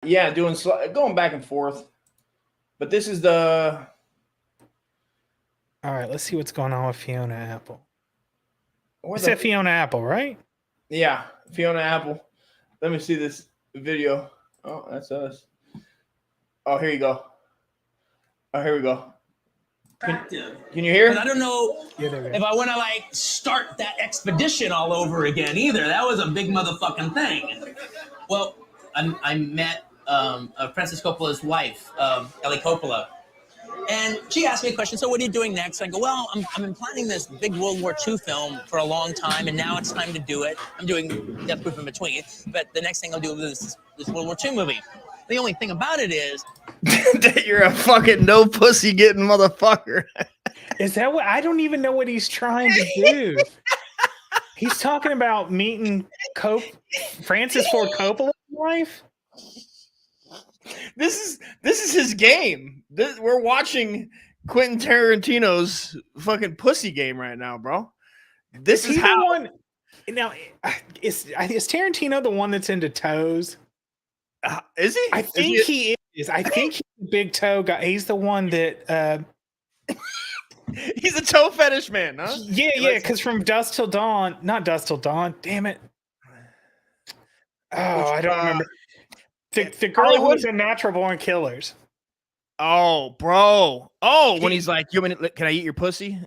Yeah, going back and forth. But this is the. All right, let's see what's going on with Fiona Apple. Where It's that the? Fiona Apple, right? Yeah, Fiona Apple. Let me see this video. Oh, that's us. Oh, here you go. Oh, here we go. Can you hear? But I don't know if I want to like start that expedition all over again either. That was a big motherfucking thing. Well, I met Francis Coppola's wife, Ellie Coppola, and she asked me a question. So, what are you doing next? I go, well, I've been planning this big World War II film for a long time, and now it's time to do it. I'm doing Death Proof in between, but the next thing I'll do is this World War II movie. The only thing about it is that you're a fucking no pussy getting motherfucker. Is that what? I don't even know what he's trying to do. He's talking about meeting Francis Ford Coppola's wife. This is his game. We're watching Quentin Tarantino's fucking pussy game right now, bro. This is how. The one. Now, is Tarantino the one that's into toes? Is he? I think he is. I think he's the big toe guy. He's the one that. He's a toe fetish man, huh? Yeah. Because from Dusk Till Dawn, not Dusk Till Dawn. Damn it. Oh, I don't remember. The girl who was in Natural Born Killers. Oh, bro. Oh, when he's like, can I eat your pussy?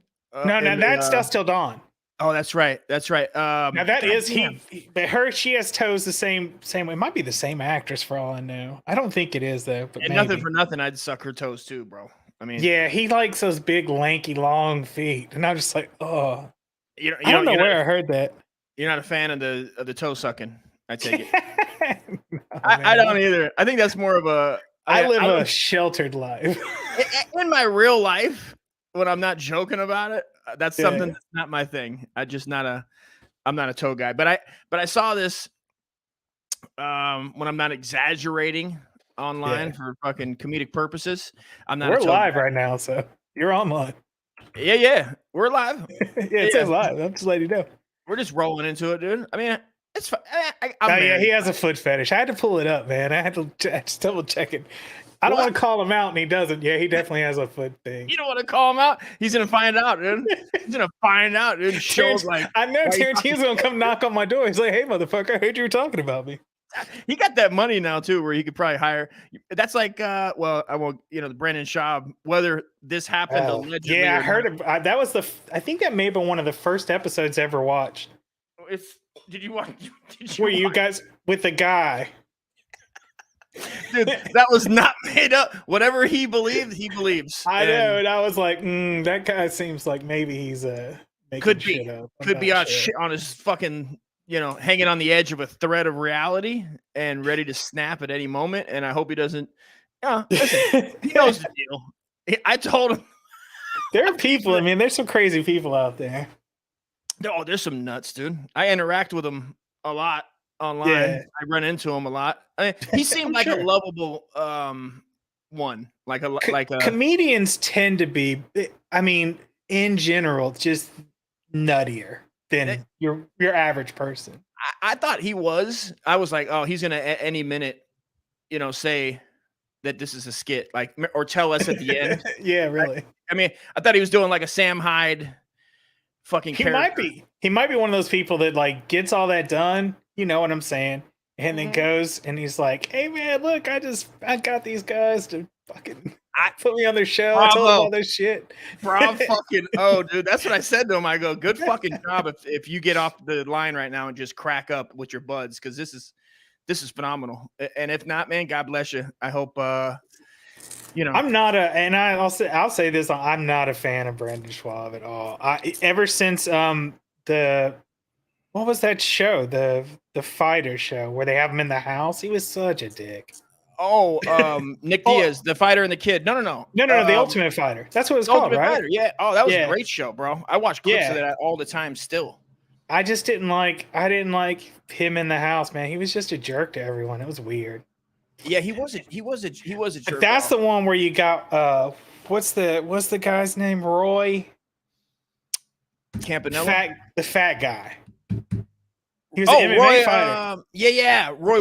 No, that's Dusk Till Dawn. Oh, that's right. That's right. Now that is she has toes the same way. It might be the same actress for all I know. I don't think it is though. But nothing for nothing, I'd suck her toes too, bro. I mean, yeah, he likes those big, lanky, long feet, and I'm just like, oh, I don't know where I heard that. You're not a fan of the toe sucking, I take it. No, I don't either. I think that's more of a. I live a sheltered life. In my real life, when I'm not joking about it, that's something that's not my thing. I'm not a toe guy. But I saw this when I'm not exaggerating online for fucking comedic purposes. We're live right now, so you're online. Yeah. We're live. It says live. I'm just letting you know. We're just rolling into it, dude. I mean, it's fine. Yeah, he has a foot fetish. I had to pull it up, man. I had to just double check it. I don't want to call him out, and he doesn't. Yeah, he definitely has a foot thing. You don't want to call him out? He's gonna find out, dude. He's gonna find out, dude. Shows like I know Tarantino's gonna come knock on my door. He's like, "Hey, motherfucker, I heard you were talking about me." He got that money now too, where he could probably hire. That's like, well, I won't, the Brandon Schaub. Whether this happened allegedly, yeah, I heard that was I think that may have been one of the first episodes I ever watched. Did you watch? Were you guys with the guy? Dude, that was not made up. Whatever he believed, he believes. I know, and I was like, that guy seems like maybe he's could be on his fucking, hanging on the edge of a thread of reality and ready to snap at any moment. And I hope he doesn't. Listen, he knows the deal. I told him. There are people. I mean, there's some crazy people out there. Oh, there's some nuts, dude. I interact with them a lot online. Yeah. I run into him a lot. I mean, he seemed like a lovable one. Like a comedians tend to be, I mean, in general, just nuttier than your average person. I thought he was. I was like, oh, he's gonna at any minute, say that this is a skit, like, or tell us at the end. Yeah, really. I mean, I thought he was doing like a Sam Hyde fucking character. He might be one of those people that like gets all that done, you know what I'm saying, and then goes and he's like, hey man, look, I got these guys to fucking put me on their show. I told them all this shit. Bravo fucking dude, that's what I said to him. I go, good fucking job if you get off the line right now and just crack up with your buds, because this is phenomenal. And if not, man, God bless you. I hope I'm not I'll say this, I'm not a fan of Brandon Schwab at all. Ever since what was that show? The fighter show where they have him in the house. He was such a dick. Oh, Nick Diaz, the fighter and the kid. No, the Ultimate Fighter. That's what it's called, right? Fighter. Yeah. Oh, that was a great show, bro. I watch clips of that all the time still. I didn't like him in the house, man. He was just a jerk to everyone. It was weird. Yeah, he was a jerk. But that's the one where you got what's the guy's name? Roy Campanella? The fat guy. He was an MMA fighter. Yeah. Roy.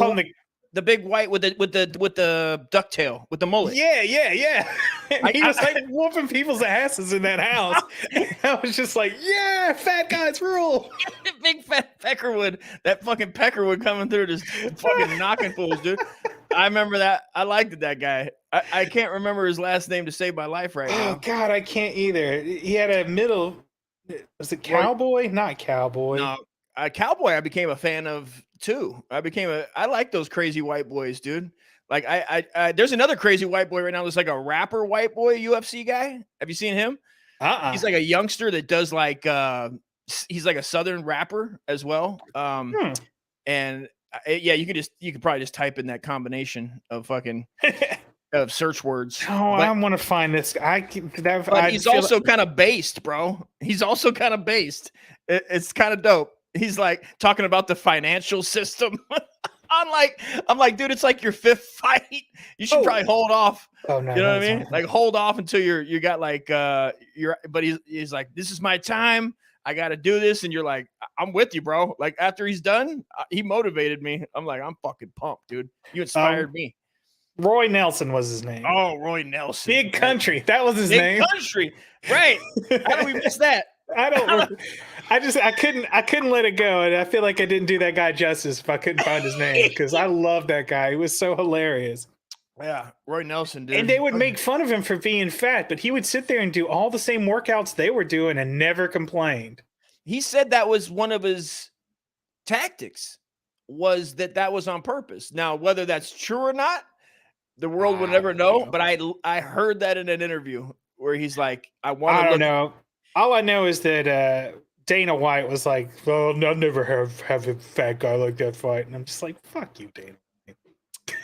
the big white with the ducktail with the mullet. Yeah. He was like whooping people's asses in that house. I was just like, yeah, fat guys rule. Big fat Peckerwood, that fucking Peckerwood coming through, just fucking knocking fools, dude. I remember that. I liked that guy. I can't remember his last name to save my life right now. Oh God, I can't either. He had a middle. Was it Cowboy? Not Cowboy. No, Cowboy. I became a fan of too. I like those crazy white boys, dude. Like there's another crazy white boy right now. There's like a rapper white boy UFC guy. Have you seen him? He's like a youngster that does like he's like a Southern rapper as well. And yeah, you could probably just type in that combination of fucking of search words. Oh, I want to find this. He's also kind of based, bro. He's also kind of based. It's kind of dope. He's like talking about the financial system. I'm like, dude, it's like your 5th fight. You should probably hold off. Oh no, you know what I mean? Like hold off until you got like but he's like, this is my time. I got to do this. And you're like, I'm with you, bro. Like after he's done, he motivated me. I'm like, I'm fucking pumped, dude. You inspired me. Roy Nelson was his name. Oh, Roy Nelson. Big Country. That was his name. Big Country. Right. How do we miss that? I couldn't let it go. And I feel like I didn't do that guy justice if I couldn't find his name, because I love that guy. He was so hilarious. Yeah. Roy Nelson, dude. And they would make fun of him for being fat, but he would sit there and do all the same workouts they were doing and never complained. He said that was one of his tactics, was that was on purpose. Now, whether that's true or not, the world will never know. But I heard that in an interview where he's like, I don't know. All I know is that Dana White was like, well, I'll never have a fat guy like that fight. And I'm just like, fuck you, Dana.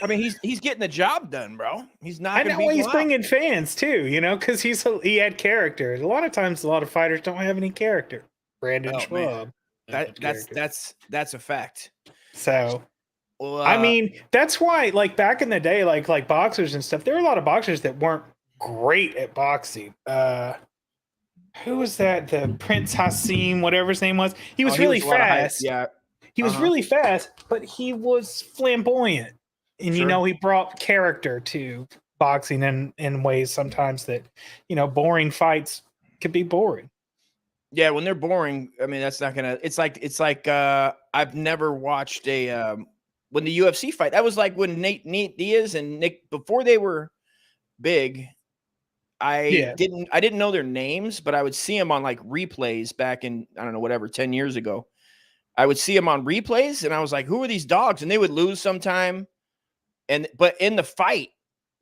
I mean, he's getting the job done, bro. He's not. I know he's bringing fans too, because he had character. A lot of times, a lot of fighters don't have any character. Brandon Schwab. That's a fact. So, I mean, that's why, like back in the day, like boxers and stuff, there were a lot of boxers that weren't great at boxing. Who was that? The Prince Hassim, whatever his name was. He was really fast. Yeah, he was really fast, but he was flamboyant, and he brought character to boxing in ways sometimes that boring fights could be boring. Yeah, when they're boring, I mean that's not gonna. It's like I've never watched when the UFC fight. That was like when Nate Diaz and Nick, before they were big. I didn't know their names, but I would see them on like replays back in, I don't know, whatever, 10 years ago. I would see them on replays and I was like, who are these dogs? And they would lose sometime. But in the fight,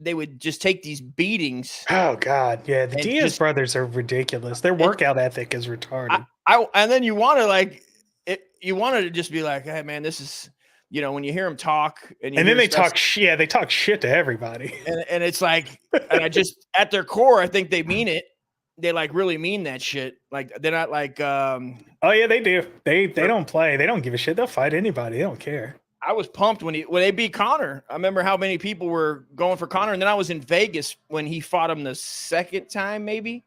they would just take these beatings. Oh God. Yeah. The Diaz brothers are ridiculous. Their workout ethic is retarded. And then you want to just be like, hey man, this is, when you hear them talk and then they talk shit. They talk shit to everybody. And it's like, and I just, at their core, I think they mean it. They like really mean that shit. Like they're not like, oh yeah, they do. They don't play. They don't give a shit. They'll fight anybody. They don't care. I was pumped when they beat Conor. I remember how many people were going for Conor. And then I was in Vegas when he fought him the second time, maybe.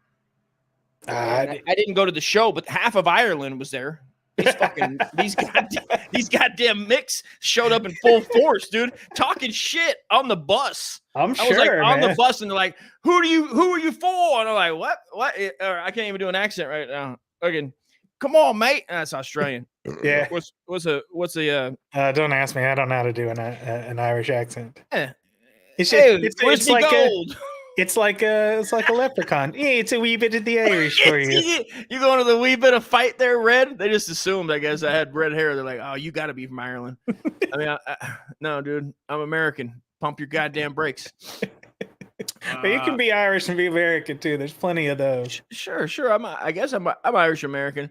I didn't go to the show, but half of Ireland was there. These goddamn mix showed up in full force, dude, talking shit on the bus. I was like on the bus, and they're like, who are you for? And I'm like, what? I can't even do an accent right now. Again, come on, mate. That's Australian. Yeah. What's a don't ask me. I don't know how to do an Irish accent. It's like gold. It's like a leprechaun. Yeah, it's a wee bit of the Irish for you. You going to the wee bit of fight there, Red? They just assumed, I guess, I had red hair. They're like, oh, you got to be from Ireland. I mean, no, dude, I'm American. Pump your goddamn brakes. But you can be Irish and be American too. There's plenty of those. Sure. I guess I'm Irish American.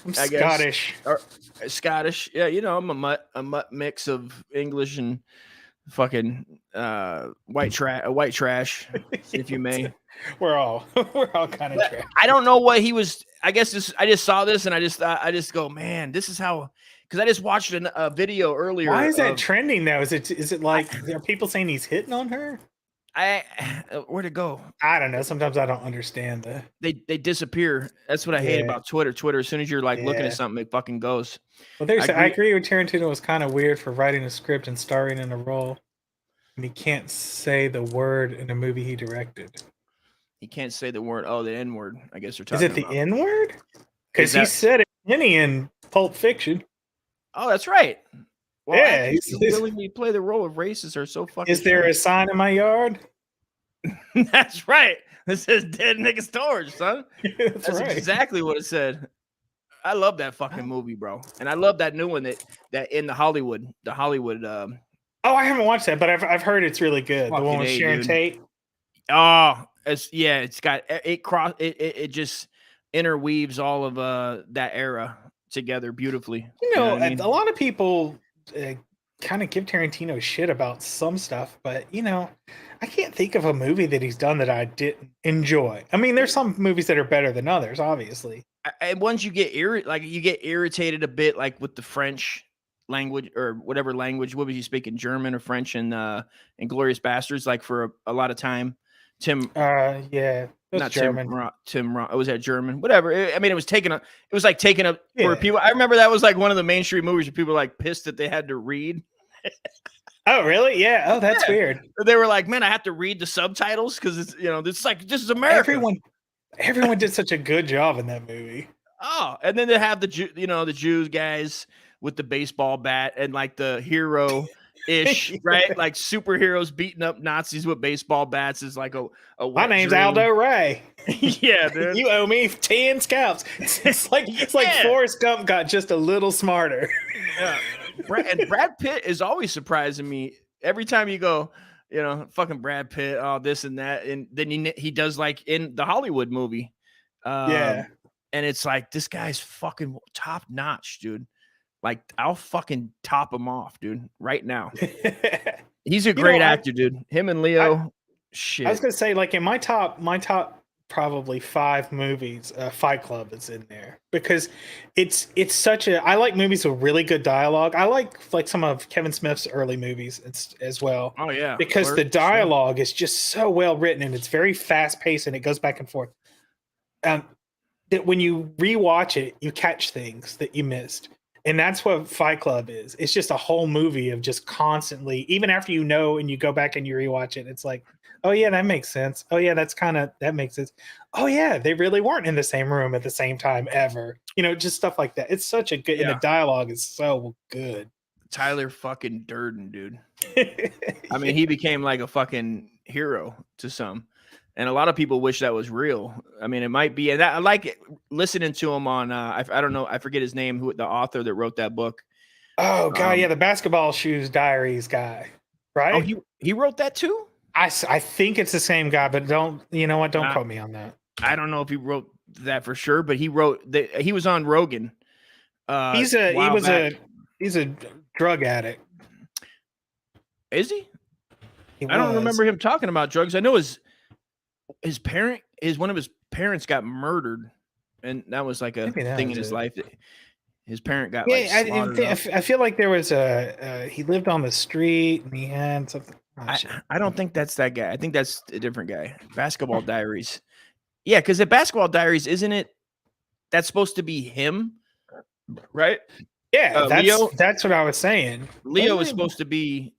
I'm Scottish. Or Scottish. Yeah, I'm a mutt mix of English and fucking white trash, if you may. We're all kind of trash. I don't know what he was. I guess I just saw this and I just go, man, this is how. Because I just watched a video earlier. Why is that trending though? Is it like are people saying he's hitting on her? Where'd it go? I don't know. Sometimes I don't understand the. They disappear. That's what I hate about Twitter. Twitter, as soon as you're like looking at something, it fucking goes. Well, I agree with Tarantino. Was kind of weird for writing a script and starring in a role, and he can't say the word in a movie he directed. He can't say the word. Oh, the N word. I guess they're talking. Is it the N word? Because he said it in Pulp Fiction. Oh, that's right. Well, yeah, he's willingly play the role of racists are so fucking. Is there a sign in my yard? That's right. This says dead nigga storage, son. That's right. Exactly what it said. I love that fucking movie, bro, and I love that new one that in the Hollywood. Oh, I haven't watched that, but I've heard it's really good. The one with Sharon Tate. Oh, it's got it just interweaves all of that era together beautifully. You know I mean? A lot of people kind of give Tarantino shit about some stuff, but I can't think of a movie that he's done that I didn't enjoy. I mean, there's some movies that are better than others, obviously. And once you get irritated a bit, like with the French language or whatever language, what was he speaking, German or French in Inglourious Bastards? Like for a lot of time, yeah, not German. Tim Roth. Was that German? Whatever. It was taken up. It was like taken up for people. I remember that was like one of the mainstream movies where people were like pissed that they had to read. Oh, really? Yeah. Oh, that's weird. They were like, man, I have to read the subtitles because it's it's like this is America. Everyone did such a good job in that movie. Oh, and then they have the Jews guys with the baseball bat and like the hero ish, right? Like superheroes beating up Nazis with baseball bats is like a my name's dream. Aldo Ray. Yeah, dude. You owe me 10 scalps. It's like Forrest Gump got just a little smarter. Yeah. And Brad Pitt is always surprising me every time you go, fucking Brad Pitt, all this and that, and then he does like in the Hollywood movie, and it's like this guy's fucking top notch, dude. Like I'll fucking top him off, dude, right now. He's a great actor, dude. Him and Leo. Shit. I was gonna say, like in my top probably 5 movies, Fight Club is in there because it's such a. I like movies with really good dialogue. I like some of Kevin Smith's early movies as well. Oh yeah, because the dialogue is just so well written and it's very fast paced and it goes back and forth. That when you rewatch it, you catch things that you missed. And that's what Fight Club is. It's just a whole movie of just constantly, even after and you go back and you rewatch it, it's like, oh yeah, that makes sense. Oh yeah, that makes sense. Oh yeah, they really weren't in the same room at the same time ever. Just stuff like that. It's such a good, and the dialogue is so good. Tyler fucking Durden, dude. I mean, he became like a fucking hero to some. And a lot of people wish that was real. I mean, it might be. And I like it, listening to him on, I don't know, I forget his name, the author that wrote that book. Oh, God, yeah, the Basketball Shoes Diaries guy, right? Oh, he wrote that too? I think it's the same guy, but don't quote me on that. I don't know if he wrote that for sure, but he was on Rogan. He's a drug addict. Is he? I don't remember him talking about drugs. I know one of his parents got murdered, and that was like a thing in his life. His parent got I feel like there was he lived on the street and he had something. I don't think that's that guy. I think that's a different guy. Basketball Diaries. Yeah, because the Basketball Diaries, isn't it? That's supposed to be him, right? Yeah, that's what I was saying. Leo is supposed to be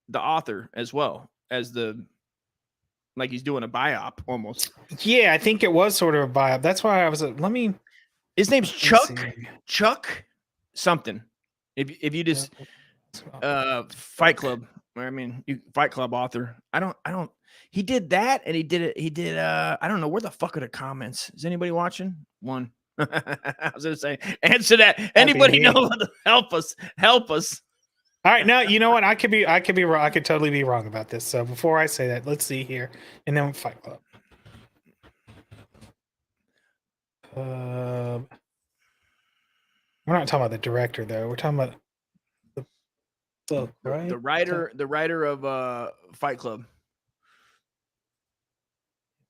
the author as well as like he's doing a biop almost. Yeah, I think it was sort of a biop. That's why I was. His name's Chuck something. If you just Fight Club. I mean, Fight Club author. I don't. He did that, and he did it. He did. I don't know where the fuck are the comments. Is anybody watching? One. I was gonna say, answer that. Anybody know? Help us. All right, now you know what? I could be wrong. I could totally be wrong about this. So before I say that, let's see here, and then Fight Club. We're not talking about the director though. We're talking about the book, right? The writer of Fight Club.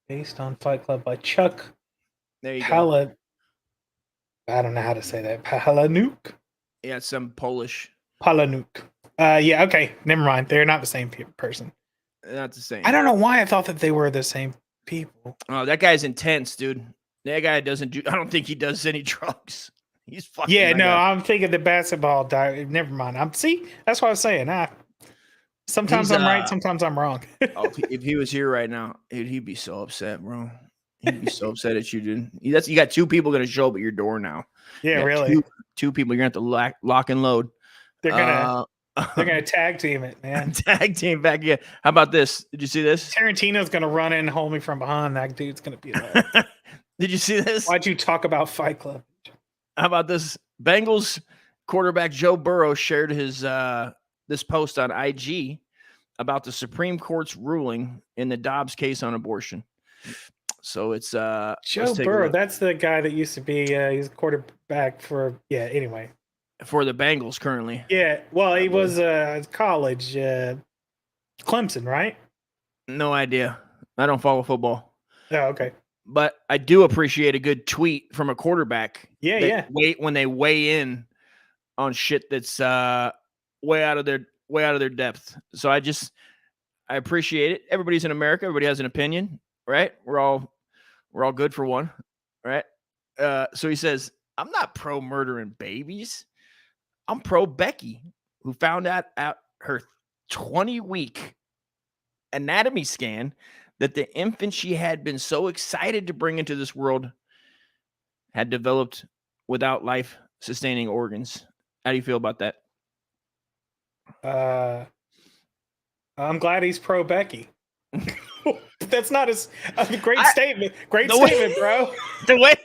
Based on Fight Club by Chuck. There you go. I don't know how to say that. Palahniuk. Yeah, some Polish. Palahniuk. Yeah, okay. Never mind. They're not the same person. Not the same. I don't know why I thought that they were the same people. Oh, that guy's intense, dude. That guy doesn't do. I don't think he does any drugs. He's fucking. Yeah, no, I'm thinking the basketball. Never mind. That's what I was saying. Sometimes I'm right, sometimes I'm wrong. If he was here right now, he'd be so upset, bro. He'd be so upset at you, dude. You got 2 people gonna show up at your door now. Yeah, really. Two people. You're gonna have to lock and load. They're gonna tag team it, man. Tag team back again. How about this? Did you see this? Tarantino's gonna run in and hold me from behind. That dude's gonna be like, did you see this? Why'd you talk about Fight Club? How about this? Bengals quarterback Joe Burrow shared his this post on IG about the Supreme Court's ruling in the Dobbs case on abortion. So it's Joe Burrow. That's the guy that used to be he's a quarterback for anyway. For the Bengals currently. Yeah. Well, he was college Clemson, right? No idea. I don't follow football. Oh, okay. But I do appreciate a good tweet from a quarterback. Yeah. When they weigh in on shit that's way out of their depth. So I appreciate it. Everybody's in America. Everybody has an opinion, right? We're all good for one, right? So he says, "I'm not pro murdering babies. I'm pro Becky, who found out at her 20-week anatomy scan that the infant she had been so excited to bring into this world had developed without life-sustaining organs." How do you feel about that? I'm glad he's pro Becky. That's not a great statement. Great statement, bro. The way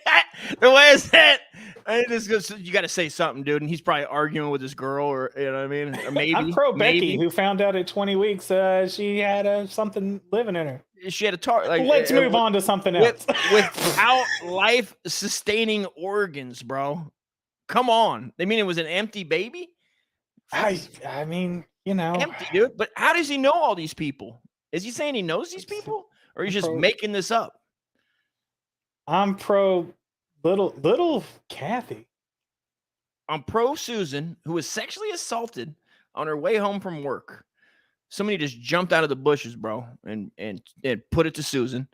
is that. You got to say something, dude. And he's probably arguing with his girl, or you know what I mean? Or maybe I'm pro Becky, who found out at 20 weeks she had something living in her. She had a let's move on to something else. Without life-sustaining organs, bro. Come on. They mean it was an empty baby? I mean, empty, dude. But how does he know all these people? Is he saying he knows these people, or he's just making this up? I'm pro little Kathy. I'm pro Susan, who was sexually assaulted on her way home from work. Somebody just jumped out of the bushes, bro, and put it to Susan,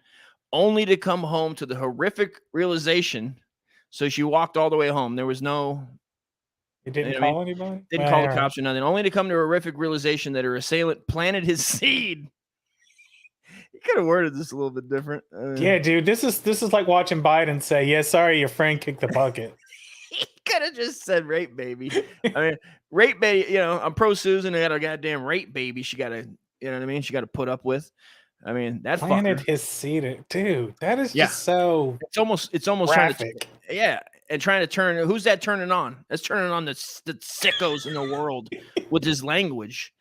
only to come home to the horrific realization. So she walked all the way home. There was no. He didn't call anybody? Didn't call the cops or nothing. Only to come to a horrific realization that her assailant planted his seed. He could have worded this a little bit different. Yeah, dude. This is like watching Biden say, "Yeah, sorry, your friend kicked the bucket." He could have just said rape baby. I mean, rape baby, I'm pro Susan and got a goddamn rape baby. She got to, you know what I mean? She got to put up with. I mean, that's planted his seed. Dude, that is just so it's almost graphic. And trying to turn, who's that turning on? That's turning on the sickos in the world with his language.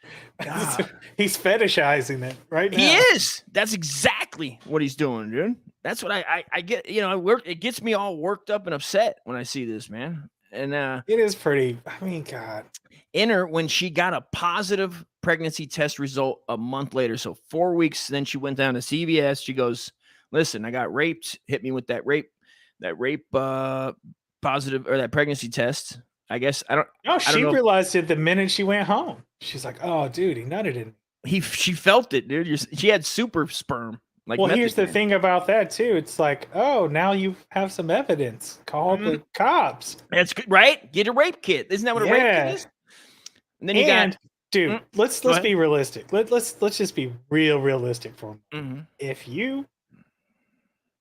God. He's fetishizing it right now. He is. That's exactly what he's doing, dude. That's what I get. It gets me all worked up and upset when I see this, man. And it is pretty. I mean, God. When she got a positive pregnancy test result a month later, so 4 weeks, then she went down to CVS. She goes, "Listen, I got raped. Hit me with that rape positive, or that pregnancy test." I guess I don't. No, she realized it the minute she went home. She's like, "Oh, dude, he nutted in." She felt it, dude. She had super sperm. Well, here's the thing about that too. It's like, oh, now you have some evidence. Call the cops. That's good, right? Get a rape kit. Isn't that what a rape kit is? And then dude, let's be realistic. Let's just be realistic for a moment. If you,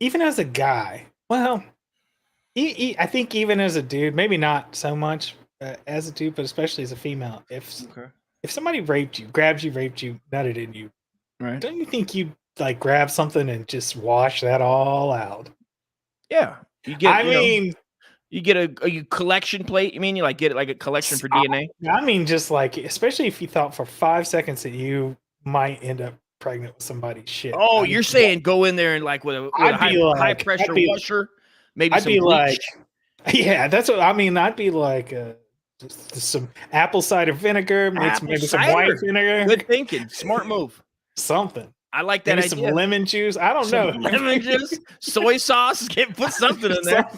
even as a guy, well, I think even as a dude, maybe not so much as a dude, but especially as a female, if somebody raped you, nutted in you, right? Don't you think you'd like grab something and just wash that all out? Yeah, you get a collection plate. You mean you get it like a collection for DNA? I mean, just like, especially if you thought for 5 seconds that you might end up pregnant with somebody's shit. Oh, you're saying go in there and with a high pressure washer, maybe some bleach. Yeah, that's what I mean. I'd be like just some apple cider vinegar, maybe some white vinegar. Good thinking, smart move. Something. I like that idea. Some lemon juice. I don't know. Lemon juice, soy sauce. Put something in there.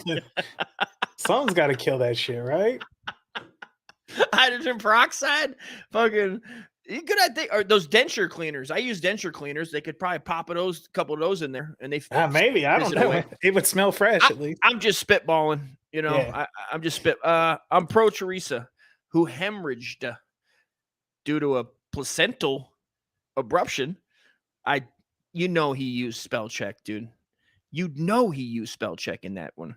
Someone's got to kill that shit, right? Hydrogen peroxide. Fucking Good idea. Or those denture cleaners. I use denture cleaners. They could probably pop a couple of those in there, and they maybe I don't know. It would smell fresh at least. I'm just spitballing. You know, Yeah. I'm just spit. I'm pro Teresa, who hemorrhaged due to a placental abruption. He used spell check, dude. He used spell check in that one,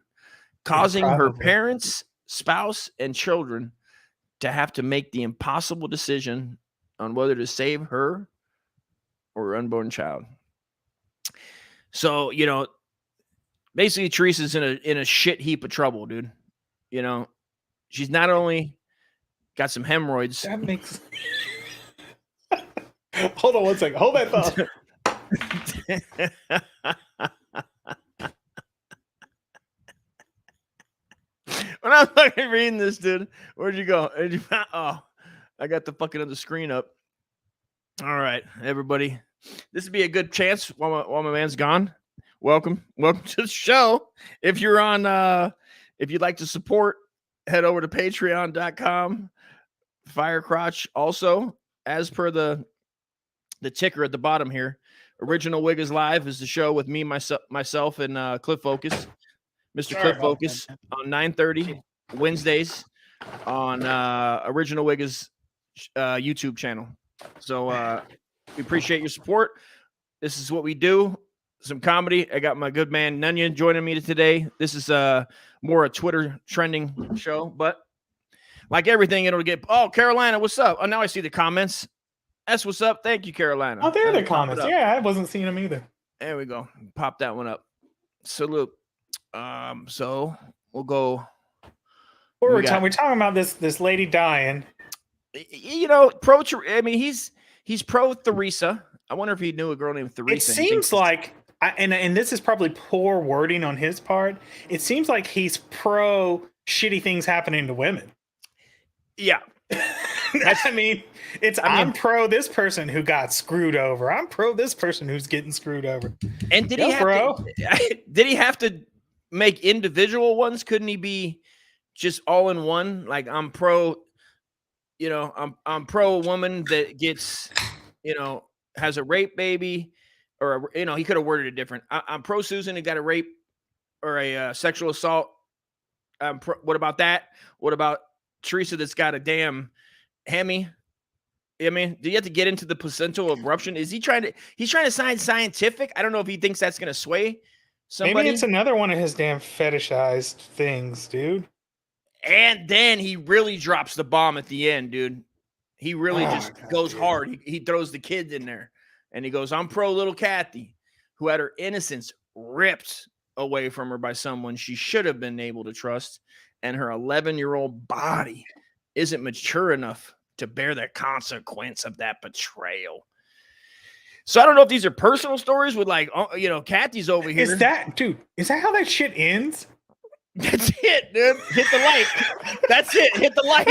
causing her parents, spouse, and children to have to make the impossible decision on whether to save her or her unborn child. So, basically Teresa's in a shit heap of trouble, dude. She's not only got some hemorrhoids. That makes Hold on one second. Hold that thought. When I was fucking reading this, dude, where'd you go? Oh, I got the fucking other screen up. All right, everybody. This would be a good chance while my man's gone. Welcome to the show. If you're on, if you'd like to support, head over to patreon.com. Firecrotch. Also, as per the ticker at the bottom here, Original Wig is Live is the show with me, myself, and Cliff Focus. Mr. Cliff Focus on 9:30 Wednesdays on Original Wig's YouTube channel. So we appreciate your support. This is what we do. Some comedy. I got my good man Nunya joining me today. This is more a Twitter trending show, but like everything, it'll get. Oh, Carolina, what's up? Oh, now I see the comments. That's what's up. Thank you, Carolina. Oh, there are the comments. Yeah, I wasn't seeing them either. There we go. Pop that one up. Salute. So we'll go. We're talking about this lady dying. Pro. I mean, he's pro Teresa. I wonder if he knew a girl named Teresa. It seems like, and this is probably poor wording on his part. It seems like he's pro shitty things happening to women. Yeah. I'm pro this person who got screwed over. I'm pro this person who's getting screwed over. And did he have to make individual ones? Couldn't he be just all in one? Like I'm pro, I'm pro a woman that gets, has a rape baby, or he could have worded it different. I'm pro Susan who got a rape or a sexual assault. What about that? What about Teresa that's got a damn Hemi? I mean, do you have to get into the placental abruption? Is he trying to sound scientific? I don't know if he thinks that's going to sway somebody. Maybe it's another one of his damn fetishized things, dude. And then he really drops the bomb at the end, dude. He really goes hard. He throws the kid in there, and he goes, I'm pro little Kathy, who had her innocence ripped away from her by someone she should have been able to trust, and her 11-year-old body isn't mature enough to bear the consequence of that betrayal. So I don't know if these are personal stories with Kathy's over here. Is that how that shit ends? That's it, dude. Hit the like. That's it. Hit the like.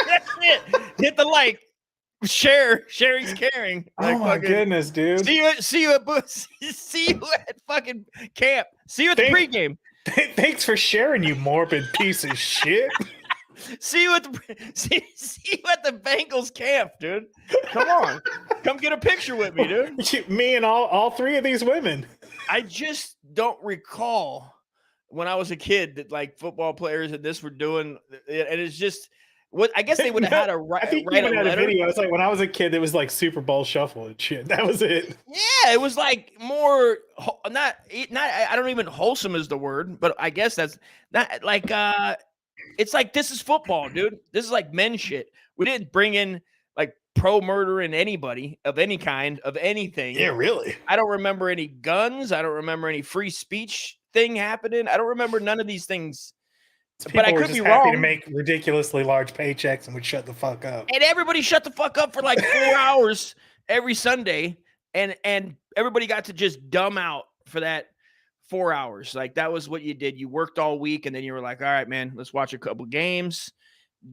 That's it. Hit the like. Share. Sharing's caring. Oh my goodness, dude. See you at fucking camp. See you at the pregame. Thanks for sharing, you morbid piece of shit. See you at the Bengals camp, dude. Come on. Come get a picture with me, dude. Me and all three of these women. I just don't recall when I was a kid that like football players and this were doing, and it's just what I guess they would have had a I think write a letter. Video. It's like when I was a kid, it was like Super Bowl shuffle and shit. That was it. Yeah, it was like more not. I don't even wholesome is the word, but I guess that's not like. It's like this is football, dude. This is like men shit. We didn't bring in like pro murdering anybody of any kind of anything. Yeah, really. I don't remember any guns. I don't remember any free speech thing happening. I don't remember none of these things. But I could be wrong. To make ridiculously large paychecks and would shut the fuck up. And everybody shut the fuck up for like 4 hours every Sunday, and everybody got to just dumb out for that 4 hours. Like that was what you did. You worked all week, and then you were like, "All right, man, let's watch a couple games,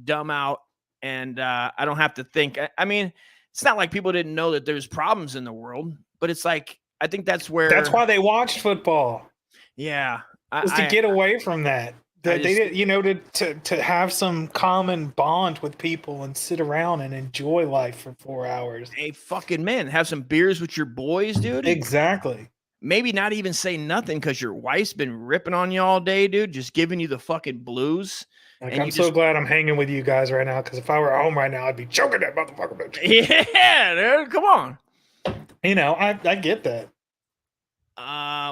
dumb out." And I don't have to think. I mean, it's not like people didn't know that there's problems in the world, but it's like I think that's why they watched football. Yeah, to get away from that. They did, you know, to have some common bond with people and sit around and enjoy life for 4 hours. Hey, fucking man, have some beers with your boys, dude. Exactly. Maybe not even say nothing because your wife's been ripping on you all day, dude. Just giving you the fucking blues. Like, and I'm so glad I'm hanging with you guys right now, because if I were at home right now, I'd be choking that motherfucker. Yeah, dude, come on. You know, I get that.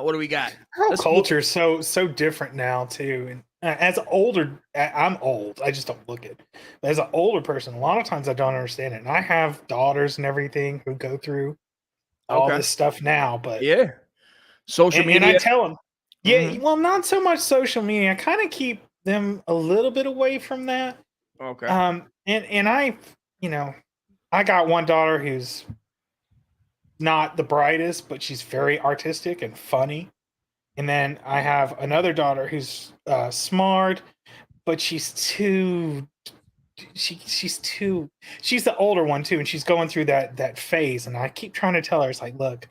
What do we got? Culture is so different now too. And as I'm old. I just don't look it. But as an older person, a lot of times I don't understand it. And I have daughters and everything who go through all this stuff now. But yeah, social media. And I tell them, yeah, well, not so much social media. I kind of keep them a little bit away from that. Okay. And I, you know, I got one daughter who's not the brightest, but she's very artistic and funny. And then I have another daughter who's smart, but she's the older one too, and she's going through that phase. And I keep trying to tell her, it's like, look,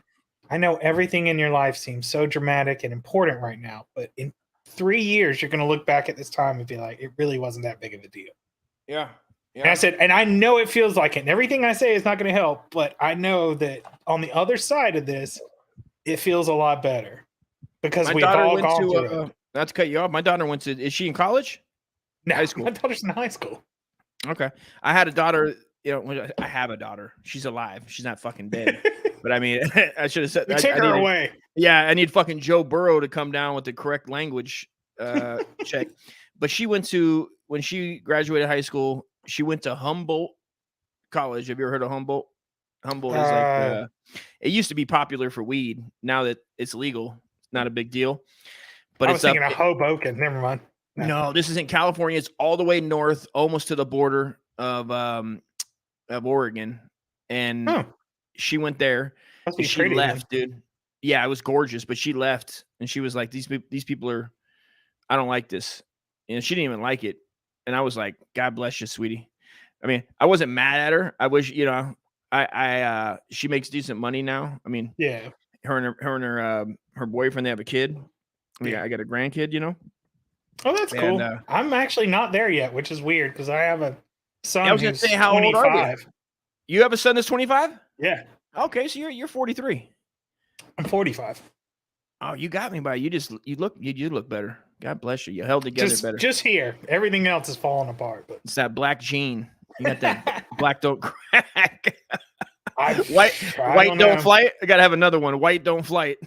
I know everything in your life seems so dramatic and important right now, but in 3 years, you're going to look back at this time and be like, it really wasn't that big of a deal. Yeah. And I said, and I know it feels like it, and everything I say is not going to help, but I know that on the other side of this, it feels a lot better because we've all gone through it. Not to cut you off, my daughter went to, is she in college? No, high school. My daughter's in high school. Okay. I had a daughter, you know, I have a daughter. She's alive. She's not fucking dead. But I mean, I should have said that. Take her away. Yeah, I need fucking Joe Burrow to come down with the correct language check. But she went to, when she graduated high school, she went to Humboldt College. Have you ever heard of Humboldt? Humboldt is like, it used to be popular for weed. Now that it's legal, it's not a big deal. But I was thinking of Hoboken. Never mind. No, this is in California. It's all the way north, almost to the border of Oregon. And she went there. And she left, dude. Yeah, it was gorgeous, but she left, and she was like, "These people are, I don't like this." And she didn't even like it. And I was like, God bless you, sweetie. I mean, I wasn't mad at her. I wish, you know, she makes decent money now. I mean, yeah, her and her boyfriend, they have a kid. I got a grandkid, you know. Oh, that's cool. I'm actually not there yet, which is weird because I have a son who's say, how 25. Old are you? You have a son that's 25? Yeah. Okay, so you're 43. I'm 45. Oh, you got me by you look better. God bless you. You held together better. Just here. Everything else is falling apart. But it's that black gene. You got that black don't crack. White don't flight. I gotta have another one. White don't flight.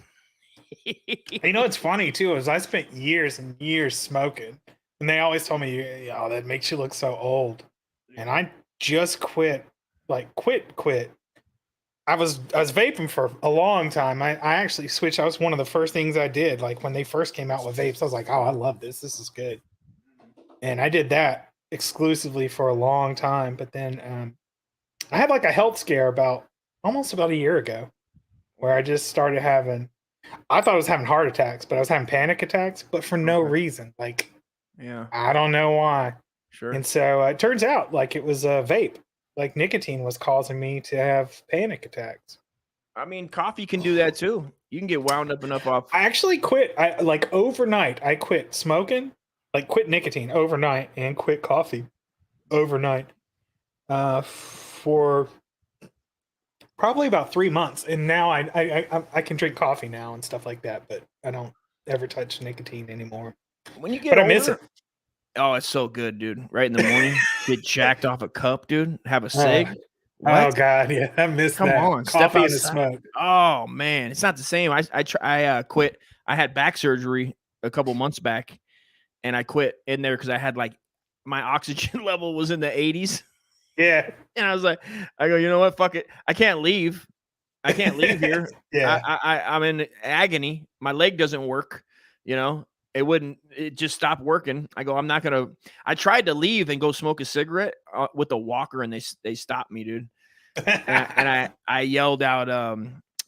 You know what's funny too is I spent years and years smoking, and they always told me, "Oh, that makes you look so old." And I just quit. I was vaping for a long time. I actually switched. That was one of the first things I did. Like when they first came out with vapes, I was like, "Oh, I love this. This is good." And I did that exclusively for a long time. But then I had like a health scare almost about a year ago, where I just started having. I thought I was having heart attacks, but I was having panic attacks, but for no reason. Like, yeah, I don't know why. Sure. And so it turns out like it was a vape. Like nicotine was causing me to have panic attacks. I mean, coffee can do that too. You can get wound up enough off. I actually quit. Overnight, I quit smoking, like quit nicotine overnight, and quit coffee overnight for probably about 3 months. And now I can drink coffee now and stuff like that, but I don't ever touch nicotine anymore. When you get older, I miss it. Oh, it's so good, dude. Right in the morning, get jacked off a cup, dude. Have a cig. Oh God, yeah, I miss that. Come on, coffee and smoke. Oh man, it's not the same. I quit. I had back surgery a couple months back, and I quit in there because I had like my oxygen level was in the 80s. Yeah, and I was like, I go, you know what? Fuck it. I can't leave. I can't leave here. Yeah, I'm in agony. My leg doesn't work. You know. It just stopped working. I go, I'm not going to, I tried to leave and go smoke a cigarette with a walker, and they stopped me, dude. and I yelled out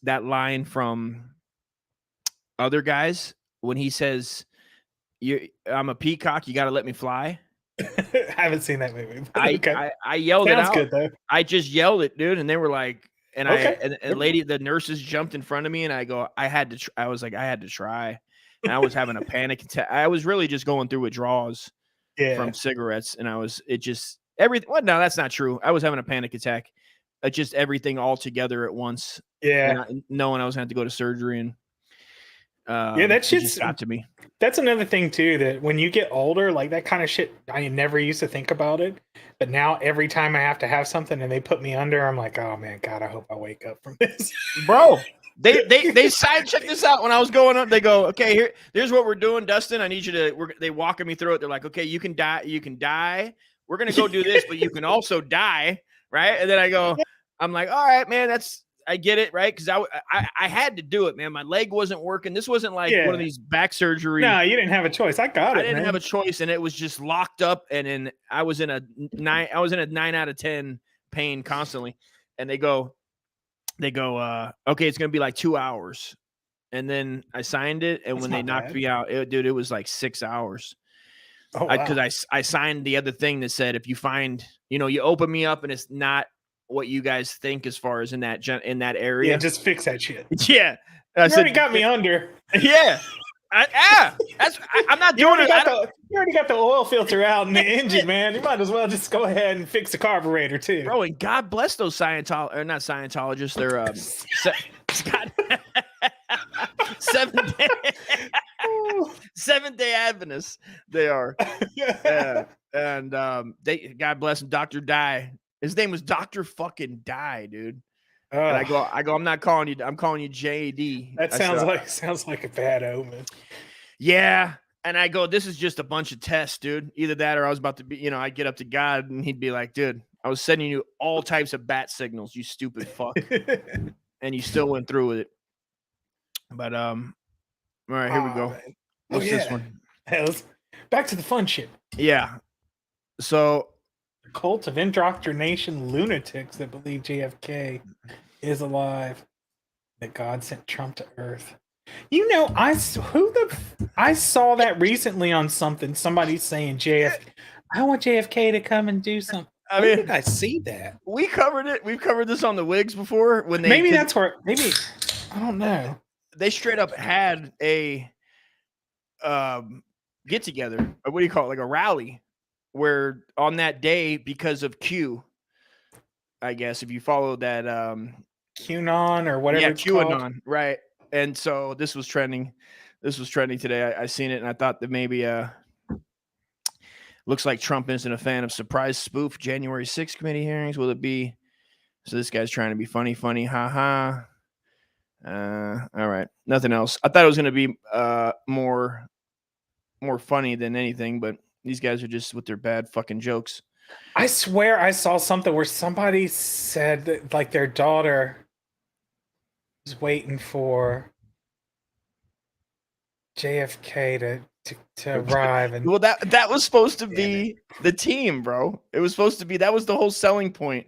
that line from Other Guys when he says, I'm a peacock, you got to let me fly. I haven't sid that movie. I yelled Sounds it out. Good, though. I just yelled it, dude. And they were like, and lady, the nurses jumped in front of me, and I go, I had to try. and I was having a panic attack. I was really just going through withdrawals from cigarettes, and everything. Well, no, that's not true. I was having a panic attack. Just everything all together at once. Yeah. Knowing I was going to have to go to surgery, and that shit just got to me. That's another thing too, that when you get older, like that kind of shit, I never used to think about it, but now every time I have to have something and they put me under, I'm like, oh man, God, I hope I wake up from this, bro. They side check this out when I was going up. They go, okay, here's what we're doing, Dustin. I need you to. They walking me through it. They're like, okay, you can die. We're gonna go do this, but you can also die, right? And then I'm like, all right, man, I get it, right? Because I had to do it, man. My leg wasn't working. This wasn't like one of these back surgery. No, you didn't have a choice. I didn't have a choice, and it was just locked up. And then I was in a 9 out of 10 pain constantly. And they go, okay, it's gonna be like 2 hours. And then I signed it, and when they knocked me out, it was like 6 hours. Oh, wow. Because I signed the other thing that said if you find, you open me up and it's not what you guys think as far as in that area. Yeah, just fix that shit. Yeah. You already got me under. Yeah. I'm not doing it. You already got the oil filter out in the engine, man. You might as well just go ahead and fix the carburetor too. Bro, and God bless those not Scientologists. They're Seventh-day Adventists. They are. And God bless him, Dr. Die. His name was Dr. fucking Die, dude. And I go, I'm not calling you, I'm calling you JD. That sounds like a bad omen. Yeah. And I go, this is just a bunch of tests, dude. Either that or I was about to be, I'd get up to God and he'd be like, dude, I was sending you all types of bat signals, you stupid fuck. And you still went through with it. But all right, here we go. Man. What's this one? Back to the fun shit. Yeah. So the cult of indoctrination lunatics that believe JFK is alive, that God sent Trump to Earth. I saw that recently on something. Somebody saying I want JFK to come and do something. I mean, did I see that? We covered it. We've covered this on the Wigs before. Maybe I don't know. They straight up had a get together. What do you call it? Like a rally, where on that day, because of Q, I guess if you follow that QAnon or whatever it's QAnon, called. right? And so this was trending. This was trending today. I seen it and I thought that maybe looks like Trump isn't a fan of surprise spoof January 6th committee hearings. Will it be? So this guy's trying to be funny, haha. All right, nothing else. I thought it was going to be more funny than anything, but these guys are just with their bad fucking jokes. I swear I saw something where somebody said that like their daughter was waiting for JFK to arrive, and well, that was supposed to be the team, bro. It was supposed to be, that was the whole selling point,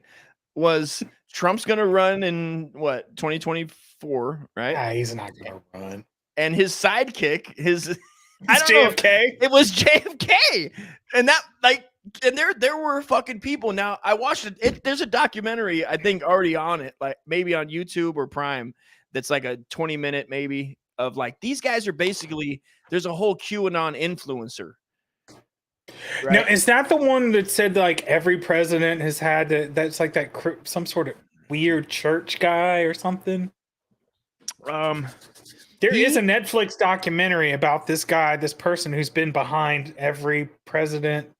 was Trump's gonna run in what, 2024, right? Yeah, he's not gonna run. And his sidekick, it's JFK. It was JFK, and that and there were fucking people. Now I watched it. There's a documentary I think already on it, like maybe on YouTube or Prime. That's like a 20-minute maybe of like these guys are basically. There's a whole QAnon influencer. Right? Now, is that the one that said like every president has had that's like that some sort of weird church guy or something? There is a Netflix documentary about this guy, this person who's been behind every president,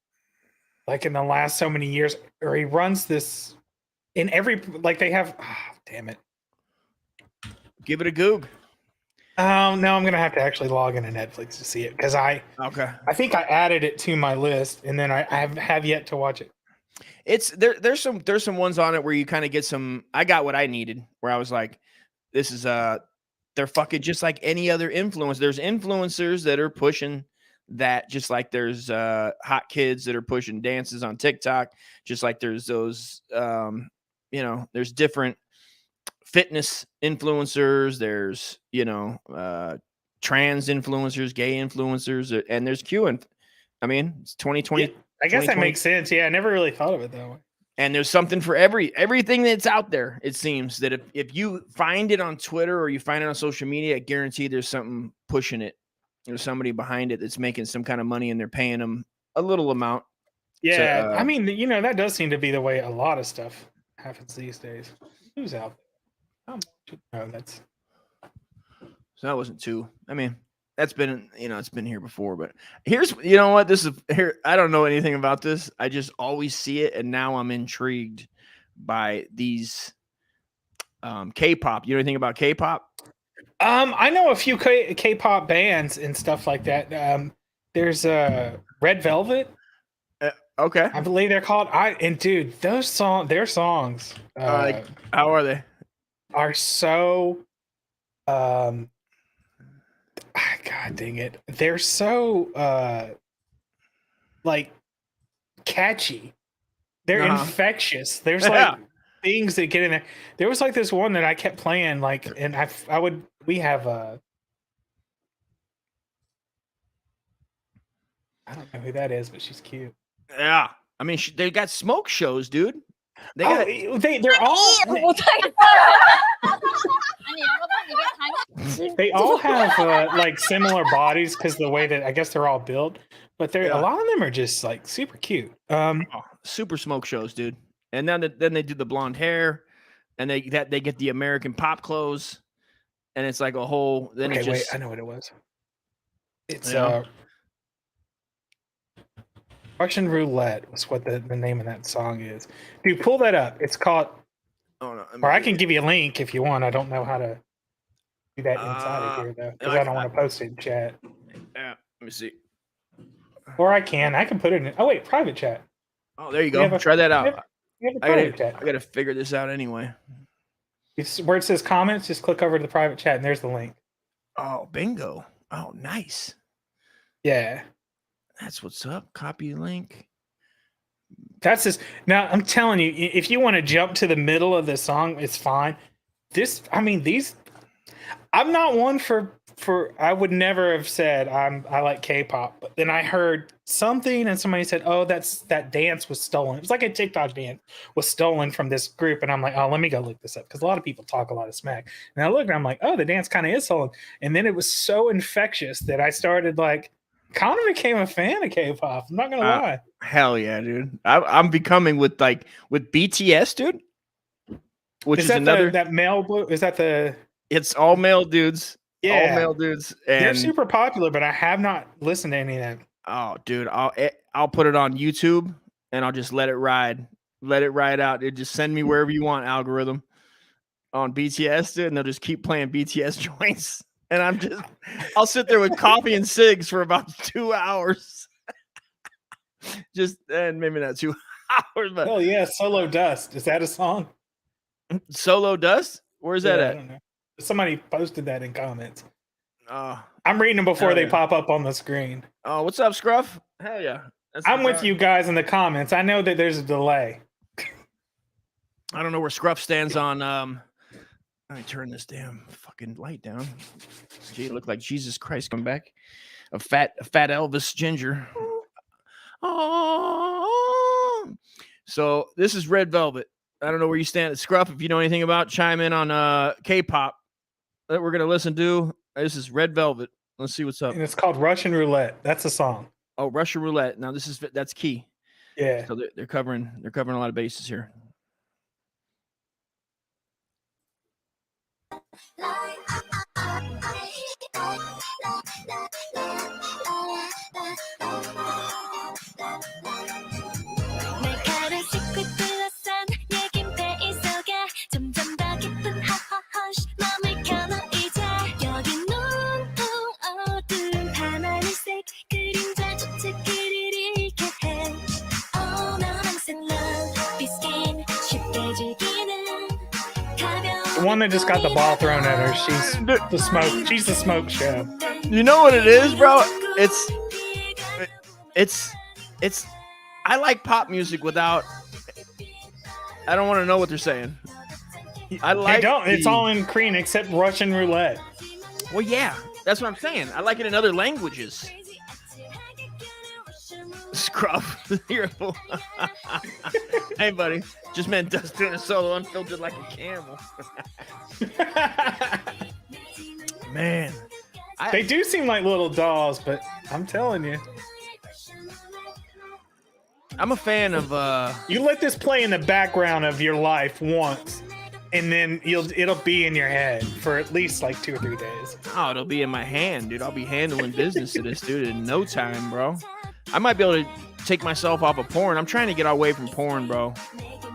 like in the last so many years, or he runs this in every, like they have, damn it. Give it a goog. No, I'm going to have to actually log into Netflix to see it because I think I added it to my list and then I have yet to watch it. It's there's some ones on it where you kind of get some, I got what I needed, where I was like, this is they're fucking just like any other influence. There's influencers that are pushing that, just like there's hot kids that are pushing dances on TikTok, just like there's those there's different fitness influencers, there's trans influencers, gay influencers, and there's I mean, it's 2020. Yeah, I guess that makes sense. Yeah, I never really thought of it that way. And there's something for everything that's out there. It seems that if you find it on Twitter or you find it on social media, I guarantee there's something pushing it there's somebody behind it that's making some kind of money, and they're paying them a little amount. Yeah, I mean, that does seem to be the way a lot of stuff happens these days. Who's out there? That's. So that wasn't too. I mean, that's been it's been here before, but here's what this is here. I don't know anything about this. I just always see it, and now I'm intrigued by these K-pop. You know anything about K-pop? I know a few K-pop bands and stuff like that. There's Red Velvet. Okay, I believe they're called. Dude, their songs. How are they? Are so. God dang it! They're so like catchy. They're infectious. There's like things that get in there. There was like this one that I kept playing, like, and we have I don't know who that is, but she's cute. Yeah, I mean, they got smoke shows, dude. They're all. They all have like similar bodies because the way that I guess they're all built, but a lot of them are just like super cute. Super smoke shows, dude. And then they do the blonde hair, and they get the American pop clothes, and it's like a whole. Then wait, I know what it was. It's Russian Roulette was what the name of that song is. Dude, pull that up. It's called. Oh no! Or I can give you a link if you want. I don't know how to do that inside of here though, because I don't want to post it in chat. Yeah, let me see. Or I can put it in. Oh wait, private chat. Oh, there you go. Try that out. I gotta figure this out anyway. It's where it says comments. Just click over to the private chat, and there's the link. Oh, bingo! Oh, nice. Yeah, that's what's up. Copy link. That's just now. I'm telling you, if you want to jump to the middle of the song, it's fine. I'm not one for. I would never have said I like K-pop, but then I heard something and somebody said, "Oh, that dance was stolen." It was like a TikTok dance was stolen from this group, and I'm like, "Oh, let me go look this up," because a lot of people talk a lot of smack. And I look, and I'm like, "Oh, the dance kind of is stolen." And then it was so infectious that I started like, kind of became a fan of K-pop. I'm not gonna lie. Hell yeah, dude! I'm becoming with BTS, dude. Which is another that male blue? Is that the? It's all male dudes. Yeah, all male dudes. And they're super popular, but I have not listened to any of them. Oh, dude, I'll put it on YouTube and I'll just let it ride out. It just send me wherever you want, algorithm on BTS, dude, and they'll just keep playing BTS joints. And I'll sit there with coffee and cigs for about 2 hours. And maybe not 2 hours, but oh yeah, Solo Dust. Is that a song? Solo Dust? Where's that at? I don't know. Somebody posted that in comments. I'm reading them before they pop up on the screen. Oh, what's up, Scruff? Hell yeah. I'm with you guys in the comments. I know that there's a delay. I don't know where Scruff stands on. Let me turn this damn fucking light down. Gee, it looked like Jesus Christ coming back. A fat Elvis Ginger. Oh. So this is Red Velvet. I don't know where you stand at Scruff. If you know anything about, chime in on K-pop that we're gonna listen to. This is Red Velvet. Let's see what's up. And it's called Russian Roulette. That's a song. Oh, Russian Roulette. Now that's key. Yeah. So they're covering a lot of bases here. One that just got the ball thrown at her. She's the smoke show. You know what it is, bro? It's I like pop music without. I don't want to know what they're saying. It's all in Korean except Russian Roulette. Well, yeah, that's what I'm saying. I like it in other languages. Scruff. Hey, buddy. Just meant Dust doing a solo unfiltered like a camel. Man, They do seem like little dolls, but I'm telling you. I'm a fan of you let this play in the background of your life once, and then it'll be in your head for at least like 2 or 3 days. Oh, it'll be in my hand, dude. I'll be handling business to this dude in no time, bro. I might be able to take myself off of porn. I'm trying to get away from porn, bro.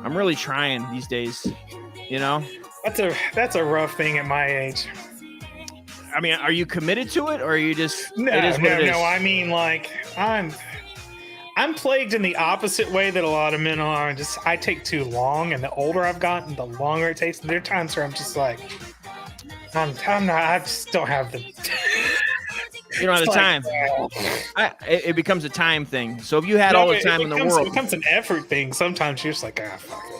I'm really trying these days. You know? That's a rough thing at my age. I mean, are you committed to it, or are you just no? I mean, like I'm plagued in the opposite way that a lot of men are. I take too long, and the older I've gotten, the longer it takes. And there are times where I'm just like, I'm not. I just don't have the. You don't have the time. It becomes a time thing. So if you had all the time in the world, it becomes an effort thing. Sometimes you're just like, fuck it.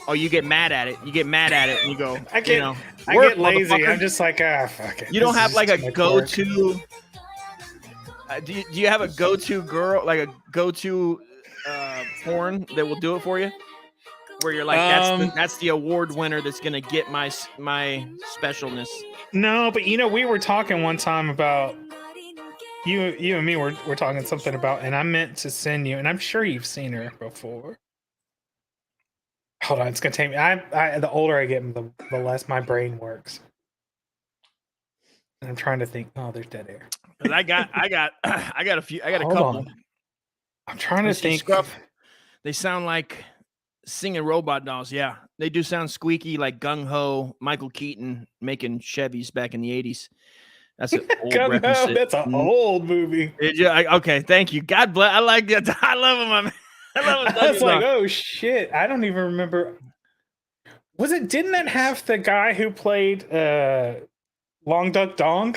Oh, you get mad at it. You get mad at it, and you go. I get lazy. I'm just like, fuck it. You don't have like a go-to. Do you have a go-to girl, like a go-to porn that will do it for you? Where you're like, that's the award winner that's gonna get my specialness. No, but we were talking one time about you and me. We're talking something about, and I meant to send you, and I'm sure you've seen her before. Hold on, it's gonna take me. The older I get, the less my brain works. And I'm trying to think. Oh, there's dead air. I got a few. I got a couple. I'm trying to think. Scruff, they sound like singing robot dolls. Yeah, they do sound squeaky, like Gung Ho, Michael Keaton making Chevys back in the '80s. That's an old reference. That's an old movie. Okay, thank you. God bless. I like that. I love him. I was like, oh shit! I don't even remember. Didn't that have the guy who played Long Duck Dong?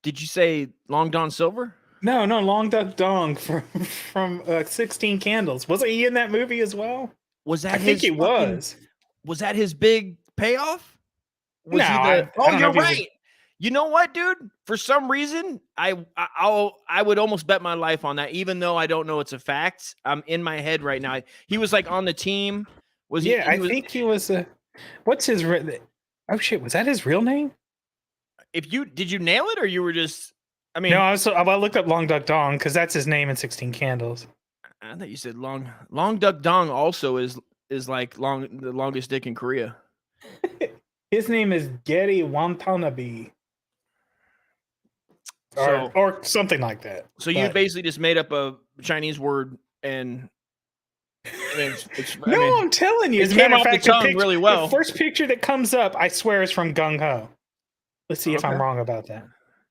Did you say Long Don Silver? No, Long Duck Dong from 16 Candles. Wasn't he in that movie as well? Was that? I think he was. Was that his big payoff? You're right. You know what, dude? For some reason, I would almost bet my life on that, even though I don't know it's a fact. I'm in my head right now. He was like on the team. I think he was. What's his? Oh shit! Was that his real name? Did you nail it, or you were just? I mean, no. I looked up Long Duck Dong because that's his name in 16 Candles. I thought you said Long Duck Dong. Also is like the longest dick in Korea. His name is Getty Watanabe. Or something like that. So you basically just made up a Chinese word and I'm telling you, it came off the tongue really well. The first picture that comes up, I swear, is from Gung Ho. Let's see if I'm wrong about that.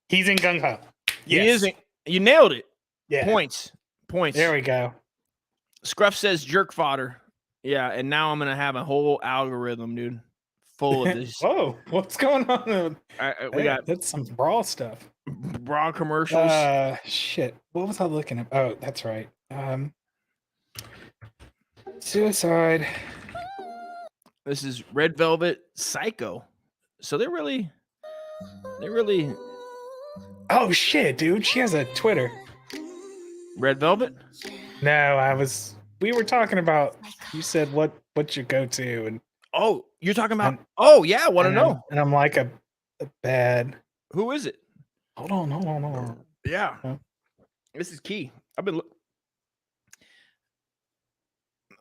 He's in Gung Ho. Yes. He isn't. You nailed it. Yeah. Points. There we go. Scruff says jerk fodder. Yeah, and now I'm gonna have a whole algorithm, dude, full of this. Whoa, what's going on? That's some bra stuff. Bra commercials. Shit. What was I looking at? Oh, that's right. Suicide. This is Red Velvet Psycho. So they're really. Oh shit, dude! She has a Twitter. Red Velvet. No, we were talking about. You said what's your go-to, and you're talking about. I want to know. And I'm like a bad. Who is it? Hold on. Yeah, this is key. I've been.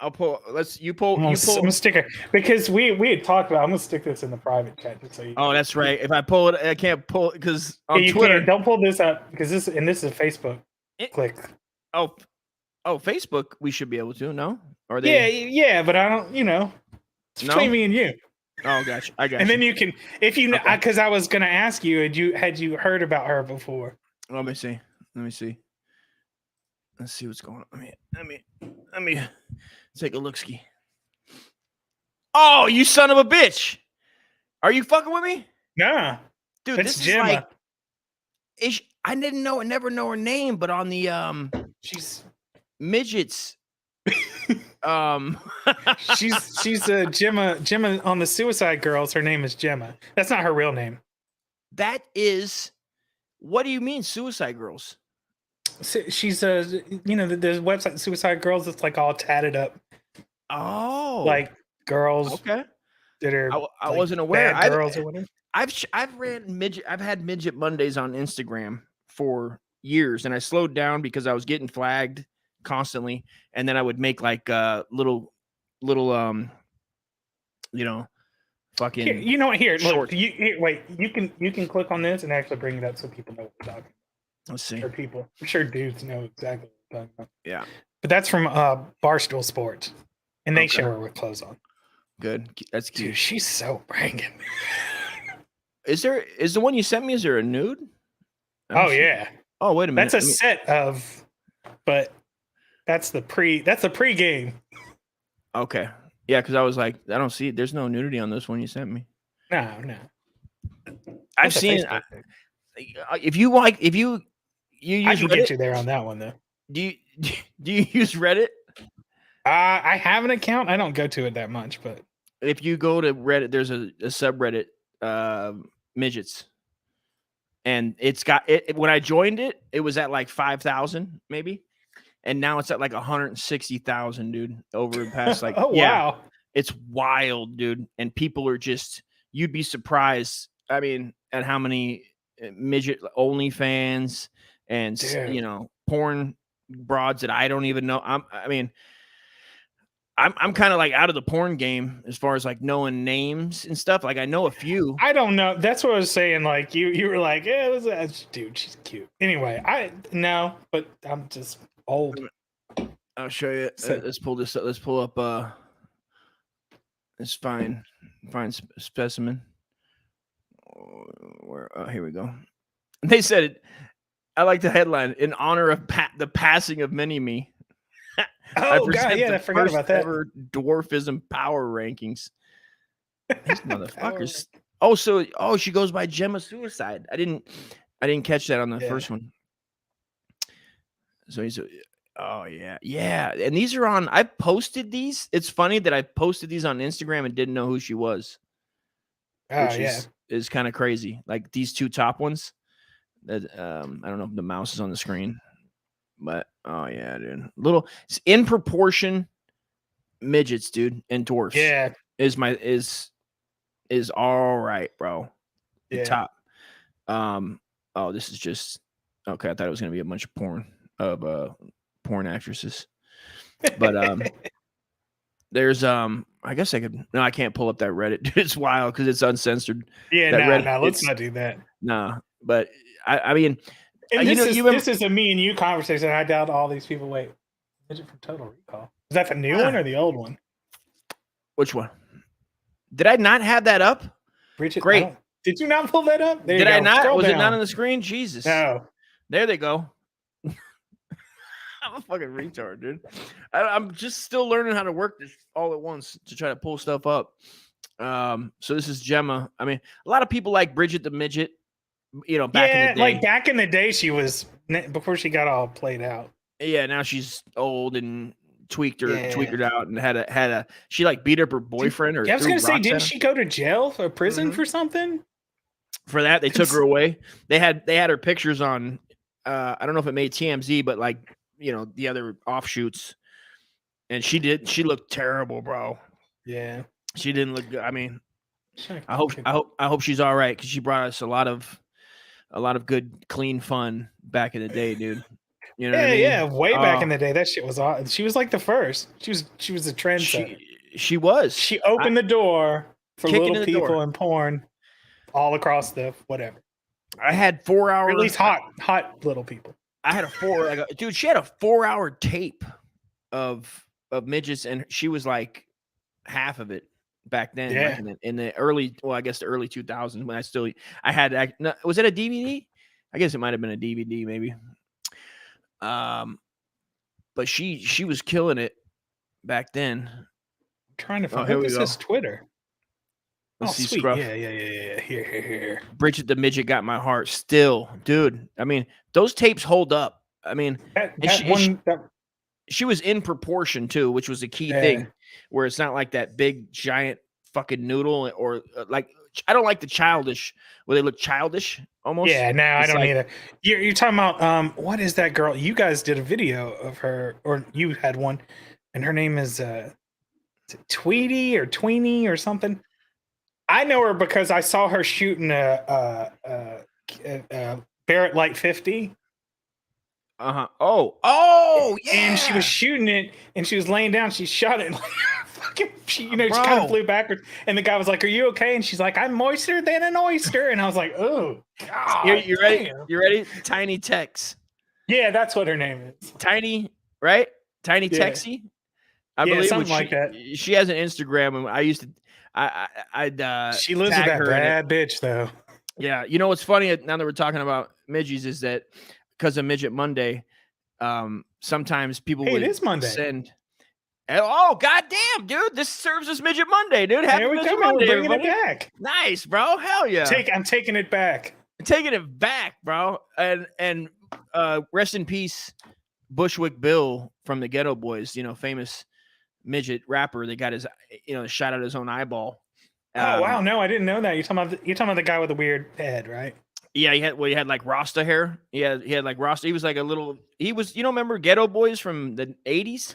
I'll pull. You pull. I'm gonna stick it because we had talked about. I'm gonna stick this in the private chat. So that's right. If I pull it, I can't pull it because on Twitter. Don't pull this up because this is Facebook. Click. Oh, Facebook. We should be able to. No, or they? Yeah, but I don't. It's between me and you. Oh, gotcha. I got. And then you can, if you, because I was gonna ask you, had you heard about her before? Let me see. Let's see what's going on. Let me take a look ski. Oh, you son of a bitch! Are you fucking with me? Nah, dude. This Gemma. Is like, I didn't know. I never know her name, but on the she's midgets. she's Gemma on the Suicide Girls. Her name is Gemma. That's not her real name. That is. What do you mean, Suicide Girls? She's the website Suicide Girls. It's like all tatted up. Oh, like girls. Okay. That are I wasn't aware. Girls or whatever. I've had midget Mondays on Instagram for years, and I slowed down because I was getting flagged constantly, and then I would make like little you know, fucking here, you know what? Here, short. look. Wait. You can click on this and actually bring it up so people know what we're talking. Let's see. Or people, I'm sure dudes know exactly what we're talking about. Yeah, but that's from Barstool Sports, and they show her with clothes on. Good, that's cute. Dude, she's so banging. Is the one you sent me? Is there a nude? Oh yeah. Oh wait a minute. That's a set of, but that's the pre-game. Okay. Yeah, because I was like, I don't see. There's no nudity on this one you sent me. No. I've seen. If you use I can Reddit, get you there on that one though. Do you use Reddit? I have an account. I don't go to it that much, but if you go to Reddit, there's a subreddit, midgets, and it's got it. When I joined it, it was at like 5,000 maybe, and now it's at like 160,000, dude. Over the past like, oh wow, it's wild, dude. And people are just, you'd be surprised. I mean, at how many midget OnlyFans and dude. Porn broads that I don't even know. I'm kind of like out of the porn game as far as like knowing names and stuff. Like I know a few. I don't know. That's what I was saying. Like you were like, yeah, it was dude. She's cute. Anyway, but I'm just old. I'll show you. Let's pull this up. Let's pull up. This fine specimen. Where? Here we go. They said it. I like the headline in honor of the passing of Mini-Me. Oh god, yeah, I forgot about that. Ever dwarfism power rankings. These motherfuckers. Oh, she goes by Gemma Suicide. I didn't catch that on the first one. So he's yeah. And these are on. I've posted these. It's funny that I posted these on Instagram and didn't know who she was. Which is kind of crazy. Like these two top ones. That I don't know if the mouse is on the screen. But oh yeah, dude. It's in proportion midgets, dude, and dwarfs. Yeah. Is all right, bro. The yeah. top. Oh, this is just okay. I thought it was gonna be a bunch of porn actresses. But there's I guess I could I can't pull up that Reddit, dude. It's wild because it's uncensored. Yeah, no, let's not do that. Nah, but I mean and this is a me and you conversation. I doubt all these people. Wait, midget from Total Recall. Is that the new one or the old one? Which one? Did I not have that up? Bridget, great. Did you not pull that up? Did I not? Was it not on the screen? Jesus. No. There they go. I'm a fucking retard, dude. I'm just still learning how to work this all at once to try to pull stuff up. So this is Gemma. I mean, a lot of people like Bridget the Midget. Back in the day. Like back in the day, she was before she got all played out. Yeah, now she's old and tweaked her out and had a she like beat up her boyfriend. I was gonna say, didn't she go to jail or prison for something? For that, they took her away. They had her pictures on. I don't know if it made TMZ, but like the other offshoots, and she looked terrible, bro. Yeah, she didn't look good. I mean, I hope she's all right because she brought us a lot of good, clean fun back in the day, dude. You know what I mean? Yeah, way back in the day, that shit was awesome. She was like the first. She was a trendsetter. She was. She opened the door for little people and porn all across the whatever. I had 4 hours. At least hot little people. I had dude. She had a 4-hour tape of midgets, and she was like half of it back then. Yeah. Like in the early, I guess the early 2000s when I had. Was it a DVD? I guess it might have been a DVD, maybe. But she was killing it back then. I'm trying to find this is Twitter. Let's see, sweet. Scruff. Yeah. Here. Bridget the Midget got my heart still, dude. I mean, those tapes hold up. I mean, she was in proportion too, which was a key thing. Where it's not like that big giant fucking noodle or like I don't like the childish where they look childish almost. Yeah, no, I don't either. You're talking about what is that girl? You guys did a video of her, or you had one, and her name is Tweety or Tweenie or something. I know her because I saw her shooting a Barrett Light 50. Oh, yeah. And she was shooting it, and she was laying down. She shot it, and fucking, she kind of flew backwards. And the guy was like, "Are you okay?" And she's like, "I'm moister than an oyster." And I was like, "Oh, God, you ready? You ready? Tiny Tex. Yeah, that's what her name is. Tiny, right? Tiny Texie. I believe something like that. She has an Instagram, and I used to. She lives with that bad bitch, though. Yeah, you know what's funny now that we're talking about midgies is that because of Midget Monday, sometimes people would send. Oh, goddamn, dude! This serves as Midget Monday, dude. Happy Midget Monday, we're bringing it back. Nice, bro. Hell yeah! I'm taking it back. Taking it back, bro. And rest in peace, Bushwick Bill from the Ghetto Boys. You know, famous midget rapper. They got his, shot out his own eyeball. Oh wow, no, I didn't know that. You're talking about the guy with the weird head, right? Yeah, he had like Rasta hair. He had like Rasta. He was like remember Ghetto Boys from the 80s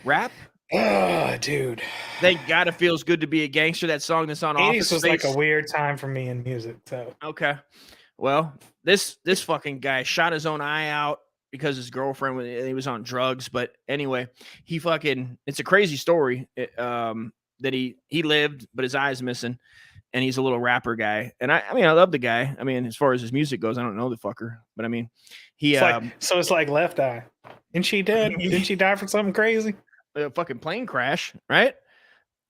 rap? Oh, dude. Thank God It Feels Good to Be a Gangster. That song that's on Office was Space. like a weird time for me in music. So okay. Well, this fucking guy shot his own eye out because his girlfriend he was on drugs. But anyway, it's a crazy story. That he lived, but his eye's missing, and he's a little rapper guy. And I love the guy. I mean, as far as his music goes, I don't know the fucker, but I mean, it's like Left Eye. Isn't she dead? Didn't she die from something crazy? A fucking plane crash, right?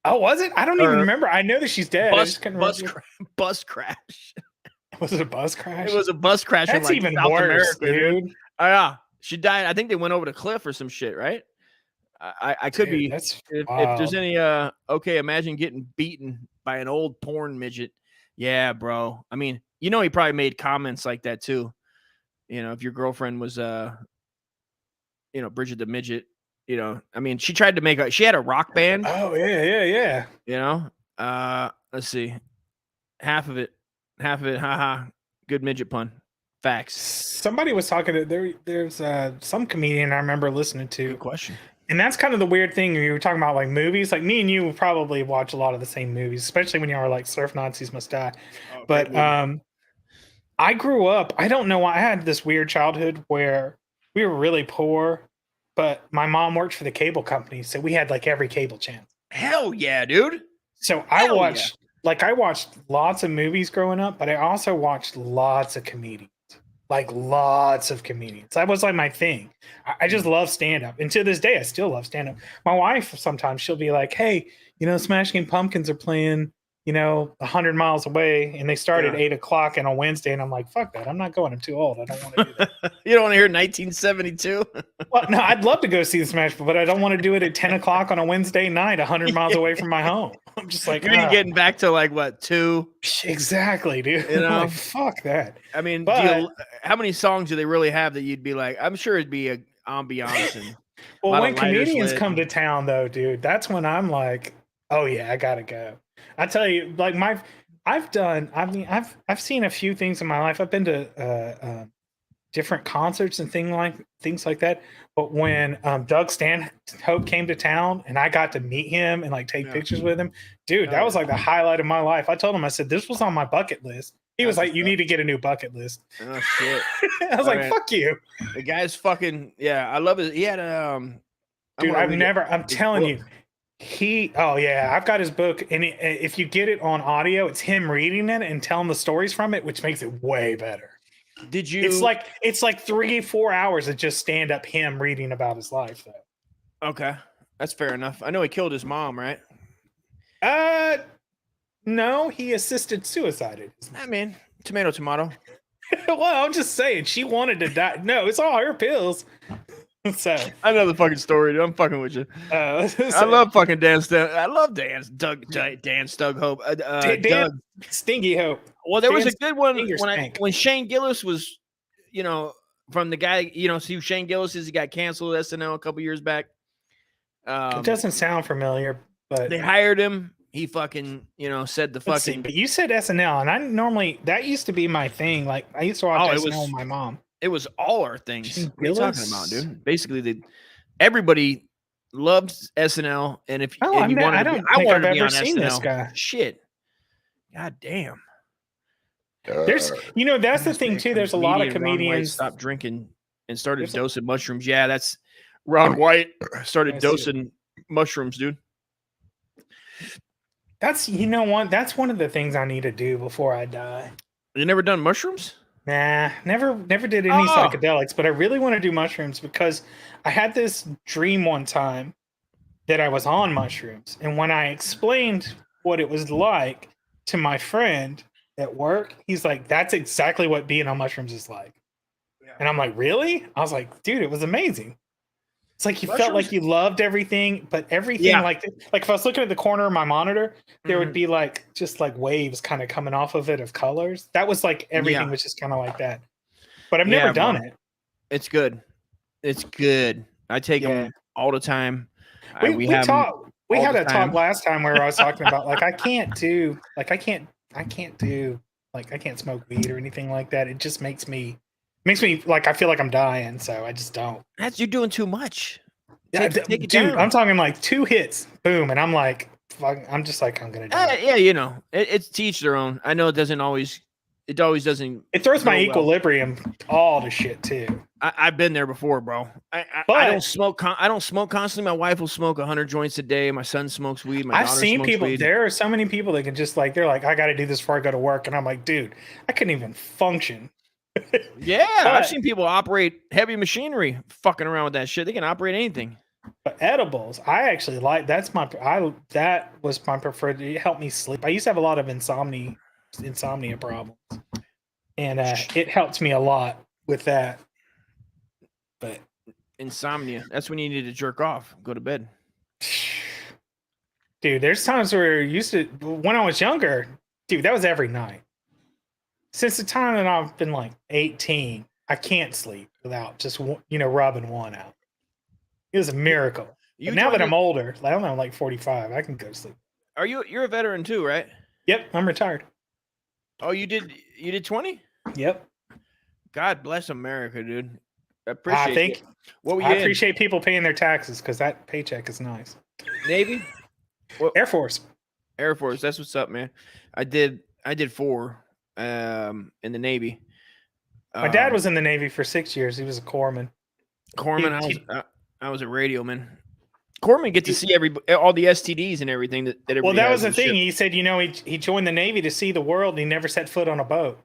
Oh, was it? I don't even remember. I know that she's dead. Bus crash. Was it a bus crash? It was a bus crash. That's in even South worse, America, dude. Oh yeah, she died. I think they went over the cliff or some shit, right? I could be. If there's any imagine getting beaten by an old porn midget. Yeah, bro. I mean, he probably made comments like that too. If your girlfriend was Bridget the midget, I mean, she tried to she had a rock band. Oh yeah. Let's see. Half of it, haha. Good midget pun. Facts. Somebody was talking to there's some comedian I remember listening to. Good question. And that's kind of the weird thing. You were talking about like movies. Like me and you probably watch a lot of the same movies, especially when you are like Surf Nazis Must Die. Oh, but I grew up. I don't know why I had this weird childhood where we were really poor, but my mom worked for the cable company, so we had like every cable channel. Hell yeah, dude! So I watched lots of movies growing up, but I also watched lots of comedians. Like lots of comedians. That was like my thing. I just love stand-up. And to this day, I still love stand-up. My wife, sometimes she'll be like, hey, Smashing Pumpkins are playing, 100 miles away. And they start at 8 o'clock on a Wednesday. And I'm like, fuck that. I'm not going. I'm too old. I don't want to do that. You don't want to hear 1972? Well, no, I'd love to go see the Smash, but I don't want to do it at 10 o'clock on a Wednesday night, 100 miles away from my home. I'm just like, you're getting back to like what, 2? Exactly, dude. I'm like, fuck that. I mean, how many songs do they really have that you'd be like, I'm sure it'd be a ambiance and well, when comedians come to town though, dude, that's when I'm like, oh yeah, I gotta go. I tell you, like I've seen a few things in my life. I've been to different concerts and things like that. But when Doug Stanhope came to town and I got to meet him and like take pictures with him, dude, that was like the highlight of my life. I told him, I said, this was on my bucket list. He was like, you need to get a new bucket list. Oh shit. I was like, fuck you. The guy's fucking I love it. He had dude, I'm telling you. I've got his book, and if you get it on audio, it's him reading it and telling the stories from it, which makes it way better. Did you? It's like 3-4 hours of just stand up him reading about his life, though. Okay, that's fair enough. I know he killed his mom, right? No, he assisted suicide. I mean, tomato. Well, I'm just saying, she wanted to die. No, it's all her pills. So I know the fucking story, dude. I'm fucking with you. I love fucking Dan. I love Dan Stughope. Dan Stingy Hope. Well, there was a good one when Shane Gillis was, from the guy, see who Shane Gillis is. He got canceled at SNL a couple years back. It doesn't sound familiar, but they hired him. He fucking, said the fucking. See, but you said SNL, and that used to be my thing. Like I used to watch SNL with my mom. It was all our things. What are you talking about, dude? Basically, everybody loves SNL, and if and you wanted, I wanted to be on SNL. This guy. Shit, God damn. There's, that's the thing too. There's a lot of comedians stopped drinking and started dosing mushrooms. Yeah, that's Ron White started dosing mushrooms, dude. That's that's one of the things I need to do before I die. You never done mushrooms? Nah, never did any psychedelics, but I really want to do mushrooms because I had this dream one time that I was on mushrooms, and when I explained what it was like to my friend at work, he's like, "That's exactly what being on mushrooms is like." Yeah. And I'm like, "Really?" I was like, "Dude, it was amazing." It's like you felt like you loved everything, but everything like if I was looking at the corner of my monitor, there would be like just like waves kind of coming off of it of colors. That was like everything was just kind of like that. But I've never done it. It's good. It's good. I take them all the time. We had a talk last time where I was talking about like I can't smoke weed or anything like that. It just makes me like I feel like I'm dying, so I just don't. You're doing too much. Take it down. I'm talking like 2 hits, boom, and I'm like, I'm just like, I'm gonna die. It's to each their own. I know it always doesn't. It throws my equilibrium all to shit too. I've been there before, bro. I don't smoke. I don't smoke constantly. My wife will smoke 100 joints a day. My son smokes weed. I've seen people. There are so many people that can just like, they're like, I got to do this before I go to work, and I'm like, dude, I couldn't even function. I've seen people operate heavy machinery, fucking around with that shit. They can operate anything. But edibles, I actually like. That was my preferred. It helped me sleep. I used to have a lot of insomnia problems, and it helped me a lot with that. But insomnia, that's when you need to jerk off, go to bed. Dude, there's times where when I was younger, dude, that was every night. Since the time that I've been like 18, I can't sleep without just rubbing one out. It was a miracle. But now that I'm older, I don't know, I'm like 45, I can go to sleep. You're a veteran too, right? Yep, I'm retired. Oh, you did 20? Yep. God bless America, dude. I appreciate people paying their taxes because that paycheck is nice. Navy? Air Force. Air Force, that's what's up, man. I did 4 in the Navy. My dad was in the Navy for 6 years. He was a corpsman. I was a radio man. Corpsmen get to see all the STDs and everything that everybody. Well, that was the thing. He said, he joined the Navy to see the world, and he never set foot on a boat.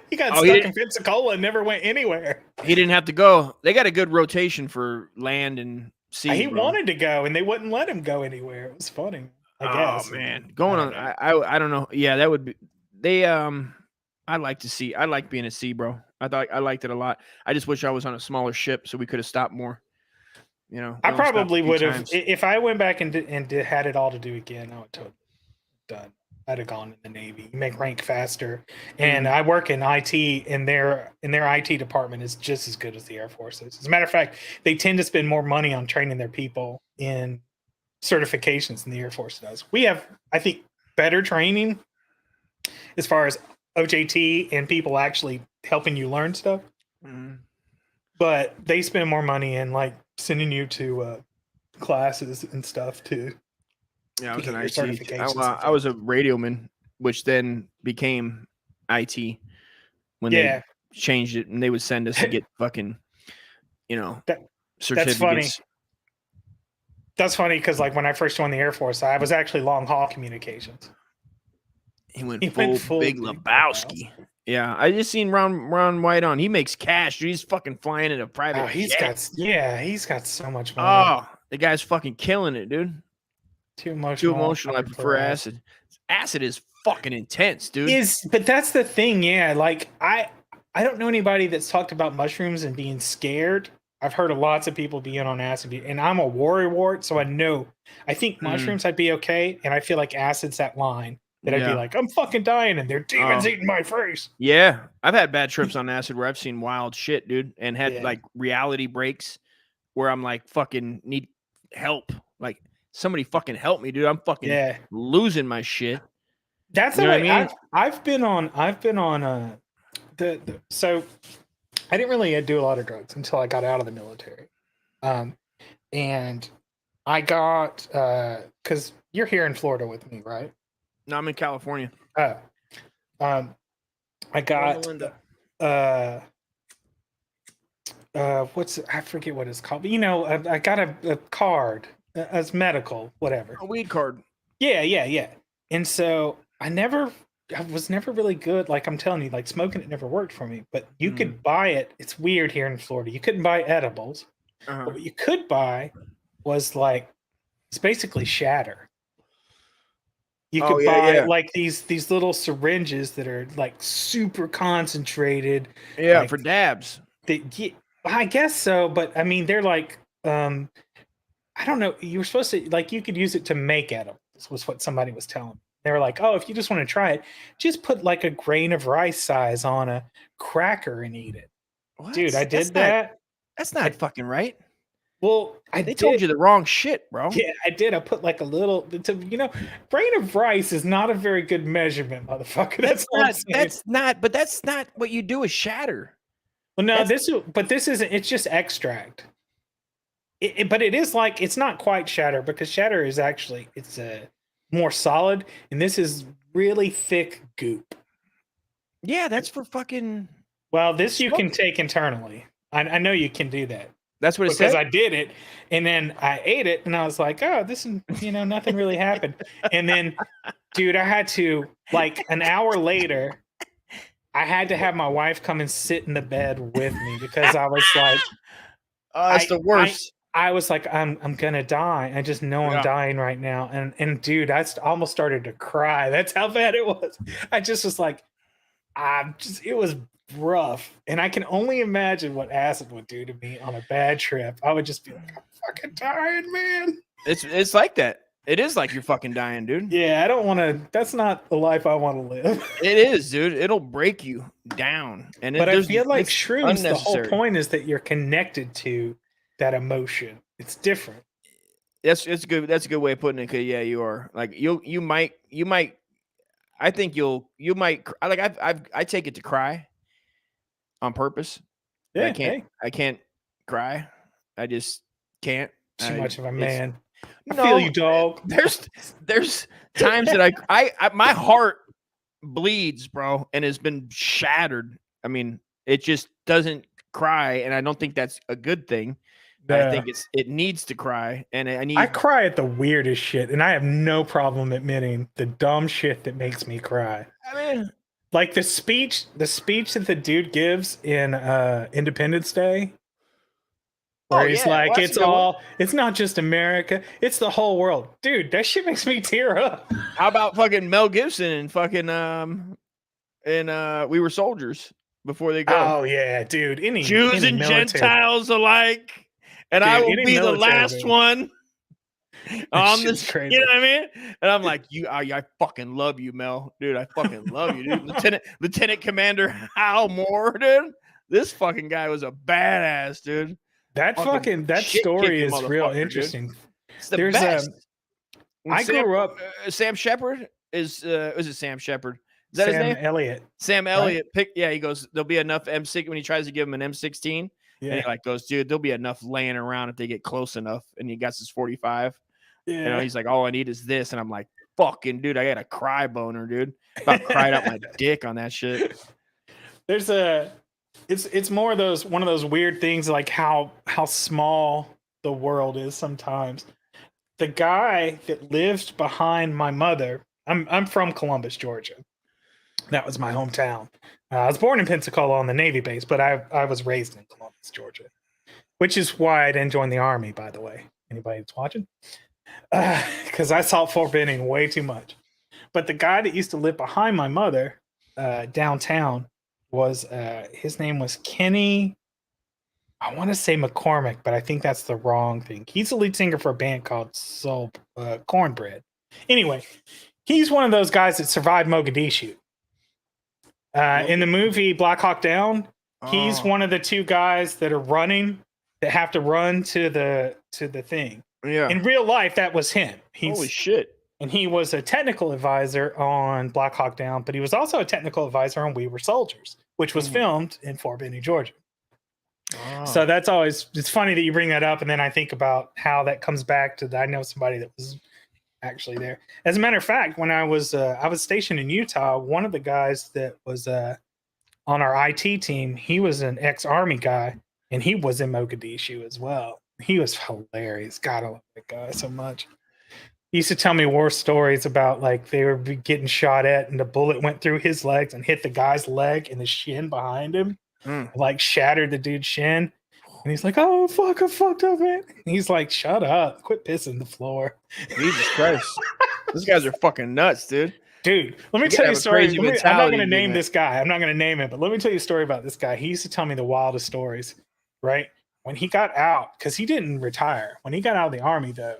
He got stuck in Pensacola and never went anywhere. He didn't have to go. They got a good rotation for land and sea. He wanted to go, and they wouldn't let him go anywhere. It was funny. I guess. Oh man, I don't know. Yeah, that would be. I like being at sea, bro. I liked it a lot. I just wish I was on a smaller ship so we could have stopped more. I probably would have if I went back and had it all to do again. I would totally done. I'd have gone in the Navy. You make rank faster, and I work in IT, and their IT department is just as good as the Air Force is. As a matter of fact, they tend to spend more money on training their people in certifications than the Air Force does. We have, I think, better training as far as OJT and people actually helping you learn stuff. Mm-hmm. But they spend more money in like sending you to classes and stuff too. Yeah, I was an IT. I was a radioman, which then became IT when they changed it, and they would send us to get fucking, certificates. That's funny. That's funny because like when I first joined the Air Force, I was actually long haul communications. He went full Big Lebowski. Yeah, I just seen Ron White on. He makes cash, dude. He's fucking flying in a private jet. He's got so much money. Oh, the guy's fucking killing it, dude. Too emotional. I prefer acid. Acid is fucking intense, dude. But that's the thing, yeah. Like I don't know anybody that's talked about mushrooms and being scared. I've heard of lots of people being on acid, and I'm a worrywart, so I think mushrooms I'd be okay, and I feel like acid's that line that I'd be like, I'm fucking dying, and there are demons eating my face. Yeah, I've had bad trips on acid where I've seen wild shit, dude, and had like reality breaks where I'm like, fucking need help, like somebody fucking help me, dude. I'm fucking losing my shit. That's what I mean. I've been on so I didn't really do a lot of drugs until I got out of the military. And I got because you're here in Florida with me, right? No, I'm in California. I got I forget what it's called. But, you know, I got a card as medical, whatever. A weed card. Yeah. And so I was never really good. Like I'm telling you, like smoking it never worked for me. But you could buy it. It's weird here in Florida. You couldn't buy edibles. But what you could buy was like it's basically shatter. You could buy like these little syringes that are like super concentrated. Yeah, like, for dabs. I guess so, but I mean they're like I don't know. You were supposed to like you could use it to make edibles. Was what somebody was telling me. They were like, oh, if you just want to try it, just put like a grain of rice size on a cracker and eat it. What? Dude, I did that. That's not fucking right. Well, they told you the wrong shit, bro. Yeah, I did. I put like a little, grain of rice is not a very good measurement, motherfucker. That's not what you do with shatter. Well, no, this isn't. It's just extract. But it is like it's not quite shatter because shatter is actually it's more solid, and this is really thick goop. Yeah, that's for fucking. Well, this you can take internally. I know you can do that. That's what it said. Because I did it, and then I ate it, and I was like, "Oh, this is nothing really happened." And then, dude, I had to like an hour later, I had to have my wife come and sit in the bed with me because I was like, "That's the worst." I was like, "I'm gonna die. I just know I'm dying right now." And dude, I almost started to cry. That's how bad it was. I just was like, it was rough, and I can only imagine what acid would do to me on a bad trip. I would just be like, I'm fucking dying, man. It's like that. It is like you're fucking dying, dude. Yeah, I don't want to. That's not the life I want to live. It is, dude. It'll break you down. But I feel like shrooms. The whole point is that you're connected to that emotion. It's different. That's good. That's a good way of putting it. Cause yeah, you are like you might. I think you might like I take it to cry. On purpose. Yeah, I can't cry. I just can't. Too much of a man. I feel you, dog. There's times that I my heart bleeds, bro, and has been shattered. I mean, it just doesn't cry, and I don't think that's a good thing. I think it needs to cry, and I cry at the weirdest shit, and I have no problem admitting the dumb shit that makes me cry. I mean, like the speech that the dude gives in Independence Day, where he's like, it's not just America, it's the whole world. Dude, that shit makes me tear up. How about fucking Mel Gibson and fucking We Were Soldiers before they go? Oh yeah, dude. Jews and Gentiles alike, and dude, I will be the last one. On this, crazy. You know what I mean? And I'm like, I fucking love you, Mel, dude. I fucking love you, dude. Lieutenant Commander Hal Moore, dude. This fucking guy was a badass, dude. That story is real interesting. Dude. It's the best. I grew up. Sam Shepard is it Sam Shepard? Is that his name? Elliott. Sam Elliott. Right? He goes, there'll be enough M6 when he tries to give him an M16. Yeah. And he like goes, dude, there'll be enough laying around if they get close enough. And he got his 45. Yeah. He's like, all I need is this. And I'm like, fucking dude, I got a cry boner, dude. About cried out my dick on that shit. It's more of one of those weird things like how small the world is sometimes. The guy that lived behind my mother, I'm from Columbus, Georgia. That was my hometown. I was born in Pensacola on the Navy base, but I was raised in Columbus, Georgia, which is why I didn't join the Army, by the way. Anybody that's watching? Because I saw Fort Benning way too much. But the guy that used to live behind my mother downtown was his name was Kenny. I want to say McCormick, but I think that's the wrong thing. He's the lead singer for a band called Cornbread. Anyway, he's one of those guys that survived Mogadishu. In the movie Black Hawk Down, he's one of the two guys that are running that have to run to the thing. Yeah. In real life, that was him. Holy shit. And he was a technical advisor on Black Hawk Down, but he was also a technical advisor on We Were Soldiers, which was filmed in Fort Benning, Georgia. Oh. So it's funny that you bring that up. And then I think about how that comes back to I know somebody that was actually there. As a matter of fact, when I was stationed in Utah, one of the guys that was on our IT team, he was an ex-army guy, and he was in Mogadishu as well. He was hilarious. God, I love that guy so much. He used to tell me war stories about like they were getting shot at, and the bullet went through his legs and hit the guy's leg and the shin behind him, like shattered the dude's shin. And he's like, "Oh fuck, I fucked up, man." And he's like, "Shut up, quit pissing the floor." Jesus Christ, these guys are fucking nuts, dude. Dude, let me tell you a story. I'm not going to name this guy. I'm not going to name him, but let me tell you a story about this guy. He used to tell me the wildest stories, right? When he got out, because he didn't retire. When he got out of the army, though,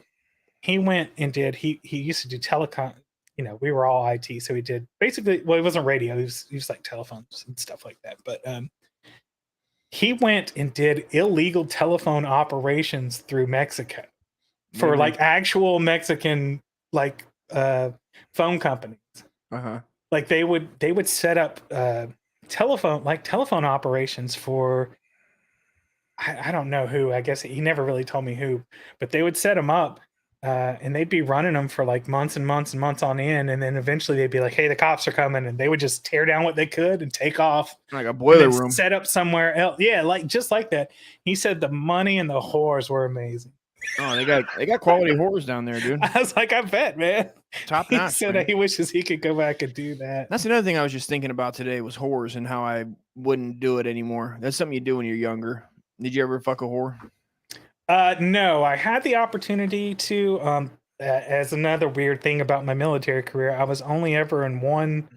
he went and did, he used to do telecom. You know, we were all IT, so he did basically, well, it wasn't radio. He was like telephones and stuff like that. But he went and did illegal telephone operations through Mexico for like actual Mexican, like, phone companies. Like they would set up telephone operations for I don't know who. I guess he never really told me who, but they would set them up and they'd be running them for like months and months and months on end, and then eventually they'd be like, "Hey, the cops are coming," and they would just tear down what they could and take off, like a boiler room, set up somewhere else. Yeah, like just like that. He said the money and the whores were amazing. Oh, they got quality whores down there, dude. I was like, I bet, man. Top notch. He said he wishes he could go back and do that. That's another thing I was just thinking about today was whores and how I wouldn't do it anymore. That's something you do when you're younger. Did you ever fuck a whore? No, I had the opportunity to. As another weird thing about my military career, I was only ever in one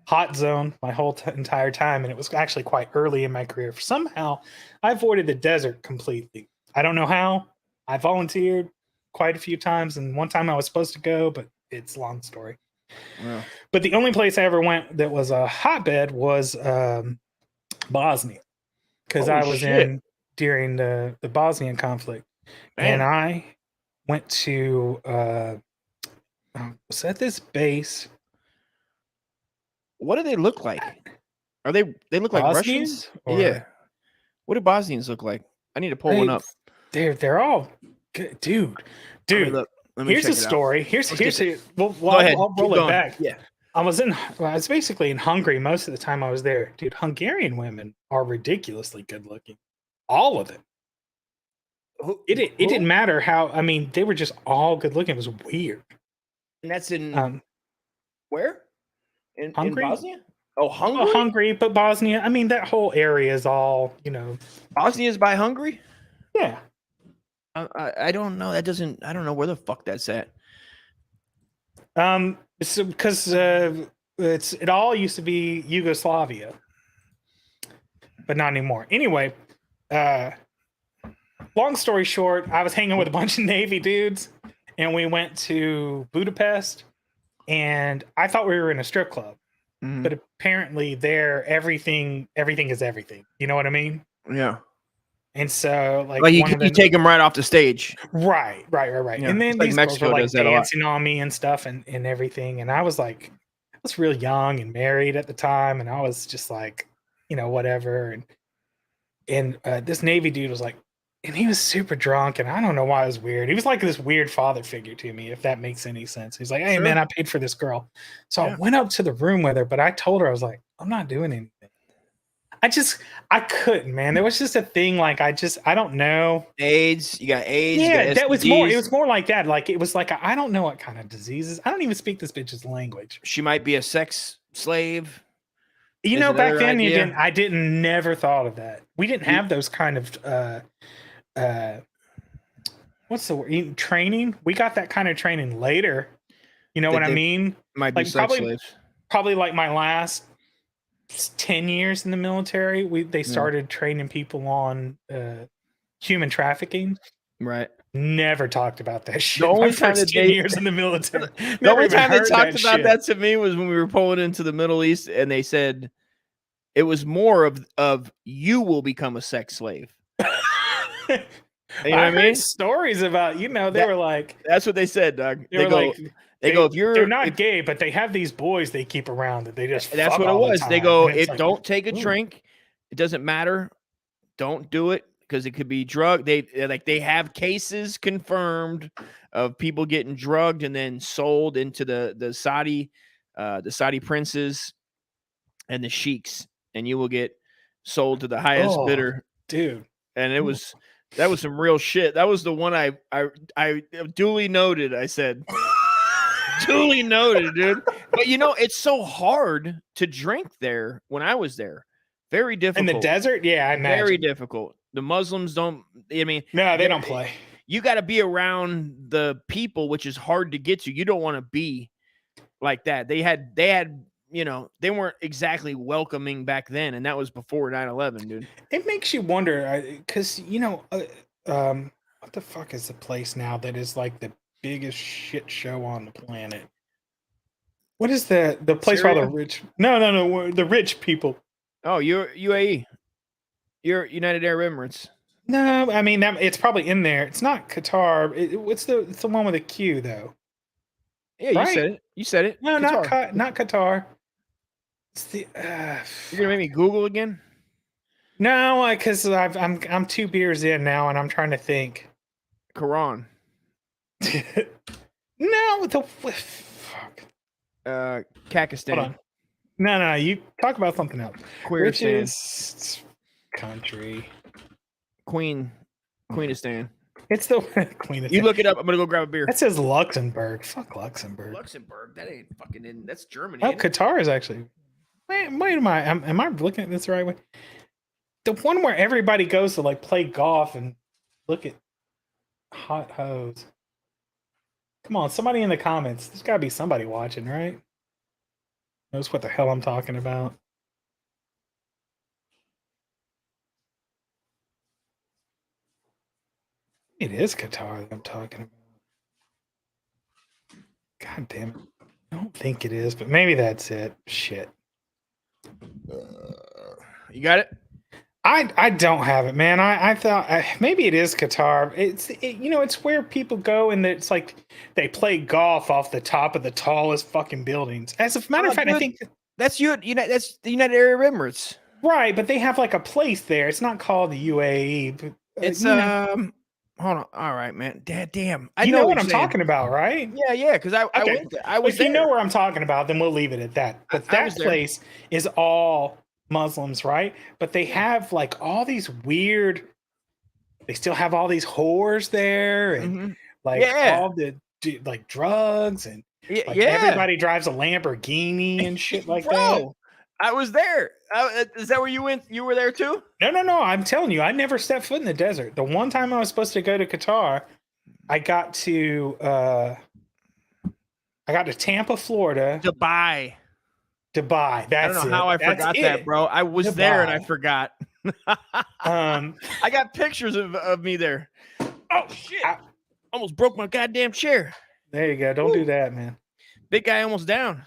hot zone my whole entire time, and it was actually quite early in my career. Somehow, I avoided the desert completely. I don't know how. I volunteered quite a few times, and one time I was supposed to go, but it's a long story. Wow. But the only place I ever went that was a hotbed was Bosnia, because I was in during the Bosnian conflict. Man. And I went to was at this base. What do they look like? Are they look like Russians? Yeah. What do Bosnians look like? I need to pull one up. They're all good. Dude. Let me here's a story. Here's well, I'll roll it back. Yeah. I was basically in Hungary most of the time I was there. Dude, Hungarian women are ridiculously good looking. All of them. It didn't matter how, I mean, they were just all good looking. It was weird. And that's in where? In Bosnia? Oh, Hungary? Well, Hungary, but Bosnia. I mean, that whole area is all, you know. Bosnia is by Hungary? Yeah. I don't know. I don't know where the fuck that's at. It's because it all used to be Yugoslavia, but not anymore. Anyway, long story short, I was hanging with a bunch of Navy dudes, and we went to Budapest, and I thought we were in a strip club, but apparently there everything is everything. You know what I mean? Yeah. And so, like you take them right off the stage, right. Yeah. And then like these Mexico girls were like dancing on me and stuff, and everything. And I was like, I was real young and married at the time, and I was just like, you know, whatever. And this Navy dude was like, and he was super drunk, and I don't know why it was weird. He was like this weird father figure to me, if that makes any sense. He's like, "Hey, man, I paid for this girl." So I went up to the room with her, but I told her, I was like, "I'm not doing anything." I couldn't, man. There was just a thing, like, I don't know. AIDS, you got AIDS. Yeah, that was more, it was more like that. Like, it was like, I don't know what kind of diseases. I don't even speak this bitch's language. She might be a sex slave. You know, back then, I didn't never thought of that. We didn't have those kind of, what's the word? Training. We got that kind of training later. You know what I mean? Might be like sex slaves. Probably like my last 10 years in the military, they started training people on human trafficking. Right. Never talked about that shit. The only time 10 years in the military. The only time they talked about that to me was when we were pulling into the Middle East, and they said it was more of you will become a sex slave. You know what I mean? Stories about, you know, they were like, that's what they said, Doug. They go, they're not gay, but they have these boys they keep around that they just. That's what it was. They go, don't take a drink. It doesn't matter. Don't do it. because it could be drug. They have cases confirmed of people getting drugged and then sold into the Saudi princes and the sheiks, and you will get sold to the highest bidder, dude. And that was some real shit. That was the one I duly noted. I said, duly noted, dude. But it's so hard to drink there when I was there. Very difficult. In the desert? Yeah, I imagine. Very difficult. The Muslims don't, no, they don't play. You got to be around the people, which is hard to get to. You don't want to be like that. They had, they weren't exactly welcoming back then. And that was before 9/11, dude. It makes you wonder, because, what the fuck is the place now that is like the biggest shit show on the planet? What is the place where all the rich? No, the rich people. Oh, you're UAE. You're United Arab Emirates. No, I mean it's probably in there. It's not Qatar. It's the one with a Q though. Yeah, right? You said it. No, Qatar. not Qatar. It's the. You're gonna make me Google again? No, because I'm 2 beers in now and I'm trying to think. Quran. No, fuck. Kakistan. Hold on. No, you talk about something else. Queeristan. Country. Queenistan. It's the Queenistan. You look it up. I'm gonna go grab a beer. That says Luxembourg. Fuck Luxembourg. Luxembourg. That ain't fucking in. That's Germany. Oh, Qatar is actually. Wait, am I looking at this the right way? The one where everybody goes to like play golf and look at hot hoes. Come on, somebody in the comments. There's gotta be somebody watching, right? Knows what the hell I'm talking about. It is Qatar that I'm talking about. God damn it. I don't think it is, but maybe that's it. Shit. You got it? I don't have it, man. I thought maybe it is Qatar. It's where people go and it's like they play golf off the top of the tallest fucking buildings. As a matter of fact, I think that's that's the United Arab Emirates. Right, but they have like a place there. It's not called the UAE. But, it's hold on. All right, man. Damn. You know what I'm talking about, right? Yeah, because I was if you know where I'm talking about, then we'll leave it at that. But that place is all Muslims, right? But they have like all these weird. They still have all these whores there, and all the like drugs, and everybody drives a Lamborghini and shit like that. I was there. Is that where you went? You were there too? No. I'm telling you, I never stepped foot in the desert. The one time I was supposed to go to Qatar, I got to Tampa, Florida. Dubai. That's I don't know how I forgot that, bro. I was there and I forgot. I got pictures of me there. Oh shit! I almost broke my goddamn chair. There you go. Don't do that, man. Big guy almost down.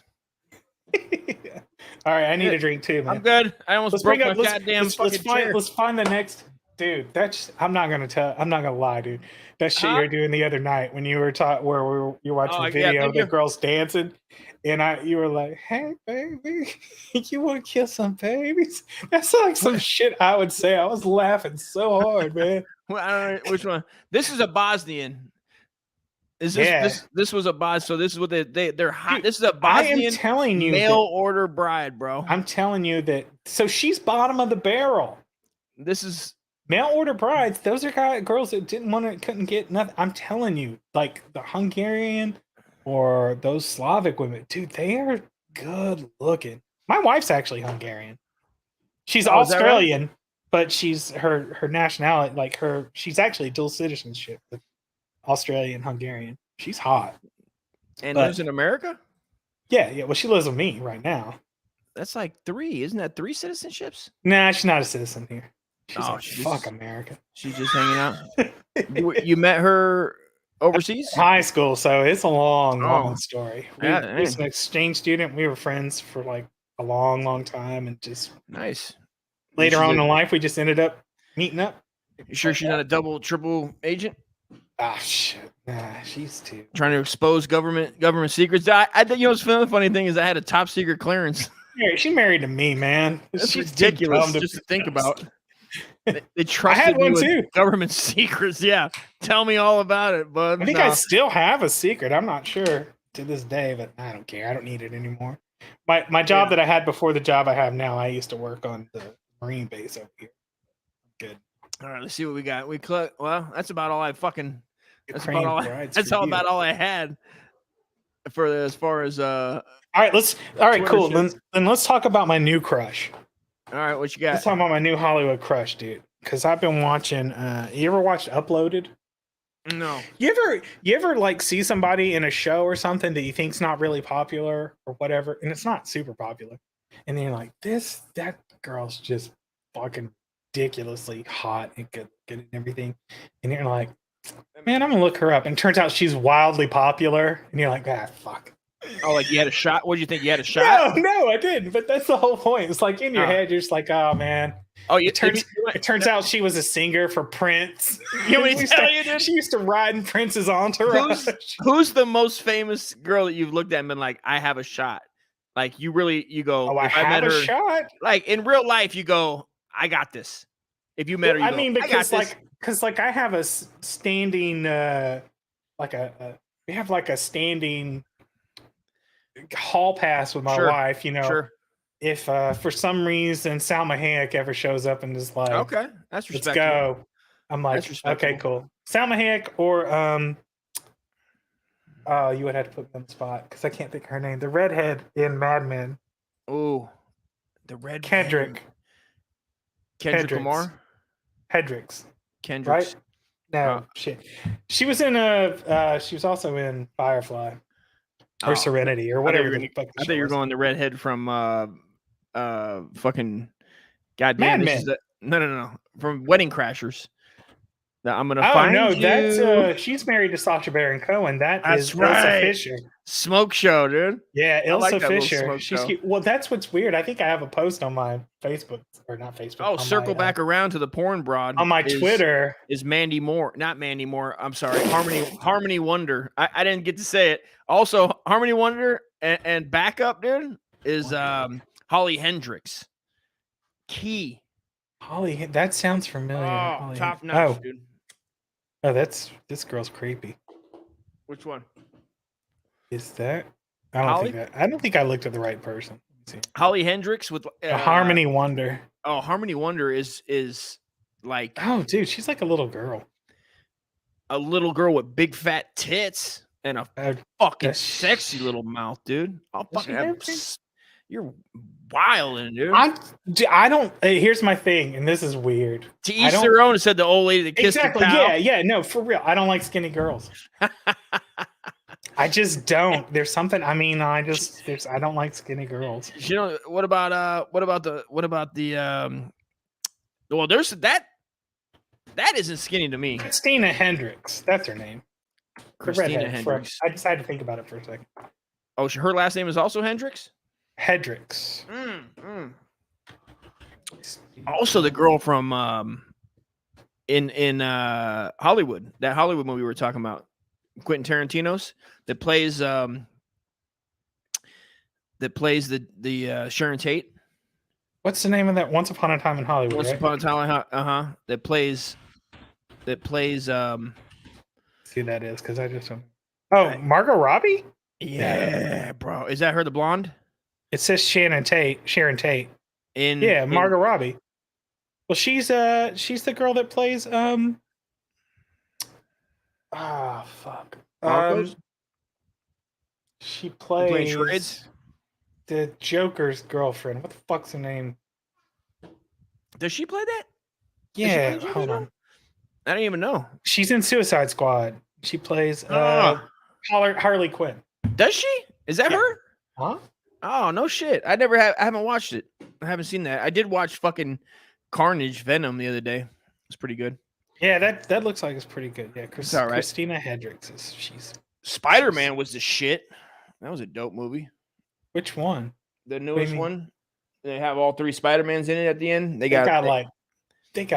All right, I need a drink too, man. I'm good. I almost broke my goddamn fucking chair. Let's find the next dude. I'm not gonna lie, dude. That shit you were doing the other night when you were you're watching the video of the girls dancing, and you were like, "Hey, baby, you want to kill some babies?" That's like some shit I would say. I was laughing so hard, man. Well, I don't know which one. This is a Bosnian. This was a Bosnian. So this is what they're hot. Dude, this is a Bosnian. I am telling you, mail order bride, bro. I'm telling you that. So she's bottom of the barrel. This is mail order brides. Those are girls that couldn't get nothing. I'm telling you, like the Hungarian or those Slavic women, dude, they are good looking. My wife's actually Hungarian. She's Australian, right? But she's her nationality, like she's actually dual citizenship with Australian, Hungarian. She's hot. And lives in America? Yeah. Well, she lives with me right now. That's like 3. Isn't that 3 citizenships? Nah, she's not a citizen here. She's fuck America. She's just hanging out. You met her overseas? High school, so it's a long story. We was an exchange student. We were friends for like a long time, and just nice. Later on in life, we just ended up meeting up. You sure she's not a double, triple agent? Ah, shit. Nah, she's too trying to expose government secrets. I think the funny thing is I had a top secret clearance. She married to me, man. That's ridiculous just to think about. They trusted had one me with too. government secrets. Yeah, tell me all about it, bud. I think I still have a secret. I'm not sure to this day, but I don't care. I don't need it anymore. My job that I had before the job I have now, I used to work on the Marine base over here. Good. All right, let's see what we got. Well, that's about all I fucking. That's Ukraine about all. brides That's for all you. about all I had for as far as All right, cool. Then let's talk about my new crush. All right, what you got? Let's talk about my new Hollywood crush, dude. Because I've been watching. You ever watched Uploaded? No. You ever like see somebody in a show or something that you think's not really popular or whatever, and it's not super popular, and then you're like, that girl's just fucking ridiculously hot and good and everything, and you're like, man, I'm gonna look her up, and it turns out she's wildly popular, and you're like, fuck. Oh, like you had a shot? What did you think? You had a shot? No, I didn't. But that's the whole point. It's like in your head, you're just like, oh man. Oh, it turns out she was a singer for Prince. You want me to tell you, dude? She used to ride in Prince's entourage. Who's the most famous girl that you've looked at and been like, I have a shot? Like you go, oh, I have a shot. Like in real life, you go, I got this. If you met her, you go, because I have a standing we have like a standing hall pass with my wife, you know. Sure. If for some reason Salma Hayek ever shows up and is like, okay, that's respectable. Let's go. I'm like, okay, cool. Salma Hayek or you would have to put me on the spot because I can't think of her name. The redhead in Mad Men. Oh, the red Kendrick Lamar. Hendricks. Kendricks. Right? No, shit. She was in she was also in Firefly. Or Serenity, or whatever. I thought you were going the redhead from fucking goddamn. No. From Wedding Crashers. Now I'm gonna find you. That's she's married to Sacha Baron Cohen. That's right. Ilsa Fisher. Smoke show, dude. Yeah, Ilsa Fisher. She's cute. Well, that's what's weird. I think I have a post on my Facebook, or not Facebook. Oh, circle back around to the porn broad. On my Twitter is Mandy Moore, not Mandy Moore. I'm sorry, Harmony Wonder. I didn't get to say it. Also, Harmony Wonder and backup, dude, is Holly Hendricks. Key. Holly, that sounds familiar. Oh, top notch, dude. Oh, this girl's creepy. Which one? Is that? I don't think I looked at the right person. Holly Hendricks with Harmony Wonder. Oh, Harmony Wonder is like, oh, dude, she's like a little girl. A little girl with big fat tits and a fucking sexy little mouth, dude. I'll fucking you're wilding, dude. I don't. Here's my thing, and this is weird. To each their own, said the old lady that kissed exactly. the cow. Yeah, no, for real. I don't like skinny girls. I just don't. There's something. I mean, I don't like skinny girls. You know what about the well, there's that isn't skinny to me. Christina Hendricks. That's her name. Christina Hendricks. I just had to think about it for a second. Oh, her last name is also Hendricks? Hendricks. Also the girl from in Hollywood, that Hollywood movie we were talking about, Quentin Tarantino's, that plays the Sharon Tate. What's the name of that? Once Upon a Time in Hollywood. Once Upon a Time, that plays. See who that is, because I just don't. Oh, Margot Robbie. Yeah, bro. Is that her, the blonde? It says Sharon Tate. Margot Robbie. Well, she's the girl that plays fuck. She plays charades? The Joker's girlfriend. What the fuck's her name? Does she play that? Yeah, hold on. I don't even know. She's in Suicide Squad. She plays Harley Quinn. Does she? Is that her? Huh? Oh, no shit. I haven't watched it. I haven't seen that. I did watch fucking Carnage Venom the other day. It's pretty good. Yeah, that looks like it's pretty good. Yeah, Christina Hendricks she's Spider-Man was the shit. That was a dope movie. Which one? The newest one. They have all 3 Spider-Mans in it at the end. They got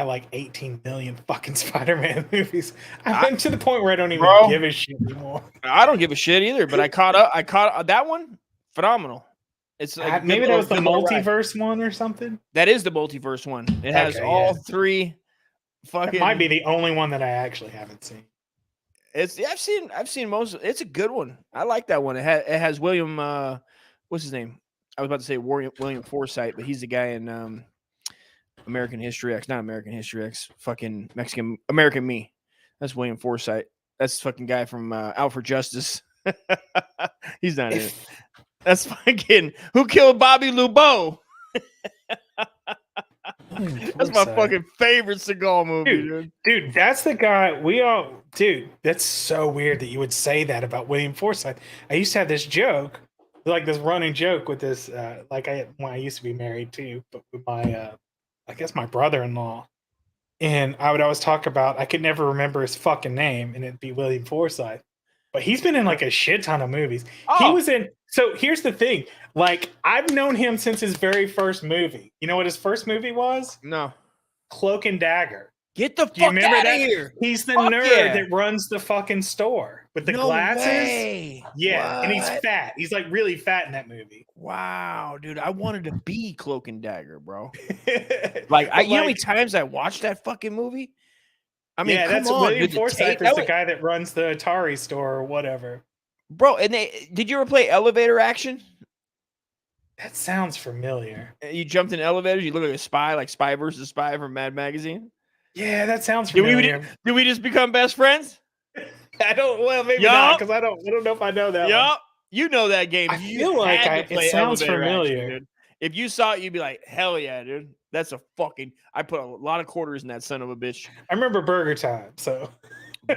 like 18 million fucking Spider-Man movies. I'm to the point where I don't even give a shit anymore. I don't give a shit either, but I caught up. That one, phenomenal. It's like maybe that was the multiverse one or something. That is the multiverse one. It has all three. Fucking. That might be the only one that I actually haven't seen. I've seen most. It's a good one. I like that one. It has William. What's his name? I was about to say William Forsythe, but he's the guy in American History X. Not American History X. Fucking Mexican American Me. That's William Forsythe. That's the fucking guy from Out for Justice. He's not in it. That's fucking Who Killed Bobby Lubo. That's my fucking favorite Seagal movie, dude. That's the guy that's so weird that you would say that about William Forsythe. I used to have this joke, like this running joke with this, when I used to be married too, but with my, I guess my brother-in-law, and I would always talk about, I could never remember his fucking name, and it'd be William Forsythe. But he's been in like a shit ton of movies. He was in. So here's the thing. Like, I've known him since his very first movie. You know what his first movie was? No. Cloak and Dagger. Get the fuck out of here. He's the nerd that runs the fucking store with the glasses. Way. Yeah, what? And he's fat. He's like really fat in that movie. Wow, dude. I wanted to be Cloak and Dagger, bro. Like, you know how many times I watched that fucking movie? I mean, that's William Forsythe is the guy that runs the Atari store or whatever. Bro, and did you ever play Elevator Action? That sounds familiar. You jumped in elevators, you look like a spy, like Spy versus Spy from Mad Magazine? Yeah, that sounds familiar. Did we just become best friends? Maybe not, because I don't know if I know that one. You know that game. I feel like it sounds familiar. Action, dude. If you saw it, you'd be like, hell yeah, dude. That's I put a lot of quarters in that son of a bitch. I remember Burger Time, so.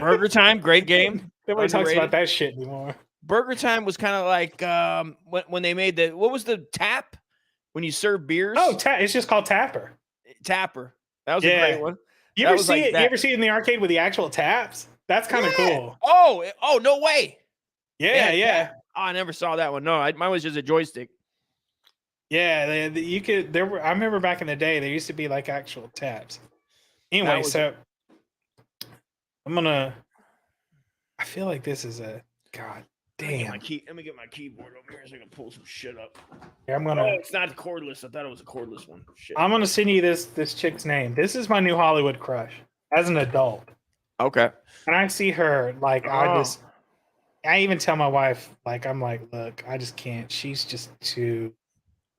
Burger Time, great game. Nobody talks about that shit anymore. Burger Time was kind of like when they made what was the tap? When you serve beers? Oh, it's just called Tapper. Tapper. That was a great one. You ever see it? You ever see it in the arcade with the actual taps? That's kind of cool. Oh, no way. Yeah. Oh, I never saw that one. No, mine was just a joystick. Yeah, you could. I remember back in the day, there used to be like actual taps. Anyway, so I feel like this is a god damn. Let me get my keyboard over here so I can pull some shit up. Yeah, it's not cordless. I thought it was a cordless one. Shit. I'm gonna send you this chick's name. This is my new Hollywood crush as an adult. Okay. And I see her like I even tell my wife, like, I'm like, look, I just can't. She's just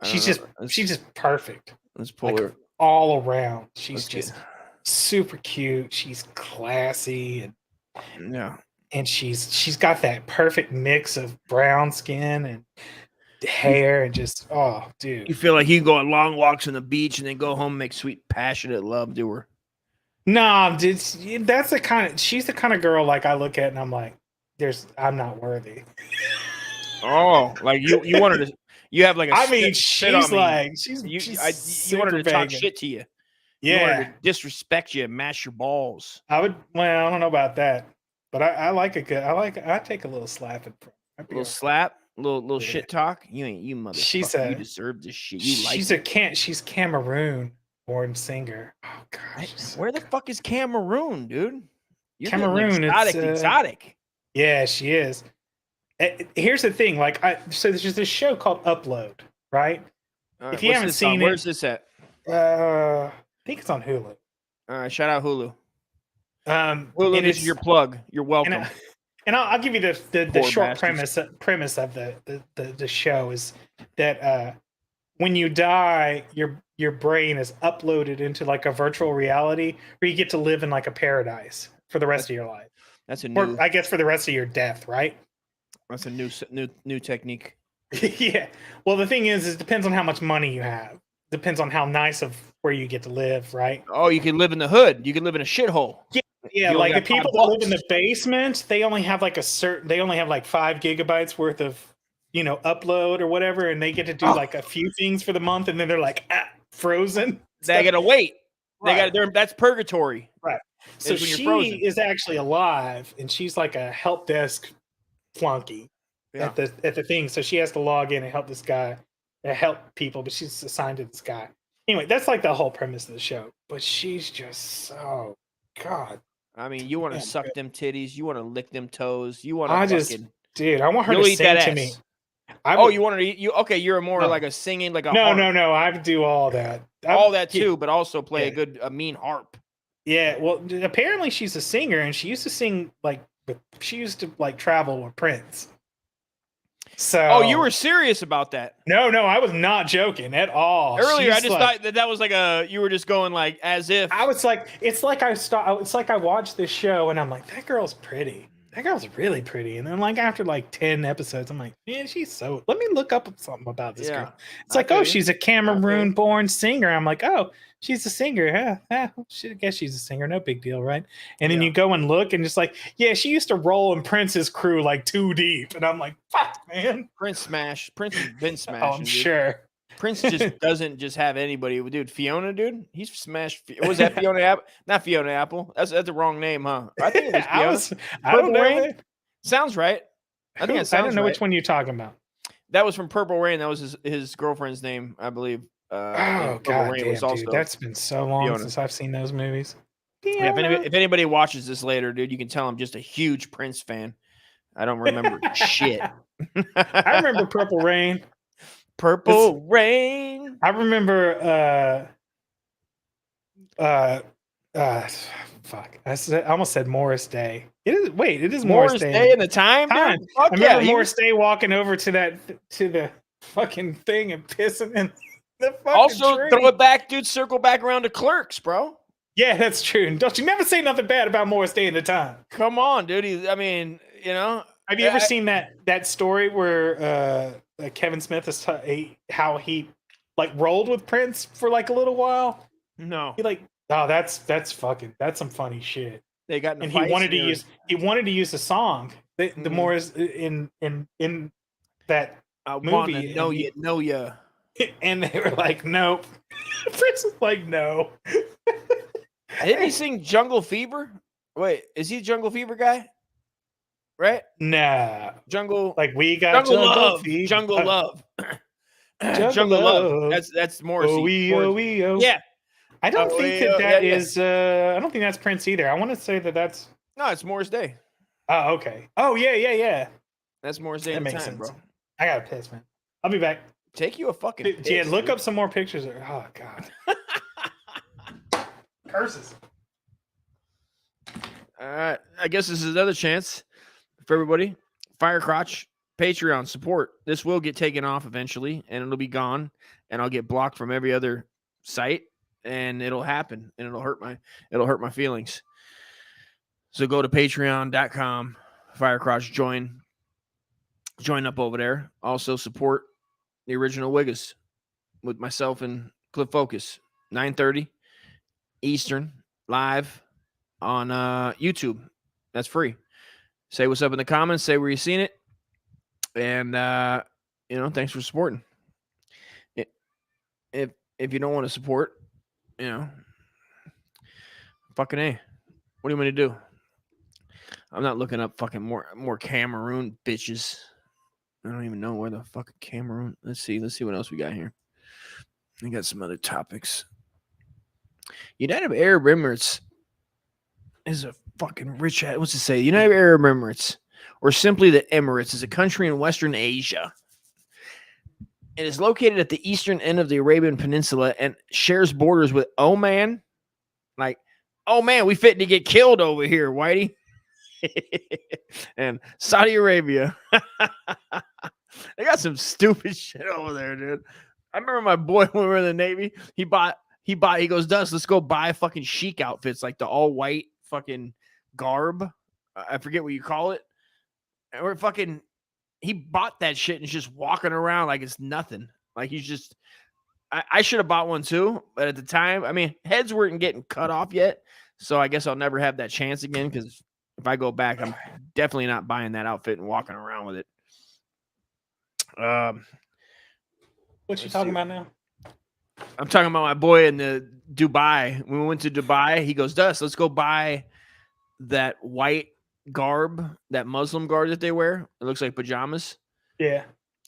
she's just perfect. Let's pull her all around. She's just super cute. She's classy and she's got that perfect mix of brown skin and hair and just dude. You feel like you can go on long walks on the beach and then go home and make sweet passionate love to her. Nah, dude, she's the kind of girl like I look at and I'm like, I'm not worthy. Like you want her to. You have like she's like you want her to talk shit to you. Yeah, you want her to disrespect you and mash your balls. I don't know about that, but I like a good. I take a little slap and a little slap, little shit talk. You motherfucker. You deserve this shit. She's Cameroon born singer. Oh god, where the fuck is Cameroon, dude? Cameroon, exotic. Yeah, she is. Here's the thing, so there's this show called Upload, right? If you haven't seen where's this at? I think it's on Hulu. All right, shout out Hulu. Hulu, this is your plug. You're welcome. And I'll give you the short premise of the show is that when you die, your brain is uploaded into like a virtual reality where you get to live in like a paradise for the rest of your life. That's I guess for the rest of your death, right? That's a new technique. Yeah. Well, the thing is, it depends on how much money you have. Depends on how nice of where you get to live, right? Oh, you can live in the hood. You can live in a shithole. Yeah. Like the people that live in the basement, they only have like 5 gigabytes worth of, upload or whatever, and they get to do like a few things for the month, and then they're like frozen. They gotta wait. Right. That's purgatory. Right. So she is actually alive, and she's like a help desk flunky at the thing. So she has to log in and help this guy, help people, but she's assigned to this guy. Anyway, that's like the whole premise of the show. But she's just so god. I mean, you want to suck them titties, you want to lick them toes, you want to dude, I want her to sing to me. You wanted to you okay? You're more like a singing, like a harp. No. I have to do all that. All that too, but also play a mean harp. Yeah, well, apparently she's a singer, and she used to sing she used to travel with Prince. So, you were serious about that? No, I was not joking at all. Earlier, I just thought that was you were just going as if. I was like, it's like I watched this show, and I'm like, that girl's pretty. That girl's really pretty. And then after 10 episodes, I'm like, man, she's so. Let me look up something about this girl. It's she's a Cameroon-born singer. I'm like, oh, she's a singer. I guess she's a singer. No big deal, right? And then you go and look, and just she used to roll in Prince's crew too deep. And I'm like, fuck, man. Prince has been smashing. Oh, I'm sure. Prince just doesn't just have anybody. Dude, Fiona, he's smashed. Was that Fiona Apple? Not Fiona Apple. That's the wrong name, huh? I think it was Fiona. I don't know. Rain? Sounds right. I think it sounds I don't know which one you're talking about. That was from Purple Rain. That was his girlfriend's name, I believe. Oh, God damn, dude. That's been so long since I've seen those movies. Yeah, if anybody watches this later, dude, you can tell I'm just a huge Prince fan. I don't remember shit. I remember Purple Rain. Purple Rain. I remember fuck. I almost said Morris Day. It is Morris Day in the time. I remember Morris Day walking over to the fucking thing and pissing in the fucking also tree. Throw it back, dude. Circle back around to Clerks, bro. Yeah, that's true. Don't you never say nothing bad about Morris Day in the time. Come on, dude. Have you ever seen that story where Kevin Smith is how he rolled with Prince for a little while? No. He that's some funny shit. They got in and he wanted to use the song the Morris in that movie. Know ya. And they were like, nope. Prince was like, no. Didn't he sing Jungle Fever? Wait, is he Jungle Fever guy? Right? Nah. Jungle. We got Jungle Love. Fever. Jungle Love. Jungle Love. That's Morrissey. Oh. Yeah. I don't think that is. I don't think that's Prince either. I want to say that's. No, it's Morris Day. Oh, okay. Oh, yeah. That's Morris Day. That makes sense, bro. I gotta piss, man. I'll be back. Take you a fucking piss, yeah, look up some more pictures. Oh, God. Curses. All right. I guess this is another chance for everybody. Firecrotch, Patreon support. This will get taken off eventually, and it'll be gone, and I'll get blocked from every other site, and it'll happen, and it'll hurt my feelings. So go to patreon.com, Firecrotch, join up over there. Also support the original Wiggas with myself and Cliff Focus, 9:30 Eastern, live on YouTube. That's free. Say what's up in the comments. Say where you seen it. And, thanks for supporting. If you don't want to support, fucking A. What do you want me to do? I'm not looking up fucking more Cameroon bitches. I don't even know where the fucking Cameroon. Let's see what else we got here. We got some other topics. United Arab Emirates is a fucking rich. What's it say? United Arab Emirates, or simply the Emirates, is a country in Western Asia. It is located at the eastern end of the Arabian Peninsula and shares borders with Oman. We fitting to get killed over here, Whitey. And Saudi Arabia. They got some stupid shit over there, dude. I remember my boy when we were in the Navy. He goes, Dust, let's go buy fucking chic outfits, like the all white fucking garb. I forget what you call it. And he bought that shit and is just walking around like it's nothing. Like he's just, I should have bought one too. But at the time, heads weren't getting cut off yet. So I guess I'll never have that chance again. Because if I go back, I'm definitely not buying that outfit and walking around with it. What you talking about now? I'm talking about my boy in the Dubai. When we went to Dubai, he goes, Dust, let's go buy that white garb, that Muslim garb that they wear. It looks like pajamas. Yeah.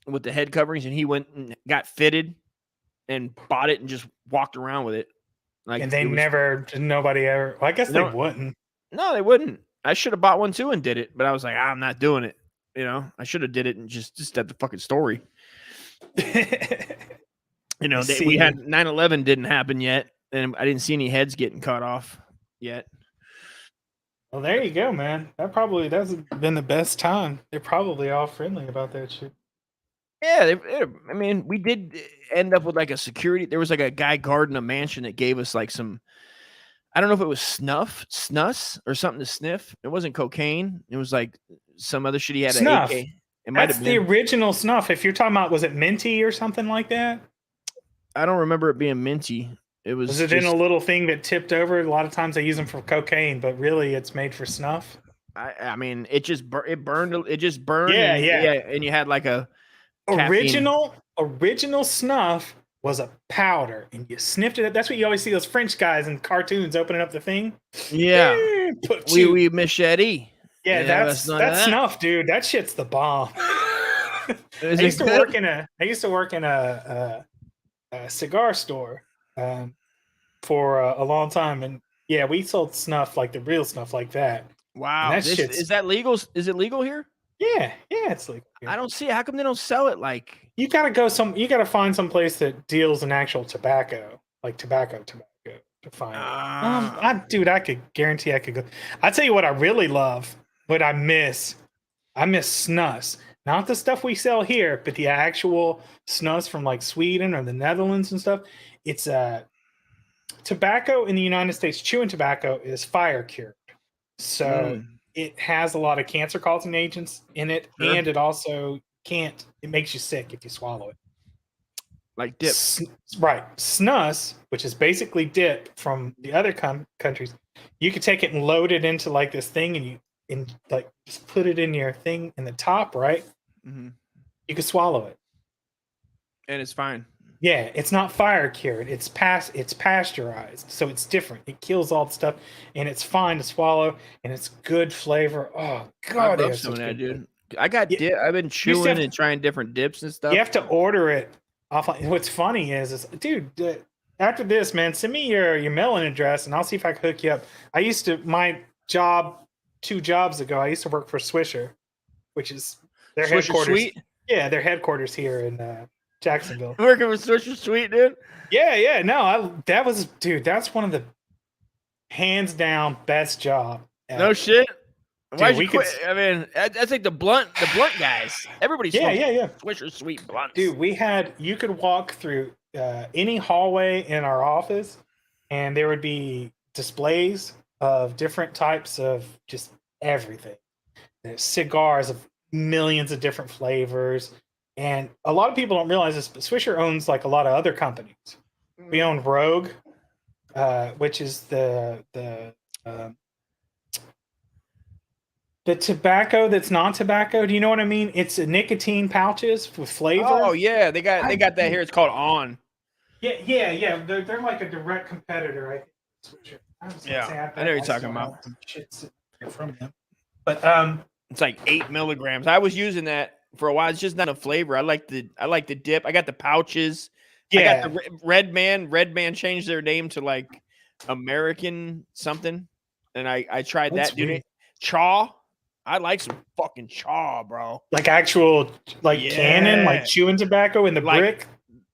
With the head coverings. And he went and got fitted and bought it and just walked around with it. And nobody ever. Well, I guess they wouldn't. No, they wouldn't. I should have bought one too and did it. But I was like, I'm not doing it. You know, I should have did it and just at the fucking story. You know, we had 9/11 didn't happen yet, and I didn't see any heads getting cut off yet. Well, there you go, man. That's been the best time. They're probably all friendly about that shit. Yeah, I mean, we did end up with like a security. There was like a guy guarding a mansion that gave us like some. I don't know if it was snus, or something to sniff. It wasn't cocaine. It was like some other shit. He had snuff. an AK. It might have been the original snuff. If you're talking about, was it minty or something like that? I don't remember it being minty. Was it in a little thing that tipped over? A lot of times they use them for cocaine, but really it's made for snuff. I mean, it burned. It just burned. Yeah, and you had like a original snuff was a powder, and you sniffed it. That's what you always see those French guys in cartoons opening up the thing. Yeah, we machete. Yeah, that's snuff, dude. That shit's the bomb. I used to work in a cigar store for a long time, and yeah, we sold snuff, like the real snuff, like that. Wow, is that legal? Is it legal here? Yeah, it's legal here. I don't see it. How come they don't sell it? Like, you gotta find some place that deals in actual tobacco, like tobacco to find it. Dude, I could guarantee I could go. I tell you what, I really love, what I miss snus. Not the stuff we sell here, but the actual snus from like Sweden or the Netherlands and stuff. It's tobacco in the United States. Chewing tobacco is fire cured, so it has a lot of cancer causing agents in it, and it also it makes you sick if you swallow it. Like dip, right? Snus, which is basically dip from the other countries. You could take it and load it into like this thing, and like just put it in your thing in the top, right? Mm-hmm. You can swallow it, and it's fine. Yeah, it's not fire cured. It's pasteurized, so it's different. It kills all the stuff, and it's fine to swallow, and it's good flavor. Oh God, I love some of that, dude. I got dip. I've been chewing and trying different dips and stuff. You have to order it off. What's funny is dude, after this, man, send me your mailing address, and I'll see if I can hook you up. I used to, my job 2 jobs ago, I used to work for Swisher, which is their headquarters. Sweet? Yeah, their headquarters here in Jacksonville. Working with Swisher Sweet, dude. Yeah. No, that's one of the hands down best job ever. No shit. Why you quit? I mean, that's like the blunt guys. Everybody's Swisher Sweet blunts. Dude, you could walk through any hallway in our office, and there would be displays of different types of just everything. There's cigars of millions of different flavors, and a lot of people don't realize this, but Swisher owns like a lot of other companies. We own Rogue, which is the tobacco that's non-tobacco. Do you know what I mean? It's nicotine pouches with flavor. Oh yeah, they got that here. It's called On. Yeah. They're like a direct competitor, I think. I know you're talking about. Shit from them, but it's like 8 milligrams. I was using that for a while. It's just not a flavor. I like the dip. I got the pouches. Yeah. I got the Red Man. Red Man changed their name to like American something, and I tried that. Dude, chaw. I like some fucking chaw, bro. Like actual, like cannon, like chewing tobacco in the brick.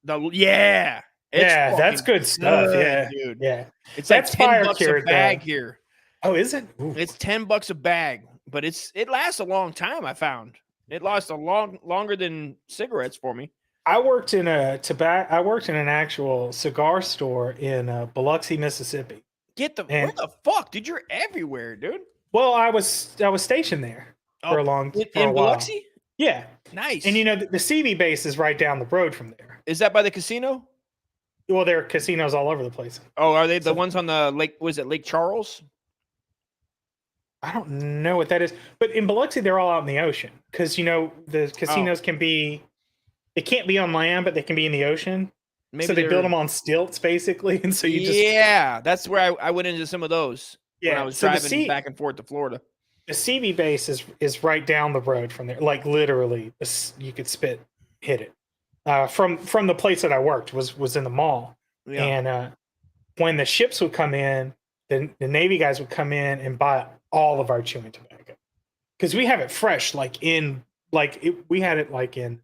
That's good stuff. Yeah, dude. Yeah, it's like $10 a bag here. Oh, is it? Ooh. It's $10 a bag, but it lasts a long time. I found it lasts longer than cigarettes for me. I worked in an actual cigar store in Biloxi, Mississippi. What the fuck, dude? You're everywhere, dude. Well, I was stationed there for a while. Biloxi? Yeah. Nice. And the CB base is right down the road from there. Is that by the casino? Well, there are casinos all over the place. Oh, are they the ones on the lake? Was it Lake Charles? I don't know what that is. But in Biloxi, they're all out in the ocean. Because, the casinos can't be on land, but they can be in the ocean. Maybe so they build them on stilts, basically. And so you just... Yeah, that's where I went into some of those. Yeah, when I was driving back and forth to Florida. The CB base is right down the road from there. Like literally, you could hit it. From the place that I worked was in the mall. Yeah. And when the ships would come in, the Navy guys would come in and buy all of our chewing tobacco. Because we have it fresh, like in we had it like in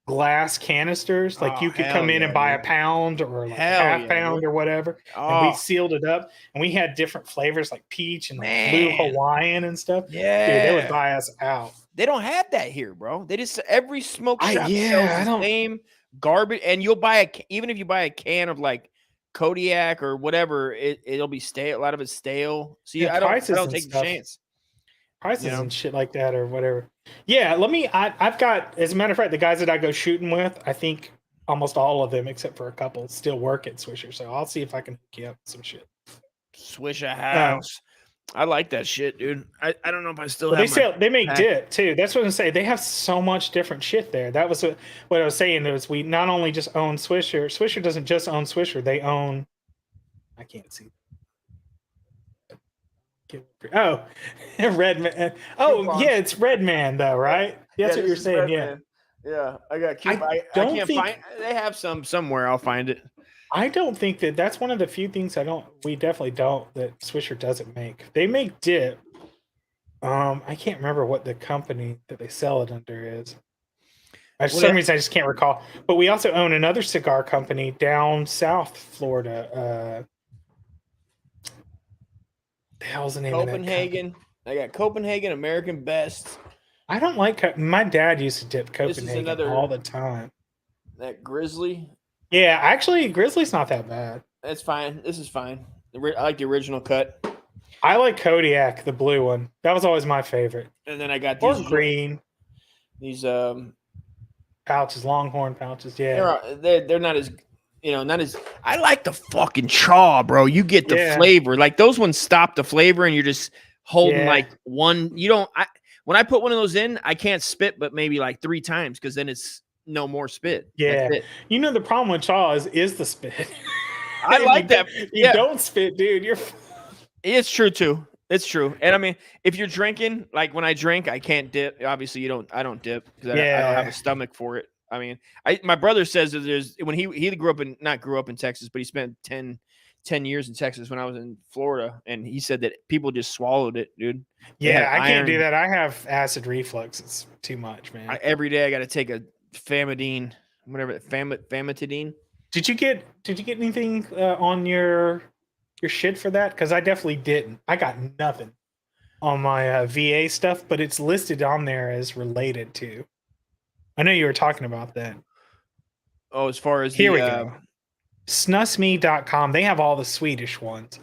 glass canisters. Like you could come in and buy a pound or like half pound or whatever. And we sealed it up. And we had different flavors like peach and like blue Hawaiian and stuff. Yeah. Dude, they would buy us out. They don't have that here, bro. They just every smoke shop sells the same garbage. And you'll buy even if you buy a can of like Kodiak or whatever, it'll be stale. A lot of it's stale. So I don't take the chance. Prices and shit like that or whatever. Yeah, I've got, as a matter of fact, the guys that I go shooting with, I think almost all of them, except for a couple, still work at Swisher. So I'll see if I can hook you up with some shit. Swisher House. I like that shit, dude. I don't know if I still have they make dip too. That's what I'm saying. They have so much different shit there. That was what I was saying is we not only just own Swisher. Swisher doesn't just own Swisher. They own, I can't see. Oh, Red Man. Oh, yeah, it's Red Man though, right? That's what you're saying. Yeah. Yeah, I got Cuba. I can't find. They have some somewhere. I'll find it. I don't think that's one of the few things we definitely don't, that Swisher doesn't make. They make dip. I can't remember what the company that they sell it under is. For some reason, I just can't recall. But we also own another cigar company down South Florida. The hell's the name of that Copenhagen. I got Copenhagen, American Best. I don't like. My dad used to dip Copenhagen all the time. That Grizzly. Yeah, actually, Grizzly's not that bad. That's fine. This is fine. I like the original cut. I like Kodiak, the blue one. That was always my favorite. And then I got these green. These pouches, Longhorn pouches. Yeah, they're not as. Not as. I like the fucking chaw, bro. You get the flavor. Like those ones stop the flavor, and you're just holding like one. You don't. When I put one of those in, I can't spit, but maybe like 3 times because then it's no more spit. Yeah, the problem with chaw is the spit. I like that. You don't spit, dude. It's true too. It's true. And I mean, if you're drinking, like when I drink, I can't dip. Obviously, I don't dip because I don't have a stomach for it. I mean, my brother says that there's when he grew up in Texas, but he spent 10 years in Texas when I was in Florida, and he said that people just swallowed it, dude. Yeah, I can't do that. I have acid reflux. It's too much, man. Every day I got to take a famotidine, whatever, famotidine. Did you get anything on your shit for that? Because I definitely didn't. I got nothing on my VA stuff, but it's listed on there as related to. I know you were talking about that. Oh, as far as here we go. Snusme.com. They have all the Swedish ones.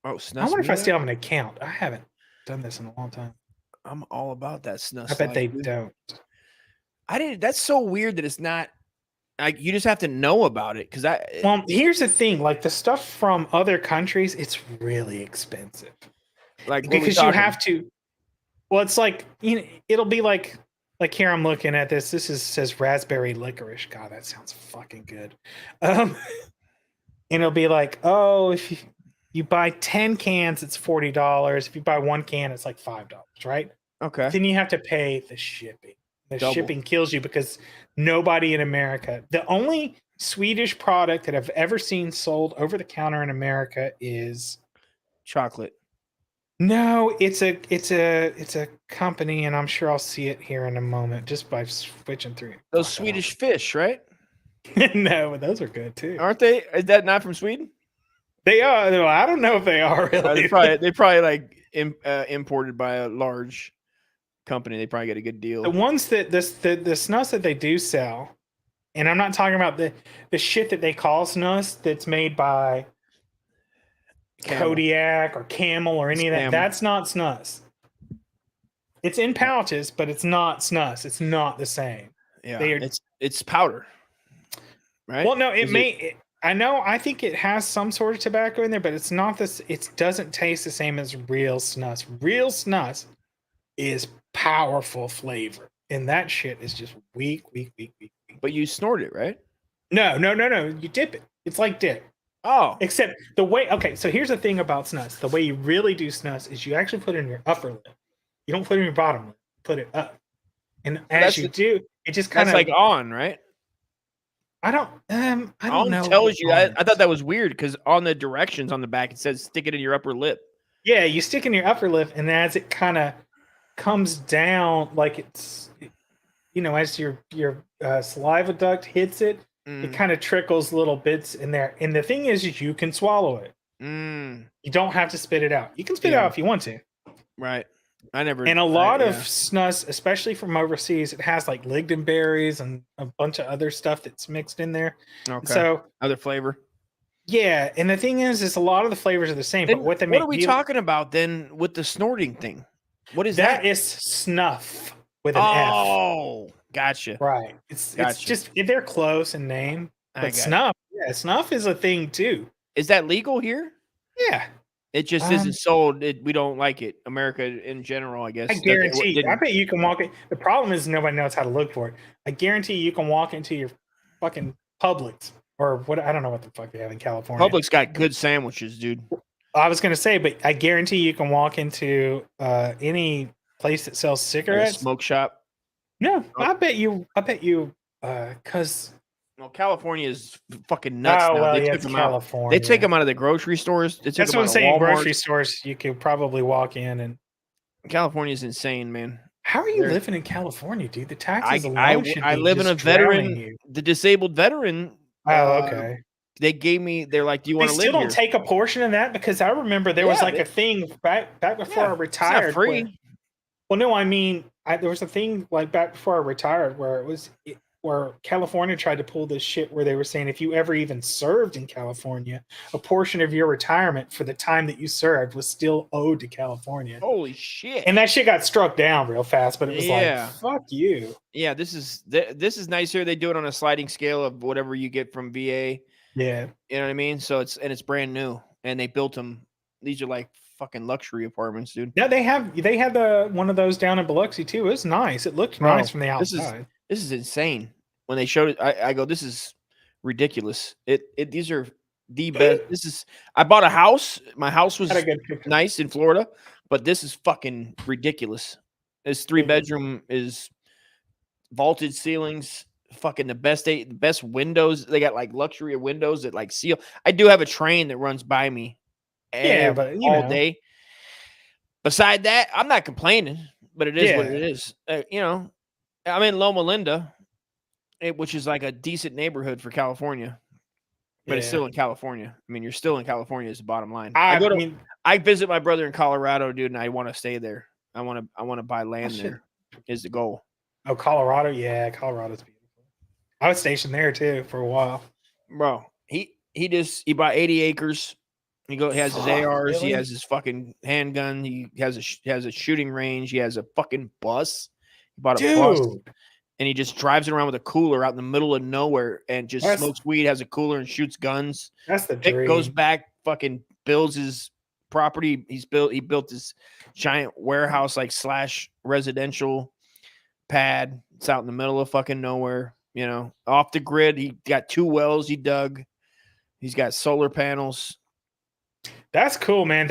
Oh, Snusme. I wonder if I still have an account. I haven't done this in a long time. I'm all about that Snus. I bet they don't. That's so weird that it's not. Like you just have to know about it because Well, here's the thing. Like the stuff from other countries, it's really expensive. Like because you have to. Well, it's like it'll be like here I'm looking at this. This says raspberry licorice. God, that sounds fucking good. And it'll be like, oh, if you buy 10 cans, it's $40. If you buy 1 can, it's like $5, right? Okay. Then you have to pay the shipping. The shipping kills you because nobody in America. The only Swedish product that I've ever seen sold over the counter in America is chocolate. No, it's a company, and I'm sure I'll see it here in a moment just by switching through. Those Swedish fish, right? No, but those are good too. Aren't they? Is that not from Sweden? They are. No, I don't know if they are. Really. They probably like imported by a large company. They probably get a good deal. The ones that the snus that they do sell, and I'm not talking about the shit that they call snus that's made by Kodiak or Camel or any of that. That's not snus. It's in pouches, but it's not snus. It's not the same. Yeah, it's powder, right? Well, no, I think it has some sort of tobacco in there, but it's not this. It doesn't taste the same as real snus. Real snus is powerful flavor, and that shit is just weak. But you snort it, right? No. You dip it. It's like dip. Oh. Except the way, okay, so here's the thing about snus. The way you really do snus is you actually put it in your upper lip. You don't put it in your bottom lip. Put it up. And as you do, it just kind of like on, right? I don't know. Tells you. I thought that was weird because on the directions on the back it says stick it in your upper lip. Yeah, you stick in your upper lip, and as it kind of comes down, like as your saliva duct hits it, it kind of trickles little bits in there. And the thing is you can swallow it. You don't have to spit it out. You can spit it out if you want to. Right. I never. And a lot of snus, especially from overseas, it has like lingonberries and a bunch of other stuff that's mixed in there. Okay. So other flavor. Yeah, and the thing is a lot of the flavors are the same. Then but what are we talking about then with the snorting thing? What is that? That is snuff with an F. Oh, gotcha. Right. It's just they're close in name, but snuff. Yeah, snuff is a thing too. Is that legal here? Yeah. It just isn't sold. We don't like it. America in general, I guess. I guarantee. I bet you can walk it. The problem is nobody knows how to look for it. I guarantee you can walk into your fucking Publix or what. I don't know what the fuck they have in California. Publix got good sandwiches, dude. I was gonna say, but I guarantee you can walk into any place that sells cigarettes. Like a smoke shop. No, I bet you. Because. Well, California is fucking nuts now. Well, they took them out. They take them out of the grocery stores. That's what I'm saying. Grocery stores, you could probably walk in and. California is insane, man. How are you living in California, dude? The taxes alone should be I live in a veteran, the disabled veteron. Oh, okay. They gave me. They're like, "Do you want to live here?" They still don't take a portion of that because I remember there was like a thing back before I retired. It's not free. Well, no, I mean, there was a thing like back before I retired where where California tried to pull this shit where they were saying if you ever even served in California, a portion of your retirement for the time that you served was still owed to California. Holy shit. And that shit got struck down real fast, but it was like, fuck you. Yeah, this is nice here. They do it on a sliding scale of whatever you get from VA. Yeah. You know what I mean? So it's brand new. And they built them. These are like fucking luxury apartments, dude. Yeah, they had one of those down in Biloxi too. It was nice. It looked nice from the outside. This is insane. When they showed it, I go, this is ridiculous. These are the best. I bought a house. My house was nice in Florida, but this is fucking ridiculous. This 3-bedroom is vaulted ceilings, fucking the best windows. They got like luxury windows that like seal. I do have a train that runs by me all day. Beside that, I'm not complaining, but it is what it is. I'm in Loma Linda, which is like a decent neighborhood for California, but it's still in California. I mean, you're still in California is the bottom line. I visit my brother in Colorado, dude, and I want to stay there. I want to buy land there is the goal. Oh, Colorado. Yeah. Colorado's beautiful. I was stationed there too for a while. Bro, he bought 80 acres. He has his ARs. Really? He has his fucking handgun. He has a shooting range. He has a fucking bus. He bought a bus. And he just drives it around with a cooler out in the middle of nowhere and just smokes weed, has a cooler and shoots guns. That's the dream. Goes back, fucking builds his property. He built this giant warehouse / residential pad. It's out in the middle of fucking nowhere, off the grid. He got 2 wells he dug. He's got solar panels. That's cool, man.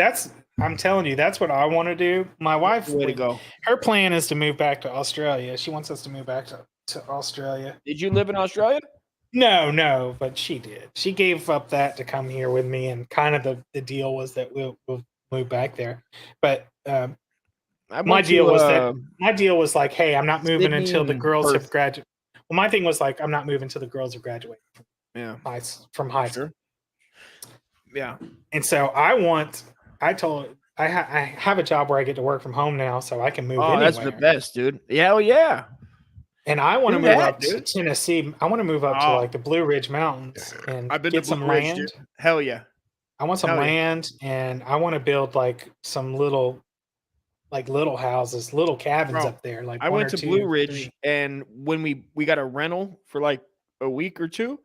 I'm telling you, that's what I want to do. My wife, way to go. Her plan is to move back to Australia. She wants us to move back to Australia. Did you live in Australia? No, but she did. She gave up that to come here with me, and kind of the deal was that we'll move back there. But my deal was like, hey, I'm not moving until the girls have graduated. Well, my thing was like, I'm not moving until the girls have graduated from high school. Yeah. And so I told I have a job where I get to work from home now, so I can move anywhere. That's the best, dude. Yeah, yeah. And I want to move up to Tennessee. I want to move up to like the Blue Ridge Mountains and get some land. Dude. Hell yeah. I want some land, and I want to build like some little houses, little cabins up there. Like I went to Blue Ridge, and when we got a rental for like a week or two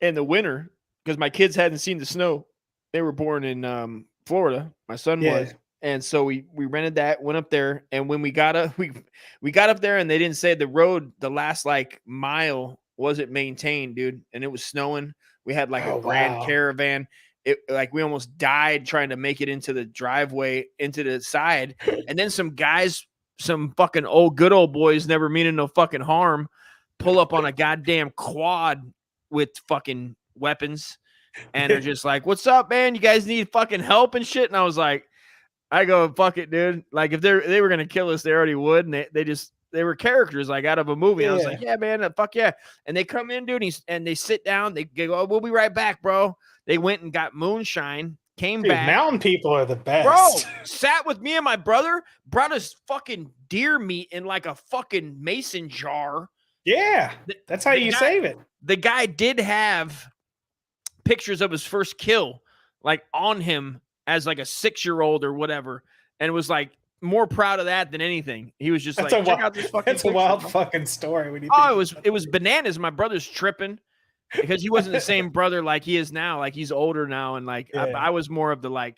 in the winter, because my kids hadn't seen the snow. They were born in Florida. My son was. And so we rented that, went up there. And when we got up there and they didn't say the road, the last like mile wasn't maintained, dude. And it was snowing. We had like a Grand Caravan. It like we almost died trying to make it into the driveway, into the side. And then some guys, some fucking good old boys, never meaning no fucking harm, pull up on a goddamn quad with fucking weapons. And they're just like, what's up, man? You guys need fucking help and shit. And I was like, I go, fuck it, dude. Like if they were gonna kill us, they already would. And they they were characters like out of a movie. Yeah. I was like, yeah, man, fuck yeah. And they come in, dude, and they sit down. They go, oh, we'll be right back, bro. They went and got moonshine, came back. Mountain people are the best. Bro, sat with me and my brother, brought us fucking deer meat in like a fucking mason jar. Yeah, that's how you save it. The guy did have pictures of his first kill like on him as like a 6-year-old or whatever, and was like more proud of that than anything. He was just check out this fucking That's a wild fucking story. When you it was bananas. My brother's tripping because he wasn't the same brother like he is now. Like he's older now, and like I was more of the like,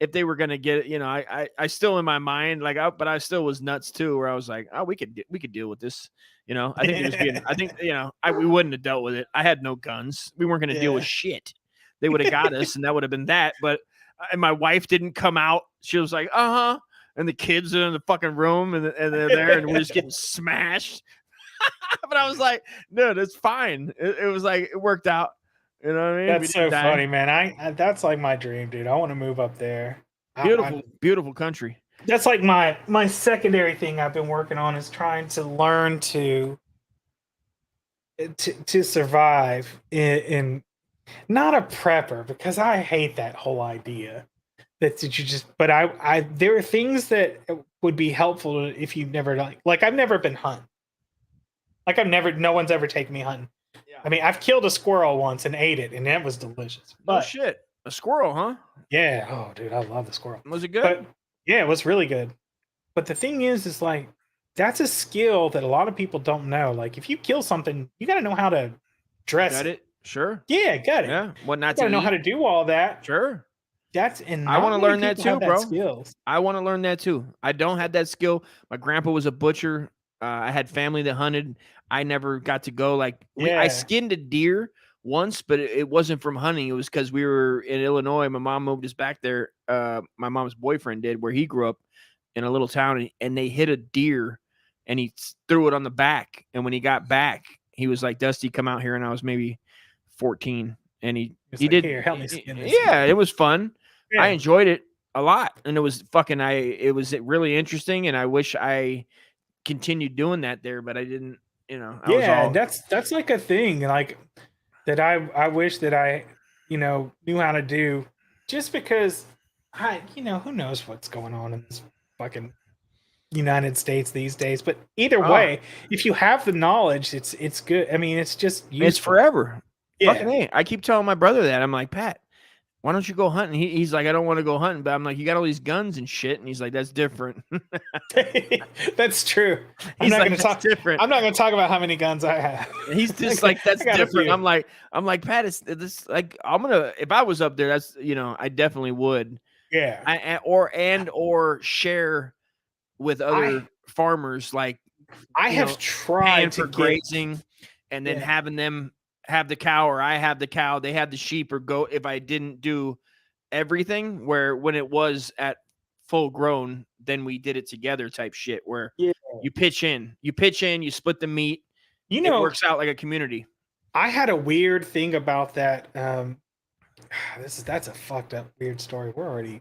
if they were gonna get it, I still in my mind like, but I still was nuts too, where I was like, oh, we could deal with this. I think he was being, I think, we wouldn't have dealt with it. I had no guns. We weren't going to deal with shit. They would have got us and that would have been that. But and my wife didn't come out. She was like, uh-huh. And the kids are in the fucking room and they're there and we're just getting smashed. But I was like, no, that's fine. It was like, it worked out. You know what I mean? That's so funny, man. That's like my dream, dude. I want to move up there. Beautiful country. That's like my secondary thing I've been working on is trying to learn to survive in not a prepper, because I hate that whole idea that you just, but I there are things that would be helpful if you've never done, like I've never been hunting. Like no one's ever taken me hunting. Yeah. I mean, I've killed a squirrel once and ate it, and that was delicious. Oh shit. A squirrel, huh? Yeah. Oh, dude, I love the squirrel. Was it good? But, yeah, it was really good. But the thing is like, that's a skill that a lot of people don't know. Like, if you kill something, you got to know how to dress it. Sure. Yeah, got it. Yeah. What not to know how to do all that. Sure. I want to learn that too, bro. Skills. I want to learn that too. I don't have that skill. My grandpa was a butcher. I had family that hunted. I never got to go. Like, I skinned a deer once, but it wasn't from hunting. It was because we were in Illinois. My mom moved us back there. My mom's boyfriend did, where he grew up in a little town, and they hit a deer and he threw it on the back. And when he got back, he was like, Dusty, come out here. And I was maybe 14. And he did. Here, help me skin this. Yeah, it was fun. Yeah. I enjoyed it a lot. And it was it was really interesting. And I wish I continued doing that there, but I didn't, that's like a thing like that. I wish that I, knew how to do, just because who knows what's going on in this fucking United States these days. But either way, if you have the knowledge, it's good. I mean, it's just useful. It's forever. Yeah. Fucking A. I keep telling my brother that. I'm like, Pat, why don't you go hunting? He's like, I don't want to go hunting. But I'm like, you got all these guns and shit. And he's like, that's different. That's true. I'm not going to talk about how many guns I have. He's just like, that's different. I'm like, Pat, it's this, like, if I was up there, that's, I definitely would. Yeah. Or share with other farmers. Like, I have tried for grazing and then having them have the cow, or I have the cow, they have the sheep or goat. If I didn't do everything, where when it was at full grown, then we did it together type shit, where you pitch in, you split the meat. It works out like a community. I had a weird thing about that. That's a fucked up weird story. We're already,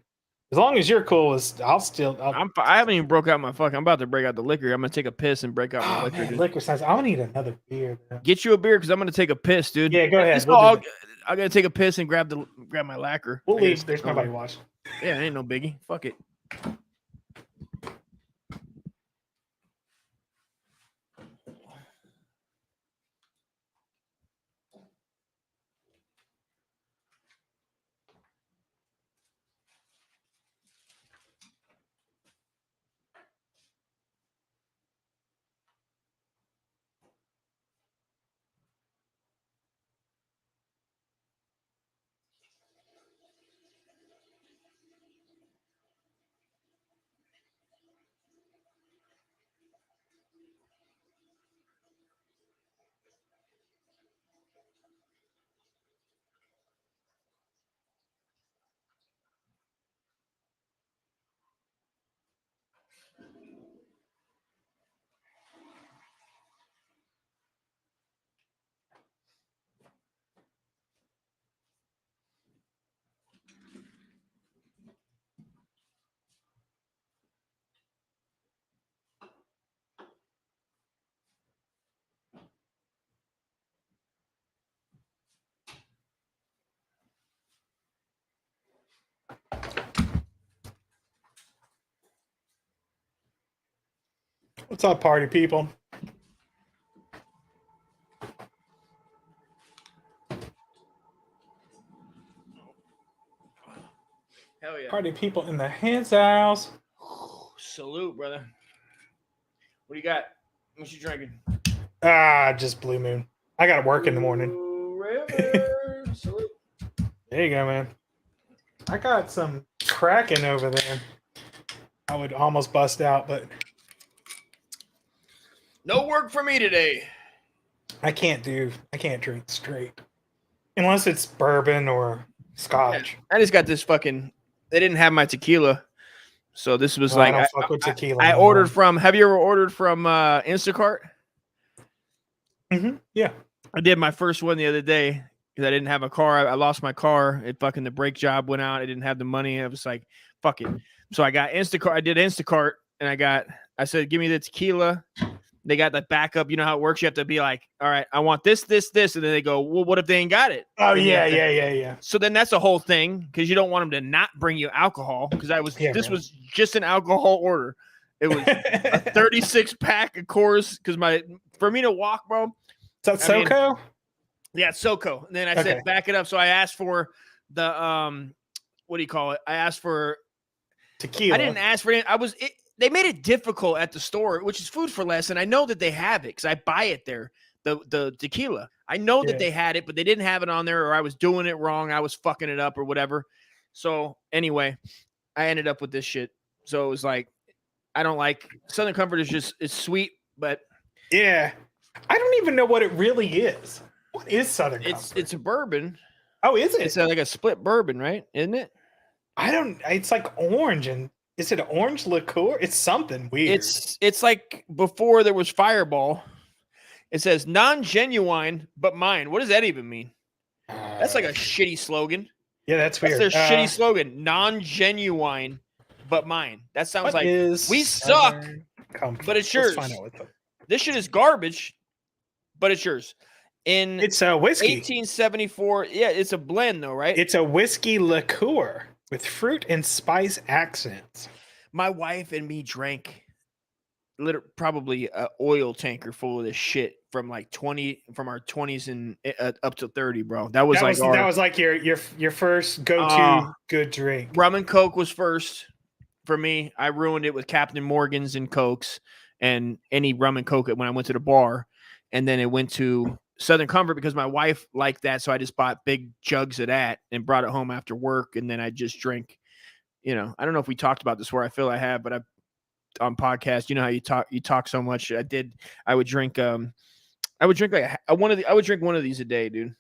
as long as you're cool, I haven't even broke out my fuck. I'm about to break out the liquor. I'm gonna take a piss and break out my liquor. Man, liquor size. I'm gonna need another beer. Man. Get you a beer because I'm gonna take a piss, dude. Yeah, go ahead. I'm gonna take a piss and grab my lacquer. We'll leave. There's nobody watching. Yeah, ain't no biggie. Fuck it. What's up, party people? Hell yeah. Party people in the hands house. Salute, brother. What do you got? What you drinking? Just Blue Moon. I got to work in the morning. Salute. There you go, man. I got some Kraken over there. I would almost bust out, but no work for me today. I can't drink straight unless it's bourbon or scotch. Yeah, I just got this fucking. They didn't have my tequila, so this was I don't fuck with tequila. I ordered from. Have you ever ordered from Instacart? Mm-hmm. Yeah, I did my first one the other day because I didn't have a car. I lost my car. It fucking the brake job went out. I didn't have the money. I was like, fuck it. So I got Instacart. I did Instacart, and I said, give me the tequila. They got the backup. You know how it works. You have to be like, all right, I want this, and then they go, well, what if they ain't got it? Oh, yeah. So then that's a whole thing because you don't want them to not bring you alcohol because this was just an alcohol order. It was a 36 pack of Coors because for me to walk, bro. Is that SoCo? Yeah, it's SoCo. And then I said, back it up. So I asked for the, what do you call it? I asked for tequila. I didn't ask for it. They made it difficult at the store, which is food for less. And I know that they have it because I buy it there, the tequila. I know that they had it, but they didn't have it on there or I was doing it wrong. I was fucking it up or whatever. So anyway, I ended up with this shit. So it was like, I don't like Southern Comfort it's sweet, but yeah, I don't even know what it really is. What is Southern Comfort? It's a bourbon. Oh, is it? It's like a split bourbon, right? Isn't it? It's like orange and is it an orange liqueur? It's something weird. It's like before there was Fireball. It says non-genuine, but mine. What does that even mean? That's like a shitty slogan. Yeah, that's weird. That's their shitty slogan. Non-genuine, but mine. That sounds like we suck, but it's yours. This shit is garbage, but it's yours. It's a whiskey. 1874. Yeah, it's a blend though, right? It's a whiskey liqueur with fruit and spice accents. My wife and me drank probably an oil tanker full of this shit from our 20s and up to 30, bro. That was like your first go-to good drink. Rum and Coke was first for me. I ruined it with Captain Morgan's and Cokes and any rum and Coke when I went to the bar, and then it went to Southern Comfort because my wife liked that, so I just bought big jugs of that and brought it home after work, and then I just drank. I don't know if we talked about this where I feel I have, but on podcast, you know how you talk so much. I would drink one of these a day, dude.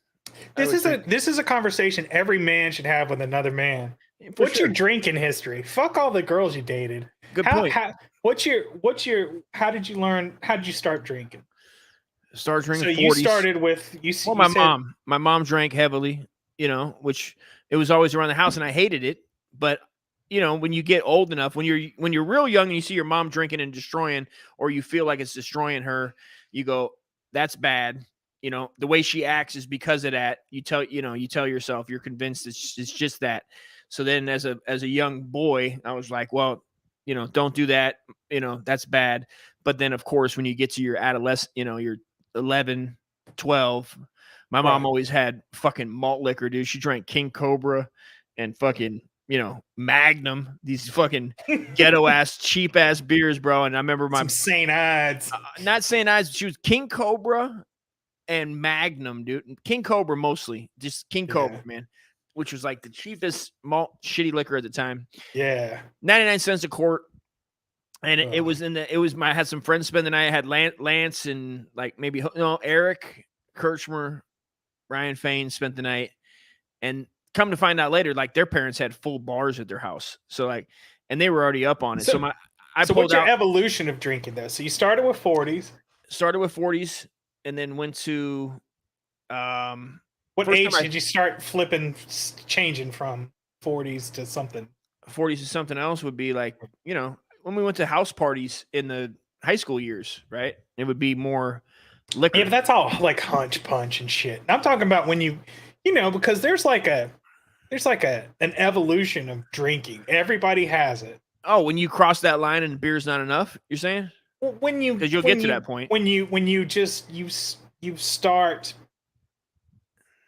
This is a conversation every man should have with another man. What's your drinking history? Fuck all the girls you dated. Good point. How did you learn? How did you start drinking? Start drinking. So 40s. You started with my mom. My mom drank heavily, which it was always around the house, and I hated it. But when you get old enough, when you're real young and you see your mom drinking and destroying, or you feel like it's destroying her, you go, "That's bad." The way she acts is because of that. You tell yourself, you're convinced it's just that. So then, as a young boy, I was like, well, don't do that. That's bad. But then, of course, when you get to your adolescent, you're 11, 12. My mom always had fucking malt liquor, dude. She drank King Cobra and fucking, Magnum, these fucking ghetto ass, cheap ass beers, bro. And I remember some St. Ides. Not St. Ides. She was King Cobra and Magnum, dude. King Cobra mostly. Just King Cobra, man. Which was like the cheapest malt shitty liquor at the time. Yeah. 99 cents a quart. And I had some friends spend the night. I had Lance and like maybe Eric Kirchmer, Ryan Fain spent the night. And come to find out later, like their parents had full bars at their house. So like, and they were already up on it. So what's your evolution of drinking though? So you started with 40s. Started with 40s and then went to what age did you start changing from 40s to something? 40s to something else would be like, when we went to house parties in the high school years, right? It would be more liquor. Yeah, but that's all like hunch punch and shit. And I'm talking about when because there's an evolution of drinking. Everybody has it. Oh, when you cross that line and beer's not enough, you're saying? When you because you'll get to that point. When you start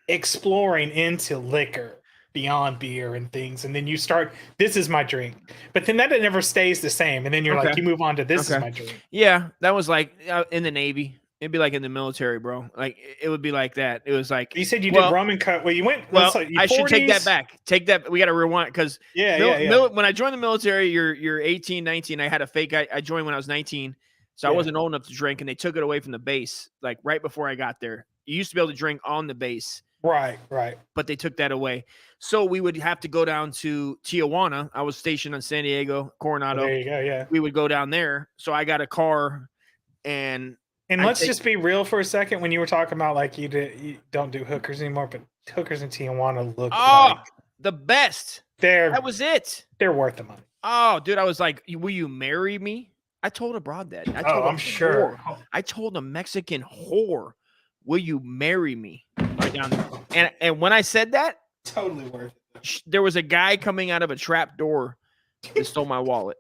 exploring into liquor beyond beer and things, and then you start, this is my drink, but then that never stays the same, and then you're like, you move on to this is my drink. Yeah, that was like in the Navy. It'd be like in the military, bro. Like it would be like that. It was like you said you did rum and cut. Well, you went. Well, I should take that back. Take that. We got to rewind because when I joined the military, you're 18, 19. I had a fake. I joined when I was 19, so I wasn't old enough to drink, and they took it away from the base like right before I got there. You used to be able to drink on the base. Right. But they took that away. So we would have to go down to Tijuana. I was stationed on San Diego, Coronado. There you go, yeah. We would go down there. So I got a car and let's just be real for a second when you were talking about like you don't do hookers anymore, but hookers in Tijuana look like the best. That was it. They're worth the money. Oh, dude, I was like, will you marry me? I told a broad that. I'm sure. I told a Mexican whore, will you marry me? Right down there. And when I said that, totally worth it. There was a guy coming out of a trap door that stole my wallet.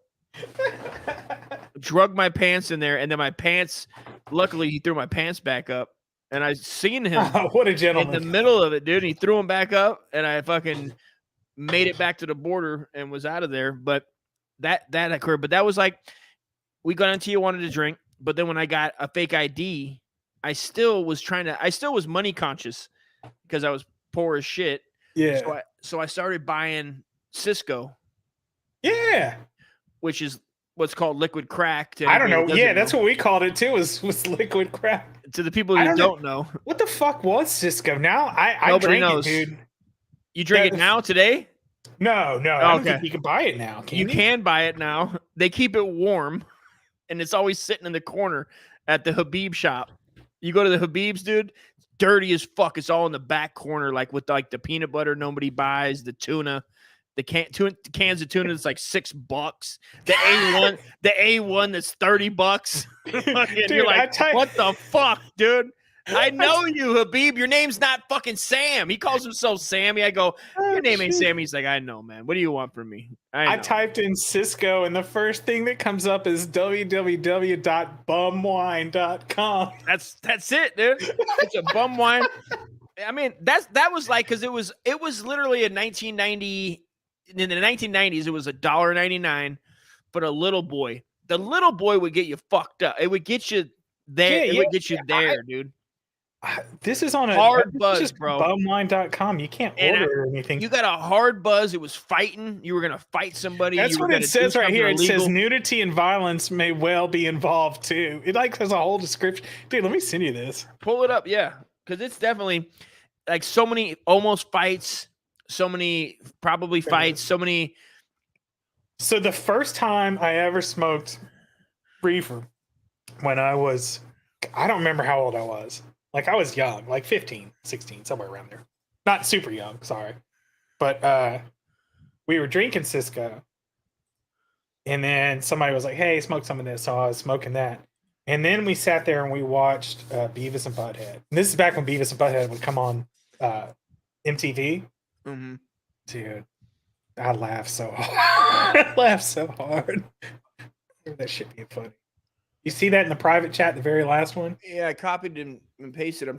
Drug my pants in there, and then my pants, luckily he threw my pants back up, and I seen him what a gentleman in the middle of it, dude. He threw them back up, and I fucking made it back to the border and was out of there. But that occurred. But that was like, we got on Tijuana to drink, but then when I got a fake ID, I still was money conscious because I was poor as shit. Yeah. So I started buying Cisco. Yeah. Which is what's called liquid crack. I don't know. Yeah, that's what we called it too, was liquid crack. To the people who don't know. What the fuck was Cisco? Now I Nobody drink knows. it, dude. You drink it now today? No. I don't think you can buy it now. You can buy it now. They keep it warm, and it's always sitting in the corner at the Habib shop. You go to the Habib's, dude, dirty as fuck. It's all in the back corner, like with like the peanut butter nobody buys, the tuna, the cans of tuna that's like $6. The A1 that's $30. Dude, you're like, what the fuck, dude? I know you, Habib. Your name's not fucking Sam. He calls himself Sammy. I go, your name ain't Sammy. He's like, I know, man. What do you want from me? I typed in Cisco, and the first thing that comes up is www.bumwine.com. That's it, dude. It's a bum wine. I mean, that was like, because it was literally in 1990. In the 1990s, it was $1.99 for a little boy. The little boy would get you fucked up. It would get you there. It would get you there, dude. This is on a hard buzz, bro. Bumwine.com. You can't order or anything. You got a hard buzz. It was fighting. You were gonna fight somebody. That's what it says right here. It says nudity and violence may well be involved too. It like has a whole description. Dude, let me send you this. Pull it up, yeah, because it's definitely like so many almost fights, so many probably fights, so many. So the first time I ever smoked reefer, when I don't remember how old I was. Like I was young, like 15, 16, somewhere around there. Not super young, sorry. But we were drinking Cisco. And then somebody was like, hey, smoke some of this. So I was smoking that. And then we sat there and we watched Beavis and Butthead. And this is back when Beavis and Butthead would come on MTV. Mm-hmm. Dude, I laughed so hard. I laughed so hard. That shit being funny. You see that in the private chat, the very last one? Yeah, I copied and pasted. I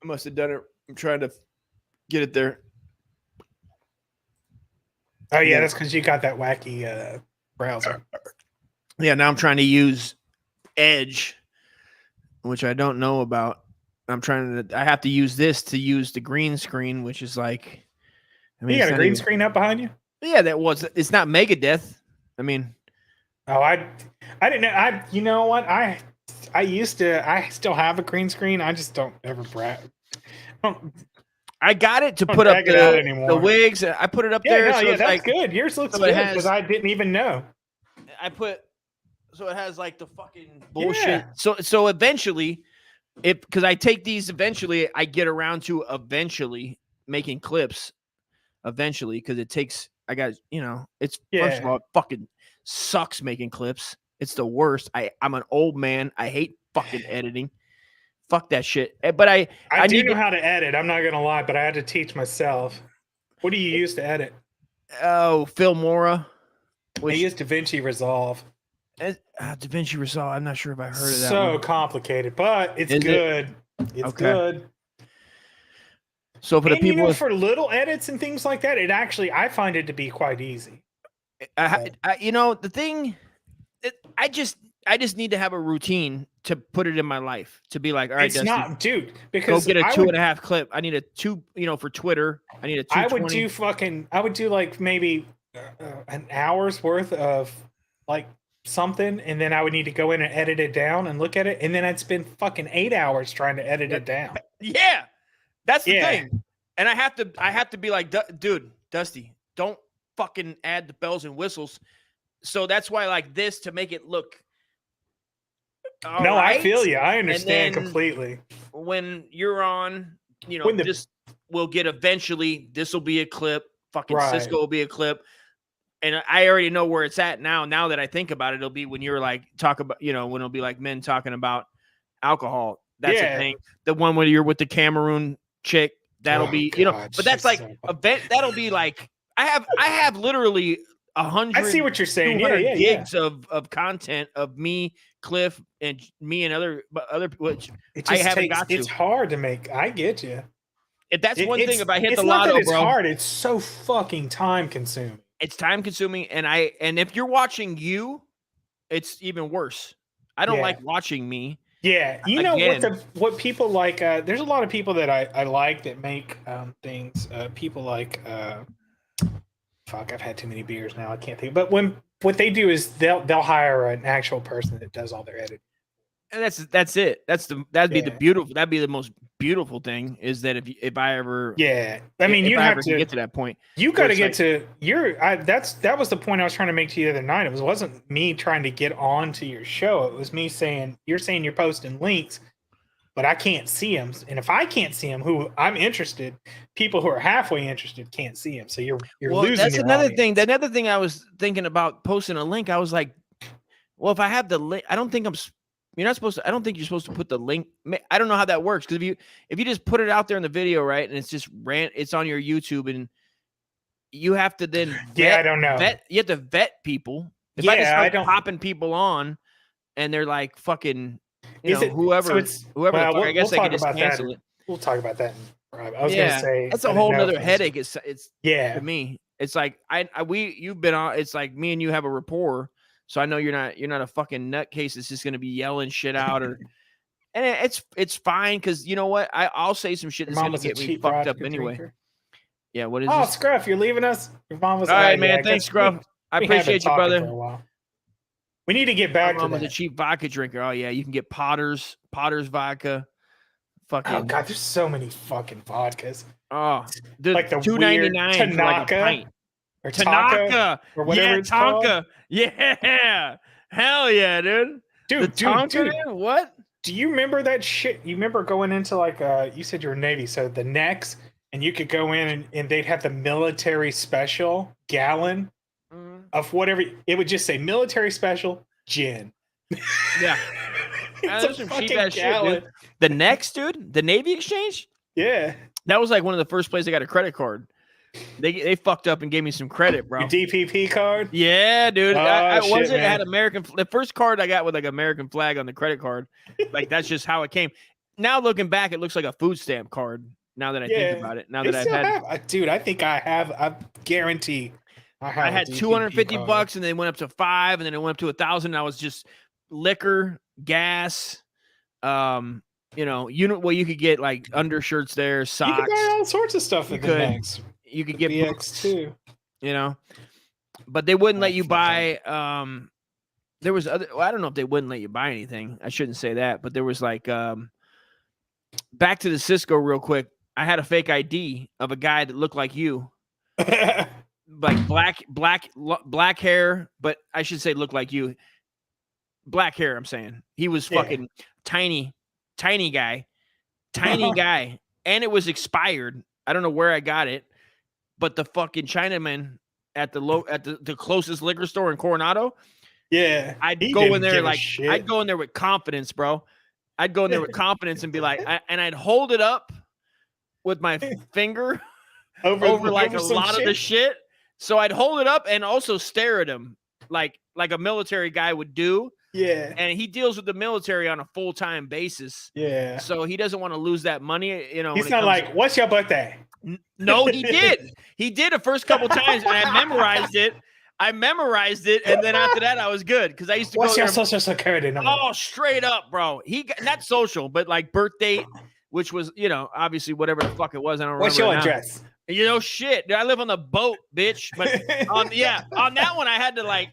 must have done it. I'm trying to get it there. Oh, yeah, that's because you got that wacky browser. Yeah, now I'm trying to use Edge, which I don't know about. I have to use this to use the green screen, which is like. I mean, you got a green screen up behind you? Yeah, it's not Megadeth. I mean. Oh, I didn't know. You know what? I still have a green screen. I just don't ever brag. I got it to put up the wigs. I put it up there. No, so that's good. Yours looks good because I didn't even know. So it has like the fucking bullshit. Yeah. So eventually, because I take these eventually, I get around to eventually making clips. Eventually, because it takes. First of all, it fucking sucks making clips. It's the worst. I'm an old man. I hate fucking editing. Fuck that shit. But I do know how to edit. I'm not gonna lie, but I had to teach myself. What do you use to edit? Oh, Filmora. I use DaVinci Resolve. Da Vinci Resolve. I'm not sure if I heard of that. So complicated, but it's good. It's okay. good. So for the people, for little edits and things like that, I find it to be quite easy. The thing, I just need to have a routine to put it in my life to be like, all right, it's Dusty, not, dude. Because go get a 2.5 clip. I need a 2. For Twitter, I need a 220. I would do like maybe an hour's worth of like something, and then I would need to go in and edit it down and look at it, and then I'd spend fucking 8 hours trying to edit it down. Yeah, that's the thing. And I have to be like, dude, Dusty, don't fucking add the bells and whistles. So that's why, like this, to make it look. I feel you. I understand completely. When you're on, this will get eventually. This will be a clip. Fucking Cisco will be a clip. And I already know where it's at now. Now that I think about it, it'll be when you're like talk about, when it'll be like men talking about alcohol. That's the thing. The one where you're with the Cameroon chick. That'll be, but that's like event. That'll be like I have literally 100. I see what you're saying. Gigs of content of me, Cliff, and me and other which I haven't got to. It's hard to make. I get you. If that's one thing, if I hit the lotto, bro, it's hard. It's so fucking time consuming. It's time consuming, and if you're watching you, it's even worse. I don't like watching me. Yeah, what people like. There's a lot of people that I like that make things. People like. Fuck, I've had too many beers now. I can't think. But what they do is they'll hire an actual person that does all their editing. And that's it. That'd be the most beautiful thing is that if I ever I mean you have to get to that point. You got to get to that was the point I was trying to make to you the other night. It wasn't me trying to get on to your show. It was me saying you're posting links, but I can't see them. And if I can't see them, who I'm interested, people who are halfway interested can't see them. So you're losing. That's another thing. Another thing I was thinking about posting a link. I was like, well, if I have the link, I don't think you're not supposed to. I don't think you're supposed to put the link. I don't know how that works because if you just put it out there in the video, right, and it's just it's on your YouTube, and you have to then I don't know. You have to vet people. If I just start popping people on, and they're like fucking, whoever. I guess I could just cancel it. We'll talk about that. I was gonna say that's a whole nother headache. It's to me. It's like you've been on. It's like me and you have a rapport. So I know you're not a fucking nutcase that's just gonna be yelling shit out and it's fine because you know what? I'll say some shit that's gonna get me fucked up anyway. Drinker. Yeah, what is this? Scruff, you're leaving us? Your mom was all right, man. Thanks, Scruff. I appreciate you, brother. We need to get back to that. Was a cheap vodka drinker. Oh yeah, you can get Potter's vodka. Fucking oh god, there's so many fucking vodkas. Oh, like the $2.99 Tanaka. Or Tanaka, or whatever it's Tonka. Called. Yeah. Hell yeah, dude. Dude. What? Do you remember that shit? You remember going into like you said you were Navy, so the necks, and you could go in and they'd have the military special gallon of whatever. It would just say military special gin. Yeah. It's a fucking gallon. Shit, dude. The necks, dude. The Navy Exchange. Yeah. That was like one of the first places I got a credit card. They fucked up and gave me some credit, bro. Your DPP card? Yeah, dude. I had American. The first card I got with like American flag on the credit card. Like that's just how it came. Now looking back, it looks like a food stamp card. Now that I think about it, dude, I think I have. I guarantee. I had $250, and then it went up to $5, and then it went up to $1,000. I was just liquor, gas. You could get like undershirts there, socks. You could buy all sorts of stuff at the banks. You could get BX too, but they wouldn't let you buy. There was other. Well, I don't know if they wouldn't let you buy anything. I shouldn't say that, but there was like, back to the Cisco real quick. I had a fake ID of a guy that looked like you, like black hair, but I should say look like you. Black hair. I'm saying he was fucking tiny guy, and it was expired. I don't know where I got it. But the fucking Chinaman at the closest liquor store in Coronado, I'd go in there with confidence, bro. I'd go in there with confidence and be like, and I'd hold it up with my finger over like a lot of the shit. So I'd hold it up and also stare at him like a military guy would do. Yeah. And he deals with the military on a full-time basis. Yeah. So he doesn't want to lose that money. You know, he's not like, what's your birthday? No, he did. He did the first couple times, and I memorized it. And then after that, I was good because I used to. What's go your there. social security number? Oh, straight up, bro. He got, not social, but like birth date, which was, you know, obviously whatever the fuck it was. I don't remember. What's your address? You know, shit. I live on the boat, bitch. But on that one, I had to like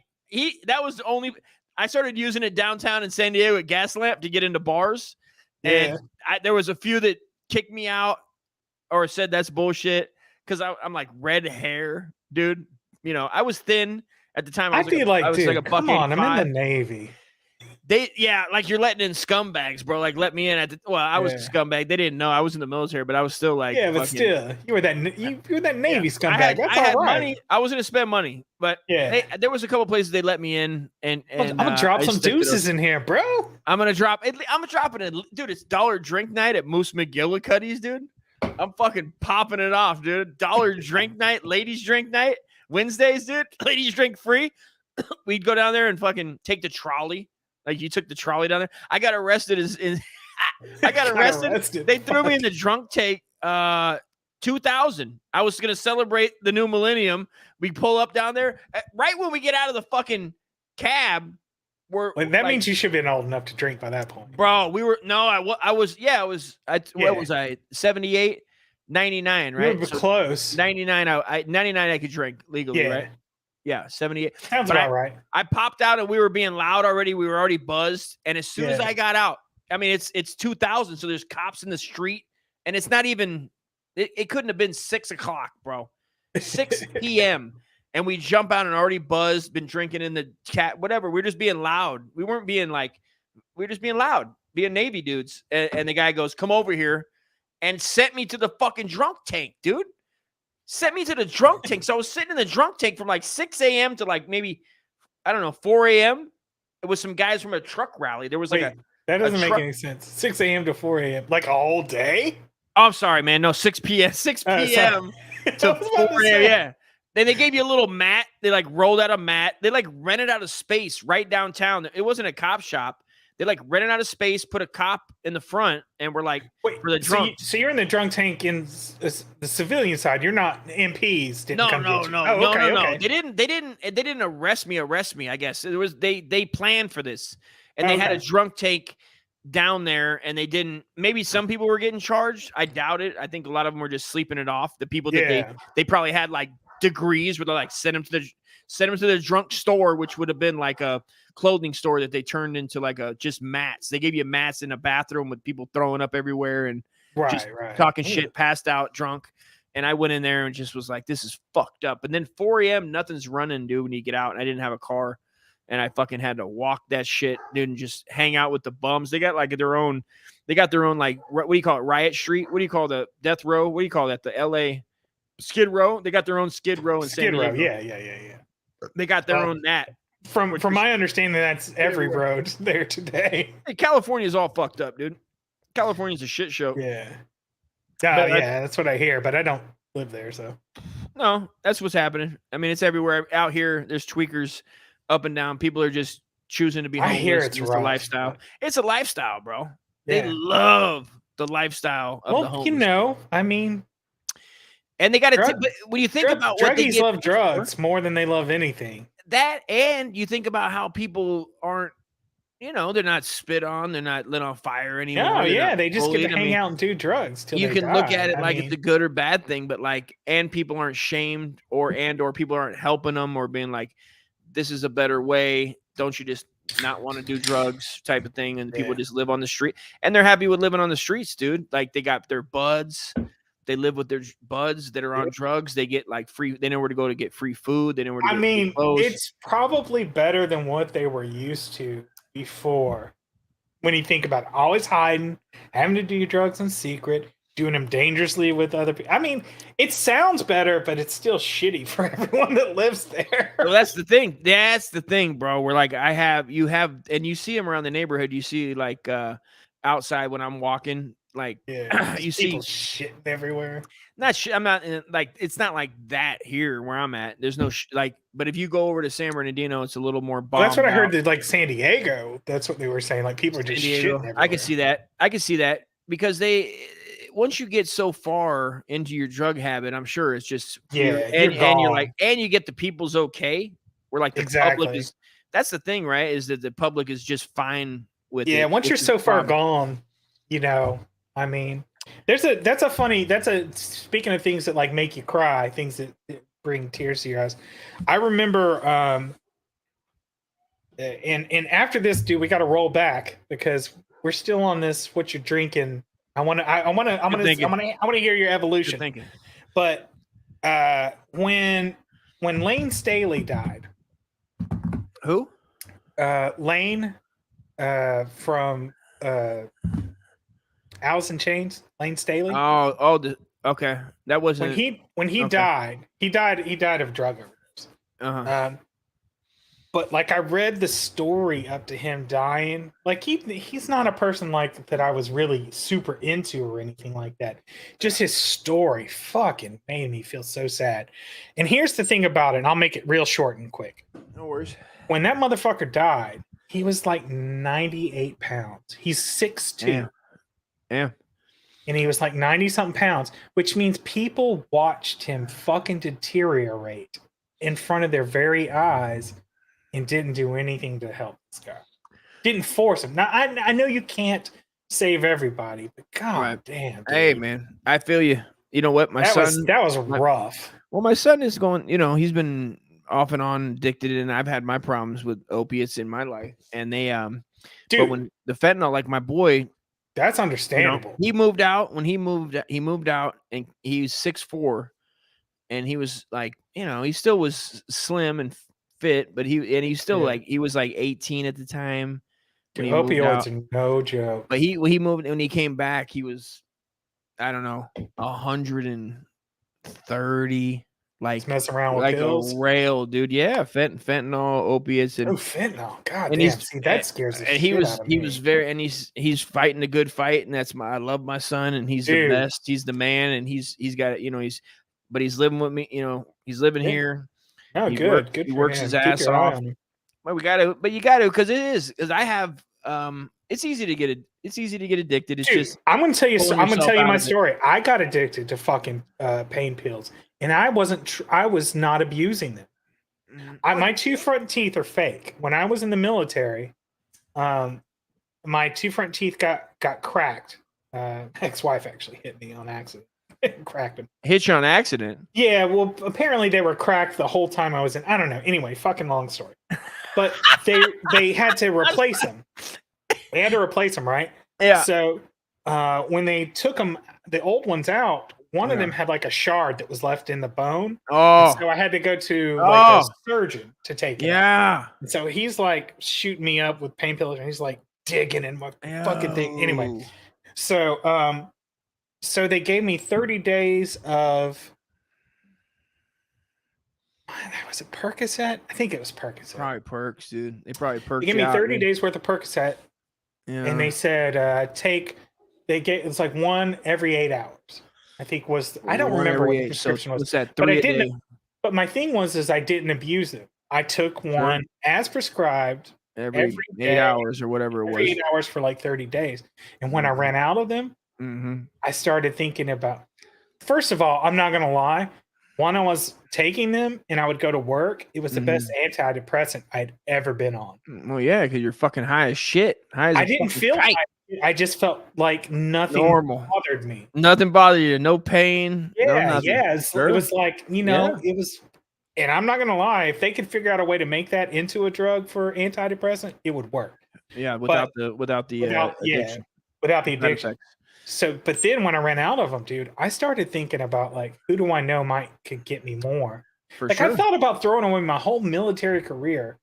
that was the only. I started using it downtown in San Diego at Gaslamp to get into bars, and there was a few that kicked me out or said that's bullshit because I'm like red hair, dude. You know, I was thin at the time. I was dude, like a buck come on, 85. I'm in the Navy. Like you're letting in scumbags, bro. Like let me in I was a scumbag. They didn't know I was in the military, but I was still like, but still, you were that Navy scumbag. I had money. I was gonna spend money, but there was a couple places they let me in, and I'm gonna drop some deuces in here, bro. I'm gonna drop it, dude. It's dollar drink night at Moose McGillicuddy's, dude. I'm fucking popping it off, dude. Dollar drink night, ladies drink night, Wednesdays, dude. Ladies drink free. We'd go down there and fucking take the trolley. Like you took the trolley down there. I got arrested I got arrested. They threw me in the drunk take 2000. I was going to celebrate the new millennium. We pull up down there right when we get out of the fucking cab. That means you should have been old enough to drink by that point. Bro, what was I 78, 99, right? You were close. 99 I could drink legally, right? Yeah, 78. Sounds about right. I popped out and we were being loud already. We were already buzzed. And as soon as I got out, I mean, it's 2000, so there's cops in the street. And it's not even, it couldn't have been 6 o'clock, bro. 6 p.m. And we jump out and already buzzed, been drinking in the cat, whatever. We're just being loud. We weren't being like, we were just being loud, being Navy dudes. And the guy goes, come over here, and sent me to the fucking drunk tank, dude. Sent me to the drunk tank. So I was sitting in the drunk tank from like 6 a.m. to like maybe, I don't know, 4 a.m. It was some guys from a truck rally. There was that doesn't make any sense. 6 a.m. to 4 a.m. Like a whole day? Oh, I'm sorry, man. No, 6 p.m. 6 p.m. to 4 a.m. Yeah. Then they gave you a little mat. They like rolled out a mat. They like rented out a space right downtown. It wasn't a cop shop. They like rented out a space, put a cop in the front, and we're like, for the drunk. So you're in the drunk tank in the civilian side. You're not MPs. No. They didn't arrest me. I guess it was they planned for this, and they had a drunk tank down there, and they didn't. Maybe some people were getting charged. I doubt it. I think a lot of them were just sleeping it off. The people that they probably had like degrees where they like send them to the drunk store, which would have been like a clothing store that they turned into like just mats. They gave you mats in a bathroom with people throwing up everywhere and talking shit, passed out, drunk. And I went in there and just was like, this is fucked up. And then 4 a.m., nothing's running, dude, when you get out. And I didn't have a car. And I fucking had to walk that shit, dude, and just hang out with the bums. They got like their own, like, what do you call it? Riot Street? What do you call the death row? What do you call that? The LA Skid Row? They got their own Skid Row in San Diego. Yeah. They got their own that. From my understanding, that's every road there today. Hey, California's all fucked up, dude. California's a shit show. Yeah. That's what I hear, but I don't live there, so. No, that's what's happening. I mean, it's everywhere. Out here, there's tweakers up and down. People are just choosing to be homeless. I hear it's a lifestyle. But... It's a lifestyle, bro. Yeah. They love the lifestyle of the homeless. You know, I mean... And they got to, but when you think about what druggies love drugs more than they love anything. That, and you think about how people aren't, they're not spit on, they're not lit on fire anymore. No, yeah, they just get to hang out and do drugs. You can look at it like it's a good or bad thing, but like, and people aren't shamed or people aren't helping them or being like, this is a better way. Don't you just not want to do drugs type of thing? And people just live on the street, and they're happy with living on the streets, dude. Like they got their buds. They live with their buds that are on drugs. They get like free. They know where to go to get free food. They know where to get free clothes. It's probably better than what they were used to before. When you think about it, always hiding, having to do drugs in secret, doing them dangerously with other people. I mean, it sounds better, but it's still shitty for everyone that lives there. Well, that's the thing. That's the thing, bro. We're like, you have, and you see them around the neighborhood. You see like outside when I'm walking. like you see shit everywhere. I'm not like it's not like that here where I'm at. There's no like, but if you go over to San Bernardino, it's a little more bombed. Well, that's what I heard. That like San Diego, that's what they were saying. Like people are just shitting everywhere. I can see that. I can see that because once you get so far into your drug habit, I'm sure it's just and you're like, and you get the people's okay. We're like the public is. That's the thing, right? Is that the public is just fine with it. Yeah, once you're so far gone, you know. I mean, speaking of things that like make you cry, things that bring tears to your eyes. I remember, and after this, dude, we got to roll back because we're still on this. What you're drinking? I want to hear your evolution. But when Lane Staley died, who? Lane from Alice in Chains, Lane Staley. Okay. That wasn't when he died. He died of drug overdose. But like I read the story up to him dying. Like he's not a person like that I was really super into or anything like that. Just his story fucking made me feel so sad. And here's the thing about it, and I'll make it real short and quick. No worries. When that motherfucker died, he was like 98 pounds. He's 6'2". Yeah. And he was like 90 something pounds, which means people watched him fucking deteriorate in front of their very eyes and didn't do anything to help this guy. Didn't force him. Now, I know you can't save everybody, but god damn. Dude. Hey, man, I feel you. You know what? That was rough. Well, my son is going, he's been off and on addicted, and I've had my problems with opiates in my life. And they, dude, but when the fentanyl, like my boy, that's understandable. He moved out and he was 6'4", and he was like, he still was slim and fit, but he still like he was like 18 at the time. Dude, opioids are no joke. But he moved, and when he came back, he was, I don't know, 130. Like he's messing around with pills. A rail, dude. Yeah, fentanyl, opiates, and fentanyl. God damn, see that scares the shit out of me. He was very, and he's fighting a good fight, and I love my son, and he's the best. He's the man, and he's got but he's living with me. He's living here. Oh, good. He works his ass off. Well, you got to, because I have. It's easy to get addicted. It's just. I'm gonna tell you my story. I got addicted to fucking pain pills. And I was not abusing them. My two front teeth are fake. When I was in the military, my two front teeth got cracked. Ex-wife actually hit me on accident. Cracked them. Hit you on accident? Yeah, well, apparently they were cracked the whole time I was in. I don't know. Anyway, fucking long story. But they had to replace them. They had to replace them, right? Yeah. So when they took them, the old ones out, one of them had like a shard that was left in the bone. Oh. So I had to go to like a surgeon to take it. Yeah. And so he's like shooting me up with painkillers, and he's like digging in my fucking thing. Anyway, so so they gave me 30 days of. Was it Percocet? I think it was Percocet. Probably Perks, dude. They probably Percocet. They gave me 30 days worth of Percocet. Yeah. And they said it's like one every 8 hours. I think I don't remember what the prescription was. But I didn't. But my thing was I didn't abuse it. I took one as prescribed every 8 hours or whatever it was. 8 hours for like 30 days. And when I ran out of them, I started thinking about. First of all, I'm not gonna lie. When I was taking them and I would go to work, it was the best antidepressant I'd ever been on. Well, yeah, because you're fucking high as shit. I didn't feel high. I just felt like nothing bothered me. Nothing bothered you. No pain. Yeah, It was like, it was, and I'm not going to lie, if they could figure out a way to make that into a drug for antidepressant, it would work. Yeah, without the addiction. Without the addiction. So, but then when I ran out of them, dude, I started thinking about like, who do I know could get me more? I thought about throwing away my whole military career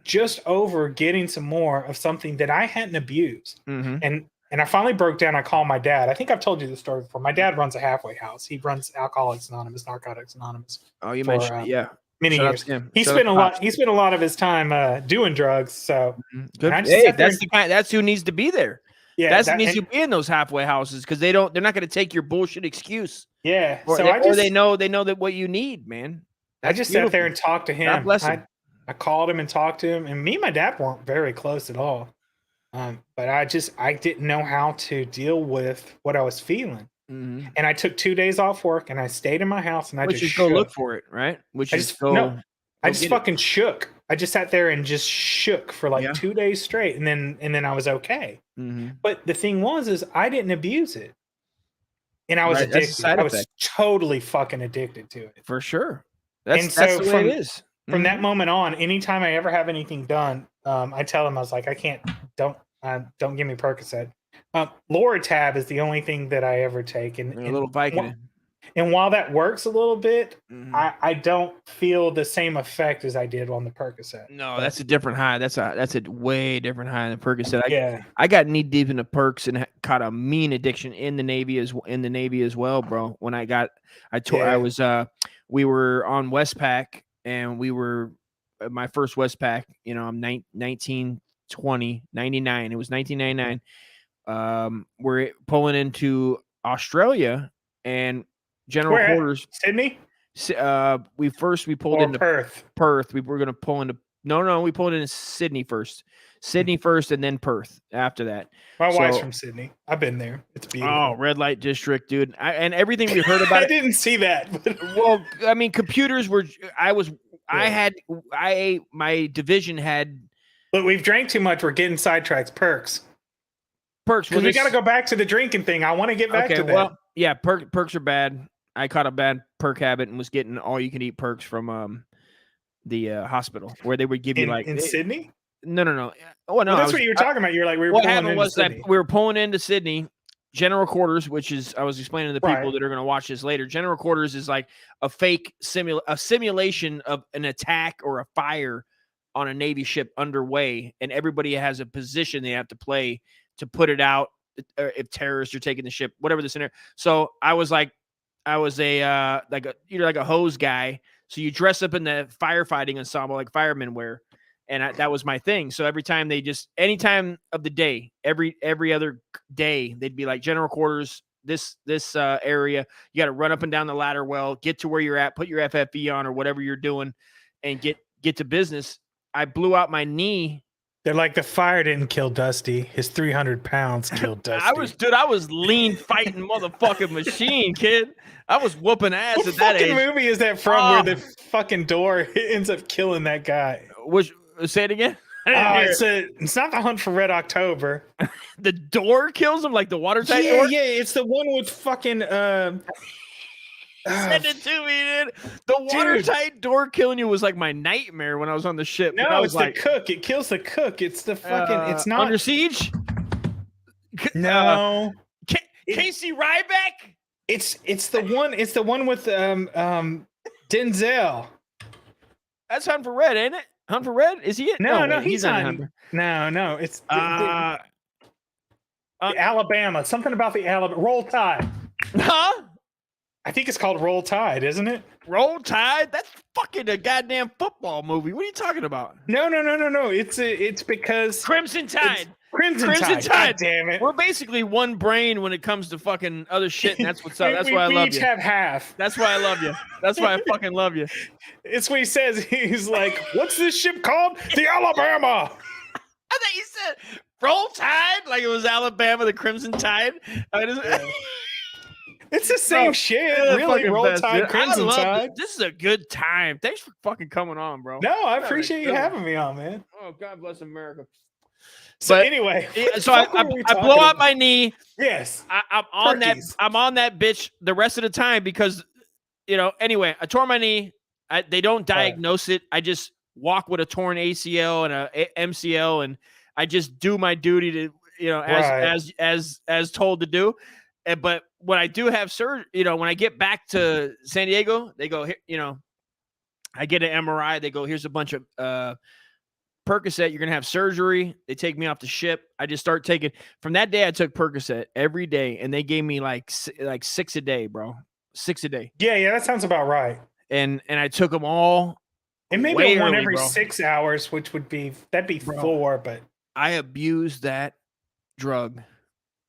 just over getting some more of something that I hadn't abused. And I finally broke down. I called my dad. I think I've told you this story before. My dad runs a halfway house. He runs Alcoholics Anonymous, Narcotics Anonymous. Oh, you mentioned it, many years. He spent a lot of his time doing drugs. So good. Hey, that's who needs to be there. Yeah, that needs to be in those halfway houses because they're not going to take your bullshit excuse. Yeah, or they know that what you need, man. I just sat there and talked to him. God bless him. I called him and talked to him, and me and my dad weren't very close at all. But I didn't know how to deal with what I was feeling. Mm-hmm. And I took 2 days off work and I stayed in my house and I just go look for it, right? I just fucking shook. I just sat there and just shook for like 2 days straight, and then I was okay. Mm-hmm. But the thing is I didn't abuse it, and I was addicted. I was totally fucking addicted to it for sure. That's the way it is. From that moment on, anytime I ever have anything done, I tell him, I was like, I can't. Don't give me Percocet. Loratab is the only thing that I ever take, and a little Vicodin. And while that works a little bit, I don't feel the same effect as I did on the Percocet. No, that's a different high. That's a way different high than Percocet. I got knee deep in the perks and caught a mean addiction in the Navy as well, bro. When we were on Westpac, and we were my first Westpac. You know, I'm 1920, 99. It was 1999. We're pulling into Australia and General Quarters. Sydney? We pulled into Perth. Perth. We were going to pull into we pulled into Sydney first. Sydney first and then Perth after that. My wife's from Sydney. I've been there. It's beautiful. Oh, red light district, dude. And everything we heard about I didn't see that. Well, I mean, computers were my division had. But we've drank too much. We're getting sidetracked. Perks. Because we got to go back to the drinking thing. I want to get back to that. Well, yeah, perks are bad. I caught a bad perk habit and was getting all you can eat perks from the hospital where they would give you in Sydney. No. Oh no, well, that's what you were talking about. You're like, what happened was that we were pulling into Sydney. General Quarters, which is I was explaining to the people that are going to watch this later. General Quarters is like a fake simulation of an attack or a fire on a Navy ship underway, and everybody has a position they have to play to put it out if terrorists are taking the ship, whatever the scenario. So I was a hose guy. So you dress up in the firefighting ensemble like firemen wear, and that was my thing. So any time of the day, every other day, they'd be like General Quarters, this area, you got to run up and down the ladder well, get to where you're at, put your FFE on or whatever you're doing, and get to business. I blew out my knee. They're like, the fire didn't kill Dusty. His 300 pounds killed Dusty. I was lean fighting motherfucking machine, kid. I was whooping ass at that age. What fucking movie is that from where the fucking door ends up killing that guy? Say it again? It's not The Hunt for Red October. The door kills him, like the watertight door? Yeah, it's the one with fucking... Send it to me, dude. The watertight door killing you was like my nightmare when I was on the ship. No, it's the cook. It kills the cook. It's the fucking. It's not Under Siege. No, Casey Ryback. It's the one. It's the one with Denzel. That's Hunt for Red, ain't it? Hunt for Red? Is he it? No, he's on Hunter. No, it's Alabama. Something about the Alabama Roll Tide. Huh? I think it's called Roll Tide, isn't it? Roll Tide? That's fucking a goddamn football movie. What are you talking about? No. It's because Crimson Tide. Crimson Tide. God damn it. We're basically one brain when it comes to fucking other shit, and that's what's up. That's why I love you. We each have half. That's why I love you. That's why I fucking love you. It's what he says. He's like, what's this ship called? The Alabama. I thought you said Roll Tide, like it was Alabama, the Crimson Tide. It's the same shit. Really, Roll Tide, Crimson Tide. This is a good time. Thanks for fucking coming on, bro. No, I appreciate you having me on, man. Oh, God bless America. Anyway, so I blow out my knee. Yes, I'm on that bitch the rest of the time because, anyway, I tore my knee. They don't diagnose it. I just walk with a torn ACL and a MCL, and I just do my duty to, as told to do. But when I do have surgery, when I get back to San Diego, they go, I get an MRI. They go, here's a bunch of Percocet. You're going to have surgery. They take me off the ship. I just start taking. From that day, I took Percocet every day, and they gave me like 6 a day, bro. 6 a day. Yeah, that sounds about right. And I took them all. And maybe one every 6 hours, that'd be 4, but I abused that drug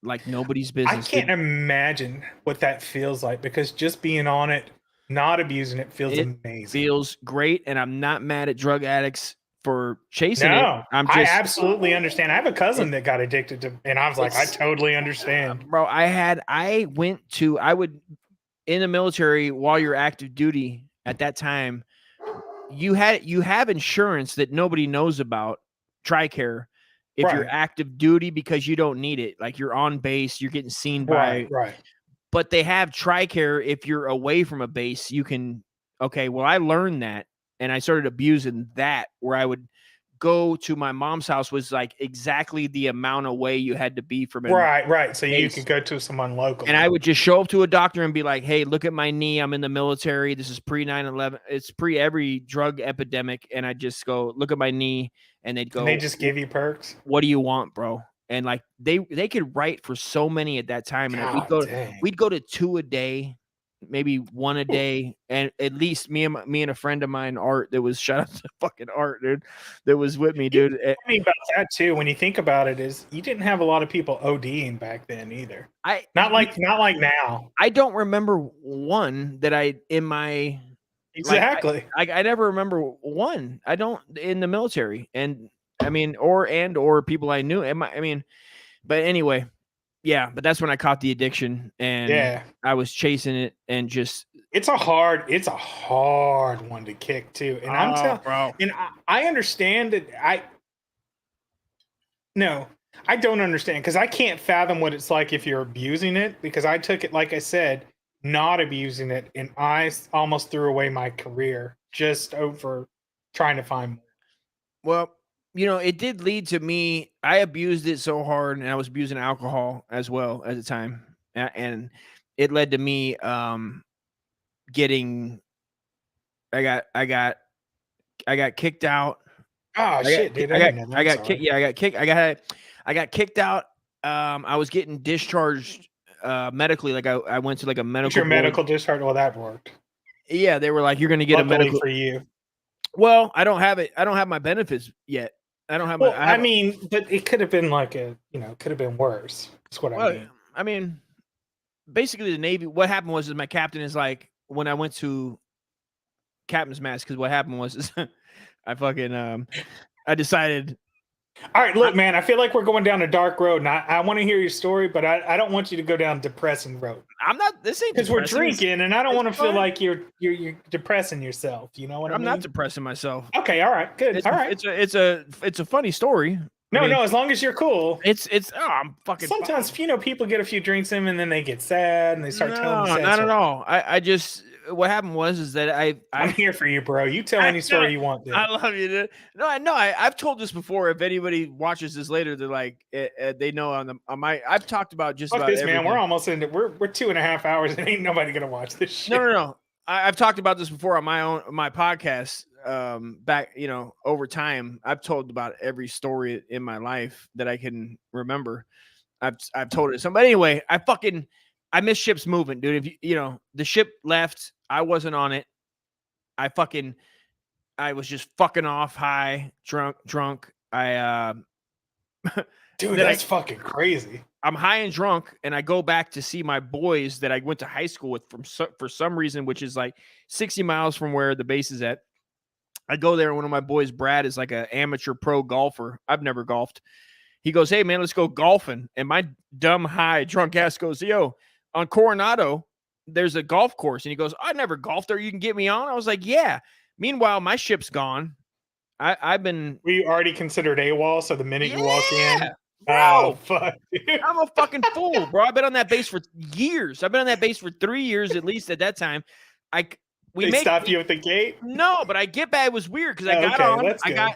like nobody's business. I can't imagine what that feels like, because just being on it, not abusing it, feels amazing. Feels great, and I'm not mad at drug addicts for chasing it. No, I absolutely understand. I have a cousin that got addicted to, and I was like, I totally understand. Bro, I would, in the military, while you're active duty at that time, you have insurance that nobody knows about, TRICARE, if you're active duty, because you don't need it. Like, you're on base, you're getting seen by, but they have TRICARE if you're away from a base. You can, okay, well, I learned that, and I started abusing that, where I would go to my mom's house, was like exactly the amount away you had to be from it. Right. So you could go to someone local. And I would just show up to a doctor and be like, hey, look at my knee. I'm in the military. This is pre 9/11. It's pre every drug epidemic. And I just go, look at my knee. And they'd go, and they just give you perks. What do you want, bro? And like they could write for so many at that time. And we'd go to 2 a day, maybe 1 a day, and at least me and a friend of mine, Art, that was, shout out to fucking Art, dude, that was with me, dude. Funny about that too, when you think about it, is you didn't have a lot of people ODing back then either. Not like now. I don't remember one that I in my exactly. Like, I never remember one. I don't, in the military, and I mean, or people I knew. I mean, but anyway. Yeah, but that's when I caught the addiction, and I was chasing it, and just it's a hard one to kick too. And I'm telling, bro, and I understand it. I don't understand, because I can't fathom what it's like if you're abusing it, because I took it, like I said, not abusing it, and I almost threw away my career just over trying to find more. Well, it did lead to me. I abused it so hard, and I was abusing alcohol as well at the time. And it led to me getting, I got kicked out. Oh shit, dude. I got kicked out. I was getting discharged medically. Like I went to like a medical. Your medical discharge? Well, that worked. Yeah, they were like, you're going to get Luckily a medical for you. Well, I don't have it. I don't have my benefits yet. I don't have my. I mean, but it could have been like could have been worse. That's what I mean. I mean, basically, the Navy. What happened was, my captain is like, when I went to captain's mess, because what happened was, I decided. All right, look, man. I feel like we're going down a dark road, and I want to hear your story, but I don't want you to go down a depressing road. I'm not. This ain't because we're drinking, and I don't want to feel like you're depressing yourself. You know what I mean? I'm not depressing myself. Okay, all right, good. All right, it's a funny story. No, as long as you're cool. I'm fucking. Sometimes people get a few drinks in, and then they get sad, and they start telling. No, not at all. I just. What happened was that I'm here for you, bro. You tell any story you want. Dude. I love you, dude. No, I know. I've told this before. If anybody watches this later, they're like, they know I've talked about just Fuck about this, everything. Man. We're almost into. We're 2.5 hours, and ain't nobody gonna watch this shit. No. I've talked about this before on my podcast. Back, over time, I've told about every story in my life that I can remember. I've told it. But anyway, I miss ships moving, dude. If the ship left, I wasn't on it. I was just fucking off, high, drunk. Dude, that's fucking crazy. I'm high and drunk, and I go back to see my boys that I went to high school with for some reason, which is like 60 miles from where the base is at. I go there, and one of my boys, Brad, is like an amateur pro golfer. I've never golfed. He goes, hey, man, let's go golfing. And my dumb, high, drunk ass goes, yo, on Coronado, there's a golf course. And he goes, I never golfed there. You can get me on? I was like, yeah. Meanwhile, my ship's gone. I've been. Were you already considered AWOL? So the minute you walk in, bro, fuck, I'm a fucking fool, bro. I've been on that base for years. I've been on that base for 3 years at least at that time. They stopped you at the gate? No, but I get back. It was weird because I got on.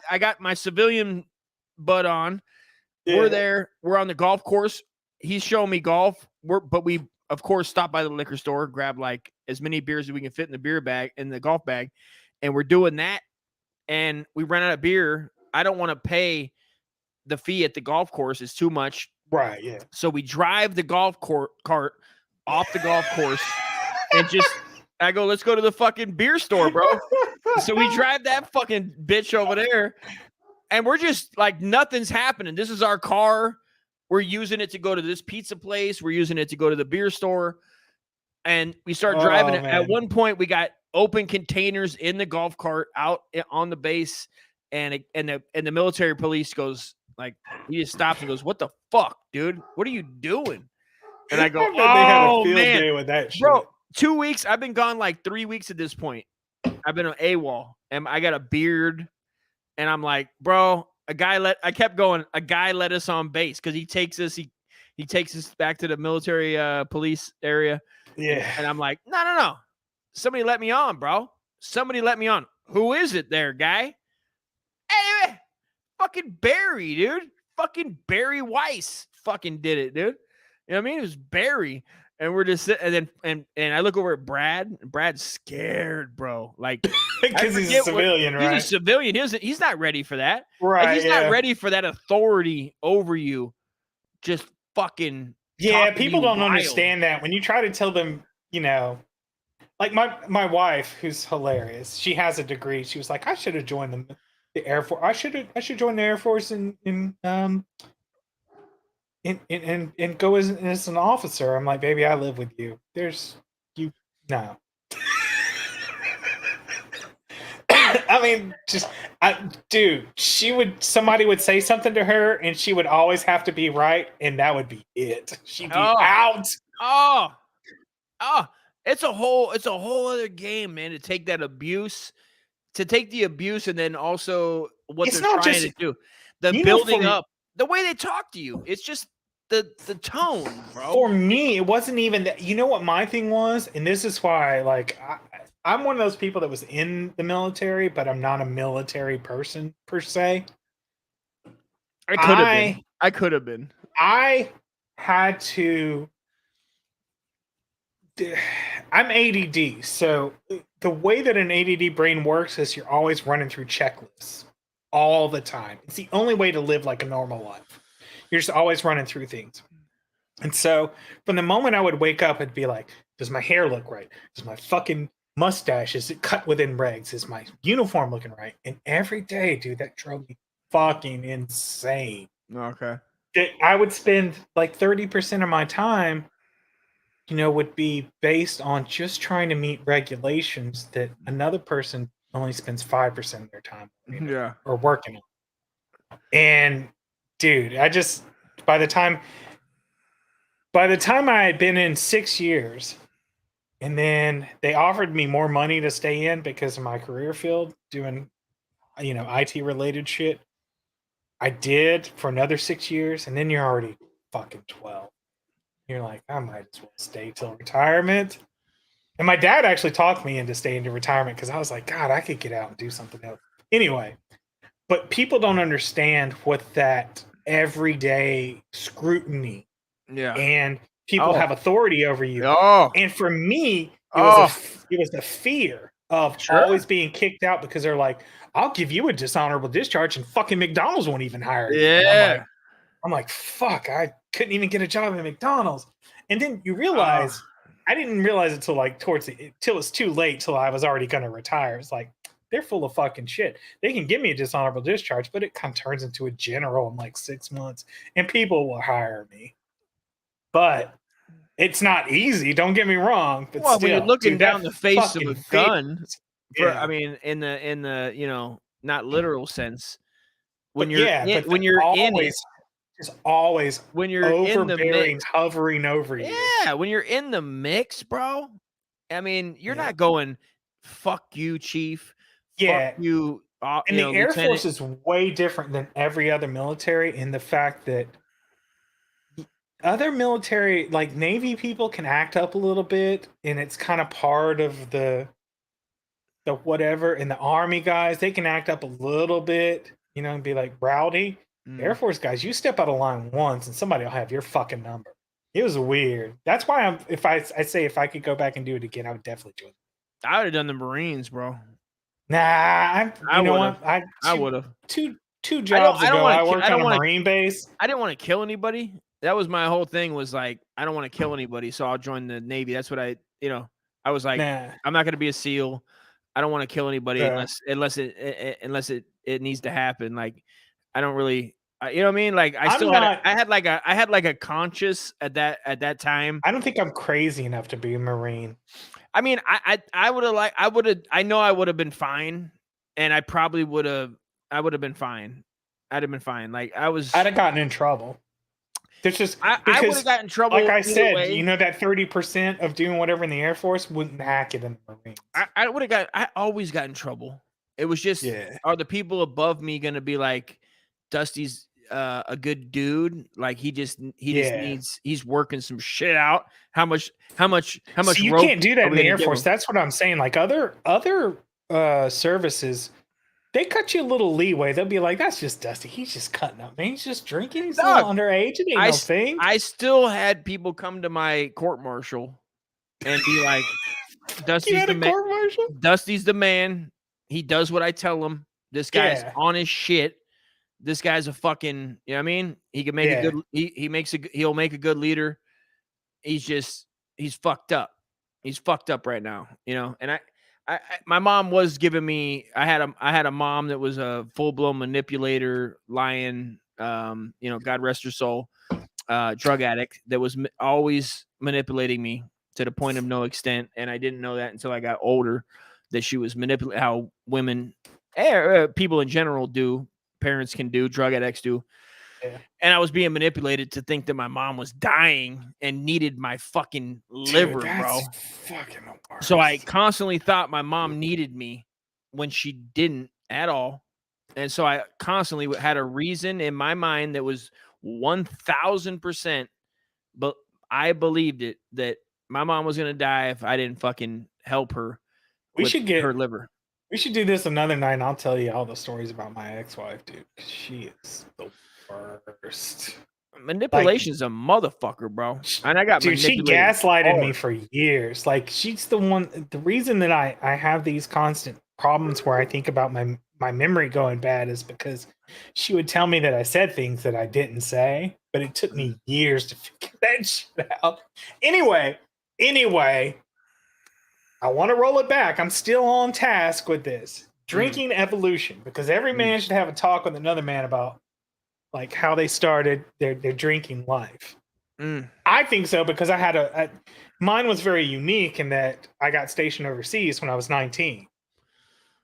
I got my civilian butt on. Yeah. We're there. We're on the golf course. He's showing me golf. But we, of course, stop by the liquor store, grab like as many beers as we can fit in the beer bag, in the golf bag, and we're doing that. And we ran out of beer. I don't want to pay the fee at the golf course. It's too much. Right. Yeah. So we drive the golf cart off the golf course, and I go, let's go to the fucking beer store, bro. So we drive that fucking bitch over there, and we're just like, nothing's happening. This is our car. We're using it to go to this pizza place. We're using it to go to the beer store. And we start driving. At one point, we got open containers in the golf cart out on the base. And the military police goes, like, he just stops and goes, "What the fuck, dude? What are you doing?" And I go, I bet they had a field man, day with that shit. bro, 2 weeks. I've been gone like 3 weeks at this point. I've been on AWOL, and I got a beard, and I'm like, bro, I kept going. A guy let us on base because he takes us back to the military police area. Yeah. And I'm like, no. Somebody let me on, bro. Somebody let me on. Who is it there, guy? Hey, fucking Barry, dude. Fucking Barry Weiss fucking did it, dude. You know what I mean? It was Barry. And we're just sitting, and I look over at Brad, and Brad's scared, bro. Like, because he's a civilian, right? He's a civilian. He's not ready for that. Right. Like, he's not ready for that authority over you. Just fucking. Yeah, people don't understand that. When you try to tell them, you know, like my wife, who's hilarious, she has a degree. She was like, I should have joined the Air Force. I should join the Air Force and go as an officer. I'm like, baby, I live with you. No. I mean, somebody would say something to her and she would always have to be right, and that would be it. She'd be out. It's a whole other game, man, to take the abuse and then also what they're trying to do. The building up, the way they talk to you. It's just the tone, bro. For me, it wasn't even that. You know what my thing was? And this is why, like, I'm one of those people that was in the military, but I'm not a military person per se. I could have been. I had to. I'm ADD, so the way that an ADD brain works is you're always running through checklists all the time. It's the only way to live like a normal life. You're just always running through things. And so from the moment I would wake up, it'd be like, does my hair look right? Does my fucking mustache, is it cut within regs? Is my uniform looking right? And every day, dude, that drove me fucking insane. Okay. I would spend like 30% of my time, you know, would be based on just trying to meet regulations that another person only spends 5% of their time or working on. And dude, by the time I had been in 6 years, and then they offered me more money to stay in because of my career field doing, you know, IT related shit. I did for another 6 years, and then you're already fucking 12. You're like, I might as well stay till retirement. And my dad actually talked me into staying to retirement because I was like, God, I could get out and do something else. Anyway, but people don't understand what that everyday scrutiny and people have authority over you. And for me, it was the fear of always being kicked out because they're like, I'll give you a dishonorable discharge and fucking McDonald's won't even hire you. Yeah. I'm like, fuck, I couldn't even get a job at McDonald's. And then you realize, I didn't realize it till like till it's too late, till I was already going to retire. It's like, they're full of fucking shit. They can give me a dishonorable discharge, but it kind of turns into a general in like 6 months and people will hire me. But it's not easy. Don't get me wrong. But well, still, when you're looking down the face of a gun, yeah. I mean, in the you know, not literal sense. When but you're when you're in it, just always when you're overbearing, in the mix, hovering over you. Yeah, when you're in the mix, bro. I mean, you're not going, fuck you, chief. Fuck you. And the Air Force is way different than every other military in the fact that other military, like Navy people, can act up a little bit, and it's kind of part of the whatever. And the Army guys, they can act up a little bit, you know, and be like rowdy. Air Force guys, you step out of line once, and somebody will have your fucking number. It was weird. That's why if I could go back and do it again, I would definitely do it. I would have done the Marines, bro. Nah, I would have. Two jobs ago, I worked on a Marine base. I didn't want to kill anybody. That was my whole thing. Was like, I don't want to kill anybody, so I'll join the Navy. That's what I was like. I'm not going to be a SEAL. I don't want to kill anybody unless it needs to happen. Like, I don't really. You know what I mean? Like I had like a conscious at that time. I don't think I'm crazy enough to be a Marine. I mean, I would have been fine, and I probably would have been fine. I'd have been fine. Like I'd have gotten in trouble. There's just I would have gotten in trouble. Like I said, you know, that 30% of doing whatever in the Air Force wouldn't hack it in the Marines. I always got in trouble. It was just, are the people above me gonna be like, Dusty's a good dude? Like he just needs, he's working some shit out. How much? So you can't do that in the Air Force. That's what I'm saying. Like other services, they cut you a little leeway. They'll be like, that's just Dusty. He's just cutting up, man. He's just drinking. He's a little underage. It ain't no thing. I still had people come to my court martial and be like, Dusty's the man. Dusty's the man. He does what I tell him. This guy's on his shit. This guy's a fucking, you know what I mean? He can make a good, he'll make a good leader. He's fucked up. He's fucked up right now, you know? And my mom was giving me, I had a mom that was a full-blown manipulator, lying, you know, God rest her soul, drug addict that was always manipulating me to the point of no extent. And I didn't know that until I got older, that she was manipulating how women, people in general do, parents can do, drug addicts do. Yeah. And I was being manipulated to think that my mom was dying and needed my fucking liver, bro. Fucking worse. So I constantly thought my mom needed me when she didn't at all. And so I constantly had a reason in my mind that was 1000%, but I believed it, that my mom was going to die if I didn't fucking help her. We should get her liver. We should do this another night, and I'll tell you all the stories about my ex-wife, dude. She is the worst. Manipulation's a motherfucker, bro. And I got she gaslighted me for years. Like, she's the one. The reason that I have these constant problems where I think about my memory going bad is because she would tell me that I said things that I didn't say, but it took me years to figure that shit out. Anyway, I want to roll it back. I'm still on task with this. Drinking evolution, because every man should have a talk with another man about like how they started their drinking life. I think so, because I had mine was very unique in that I got stationed overseas when I was 19.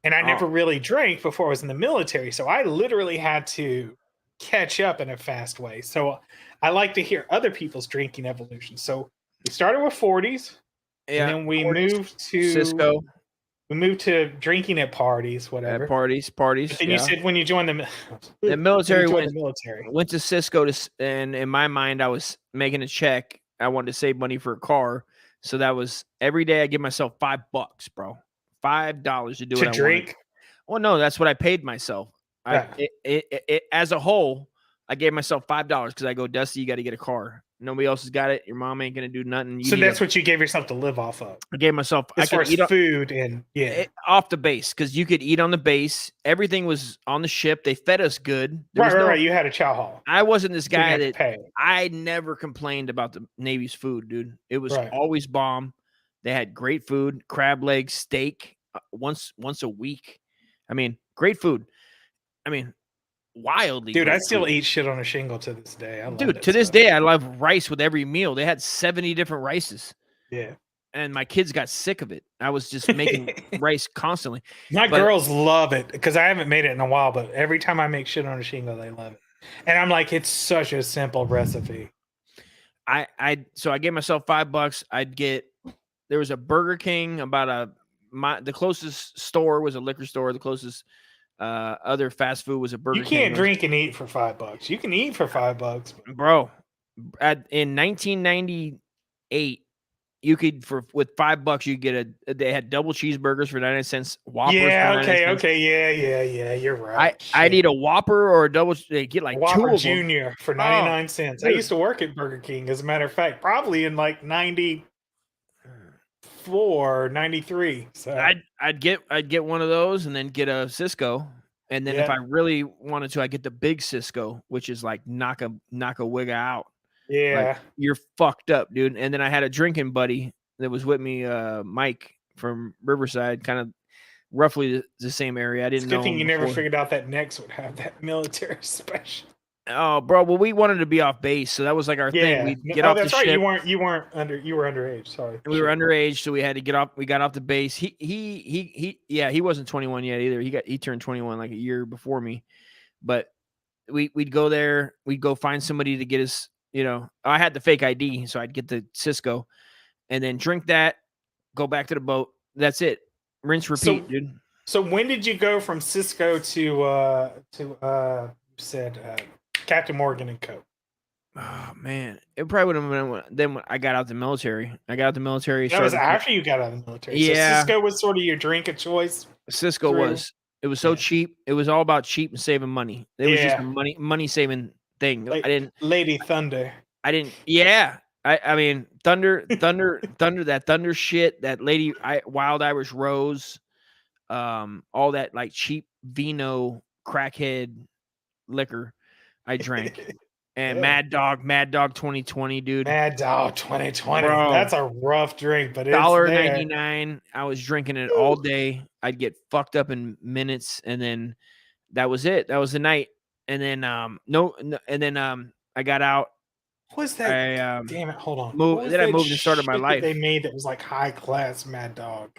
And I never really drank before I was in the military. So I literally had to catch up in a fast way. So I like to hear other people's drinking evolution. So we started with 40s. Yeah, and then we moved to Cisco. We moved to drinking at parties, whatever. At parties. But then you said when you joined the military, went to Cisco and in my mind, I was making a check. I wanted to save money for a car, so that was every day. I give myself $5, bro, $5 to do what I drink. Well, no, that's what I paid myself. Yeah. As a whole, I gave myself $5 because I go, Dusty, you got to get a car. Nobody else has got it. Your mom ain't gonna do nothing. So that's what you gave yourself to live off of. I gave myself as far as food and off the base, because you could eat on the base. Everything was on the ship. They fed us good. Right. You had a chow hall. I wasn't this guy that I never complained about the Navy's food, dude. It was always bomb. They had great food, crab legs, steak once a week. I mean, great food. I mean, wildly, dude. I still eat shit on a shingle to this day. This day, I love rice with every meal. They had 70 different rices. Yeah, and my kids got sick of it. I was just making rice constantly. My girls love it because I haven't made it in a while, but every time I make shit on a shingle, they love it. And I'm like, it's such a simple recipe. So I gave myself $5. There was a Burger King the closest store was a liquor store. The closest other fast food was a Burger King. You can't drink and eat for $5. You can eat for $5, bro. In 1998, you could with $5 you get they had double cheeseburgers for 99 cents. Whoppers. Yeah. Yeah. You're right. I'd eat a Whopper or a double. They get like Whopper two of Junior for 99 cents. Dude. I used to work at Burger King, as a matter of fact, probably in like 94, 93. So I'd get one of those and then get a Cisco, and then if I really wanted to, I get the big Cisco, which is like knock a wigga out. Yeah, like, you're fucked up, dude. And then I had a drinking buddy that was with me, Mike from Riverside, kind of roughly the same area. I didn't know. Good thing you never figured out that Next would have that military special. Oh, bro. Well, we wanted to be off base, so that was like our thing. We'd get off that's the right. ship. You were underage. Sorry, We were underage, so we had to get off. We got off the base. He wasn't 21 yet either. He turned 21 like a year before me. But we'd go there. We'd go find somebody to get us. I had the fake ID, so I'd get the Cisco, and then drink that. Go back to the boat. That's it. Rinse, repeat, dude. So when did you go from Cisco to you said Captain Morgan and Co? Oh man, it probably would have been then when I got out the military. That was after you got out of the military. Yeah, so Cisco was sort of your drink of choice. Cisco was. It was so cheap. It was all about cheap and saving money. It was just a money saving thing. Lady Thunder. I didn't. Yeah, I mean Thunder. That Thunder shit. That Lady Wild Irish Rose. All that like cheap vino crackhead liquor I drank. And Mad Dog 2020, dude. Mad Dog 2020. Bro, that's a rough drink, but it's $1.99. I was drinking it all day. I'd get fucked up in minutes, and then that was it. That was the night. And then I got out. What was that? Damn it! Hold on. I moved and started my life. They made that was like high class Mad Dog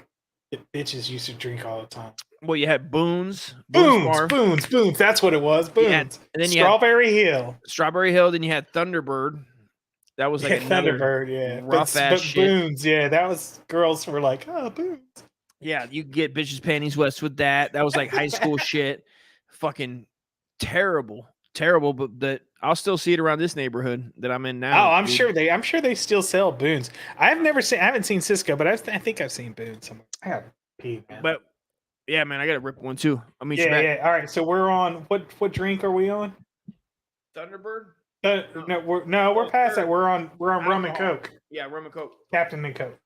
that bitches used to drink all the time. Well, you had Boone's. Boone's. That's what it was. Boone's. And then Strawberry Hill. Then you had Thunderbird. That was like Thunderbird, rough ass shit. Boone's, that was girls were like, oh, Boone's. Yeah, you get bitches panties wet with that. That was like high school shit. Fucking terrible. But I'll still see it around this neighborhood that I'm in now. Oh, I'm sure they still sell Boone's. I haven't seen Cisco, but I think I've seen Boone's somewhere. I gotta pee, man. But yeah, man, I gotta rip one too. I'll meet you back. Yeah. All right, so we're on what drink are we on? Thunderbird? We're past that. We're on rum and coke. Yeah, rum and coke. Captain and Coke.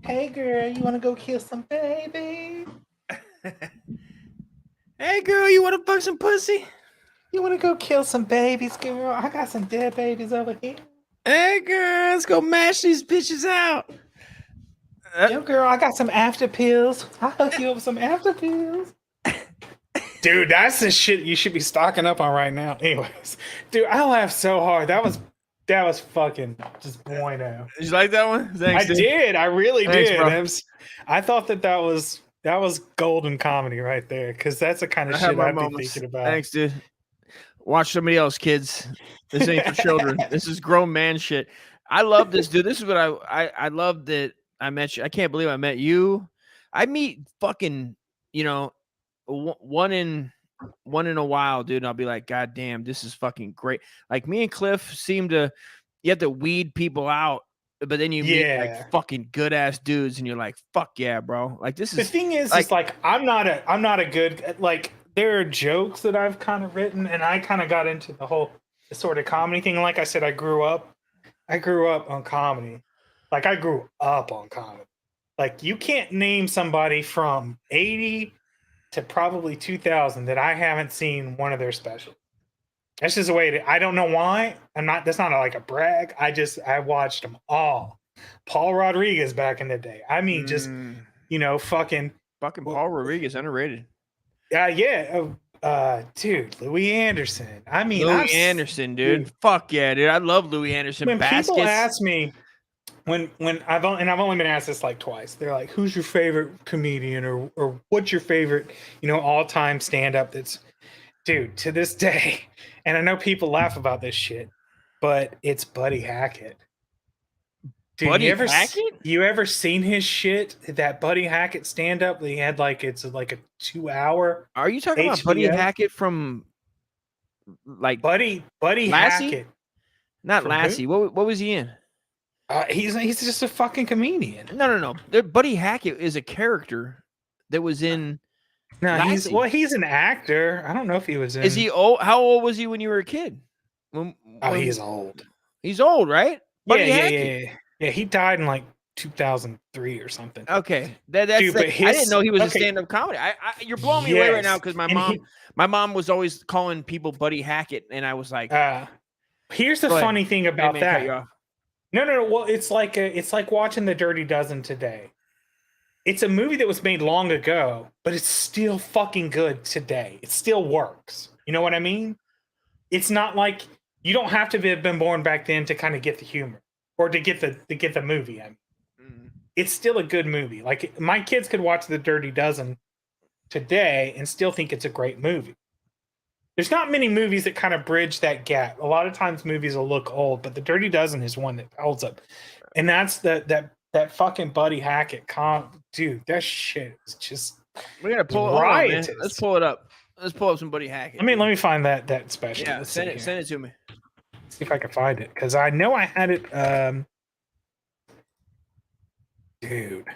Hey girl, you wanna go kill some baby? Hey girl, you wanna fuck some pussy? You wanna go kill some babies, girl? I got some dead babies over here. Hey girl, let's go mash these bitches out. Yo girl, I got some after pills. I'll hook you up with some after pills. Dude, that's the shit you should be stocking up on right now. Anyways, dude, I laughed so hard. That was fucking just bueno. Did you like that one? Thanks, dude. Did. I really did. I thought that was golden comedy right there, because that's the kind of shit I'd be thinking about. Thanks, dude. Watch somebody else, kids. This ain't for children. This is grown man shit. I love this, dude. This is what I love that I met you. I can't believe I met you. I meet fucking, one in a while, dude. And I'll be like, God damn, this is fucking great. Like me and Cliff you have to weed people out, but then you meet like fucking good ass dudes, and you're like, fuck yeah, bro. Like this is the thing is, it's like I'm not a good, like, there are jokes that I've kind of written, and I kind of got into the whole sort of comedy thing. Like I said, I grew up on comedy. Like I grew up on comedy. Like you can't name somebody from 80 to probably 2000 that I haven't seen one of their specials. That's just the way I don't know why. That's not like a brag. I watched them all. Paul Rodriguez back in the day. I mean, just, fucking Paul Rodriguez, underrated. Yeah. Dude, Louis Anderson. I mean, Louis Anderson, dude. Fuck yeah, dude. I love Louis Anderson. When people ask me, when I've only been asked this like twice, they're like, "Who's your favorite comedian?" or "What's your favorite, all-time stand-up?" That's, dude, to this day, and I know people laugh about this shit, but it's Buddy Hackett. Dude, Buddy Hackett? You ever seen his shit? That Buddy Hackett stand-up? He had it's like a 2-hour. Are you talking about Buddy Hackett from like Buddy Lassie? Hackett? Not from Lassie. What was he in? He's just a fucking comedian. No. Buddy Hackett is a character that was in. No, Lassie. He's an actor. I don't know if he was in. Is he old? How old was he when you were a kid? He's old. He's old, right? Yeah, he died in 2003 or something. Okay, that's. Dude, I didn't know he was a stand-up comedy. You're blowing me away right now because my mom was always calling people Buddy Hackett, and I was like, here's the funny thing about that. No. Well, it's like watching The Dirty Dozen today. It's a movie that was made long ago, but it's still fucking good today. It still works. You know what I mean? It's not like you don't have to have been born back then to kind of get the humor. Or to get the movie. I mean, it's still a good movie. Like, my kids could watch The Dirty Dozen today and still think it's a great movie. There's not many movies that kind of bridge that gap. A lot of times movies will look old, but The Dirty Dozen is one that holds up. And that's that fucking Buddy Hackett dude. That shit is just. We're gonna pull it up. Let's pull it up. Let's pull up some Buddy Hackett. Let me find that special. Yeah, send it to me. See if I can find it, because I know I had it. Dude,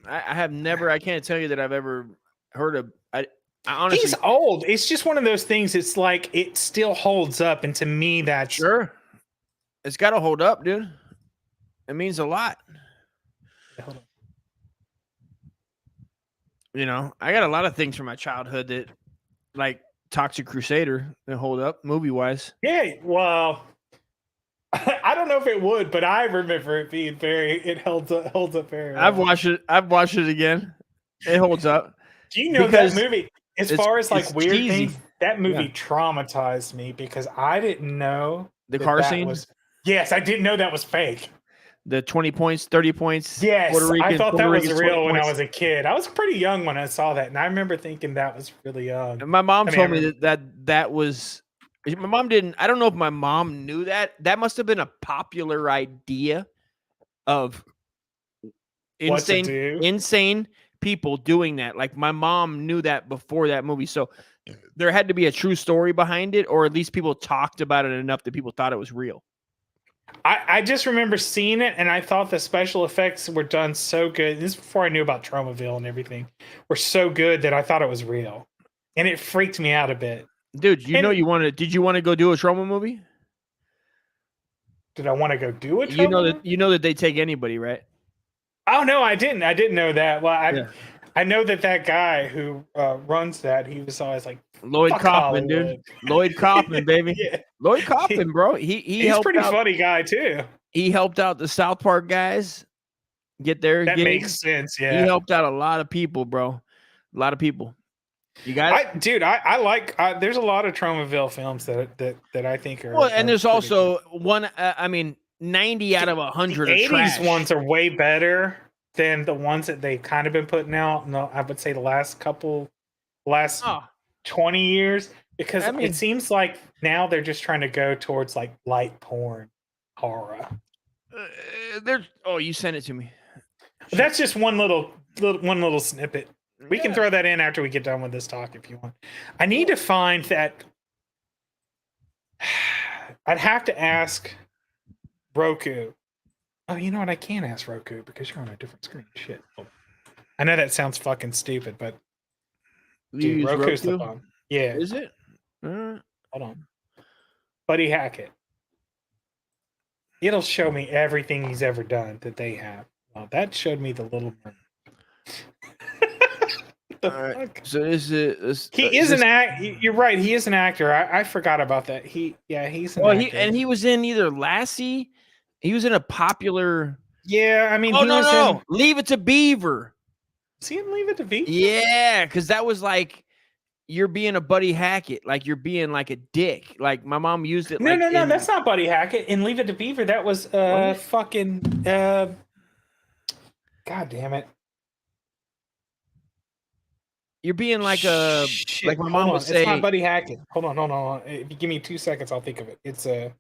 I have never. I can't tell you that I've ever heard of. I honestly, he's old. It's just one of those things. It's like it still holds up, and to me, that's sure. It's got to hold up, dude. It means a lot. Hold on. I got a lot of things from my childhood that, like, Toxic Crusader, that hold up movie wise. Yeah, well, I don't know if it would, but I remember it being it holds up very well. I've watched it again. It holds up. Do you know that movie? As far as weird things, that movie traumatized me because I didn't know the car scene. Yes, I didn't know that was fake. The 20 points, 30 points. Yes, I thought that was real when I was a kid. I was pretty young when I saw that, and I remember thinking that was really young. And my mom told me that was. My mom didn't. I don't know if my mom knew that. That must have been a popular idea of insane people doing that. Like, my mom knew that before that movie, so there had to be a true story behind it, or at least people talked about it enough that people thought it was real. I just remember seeing it, and I thought the special effects were done so good. This is before I knew about Tromaville and everything. Were so good that I thought it was real, and it freaked me out a bit. Dude, did you want to go do a trauma movie? Did I want to go do it? You know that they take anybody, right? Oh no, I didn't. I didn't know that. Well, I know that guy who runs that. He was always like Lloyd Kaufman, dude. Lloyd Kaufman, baby. Yeah. Lloyd Kaufman, bro. He's a pretty funny guy too. He helped out the South Park guys get there. That makes sense. Yeah, he helped out a lot of people, bro. A lot of people. You got it? Dude. I like. There's a lot of Tromaville films that I think are. Well, and there's also one. 90 out of 100 the are 80s trash. Ones are way better than the ones that they've kind of been putting out. No, I would say the last 20 years, because it seems like now they're just trying to go towards like light porn horror. You sent it to me. That's just one little snippet. We can throw that in after we get done with this talk if you want. I need to find that. I'd have to ask Roku. Oh, you know what? I can't ask Roku because you're on a different screen. Shit. I know that sounds fucking stupid, but dude, Roku's the bomb. Yeah. Is it? Hold on. Buddy Hackett. It'll show me everything he's ever done that they have. Well, that showed me The Little Mermaid. What the fuck? So He is an act. You're right. He is an actor. I forgot about that. He's an actor. He was in either Lassie. He was in a popular. Yeah, I mean, no. Leave It to Beaver. See him Leave It to Beaver? Yeah, because that was like you're being a Buddy Hackett, like you're being like a dick. Like my mom used it. No, that's not Buddy Hackett. In Leave It to Beaver, that was fucking God damn it. You're being like a like my mom would say. It's not Buddy Hackett. Hold on. If you give me 2 seconds, I'll think of it. It's a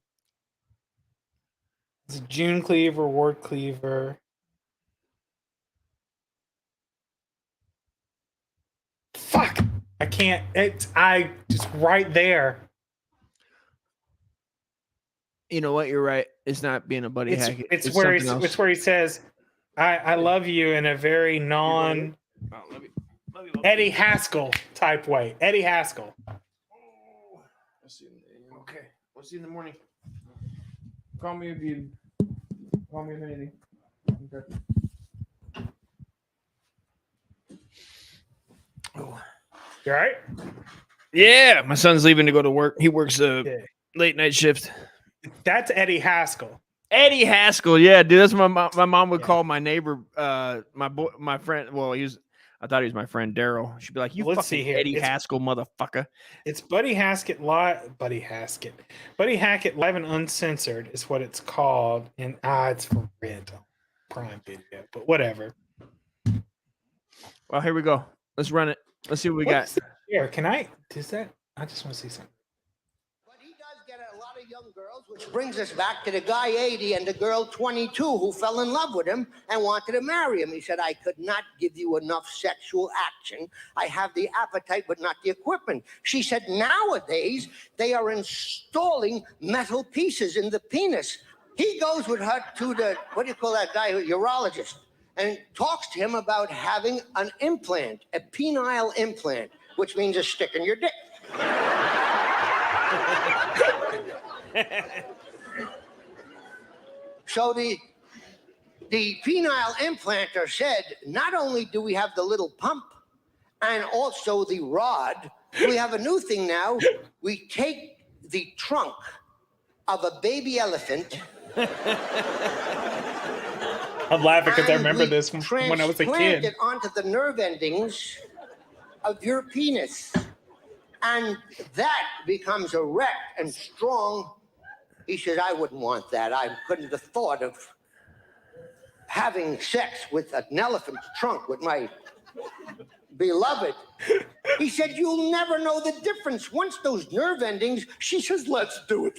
June Cleaver, Ward Cleaver. Fuck! I can't. It's right there. You know what? You're right. It's not being a Buddy Hackett. It's where he says, "I love you" in a very non Eddie Haskell type way. Eddie Haskell. Okay. We'll see you in the morning. Call me if anything. Okay. Oh. You all right? Yeah, my son's leaving to go to work. He works a late night shift. That's Eddie Haskell. Eddie Haskell, yeah, dude. That's my mom would call my neighbor, my friend. Well, I thought he was my friend Daryl. She'd be like, "You fucking Eddie Haskell, motherfucker." It's Buddy Hackett live. Buddy Hackett live and uncensored is what it's called, and it's for Red Prime Video, but whatever. Well, here we go. Let's run it. Let's see what we got. Here, can I? Does that? I just want to see something. But he does get a lot of young girls, which brings us back to the guy 80 and the girl 22 who fell in love with him and wanted to marry him. He said, "I could not give you enough sexual action. I have the appetite, but not the equipment." She said, "Nowadays, they are installing metal pieces in the penis." He goes with her to the, what do you call that guy, urologist, and talks to him about having an implant, a penile implant, which means a stick in your dick. So the penile implanter said, not only do we have the little pump and also the rod, we have a new thing now. We take the trunk of a baby elephant. I'm laughing because I remember this when I was a kid. Transplant it onto the nerve endings of your penis. And that becomes erect and strong. He said, "I wouldn't want that. I couldn't have thought of having sex with an elephant trunk with my beloved." He said, "You'll never know the difference. Once those nerve endings," she says, "Let's do it.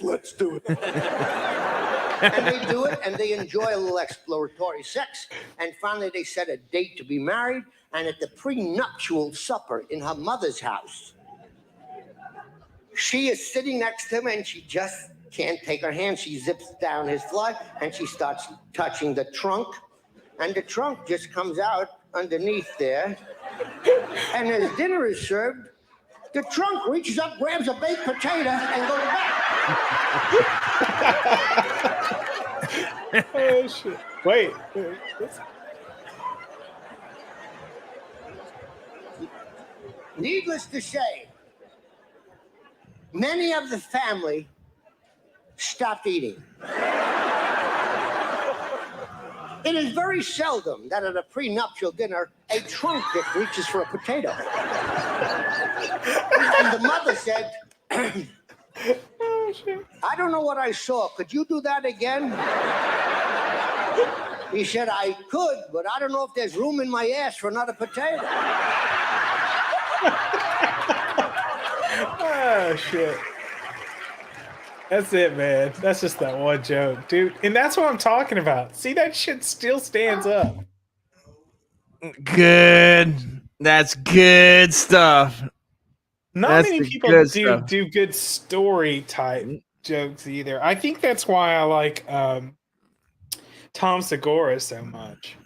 And they do it, and they enjoy a little exploratory sex. And finally, they set a date to be married. And at the prenuptial supper in her mother's house, she is sitting next to him, and she just can't take her hand. She zips down his fly, and she starts touching the trunk. And the trunk just comes out underneath there. And as dinner is served, the trunk reaches up, grabs a baked potato, and goes back. Oh, shit. Wait. Needless to say, many of the family stopped eating. It is very seldom that at a prenuptial dinner, a trunk dick reaches for a potato. And the mother said, Oh, shit. "I don't know what I saw. Could you do that again?" He said, "I could, but I don't know if there's room in my ass for another potato." Oh, shit. That's it, man. That's just that one joke, dude. And that's what I'm talking about. See, that shit still stands up. Good. That's good stuff. Not many people do good story type jokes either. I think that's why I like Tom Segura so much.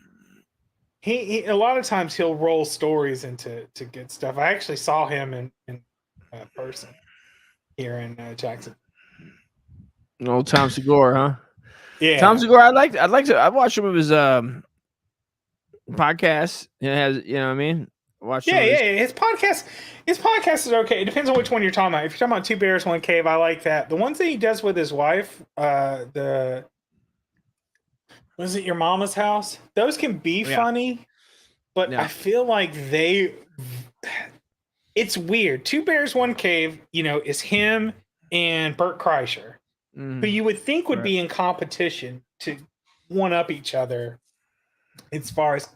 He a lot of times he'll roll stories into good stuff. I actually saw him in person here in Jackson. Old Tom Segura, huh? Yeah, Tom Segura. I watched some of his podcasts. It has, you know what I mean? watch. Yeah. His podcast is okay. It depends on which one you're talking about. If you're talking about Two Bears, One Cave, I like that. The ones that he does with his wife, was it Your Mama's House? Those can be funny, but I feel like it's weird. Two Bears, One Cave, is him and Bert Kreischer, who you would think would be in competition to one up each other as far as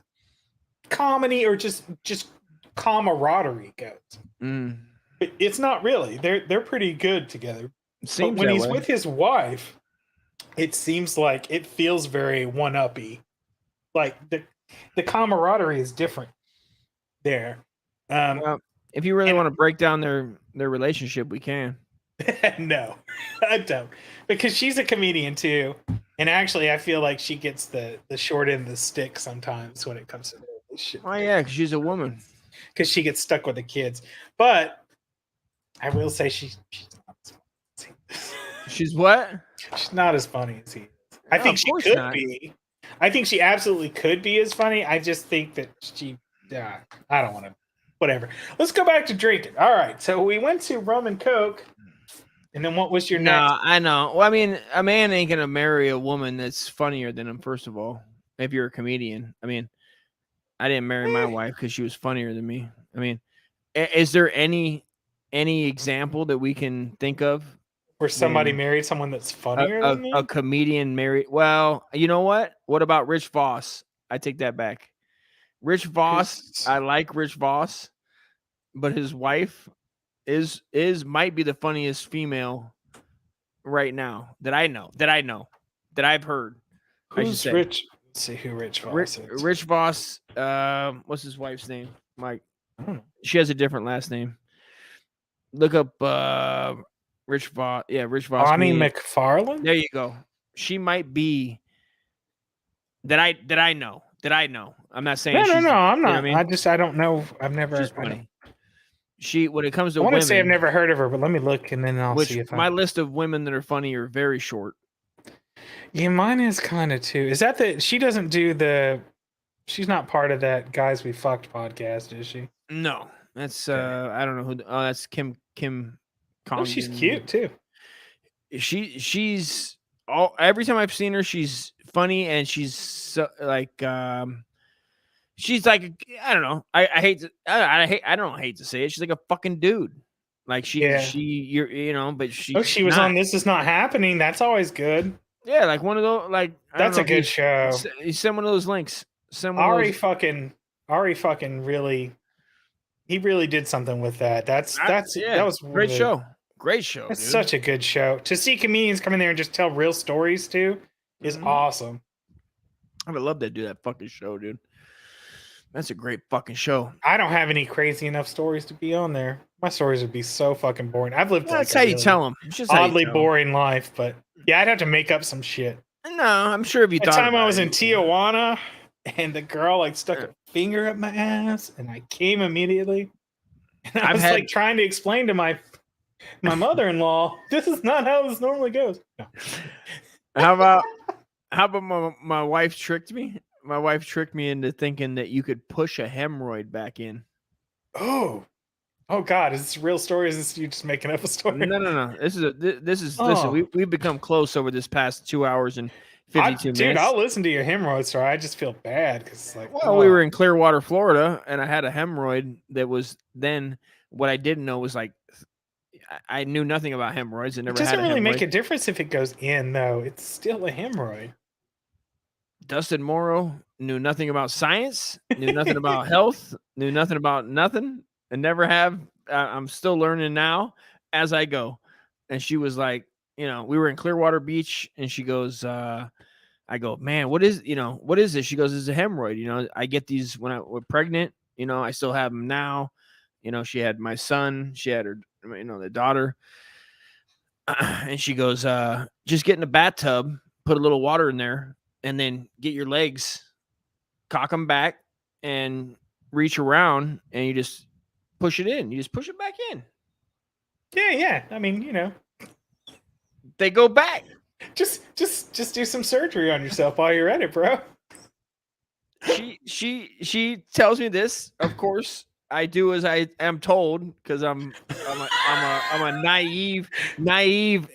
comedy or just camaraderie goes. But it's not really. They're pretty good together. But when he's with his wife, it seems like it feels very one-uppy. Like the camaraderie is different there. Well, if you really want to break down their relationship, we can. No, I don't. Because she's a comedian too. And actually, I feel like she gets the short end of the stick sometimes when it comes to their relationship. Oh, yeah, because she's a woman. Because she gets stuck with the kids. But I will say she's not as funny as he is. She's what? She's not as funny as he is. I think she could be. I think she absolutely could be as funny. I just think that I don't want to. Whatever. Let's go back to drinking. All right. So we went to rum and Coke. And then what was your next? No, I know. Well, I mean, a man ain't going to marry a woman that's funnier than him, first of all, if you're a comedian. I mean, I didn't marry my wife because she was funnier than me. I mean, is there any example that we can think of where somebody married someone that's funnier than me? A comedian married. Well, you know what? What about Rich Voss? I take that back. Rich Voss, I like Rich Voss, but his wife is might be the funniest female right now that I've heard. Who's Rich? Let's see who Rich Voss is. Rich Voss. What's his wife's name? Mike. She has a different last name. Look up Rich Voss. Yeah, Rich Voss. Bonnie McFarlane. There you go. She might be that I know. I'm not saying no. I'm not. You know I mean? I don't know. I've never. She's funny. When it comes to I want women, to say I've never heard of her, but let me look and then I'll see if my list of women that are funny are very short. Yeah, mine is kind of too. Is that she doesn't do she's not part of that Guys We Fucked podcast, is she? No, that's I don't know who. Oh, that's Kim. Oh, she's cute too. She's every time I've seen her, she's funny and she's like she's like, I don't know. I hate to say it. She's like a fucking dude. Like but she was on This Is Not Happening. That's always good. Yeah, like one of those. Like that's a good show. You send one of those links. Ari fucking really. He really did something with that. That was great show. Great show. It's such a good show. To see comedians come in there and just tell real stories too is awesome. I would love to do that fucking show, dude. That's a great fucking show. I don't have any crazy enough stories to be on there. My stories would be so fucking boring. I've lived that's how you tell them. It's just oddly boring life, but yeah, I'd have to make up some shit. No, I'm sure if you thought. The time I was in Tijuana and the girl like stuck a finger up my ass and I came immediately. And I was like trying to explain to my mother-in-law, this is not how this normally goes. No. How about my wife tricked me? My wife tricked me into thinking that you could push a hemorrhoid back in. Oh God! Is this a real story? Or is this you just making up a story? No. Listen, we've become close over this past 2 hours and 52 minutes. Dude, I'll listen to your hemorrhoid story. I just feel bad because like, we were in Clearwater, Florida, and I had a hemorrhoid that was then. What I didn't know was like, I knew nothing about hemorrhoids. It doesn't really make a difference if it goes in, though. It's still a hemorrhoid. Dustin Morrow knew nothing about science, knew nothing about health, knew nothing about nothing, and never have. I'm still learning now as I go. And she was like, we were in Clearwater Beach, and she goes, I go, man, what is this? She goes, it's a hemorrhoid. I get these when I was pregnant. I still have them now. She had my son, she had her, the daughter. And she goes, just get in a bathtub, put a little water in there, and then get your legs, cock them back, and reach around, and you just push it in. You just push it back in. Yeah. I mean, they go back. Just do some surgery on yourself while you're at it, bro. She tells me this, of course, I do as I am told because I'm a naive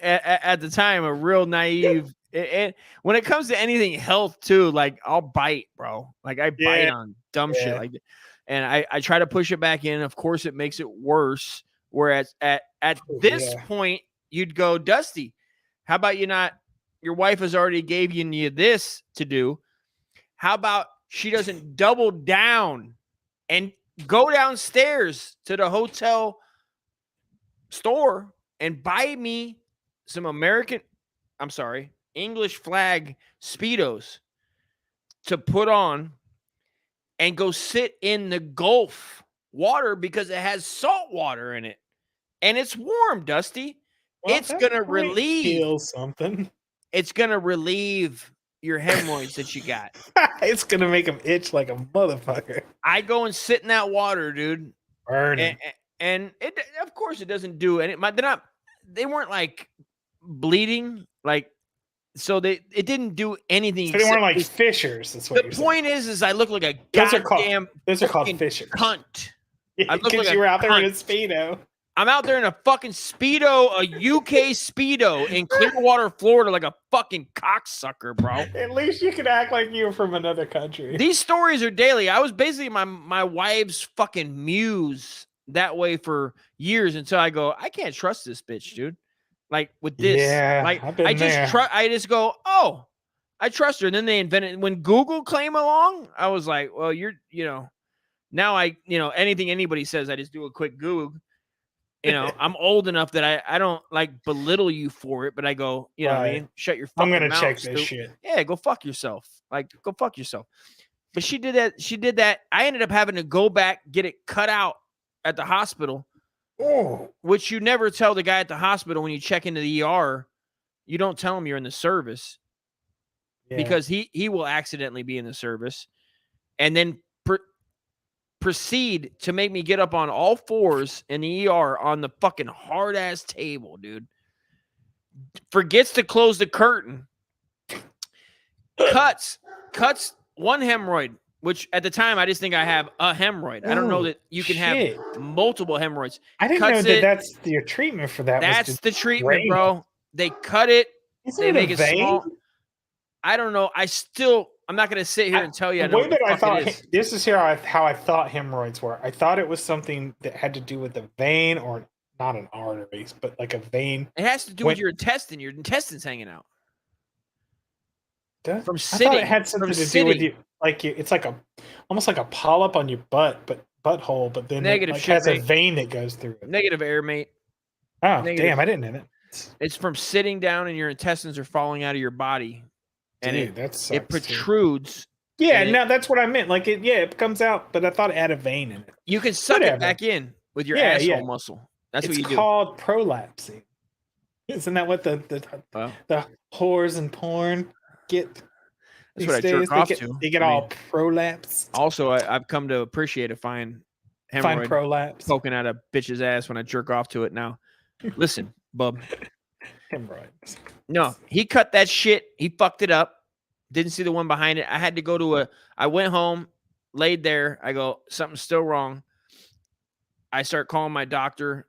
at the time, a real naive. And when it comes to anything health too, like I'll bite, bro. Like I bite on dumb shit like that. And I try to push it back in. Of course, it makes it worse. Whereas at this point, you'd go, Dusty, how about you not? Your wife has already gave you this to do. How about she doesn't double down and go downstairs to the hotel store and buy me some English flag Speedos to put on and go sit in the Gulf water because it has salt water in it. And it's warm, Dusty. Well, it's going to relieve something. It's going to relieve your hemorrhoids that you got. It's going to make them itch like a motherfucker. I go and sit in that water, dude. Burning. And it, of course, it doesn't do any. They weren't like bleeding, like, so it didn't do anything. So they weren't like fishers. That's what the point saying. is I look like a those goddamn are called fishers. Cunt. Yeah, because you were out there in a Speedo. I'm out there in a fucking Speedo, a UK Speedo in Clearwater, Florida, like a fucking cocksucker, bro. At least you could act like you were from another country. These stories are daily. I was basically my wife's fucking muse that way for years until I go, I can't trust this bitch, dude. Like with this, like I just go, oh, I trust her. And then they invented when Google came along. I was like, well, now anything anybody says, I just do a quick Google. I'm old enough that I don't like belittle you for it, but I go, what I mean? Shut your fucking mouth. I'm gonna check this shit. Yeah, go fuck yourself. Like, go fuck yourself. But she did that. I ended up having to go back, get it cut out at the hospital. Oh. Which you never tell the guy at the hospital when you check into the ER. You don't tell him you're in the service. Yeah. Because he will accidentally be in the service. And then proceed to make me get up on all fours in the ER on the fucking hard ass table, dude. Forgets to close the curtain. Cuts one hemorrhoid, which at the time I just think I have a hemorrhoid. I don't know that you can have multiple hemorrhoids. I didn't know that that's your treatment for that. That's the treatment, bro. They cut it. They make it small. I don't know. I'm not going to sit here and tell you. The way that I thought this is how I thought hemorrhoids were. I thought it was something that had to do with a vein, or not an artery, but like a vein. It has to do with your intestine. Your intestine's hanging out. From sitting. I thought it had something to do with you. Like it's like almost like a polyp on your butthole, but then it has a vein that goes through it. Negative air, mate. Oh, damn! I didn't know that. It's from sitting down, and your intestines are falling out of your body. And dude, it protrudes. Yeah, no, that's what I meant. Like it comes out, but I thought it had a vein in it. You can suck it back in with your asshole muscle. That's what you do. It's called prolapsing. Isn't that what the whores and porn get? That's what I jerk off to. They get all prolapsed. Also, I've come to appreciate a fine hemorrhoid prolapse poking out a bitch's ass when I jerk off to it now. Listen, bub. Hemorrhoids. No, he cut that shit. He fucked it up. Didn't see the one behind it. I had to go to I went home, laid there. I go, something's still wrong. I start calling my doctor.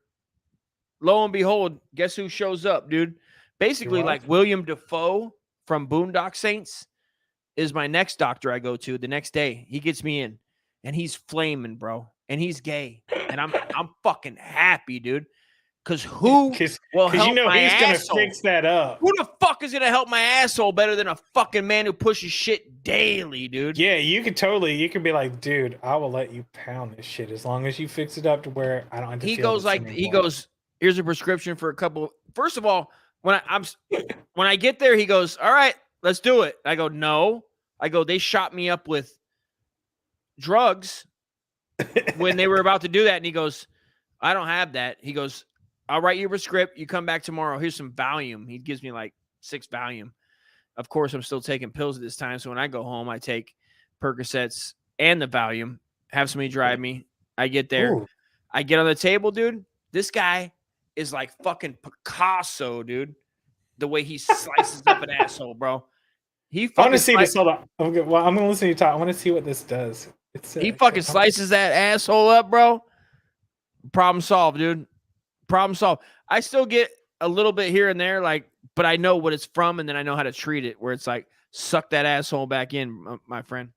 Lo and behold, guess who shows up, dude? Basically, like William Dafoe from Boondock Saints is my next doctor I go to the next day. He gets me in, and he's flaming, bro. And he's gay. And I'm fucking happy, dude. Because who will help my he's asshole? Gonna fix that up. Who the fuck is gonna help my asshole better than a fucking man who pushes shit daily, dude? Yeah, you can be like, dude, I will let you pound this shit as long as you fix it up to where I don't have to. He goes, here's a prescription for a couple. First of all, when I get there, he goes, all right, let's do it. I go, no. I go, they shot me up with drugs when they were about to do that, and he goes, I don't have that. He goes, I'll write you a script. You come back tomorrow. Here's some Valium. He gives me like 6 Valium. Of course, I'm still taking pills at this time. So when I go home, I take Percocets and the Valium. Have somebody drive me. I get there. Ooh. I get on the table, dude. This guy is like fucking Picasso, dude. The way he slices up an asshole, bro. I want to see this. Hold on. I'm going to listen to you talk. I want to see what this does. He fucking slices that asshole up, bro. Problem solved, dude. Problem solved. I still get a little bit here and there, like, but I know what it's from, and then I know how to treat it. Where it's like, suck that asshole back in, my friend.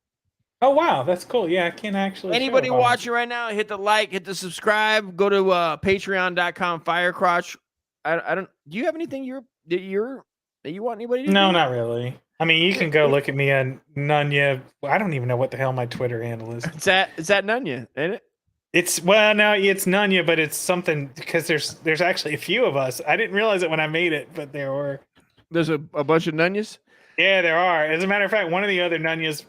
Oh wow, that's cool. Yeah, I can actually. Anybody watching right now, hit the like, hit the subscribe, go to patreon.com/firecrotch. I don't. Do you have anything that you want anybody to No, do? not really. I mean, you can go look at me on Nunya. I don't even know what the hell my Twitter handle is. It's that Nunya, ain't it? It's it's Nunya, but it's something because there's actually a few of us. I didn't realize it when I made it, but there were. There's a bunch of Nunyas. Yeah, there are. As a matter of fact, one of the other Nunyas,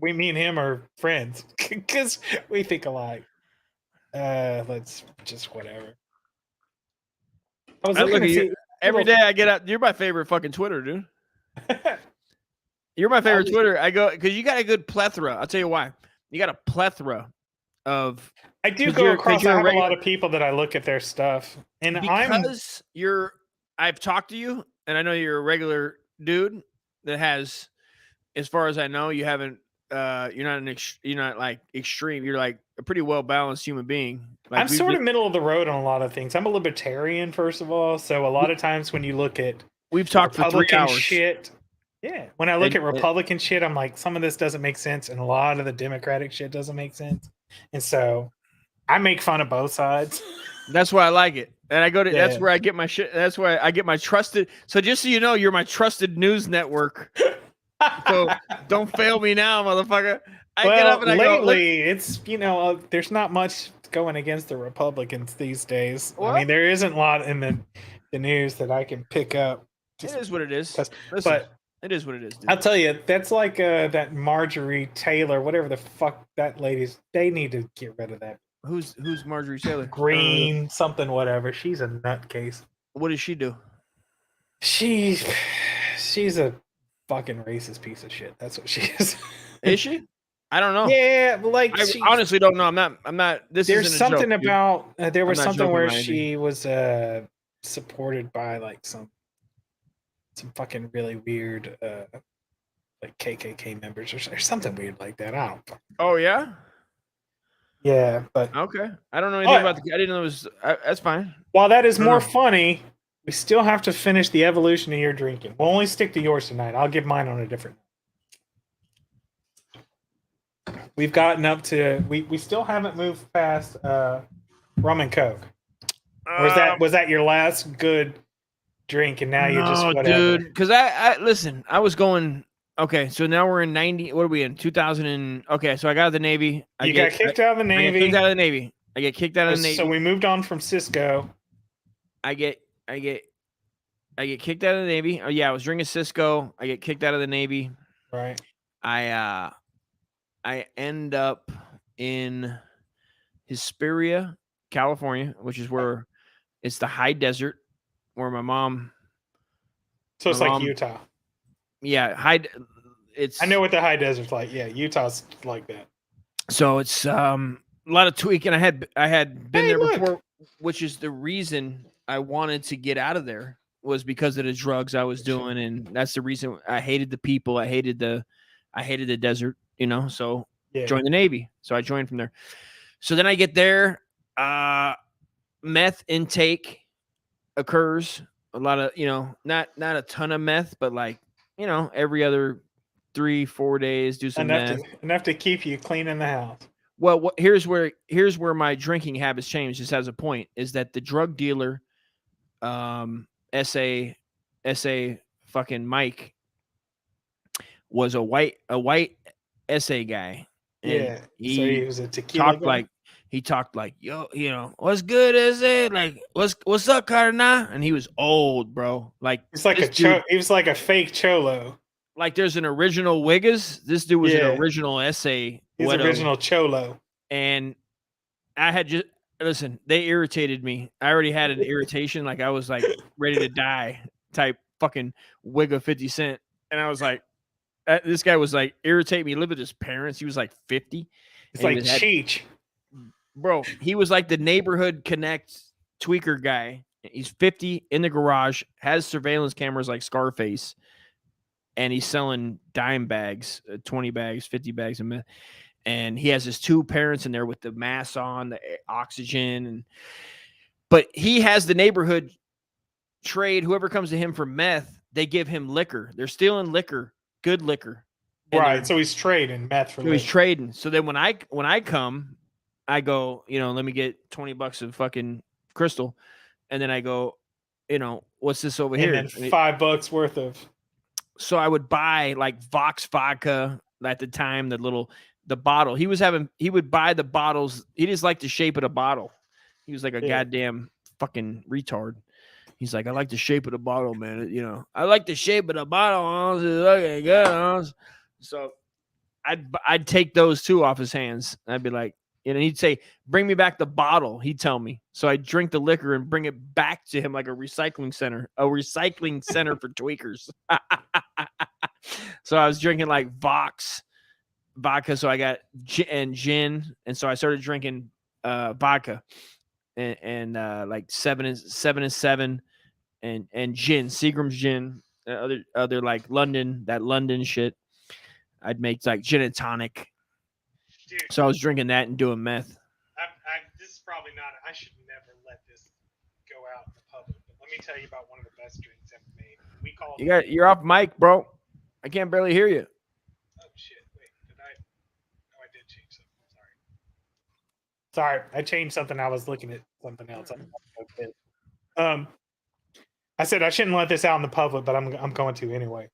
me and him are friends because we think alike. Let's just whatever. I was looking look to at see you. Every day I get up. You're my favorite fucking Twitter, dude. You're my favorite Twitter. I go because you got a good plethora. I'll tell you why. You got a plethora of. I do go across. I have a lot of people that I look at their stuff, and I've talked to you, and I know you're a regular dude that has, as far as I know, you haven't. You're not like extreme. You're like a pretty well balanced human being. Like, I'm sort of middle of the road on a lot of things. I'm a libertarian, first of all, so a lot of times when you look at we've talked for 3 hours. Shit. Yeah, when I look at Republican shit, I'm like, some of this doesn't make sense, and a lot of the Democratic shit doesn't make sense, and so I make fun of both sides. That's why I like it, and I go to. Yeah. That's where I get my shit. That's why I get my trusted. So just so you know, you're my trusted news network. So don't fail me now, motherfucker. Get up and I lately, it's there's not much going against the Republicans these days. What? I mean, there isn't a lot in the news that I can pick up. It is what it is. But it is what it is, dude. I'll tell you, that's like that Marjorie Taylor, whatever the fuck that lady's. They need to get rid of that. Who's Marjorie Taylor? Green something, whatever. She's a nutcase. What does she do? She's a fucking racist piece of shit. That's what she is. Is she? I don't know. Yeah, like I honestly don't know. I'm not. There's something about. There was something where she was supported by like some fucking really weird like KKK members or something weird like that. I don't. Oh yeah. Yeah, but okay. I don't know anything about I didn't know it was. That's fine. While that is more funny, we still have to finish the evolution of your drinking. We'll only stick to yours tonight. I'll give mine on a different. We've gotten up to we still haven't moved past rum and coke. Or was that your last good drink and now you're just whatever? Dude, because I listen, I was going okay, so now we're in 90. What are we in? 2000 okay, so I got out of the Navy. You got kicked out of the Navy. I get kicked out of the Navy. I get kicked out of the Navy. So we moved on from Cisco. I get kicked out of the Navy. Oh yeah, I was drinking Cisco. I get kicked out of the Navy. Right. I end up in Hesperia, California, which is where it's the high desert where my mom. So it's like Utah. Yeah, I know what the high desert's like. Yeah, Utah's like that. So it's a lot of tweaking. I had been there before, which is the reason I wanted to get out of there was because of the drugs I was doing, and that's the reason I hated the people. I hated the desert. So joined the Navy. So I joined from there. So then I get there, meth intake occurs. A lot of, not a ton of meth, but like, every other 3-4 days, do some meth. Enough to keep you clean in the house. Well, here's where my drinking habits changed. Just as a point is that the drug dealer, SA fucking Mike was a white SA guy. And so he was a tequila guy. He talked like, yo, what's good, SA? Like, what's up, Cardinal? And he was old, bro. Like, it's like he was like a fake cholo. Like, there's an original Wiggers. This dude was an original SA. He's original cholo. And I had just listen. They irritated me. I already had an irritation. Like, I was like ready to die type fucking wig of 50 Cent. And I was like, this guy was like irritate me. He lived with his parents. He was like 50. It's like Cheech. Bro, he was like the neighborhood connect tweaker guy. He's 50 in the garage, has surveillance cameras like Scarface, and he's selling dime bags, 20 bags, 50 bags of meth. and he has his 2 parents in there with the mask on, the oxygen, but he has the neighborhood trade. Whoever comes to him for meth, they give him liquor. They're stealing liquor, good liquor. Right. So he's trading meth for liquor. He's trading. So then when I come, I go, let me get $20 of fucking crystal, and then I go, what's this over here? And then $5 worth of. So I would buy like Vox vodka at the time, the bottle. He would buy the bottles. He just liked the shape of the bottle. He was like a goddamn fucking retard. He's like, I like the shape of the bottle, man. I like the shape of the bottle. Okay, good. So I'd take those 2 off his hands. I'd be like, he'd say, bring me back the bottle. He'd tell me. So I'd drink the liquor and bring it back to him like a recycling center for tweakers. So I was drinking like Vox vodka. So I got gin. And so I started drinking vodka and like 7 and 7 and gin, Seagram's gin, other like London shit. I'd make like gin and tonic. Dude, so I was drinking that and doing meth. This is probably not. I should never let this go out in the public. But let me tell you about one of the best drinks ever made. You're off mic, bro. I can't barely hear you. Oh shit! Wait, did I? Oh, I did change something. Sorry, I changed something. I was looking at something else. I said I shouldn't let this out in the public, but I'm going to anyway.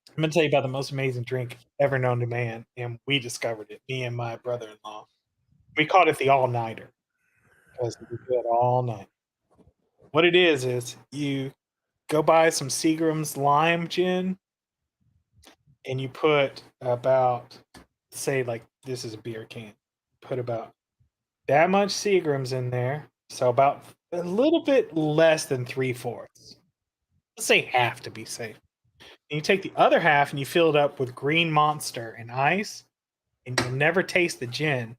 I'm going to tell you about the most amazing drink ever known to man, and we discovered it, me and my brother-in-law. We called it the all-nighter because we did all night. What it is you go buy some Seagram's lime gin, and you put about, say, like this is a beer can. Put about that much Seagram's in there, so about a little bit less than 3/4. Let's say half to be safe. And you take the other half and you fill it up with Green Monster and ice, and you'll never taste the gin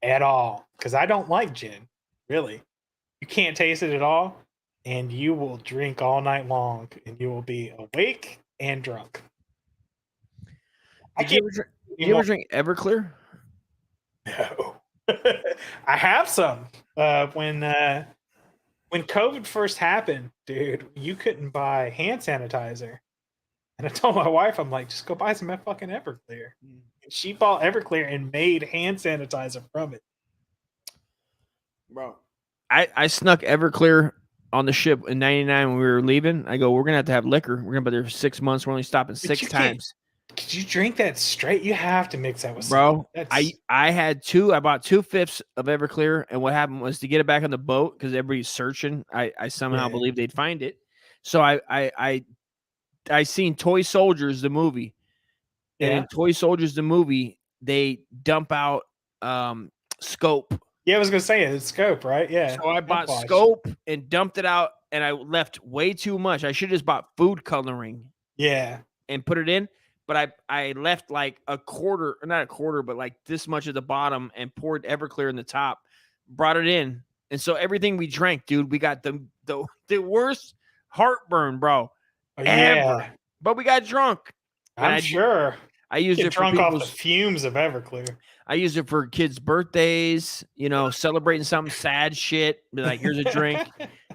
at all. Because I don't like gin, really. You can't taste it at all, and you will drink all night long, and you will be awake and drunk. Did you ever drink Everclear? No. I have some. When COVID first happened, dude, you couldn't buy hand sanitizer. And I told my wife, I'm like, just go buy some fucking Everclear. And she bought Everclear and made hand sanitizer from it. Bro, I snuck Everclear on the ship in 99 when we were leaving. I go, we're going to have liquor. We're going to be there for 6 months. We're only stopping 6 times. Could you drink that straight? You have to mix that with bro. I had 2. I bought 2/5 of Everclear, and what happened was to get it back on the boat because everybody's searching. I somehow believed they'd find it. So I seen Toy Soldiers the movie, and in Toy Soldiers the movie they dump out Scope. Yeah, I was gonna say it's Scope, right? Yeah. So I bought Scope and dumped it out, and I left way too much. I should have just bought food coloring. Yeah. And put it in. But I left like not a quarter, but like this much at the bottom and poured Everclear in the top, brought it in. And so everything we drank, dude, we got the worst heartburn, bro. Ever. But we got drunk. I'm sure. I used it drunk off the fumes of Everclear. I used it for kids' birthdays, celebrating something sad shit. Be like, here's a drink.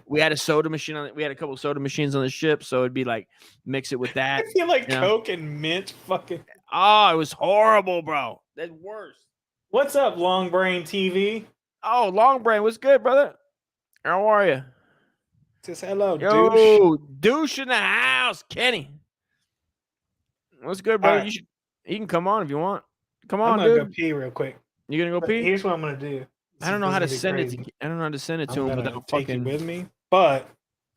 We had a soda machine we had a couple of soda machines on the ship, so it'd be like mix it with that. I feel like Coke and mint fucking. Oh, it was horrible, bro. That's worse. What's up, Long Brain TV? Oh, Long Brain, what's good, brother? How are you? Just hello, yo, douche in the house, Kenny. What's good, brother? Right. You can come on if you want. Come on, I'm gonna go pee real quick. You gonna go pee? Here's what I'm gonna do. I don't know how to send it. I don't know how to send it to him without fucking with me. But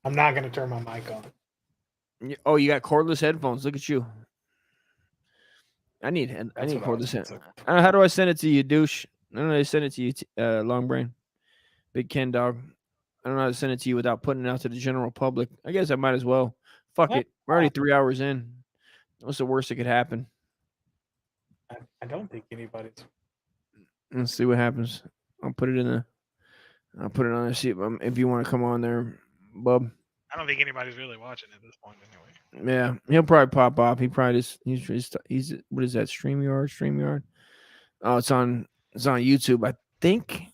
I'm not gonna turn my mic on. Oh, you got cordless headphones. Look at you. I need cordless headphones. How do I send it to you, douche? I don't know how to send it to you, Long Brain, Big Ken dog. I don't know how to send it to you without putting it out to the general public. I guess I might as well. Fuck it. We're already 3 hours in. What's the worst that could happen? I don't think anybody's. Let's see what happens. I'll put it on there. See if you want to come on there, bub. I don't think anybody's really watching at this point anyway. Yeah, he'll probably pop off. He's what is that? StreamYard. Oh, it's on YouTube, I think.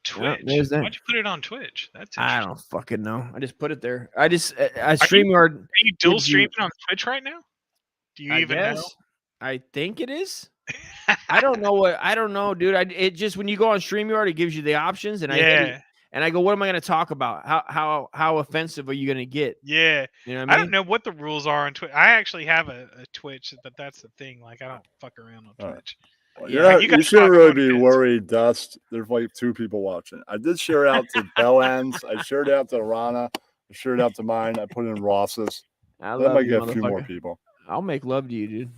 Twitch. There's that. Why'd you put it on Twitch? That's I interesting. don't fucking know. I just put it there. I Are StreamYard. you dual streaming on Twitch right now? Do you even know? I think it is. I don't know, dude. It just when you go on StreamYard, it gives you the options, and I hit it, and I go, what am I going to talk about? How offensive are you going to get? Yeah, you know what I don't know what the rules are on Twitch. I actually have a Twitch, but that's the thing. Like, I don't fuck around on Twitch. Yeah, you shouldn't really be worried, Dust. There's like 2 people watching. I did share it out to Bellends. I shared it out to Rana. I shared it out to mine. I put it in Ross's. That might get a few more people. I'll make love to you, dude.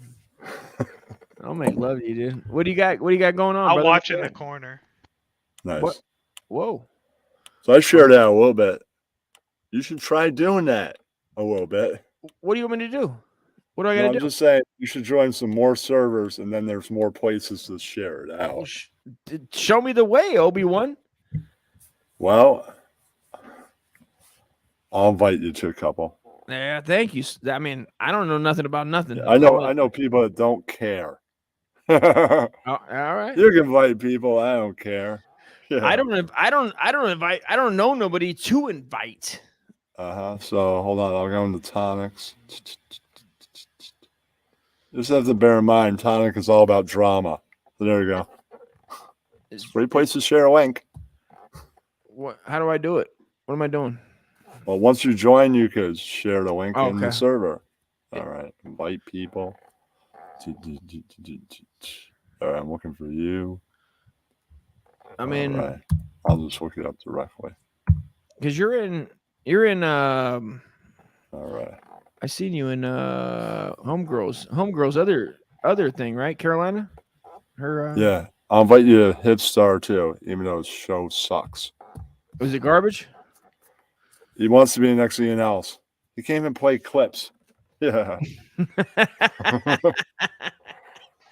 I'll make love to you, dude. What do you got going on? I'll watch in the corner. Nice. What? Whoa. So I shared it out a little bit. You should try doing that a little bit. What do you want me to do? What do I got to do? I'm just saying you should join some more servers, and then there's more places to share it out. Show me the way, Obi-Wan. Well, I'll invite you to a couple. Yeah, thank you. I mean, I don't know nothing about nothing. Yeah, I know people that don't care. All right. You can invite people. I don't care. Yeah. I don't know nobody to invite. So hold on. I'll go into tonics. Just have to bear in mind, tonic is all about drama. So there you go. It's a great place to share a link. What? How do I do it? What am I doing? Well, once you join, you could share the link in the server. All right. Invite people. All right. I'm looking for you. I mean, right. I'll just look it up directly. Because you're in all right. I seen you in Homegirl's other thing, right? Carolina? Her yeah. I'll invite you to Hipstar too, even though his show sucks. Was it garbage? He wants to be next to Ian else. He can't even play clips. Yeah.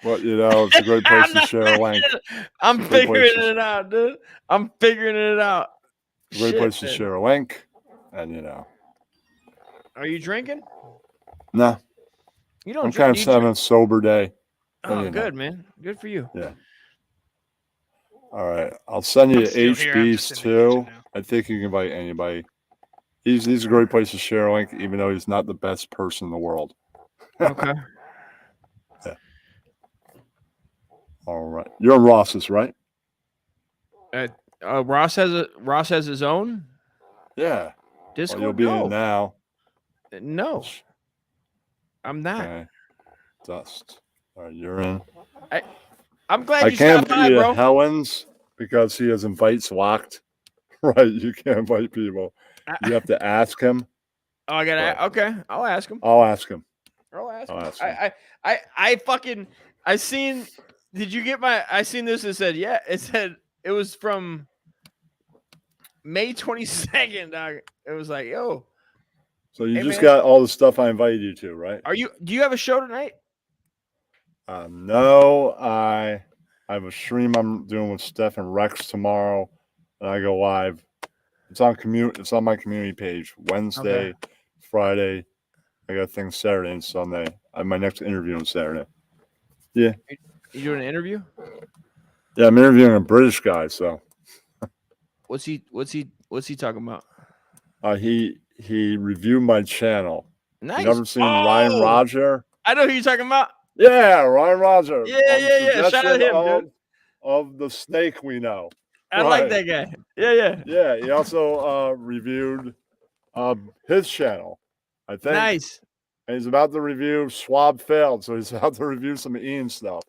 But it's a great place to share a link. I'm figuring it out, dude. I'm figuring it out. Great place to share a link, and Are you drinking? No. You don't. I'm kind of having a sober day. Oh, good, man. Good for you. Yeah. All right. I'll send you to HB's too. I think you can invite anybody. He's a great place to share a link, even though he's not the best person in the world. Okay. Yeah. All right. You're on Ross's, right? Ross has his own. Yeah. Discord. Well, you'll be in now. No. I'm not. Okay. Dust. All right, you're in. I'm glad you stopped by, you bro. To Helen's because he has invites locked. Right. You can't invite people. You have to ask him. Oh, I gotta. Okay, I'll ask him. I'll ask him. I fucking. I seen. Did you get my? I seen this. It said it was from May 22nd. Dog. It was like, yo. So you just got all the stuff I invited you to, right? Do you have a show tonight? No, I have a stream I'm doing with Steph and Rex tomorrow, and I go live. It's on my community page Wednesday, Friday. I got things Saturday and Sunday. I have my next interview on Saturday. Yeah. You doing an interview? Yeah, I'm interviewing a British guy. So. What's he talking about? He reviewed my channel. Nice. You ever seen Ryan Roger? I know who you're talking about. Yeah, Ryan Roger. Yeah. Shout out to him, dude. Of the snake we know. I like that guy. Yeah. Yeah, he also reviewed his channel, I think. Nice. And he's about to review Swab Failed, so he's about to review some Ian stuff.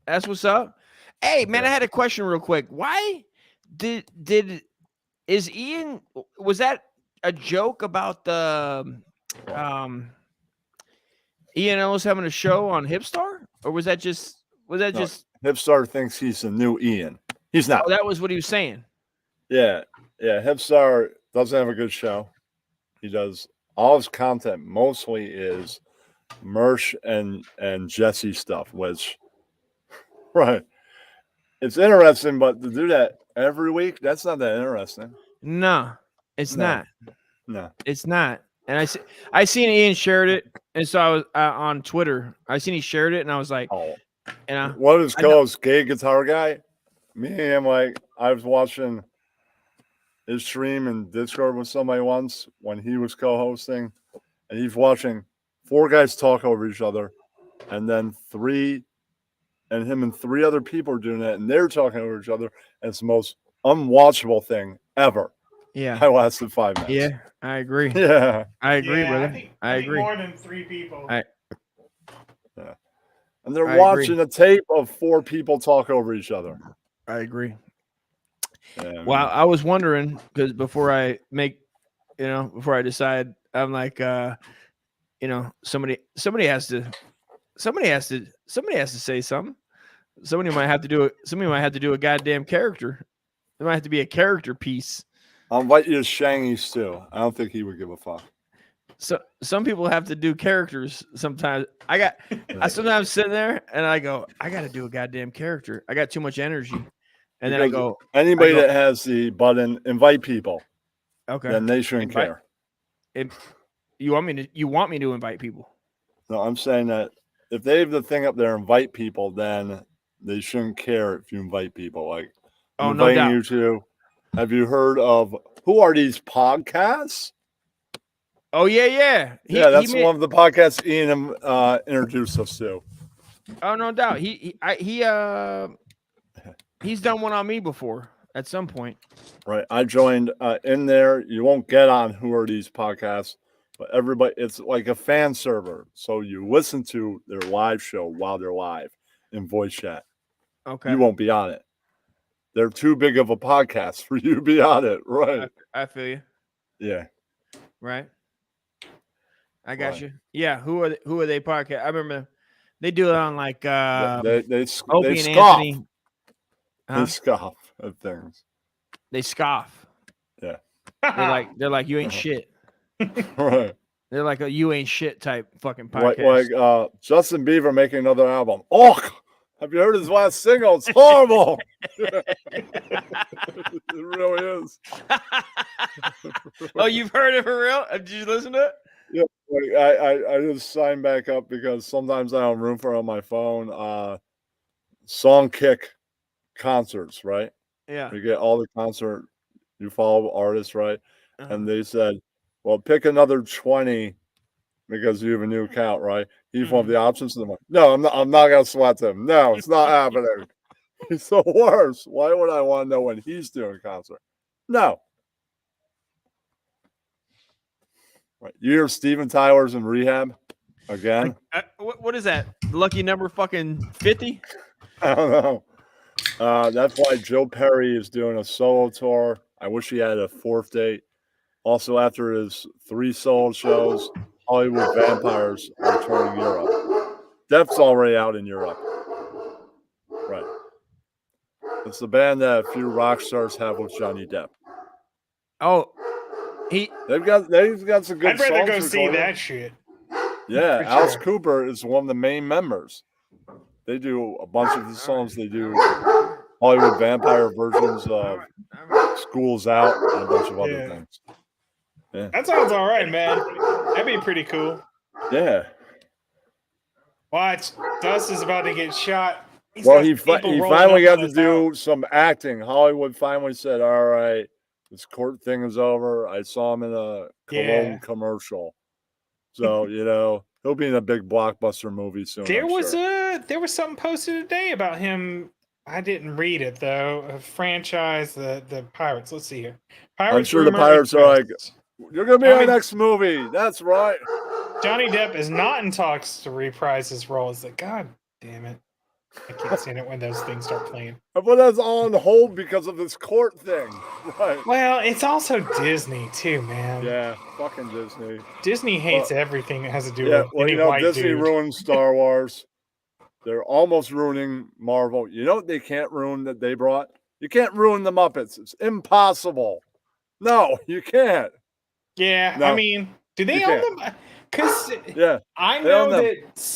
That's what's up. Hey, man, I had a question real quick. Why is Ian, was that a joke about the Ian Ellis having a show on Hipstar? Or was that just Hipstar thinks he's the new Ian. He's not. Oh, that was what he was saying. Yeah. Hipstar doesn't have a good show. He does all his content mostly is Mersh and Jesse stuff, which right. It's interesting, but to do that every week, that's not that interesting. No, it's not. No, it's not. And I seen Ian shared it, and so I was on Twitter. I seen he shared it, and I was like, You know, one of his co-hosts, gay guitar guy. Me and him, like, I was watching his stream in Discord with somebody once when he was co-hosting, and he's watching 4 guys talk over each other, and then him and 3 other people are doing that, and they're talking over each other, and it's the most unwatchable thing ever. Yeah, I lasted 5 minutes. Yeah, I agree. Yeah, I agree, brother. I agree. think more than 3 people. And they're watching a tape of 4 people talk over each other. I agree. Yeah, well, I was wondering because before I decide, I'm like, somebody has to say something. Somebody might have to do it. Somebody might have to do a goddamn character. There might have to be a character piece. I'll invite you to Shangy's too. I don't think he would give a fuck. So some people have to do characters sometimes. I sometimes sit there and I go, I got to do a goddamn character. I got too much energy. And then I go, anybody that has the button invite people, okay, then they shouldn't care. You want me to invite people? No, I'm saying that if they have the thing up there, invite people, then they shouldn't care if you invite people. Like, no doubt. You to. Have you heard of who are these podcasts? Oh yeah. That's one of the podcasts Ian introduced us to. Oh, no doubt. He's done one on me before at some point. Right. I joined in there. You won't get on who are these podcasts, but everybody, it's like a fan server. So you listen to their live show while they're live in voice chat. Okay. You won't be on it. They're too big of a podcast for you to be on it. Right. I feel you. Yeah. Right. I got you. Yeah. Who are they podcast? I remember they do it on like they Opie and scoff. Anthony. They scoff at things. They scoff. Yeah. They're like you ain't shit. Right. They're like a you ain't shit type fucking podcast. Like Justin Bieber making another album. Oh, have you heard his last single? It's horrible. It really is. Oh, you've heard it for real? Did you listen to it? Yeah, like I just signed back up because sometimes I don't room for it on my phone. Song Kick concerts, right? Yeah. You get all the concert, you follow artists, right? And they said, well, pick another 20 because you have a new account, right? Each one of the options. And I'm like, no, I'm not gonna sweat them. No, it's not happening. He's the worst. Why would I want to know when he's doing a concert? No. Right. You hear Steven Tyler's in rehab again? What is that? Lucky number fucking 50? I don't know. That's why Joe Perry is doing a solo tour. I wish he had a 4th date. Also, after his 3 solo shows, Hollywood Vampires are touring Europe. Def's already out in Europe. Right. It's the band that a few rock stars have with Johnny Depp. Oh, they've got some good songs. I'd rather go see that shit. Yeah, Alice Cooper is one of the main members. They do a bunch of the songs. They do Hollywood Vampire versions of School's Out and a bunch of other things. Yeah. That sounds all right, man. That'd be pretty cool. Yeah. Watch, Dust is about to get shot. He finally got to do some acting. Hollywood finally said, all right, this court thing is over. I saw him in a Cologne commercial. So, he'll be in a big blockbuster movie soon. There was something posted today about him. I didn't read it though. A franchise, the Pirates. Let's see here. I'm sure the Pirates are like, you're gonna be our next movie. That's right. Johnny Depp is not in talks to reprise his role as God damn it. I can't stand it when those things start playing. But that's all on hold because of this court thing. Right. Well, it's also Disney too, man. Yeah, fucking Disney. Disney hates everything that has to do with any white Disney dude. ruined Star Wars. They're almost ruining Marvel. You know what they can't ruin that they brought? You can't ruin the Muppets. It's impossible. No, you can't. Yeah, no, I mean, do they own them? Because I know that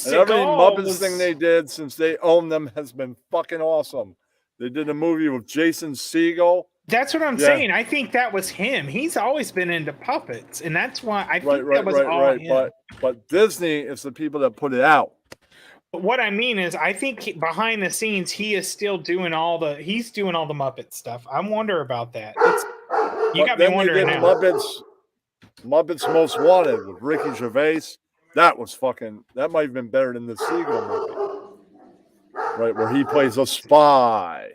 every Muppets thing they did since they own them has been fucking awesome. They did a movie with Jason Segel. That's what I'm saying. I think that was him. He's always been into puppets, and that's why I think that was all him. But Disney is the people that put it out. What I mean is, I think behind the scenes, he is still doing he's doing all the Muppet stuff. I wonder about that. You got me wondering now. Muppets Most Wanted with Ricky Gervais. That might have been better than the Siegel movie. Right, where he plays a spy.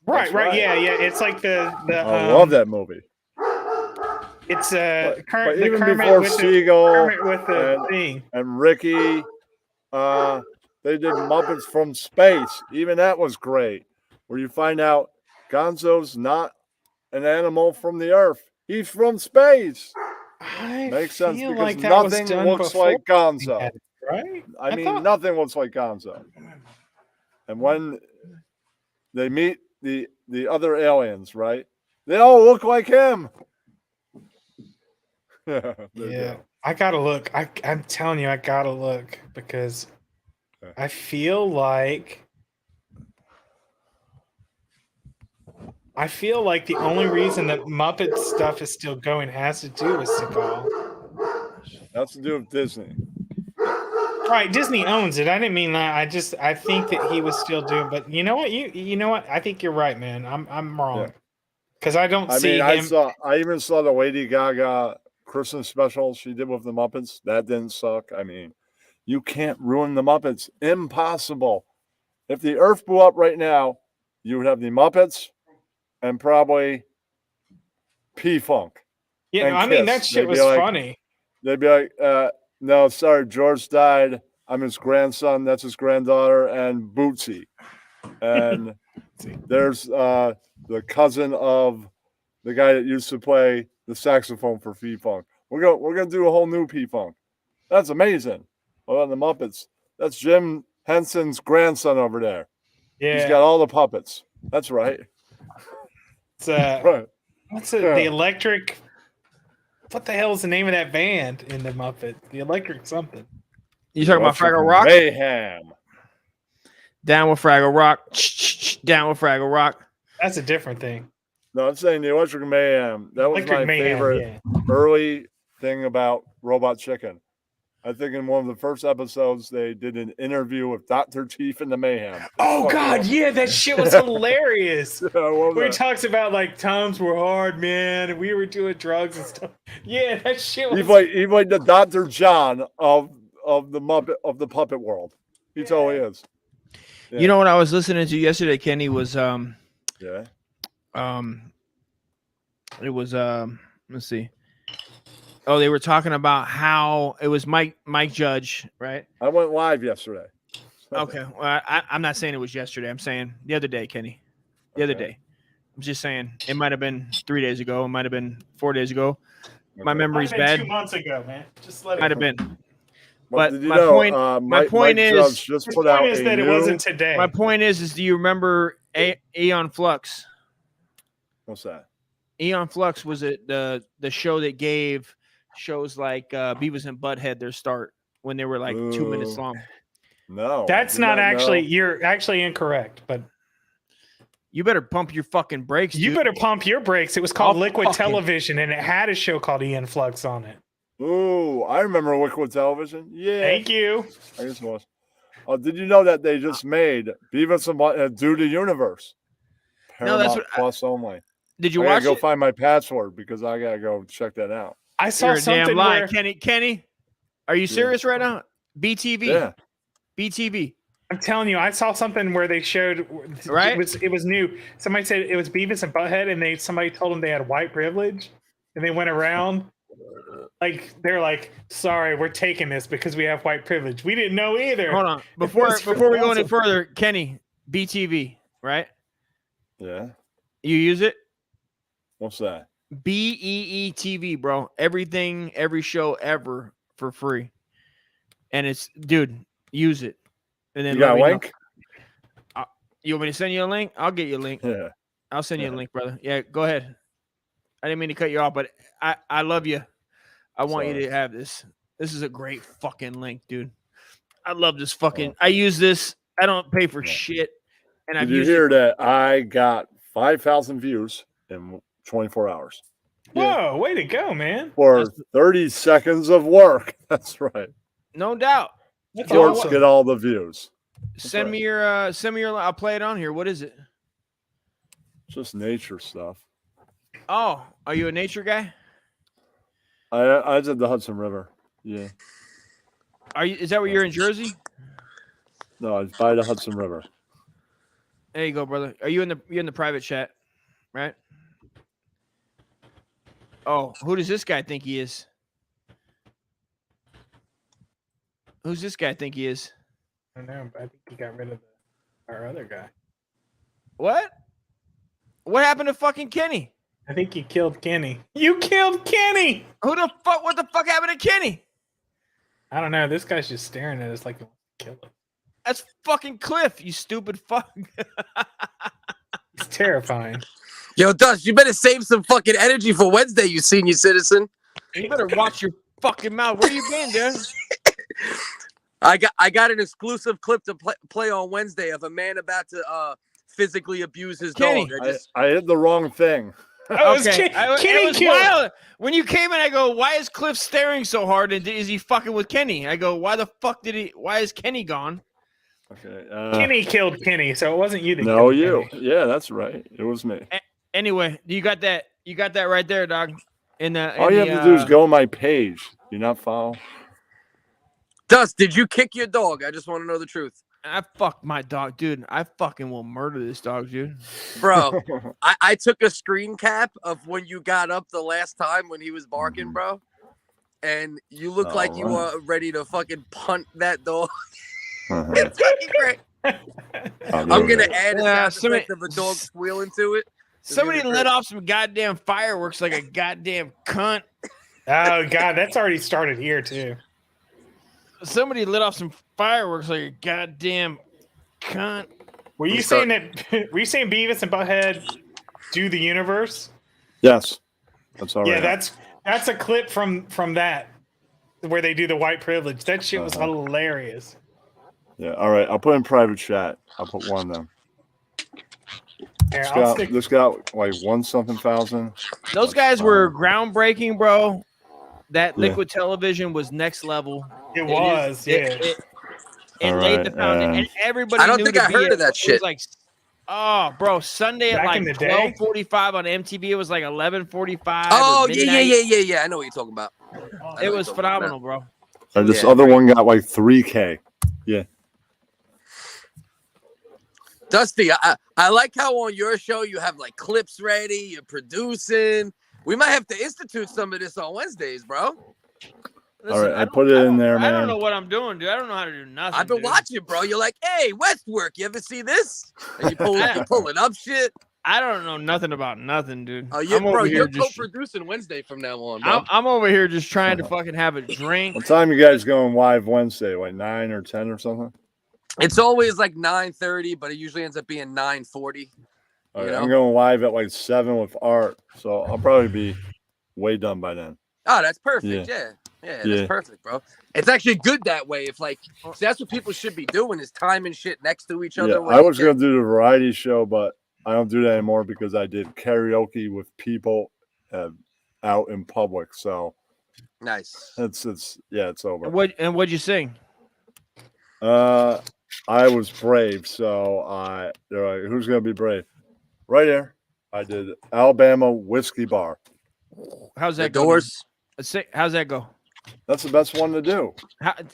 Right. Yeah. It's like I love that movie. It's but the even Kermit before with Siegel with the thing. And Ricky, they did Muppets from Space. Even that was great. Where you find out Gonzo's not an animal from the Earth. He's from space. Makes sense because like nothing looks like Gonzo. Right? I mean, nothing looks like Gonzo. And when they meet the other aliens, right? They all look like him. Yeah, I gotta look. I'm telling you, I gotta look because I feel like the only reason that Muppet stuff is still going has to do with Seagal. That's to do with Disney. Right, Disney owns it. I didn't mean that. I think that he was still doing. But you know what? You know what? I think you're right, man. I'm wrong because I don't see him. I even saw the Lady Gaga Christmas special she did with the Muppets. That didn't suck. I mean, you can't ruin the Muppets. Impossible. If the Earth blew up right now, you would have the Muppets and probably P-Funk. Yeah, I mean, that shit was funny. They'd be like, no, sorry, George died. I'm his grandson. That's his granddaughter. And Bootsy. And there's the cousin of the guy that used to play the saxophone for P-Funk. We're gonna do a whole new P-Funk. That's amazing. Well, on the Muppets, that's Jim Henson's grandson over there. Yeah, he's got all the puppets. That's right. It's what's it? The Electric. What the hell is the name of that band in the Muppet? The Electric something. You talking about Fraggle Rock? Mayhem. Down with Fraggle Rock. Down with Fraggle Rock. That's a different thing. No, I'm saying the Electric Mayhem. That was my favorite early thing about Robot Chicken. I think in one of the first episodes, they did an interview with Dr. Chief and the Mayhem. Oh, God, yeah, that shit was hilarious. Where he talks about, like, times were hard, man, and we were doing drugs and stuff. Yeah, that shit was... He played the Dr. John of the puppet world. He totally is. Yeah. You know what I was listening to yesterday, Kenny, was it was let's see. Oh, they were talking about how it was Mike Judge, right? I went live yesterday. Okay. Well, I'm not saying it was yesterday. I'm saying the other day, Kenny. The other day. I'm just saying it might have been 3 days ago. It might have been 4 days ago. My memory's bad. 2 months ago, man. Just let it might have been. But my point is just put out that it wasn't today. My point is do you remember Aeon Flux? What's that? Aeon Flux was the show that gave shows like Beavis and Butthead their start when they were like 2 minutes long. No, that's not actually. You're actually incorrect, but you better pump your fucking brakes. You better pump your brakes. It was called Liquid Television, and it had a show called Aeon Flux on it. Ooh, I remember Liquid Television. Yeah, thank you. I guess it was. Oh, did you know that they just made Beavis and Butthead do the universe? Paramount no, that's Plus only. Did you watch it? I gotta go find my password because I gotta go check that out. I saw something where... Kenny, are you serious right now? BTV. Yeah. BTV. I'm telling you, I saw something where they showed right. It was new. Somebody said it was Beavis and Butthead, and somebody told them they had white privilege, and they went around like they're like, "Sorry, we're taking this because we have white privilege." We didn't know either. Hold on, before we go any further, Kenny, BTV, right? Yeah. You use it? What's that? BEE TV, bro. Everything, every show ever for free. And it's, dude, use it. And then you got a link? You want me to send you a link? I'll get you a link. Yeah. I'll send you a link, brother. Yeah, go ahead. I didn't mean to cut you off, but I love you. I want you to have this. This is a great fucking link, dude. I love this fucking. I use this. I don't pay for shit. And Did you hear that? I got 5,000 views in 24 hours. Whoa, way to go, man. For 30 seconds of work. That's right. No doubt. Shorts get all the views. Send me your. I'll play it on here. What is it? Just nature stuff. Oh, are you a nature guy? I did the Hudson River. Yeah. Are you? Is that where you're in Jersey? No, it's by the Hudson River. There you go, brother. Are you in the? You're in the private chat, right? Oh, who does this guy think he is? Who's this guy think he is? I don't know, but I think he got rid of our other guy. What? What happened to fucking Kenny? I think you killed Kenny. You killed Kenny! Who the fuck? What the fuck happened to Kenny? I don't know. This guy's just staring at us like he wants to kill us. That's fucking Cliff, you stupid fuck. It's terrifying. Yo, Dust, you better save some fucking energy for Wednesday, you senior citizen. You better watch your fucking mouth. Where you been, dude? I got an exclusive clip to play on Wednesday of a man about to physically abuse his Kenny. dog. I hit the wrong thing. Okay. Kenny It was killed. wild. When you came in, I go, why is Cliff staring so hard? And is he fucking with Kenny? I go, why the fuck why is Kenny gone? Okay. Kenny killed Kenny, so it wasn't you that No, killed you. Kenny. Yeah, that's right. It was me. Anyway, you got that right there, dog. All you have to do is go on my page. You not follow? Dust, did you kick your dog? I just want to know the truth. I fucked my dog, dude. I fucking will murder this dog, dude. Bro, I took a screen cap of when you got up the last time when he was barking, bro. And you look like you were ready to fucking punt that dog. It's fucking great. I'm going to add a sound effect of a dog squealing to it. Somebody let off some goddamn fireworks like a goddamn cunt. Oh, God, that's already started here, too. Somebody lit off some fireworks like a goddamn cunt. Were you saying Beavis and Butthead do the universe? Yes. That's all right. Yeah, that's a clip from that where they do the white privilege. That shit was hilarious. Yeah, all right. I'll put in private chat. I'll put one of them. Here, This got like 1-something-thousand. Those guys were groundbreaking, bro. That liquid television was next level. It was. It laid the foundation. And everybody I don't knew think I heard of that shit. It was like, oh, bro, Sunday at Back like in the day? 12:45 on MTV. It was like 11:45. Oh, or midnight. yeah. I know what you're talking about. It was phenomenal, bro. And this other one got like 3K. Yeah. Dusty, I like how on your show you have like clips ready, you're producing. We might have to institute some of this on Wednesdays, bro. Listen, all right, I put it in there, man. I don't know what I'm doing, dude. I don't know how to do nothing. I've been watching, bro. You're like, hey, Westwork, you ever see this? And you're pulling up shit. I don't know nothing about nothing, dude. Oh, you're co-producing Wednesday from now on, bro. I'm over here just trying to fucking have a drink. What time you guys going live Wednesday? Like 9 or 10 or something? It's always like 9:30, but it usually ends up being 9:40. All right, I'm going live at like 7 with Art, so I'll probably be way done by then. Oh, that's perfect. Yeah, that's perfect, bro. It's actually good that way. If like, see, that's what people should be doing is timing shit next to each other. I was going to do the variety show, but I don't do that anymore because I did karaoke with people out in public. So nice. It's over. What'd you sing? I was brave, so they're like, who's gonna be brave? Right here, I did Alabama Whiskey Bar. How's that go? Doors. How's that go? That's the best one to do.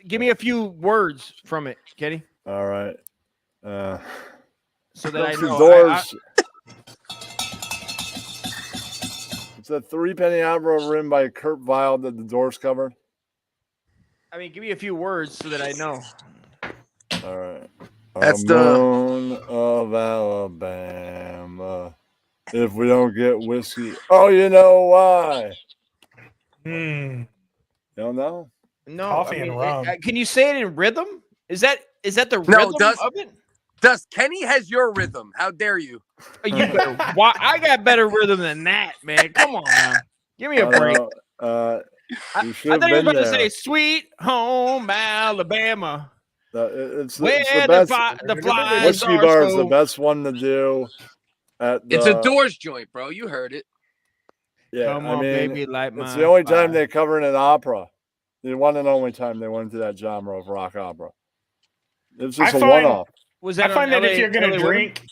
Give me a few words from it, Kenny. All right. So that I know. Doors. It's a 3-penny opera written by Kurt Weill that the Doors covered. I mean, give me a few words so that I know. All right. That's Moon of Alabama. If we don't get whiskey, oh, you know why? You don't know? No. Coffee and rum. Can you say it in rhythm? Is that the rhythm of it? Kenny has your rhythm. How dare you? You better. I got better rhythm than that, man. Come on, now. Give me a break. I thought you were about to say "Sweet Home Alabama." It's where the best. The flies Whiskey Bar is the best one to do. It's a Doors joint, bro. You heard it. Yeah, Come on, baby, like it's the only time they cover an opera. The one and only time they went into that genre of rock opera. It's just a one-off. Was that I find that LA, if you're gonna LA drink,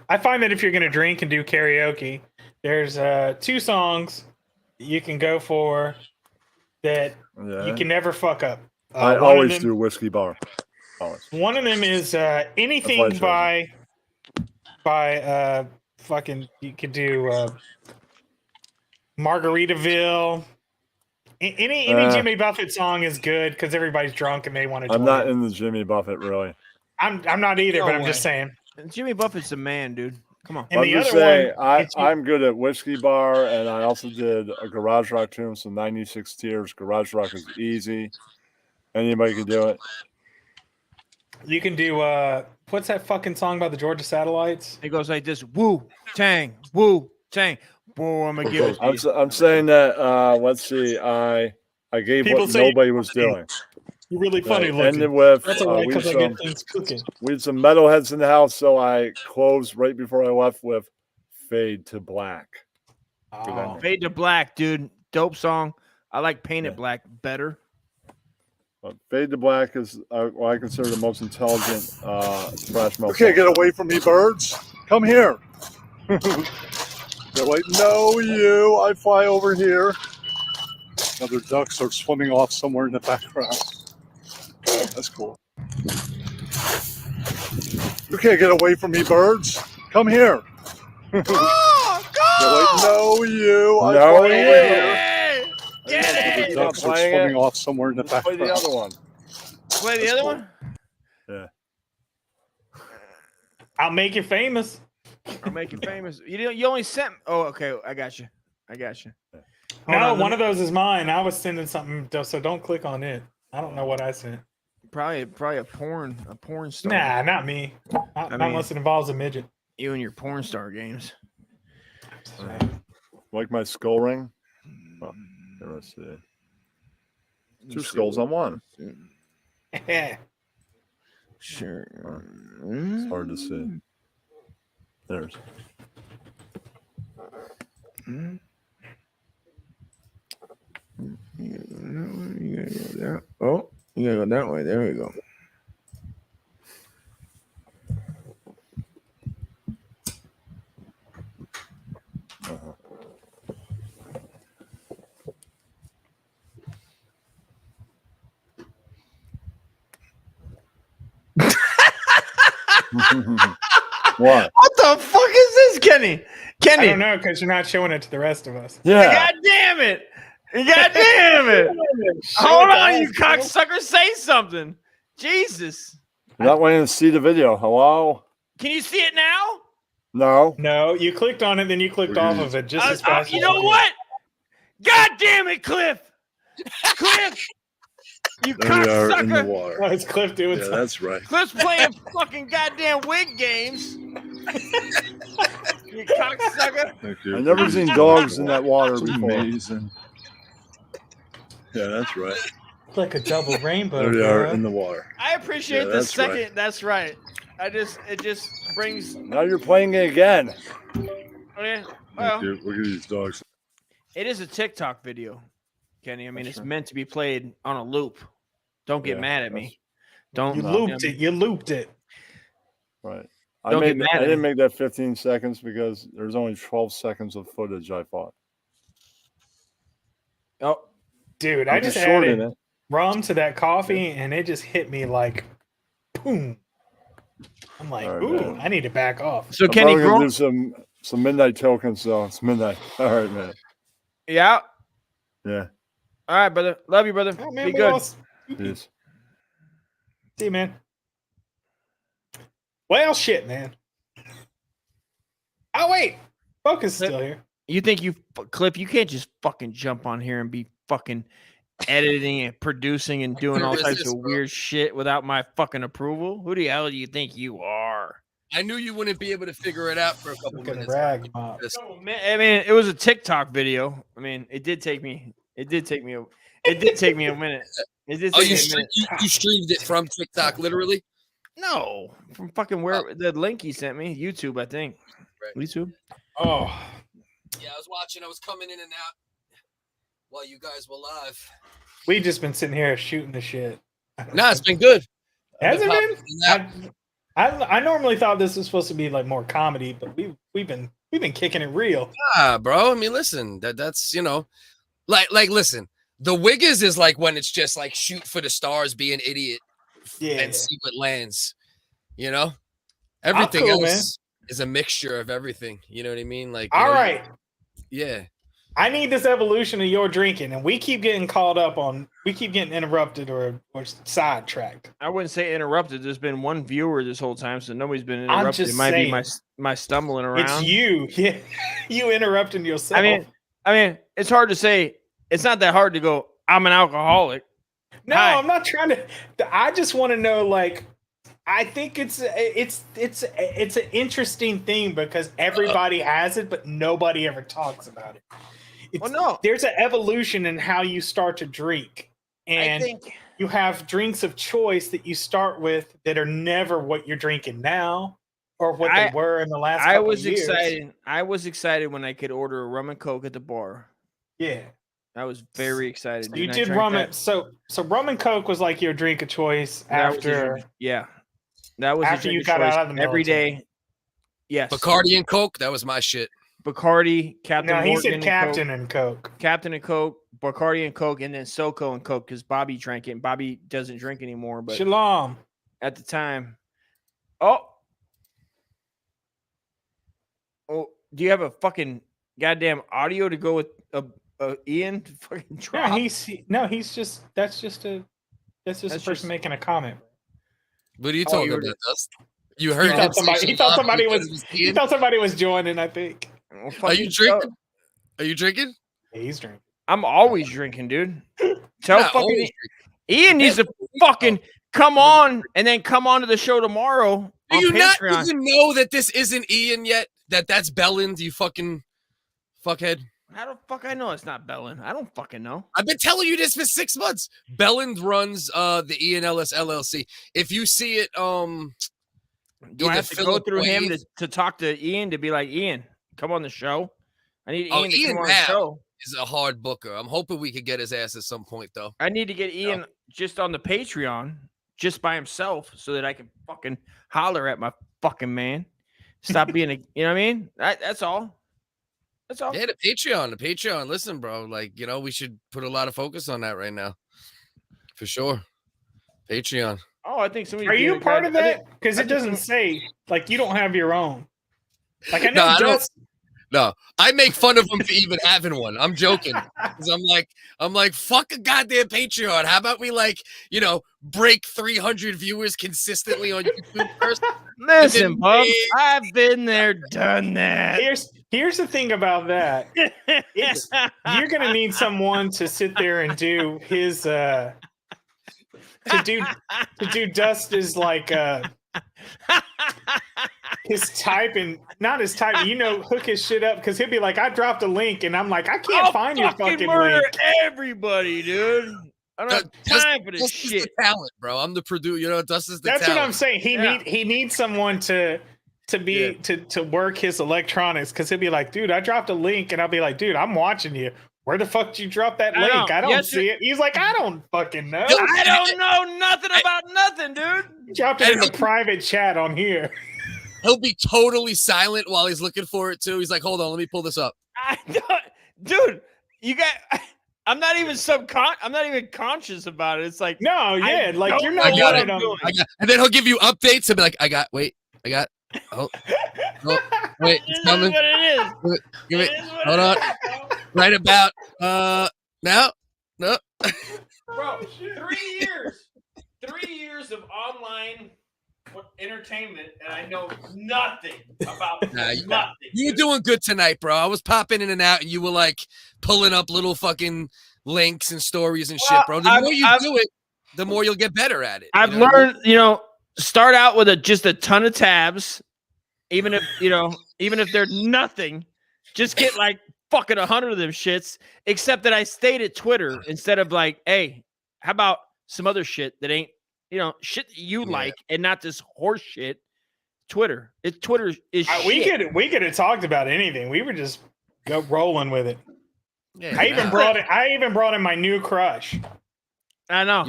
I find that if you're gonna drink and do karaoke, there's 2 songs you can go for that you can never fuck up. I always do Whiskey Bar. Always. One of them is anything by fucking. You could do Margaritaville. Any Jimmy Buffett song is good because everybody's drunk and they want to. I'm not in the Jimmy Buffett really. I'm not either, but I'm just saying. Jimmy Buffett's a man, dude. Come on. And I'm just saying, I'm good at Whiskey Bar, and I also did a garage rock tune, so 96 Tears. Garage rock is easy. Anybody can do it. You can do what's that fucking song by the Georgia Satellites? It goes like this: Woo Tang, Woo Tang. Boy, I'm gonna give it. I'm saying that. Let's see. I gave People what nobody was doing. You're really funny looking. Ended with that's all right because I get things cooking. We had some metalheads in the house, so I closed right before I left with "Fade to Black." Oh. Fade to Black, dude. Dope song. I like Painted Black better. Fade to Black is what I consider the most intelligent thrash metal. Okay, get away from me, birds. Come here. They're like, no, you. I fly over here. Another ducks are swimming off somewhere in the background. That's cool. Okay, get away from me, birds. Come here. Oh, They're like, no, you. I fly over here. Another ducks are swimming off somewhere in the background. Play the other one. Play the other one? Yeah. I'll make you famous. I'll make you famous. You only sent. Oh, okay. I got you. No, one of those is mine. I was sending something, so don't click on it. I don't know what I sent. Probably a porn star. Nah, not me. Not unless it involves a midget. You and your porn star games. Like my skull ring. Oh, let's see. 2 skulls on one. Sure. It's hard to see. There's. You gotta go that. Oh, you gotta go that way. There we go. What? What the fuck is this, Kenny? I don't know because you're not showing it to the rest of us. Yeah. God damn it! God damn it! Hold on, you cocksucker! Say something. Jesus. You're not waiting to see the video. Hello? Can you see it now? No, you clicked on it, then you clicked off of it just as fast. You know what? God damn it, Cliff! Cliff! You cocksucker! In the water. Oh, it's Cliff doing something. That's right. Cliff's playing fucking goddamn wig games. You cocksucker! Thank you. I've never seen dogs in that water before. Amazing. Yeah, that's right. Like a double rainbow. There they are in the water. I appreciate the that's second. right. That's right. It just brings. Now you're playing it again. Okay. Thank Well, you. Look at these dogs. it is a TikTok video, Kenny. I mean, it's meant to be played on a loop. Don't get mad at me. Don't. You looped it. You looped it. Right. Don't I get mad at didn't me. make that 15 seconds because there's only 12 seconds of footage I thought. Oh, dude, I just added rum to that coffee, and it just hit me like, boom. I'm like, Right, ooh, man. I need to back off. so I'm Kenny, probably gonna do some midnight tokens, so it's midnight. All right, man. yeah. Yeah. All right, brother. Love you, brother. Oh, man, Be good. Peace. See you, man. Well, shit, man. Oh, wait. Focus is still here. You think Cliff? You can't just fucking jump on here and be fucking editing and producing and doing all types of weird shit without my fucking approval. Who the hell do you think you are? I knew you wouldn't be able to figure it out for a couple minutes. No, man, I mean, it was a TikTok video. I mean, it did take me a minute. It did take me a minute. You streamed it from TikTok, literally? No, from fucking where the link he sent me, YouTube, I think. Right. YouTube. Oh. Yeah, I was watching. I was coming in and out while you guys were live. We just been sitting here shooting the shit. Nah, it's been good. Has it been? Yeah. I normally thought this was supposed to be like more comedy, but we've been kicking it real. Bro. I mean, listen, that's like listen, the Wiggers is like when it's just like shoot for the stars, be an idiot, and see what lands. Everything cool, else is a mixture of everything. You know what I mean? Like, all right, yeah. I need this evolution of your drinking, and we keep getting caught up on. We keep getting interrupted or sidetracked. I wouldn't say interrupted. There's been one viewer this whole time, so nobody's been interrupted. I'm just it might saying. be my stumbling around. It's you, yeah, you interrupting yourself. I mean, it's hard to say. It's not that hard to go. I'm an alcoholic. No, Hi. I'm not trying to. I just want to know, like. I think it's an interesting thing because everybody has it, but nobody ever talks about it. There's an evolution in how you start to drink, and you have drinks of choice that you start with that are never what you're drinking now or what they were in the last couple of years. I was excited when I could order a rum and Coke at the bar. Yeah. I was very excited. So you did rum and so rum and Coke was like your drink of choice after. That was after you got out of the every day. Yes. Bacardi and Coke, that was my shit. Bacardi, Captain Morgan. No, he said Captain and Coke. Captain and Coke, Bacardi and Coke, and then SoCo and Coke because Bobby drank it. And Bobby doesn't drink anymore. But Shalom. At the time. Oh, do you have a fucking goddamn audio to go with Ian to fucking drop? He's just that's just a person making a comment. What are you talking about, Dust? You heard he thought somebody was joining, I think. Are you drinking? Are you drinking? Yeah, he's drinking. I'm always drinking, dude. Tell fucking Ian needs to fucking come on and then come on to the show tomorrow. Do you not even know that this isn't Ian yet? That's Belland, you fucking fuckhead. How the fuck I know it's not Belland? I don't fucking know. I've been telling you this for 6 months. Belland runs the Ian Ellis LLC. If you see it, do I have to go through him to talk to Ian to be like, Ian, come on the show? I need Ian to come on the show. Is a hard booker. I'm hoping we could get his ass at some point, though. I need to get Ian just on the Patreon, just by himself, so that I can fucking holler at my fucking man. Stop being a, you know what I mean? That's all. That's all. Yeah, the Patreon. Listen, bro, like, we should put a lot of focus on that right now. For sure. Patreon. Oh, I think somebody. Are you part of that? Because it doesn't say, like, you don't have your own. Like, I know No, I make fun of him for even having one. I'm joking. I'm like, fuck a goddamn Patreon. How about we break 300 viewers consistently on YouTube first? Listen, Bob, I've been there, done that. Here's the thing about that. You're gonna need someone to sit there and do his to do Dust is like his typing, not his typing, hook his shit up because he'll be like, I dropped a link and I'm like, I can't find your fucking link. Everybody, dude. I don't have time for this shit. The talent, bro. I'm the producer. Dust is the talent. That's what I'm saying. He needs someone to work his electronics because he'll be like, dude, I dropped a link, and I'll be like, dude, I'm watching you. Where the fuck did you drop that link? I don't see it. He's like, I don't fucking know. I don't know nothing about nothing, dude. He dropped it in the private chat on here. He'll be totally silent while he's looking for it too. He's like, hold on, let me pull this up. Dude, I'm not even I'm not even conscious about it. It's like, no, yeah, like you're not doing it. And then he'll give you updates and be like, oh, wait, it's coming. What it is. Give it. Hold on. Right about now. No. Bro, 3 years of online entertainment, and I know nothing about nothing. You were doing good tonight, bro. I was popping in and out, and you were like pulling up little fucking links and stories and shit, bro. The more you do it, the more you'll get better at it. I've learned, start out with just a ton of tabs, even if they're nothing, just get like fucking 100 of them shits. Except that I stayed at Twitter instead of like, hey, how about some other shit that ain't shit that you like and not this horse shit. Twitter is shit. We could have talked about anything. We were just rolling with it. Yeah, I even brought in my new crush. I know.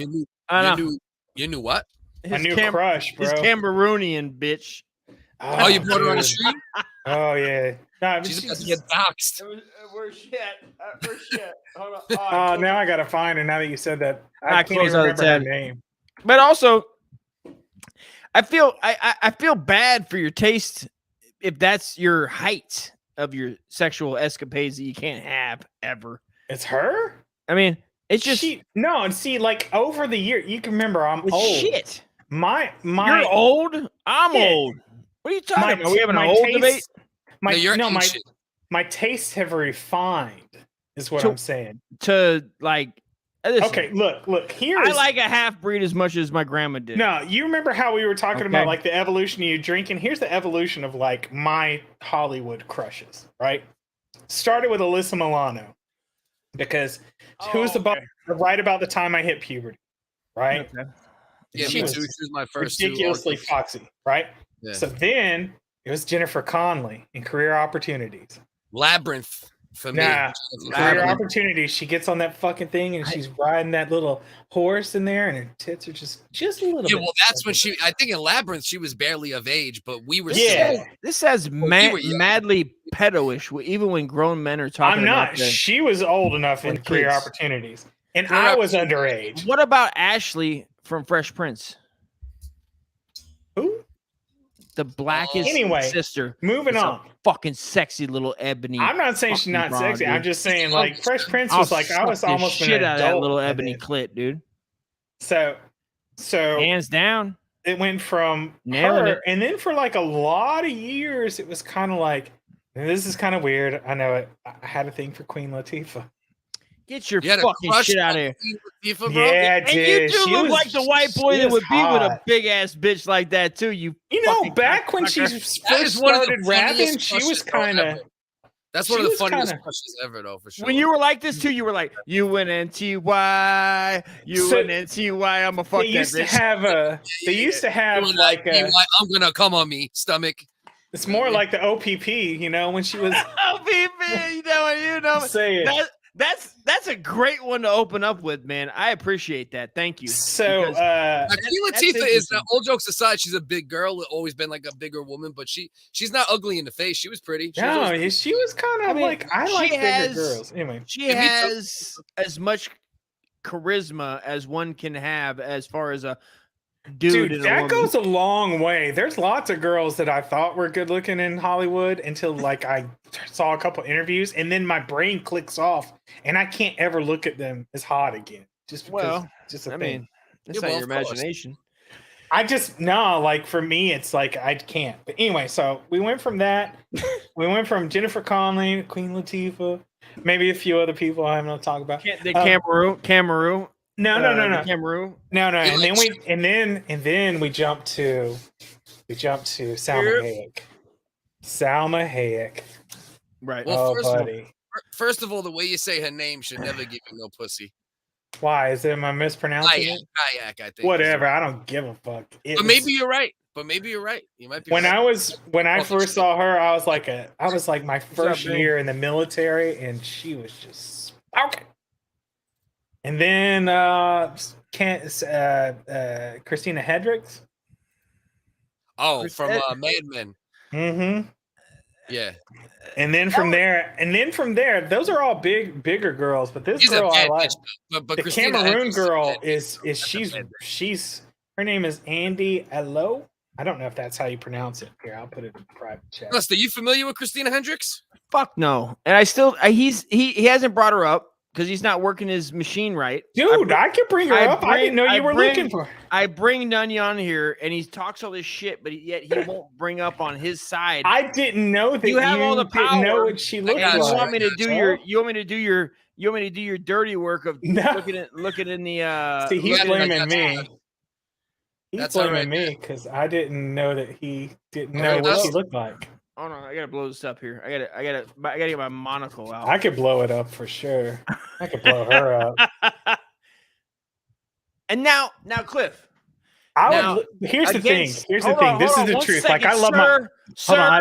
You knew what? My new crush, bro. His Cameroonian bitch. Oh, you brought her on the street? Oh yeah. Nah, She's about to get doxxed. We're shit. We're shit. Hold on. Oh, now I gotta find her. Now that you said that, I I can't even close out the remember her tab. name. But also, I feel bad for your taste if that's your height of your sexual escapades that you can't have ever. It's her. I mean, it's just no. And see, like over the year, you can remember I'm it's old. shit. My You're old. I'm old. What are you talking about? We having an old debate? My tastes have refined. Is what I'm saying. To like, listen, okay, look. Here I like a half breed as much as my grandma did. No, you remember how we were talking about like the evolution of you drinking? Here's the evolution of like my Hollywood crushes. Right, started with Alyssa Milano because who's right about the time I hit puberty, right? Okay. Yeah, she me was too. She was my first ridiculously foxy, right? Yeah. So then it was Jennifer Connelly in Career Opportunities. Labyrinth for me. Career Opportunities. She gets on that fucking thing and she's riding that little horse in there, and her tits are just a little bit. Yeah, well, that's when I think in Labyrinth she was barely of age, but we were. This says madly pedo-ish, even when grown men are talking. I'm not. About she was old enough in Career Opportunities, and I was underage. What about Ashley from Fresh Prince? Who? The blackest sister. Moving on. Fucking sexy little ebony. I'm not saying she's not sexy. Dude. I'm just saying like Fresh Prince was like I was almost shit out of that little ebony clit, dude. So hands down. It went from her, and then for like a lot of years, it was kind of like, this is kind of weird. I know it. I had a thing for Queen Latifah. Get your fucking shit out of here. Latifah, bro. Yeah, and you do look like the white boy that would be with a big ass bitch like that too. You know, back when she first started rapping, she was kind of. That's one of the funniest questions ever, though, for sure. When you were like this too, you were like, UNNTY, UNNTY. I'm a fuck that bitch. They used to have like a. I'm gonna come on me stomach. It's more like the OPP, you know, when she was OPP. You know. Say it. That's a great one to open up with, man. I appreciate that. Thank you. So, Queen Latifah is, all jokes aside, she's a big girl. Always been like a bigger woman, but she's not ugly in the face. She was pretty. She was kind of like I like bigger girls. Anyway, she has as much charisma as one can have as far as a dude that goes a long way. There's lots of girls that I thought were good looking in Hollywood until like I saw a couple interviews, and then my brain clicks off and I can't ever look at them as hot again. Just because it's not your imagination. I just like for me it's like I can't. But anyway, so we went from that. We went from Jennifer Connelly, Queen Latifah, maybe a few other people I'm gonna talk about. Cameroon. No. Cameroon. No. And then we jumped to Salma Hayek. Salma Hayek. Right. Well, first of all, the way you say her name should never give you no pussy. Why? Am I mispronouncing it? Kayak, I think. Whatever. I don't give a fuck. But maybe you're right. You might be. When I first saw her, I was like my first year in the military, and she was just okay. And then Christina Hendricks. Oh, from Mad Men. Mm-hmm. Yeah. And then from there, those are all bigger girls. But this girl I like. But the Cameroon girl is she's her name is Andy Allo. I don't know if that's how you pronounce it. Here, I'll put it in the private chat. Are you familiar with Christina Hendricks? Fuck no. And I still he hasn't brought her up because he's not working his machine right. Dude, I could bring her up. I didn't know you were looking for her. I bring Nunny on here, and he talks all this shit, but yet he won't bring up on his side. I didn't know that you have all the power. Didn't know what she looked like. You want me to do your dirty work of looking in the. See, he's blaming me. He's blaming me because I didn't know that he didn't know what she looked like. Hold on, I gotta blow this up here. I gotta get my monocle out. I could blow it up for sure. I could blow her up. And now, Cliff. Here's the thing. This is the truth. Like I love I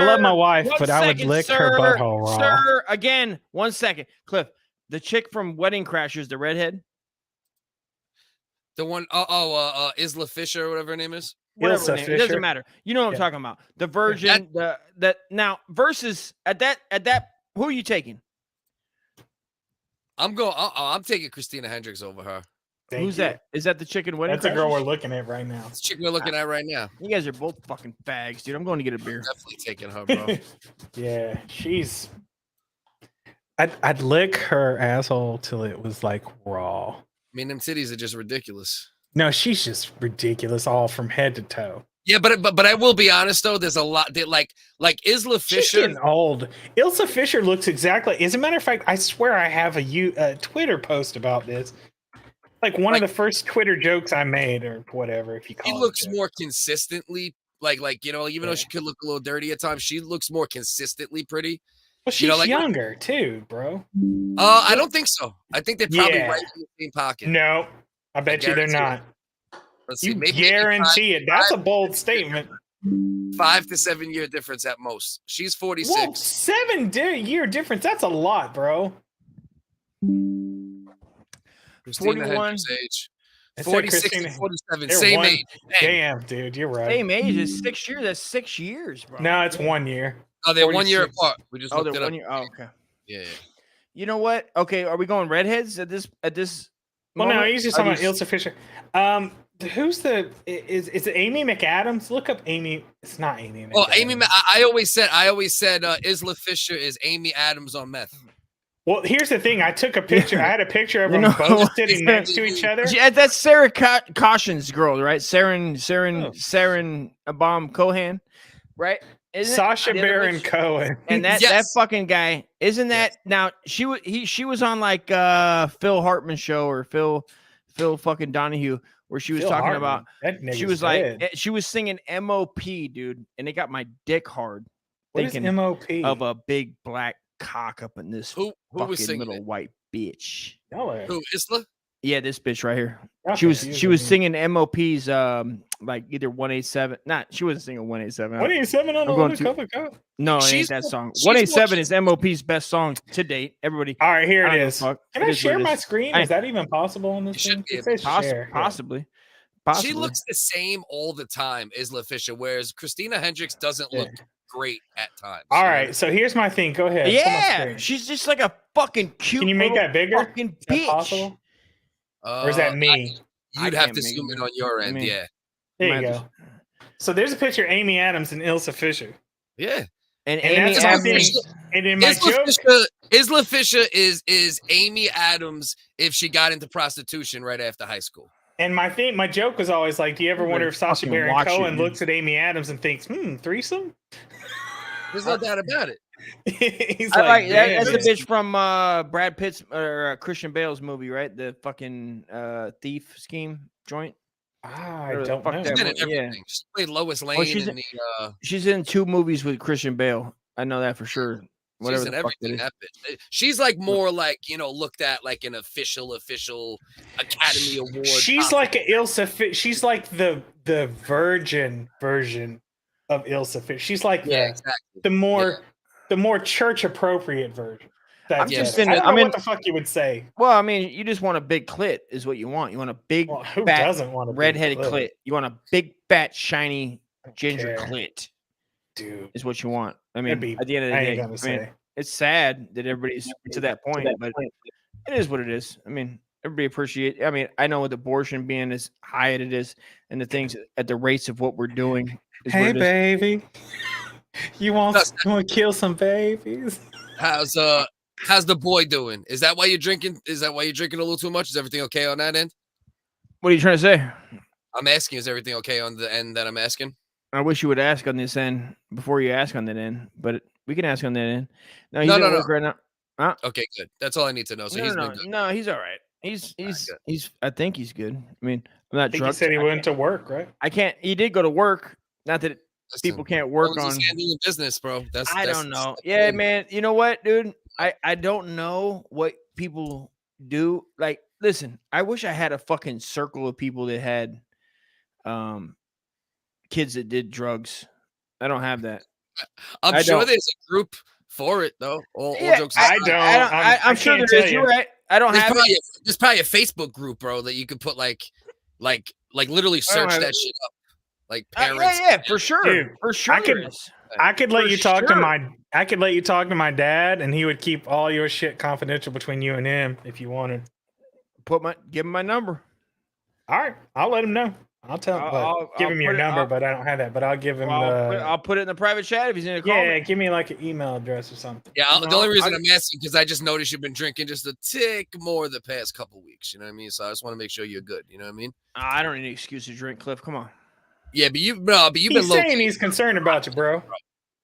love my wife, but I would lick her butthole raw. Sir, again, 1 second, Cliff. The chick from Wedding Crashers, the redhead. The one, Isla Fisher or whatever her name is. Whatever Ilsa her name, it Fisher. doesn't matter. You know what I'm talking about. The Virgin, that now versus at that who are you taking? I'm going. I'm taking Christina Hendricks over her. Who's that? Is that the chicken wedding? That's a girl we're looking at right now. It's the chick we're looking at right now. You guys are both fucking fags, dude. I'm going to get a beer. Definitely taking her, bro. Yeah, she's. I'd lick her asshole till it was like raw. I mean, them titties are just ridiculous. No, she's just ridiculous, all from head to toe. Yeah, but I will be honest though. There's a lot that like Isla Fisher. She's getting old. Ilsa Fisher looks exactly. As a matter of fact, I swear I have a Twitter post about this. Like one of the first Twitter jokes I made, or whatever. If you call she it. looks more consistently like even though she could look a little dirty at times, she looks more consistently pretty. Well, she's younger too, bro. I don't think so. I think they're probably right in the same pocket. No, I bet you they're not. Let's see, You maybe guarantee it. That's a bold statement. 5 to 7 year difference at most. She's 46. Whoa, 7-year difference. That's a lot, bro. Christina 41. Hendricks' age. That's 46 Christina- to 47. they're Same one- age. Damn, dude, you're right. Same age is 6 years. That's 6 years, bro. No, it's 1 year. Oh, they're 1 year 46. apart. We just looked they're it up. 1 year. Oh, okay. Yeah. You know what? Okay, are we going redheads at this? Well, no, moment? he's just talking about Ilsa Fisher. Who's the is it Amy McAdams? Look up Amy. It's not Amy. Well, McAdams. I always said Isla Fisher is Amy Adams on meth. Well, here's the thing. I took a picture. I had a picture of You them know- both sitting next to each other. Yeah, that's Sarah Caution's girl, right? Saren Abam Cohen, right? Isn't it? Sasha The other Baron bitch? Cohen. And that fucking guy, isn't that now? She was on like Phil Hartman show or Phil fucking Donahue, where she was Phil talking Hartman. about. That She nigga's was dead. like, she was singing MOP, dude, and it got my dick hard. What is Thinking MOP? of a big black cock up in this Who was fucking singing little it? white bitch. Y'all are- Who, Isla? Yeah, this bitch right here. y'all She was confusing me. singing MOP's like either 187. Not she wasn't singing 187. 187 on I'm the going to- undercover cop. No, it ain't She's- that song. she's 187 what- is MOP's best song to date. Everybody, All right, here I don't it give a is. fuck. Can It I is what share it my is. screen? I- Is that even possible on this You should thing? be It says share. Yeah. Possibly. She looks the same all the time, Isla Fisher, whereas Christina Hendricks doesn't look great at times. All right, so here's my thing. Go ahead. Pull my Yeah, screen. she's just like a fucking cute. Can you make little that bigger? Fucking Is that bitch. possible? Or is that me? I You'd have can't to make zoom it in on your I end, mean- yeah. There you Might go. just- So there's a picture of Amy Adams and Ilsa Fisher. Yeah. And And Amy that's my thing. Adams. And in my joke, Isla Fisher is Amy Adams if she got into prostitution right after high school. and my joke was always like, do you ever You wonder better if Sasha fucking Baron watch it, Cohen dude. looks at Amy Adams and thinks, threesome? There's no doubt about it. He's I like that. "Damn, That's the dude." bitch from Brad Pitt's or Christian Bale's movie, right? The fucking thief scheme joint. I Whatever the don't fuck know. that She's in was. everything. She played Lois Lane she's in the She's in 2 movies with Christian Bale. I know that for sure. Whatever she's in the fuck that everything. is. That bitch. She's like more like, looked at like an official Academy Award. She's like an Ilsa Fisher. She's like the virgin version of Ilsa Fisher. She's like exactly. the more church appropriate version. I'm just in I the- don't know I'm in- what the fuck you would say. Well, I mean, you just want a big clit, is what you want. You want a big, Well, who fat, doesn't want a big redheaded clit? clit. You want a big, fat, shiny, ginger care. clit, Dude, is what you want. I that'd mean, be- at the end of the I ain't day, gonna I mean, say. it's sad that everybody's to that point, but it is what it is. I mean, everybody appreciate. I mean, I know with abortion being as high as it is, and the things at the rates of what we're doing. Is Hey, what it is. baby, you want to kill some babies? How's the boy doing? Is that why you're drinking? Is that why you're drinking a little too much? Is everything okay on that end? What are you trying to say? I'm asking, is everything okay on the end that I'm asking? I wish you would ask on this end before you ask on that end, but we can ask on that end. No, he's No, at no, no. work right now. Huh? Okay, good. That's all I need to know. So No, he's no, been good. no, he's all right. He's. I think he's good. I mean, I'm not I think drunk. he said he went to work, right? I can't. He did go to work. Not that Listen, people can't work as long as on. he's handling business, bro. I don't know. Yeah, man. You know what, dude? I don't know what people do. Like, listen, I wish I had a fucking circle of people that had kids that did drugs. I don't have that. I'm I sure don't. there's a group for it though. All Yeah, jokes I aside. don't. I'm sure can't there is. tell You're you. right. I don't have it. There's probably a Facebook group, bro, that you could put like, Like literally search that shit up. Like parents. Yeah, for sure. Dude, for sure. I could let For you talk to sure. my dad, and he would keep all your shit confidential between you and him if you wanted. Give him my number. All right, I'll let him know. I'll tell him. Give him your number, but I don't have that. But I'll give him. I'll put it in the private chat if he's going to call me. Yeah, give me like an email address or something. Yeah, the only reason I'm asking because I just noticed you've been drinking just a tick more the past couple weeks. You know what I mean? So I just want to make sure you're good. You know what I mean? I don't need any excuse to drink, Cliff. Come on. Yeah, but you've been He's saying he's concerned about you, bro.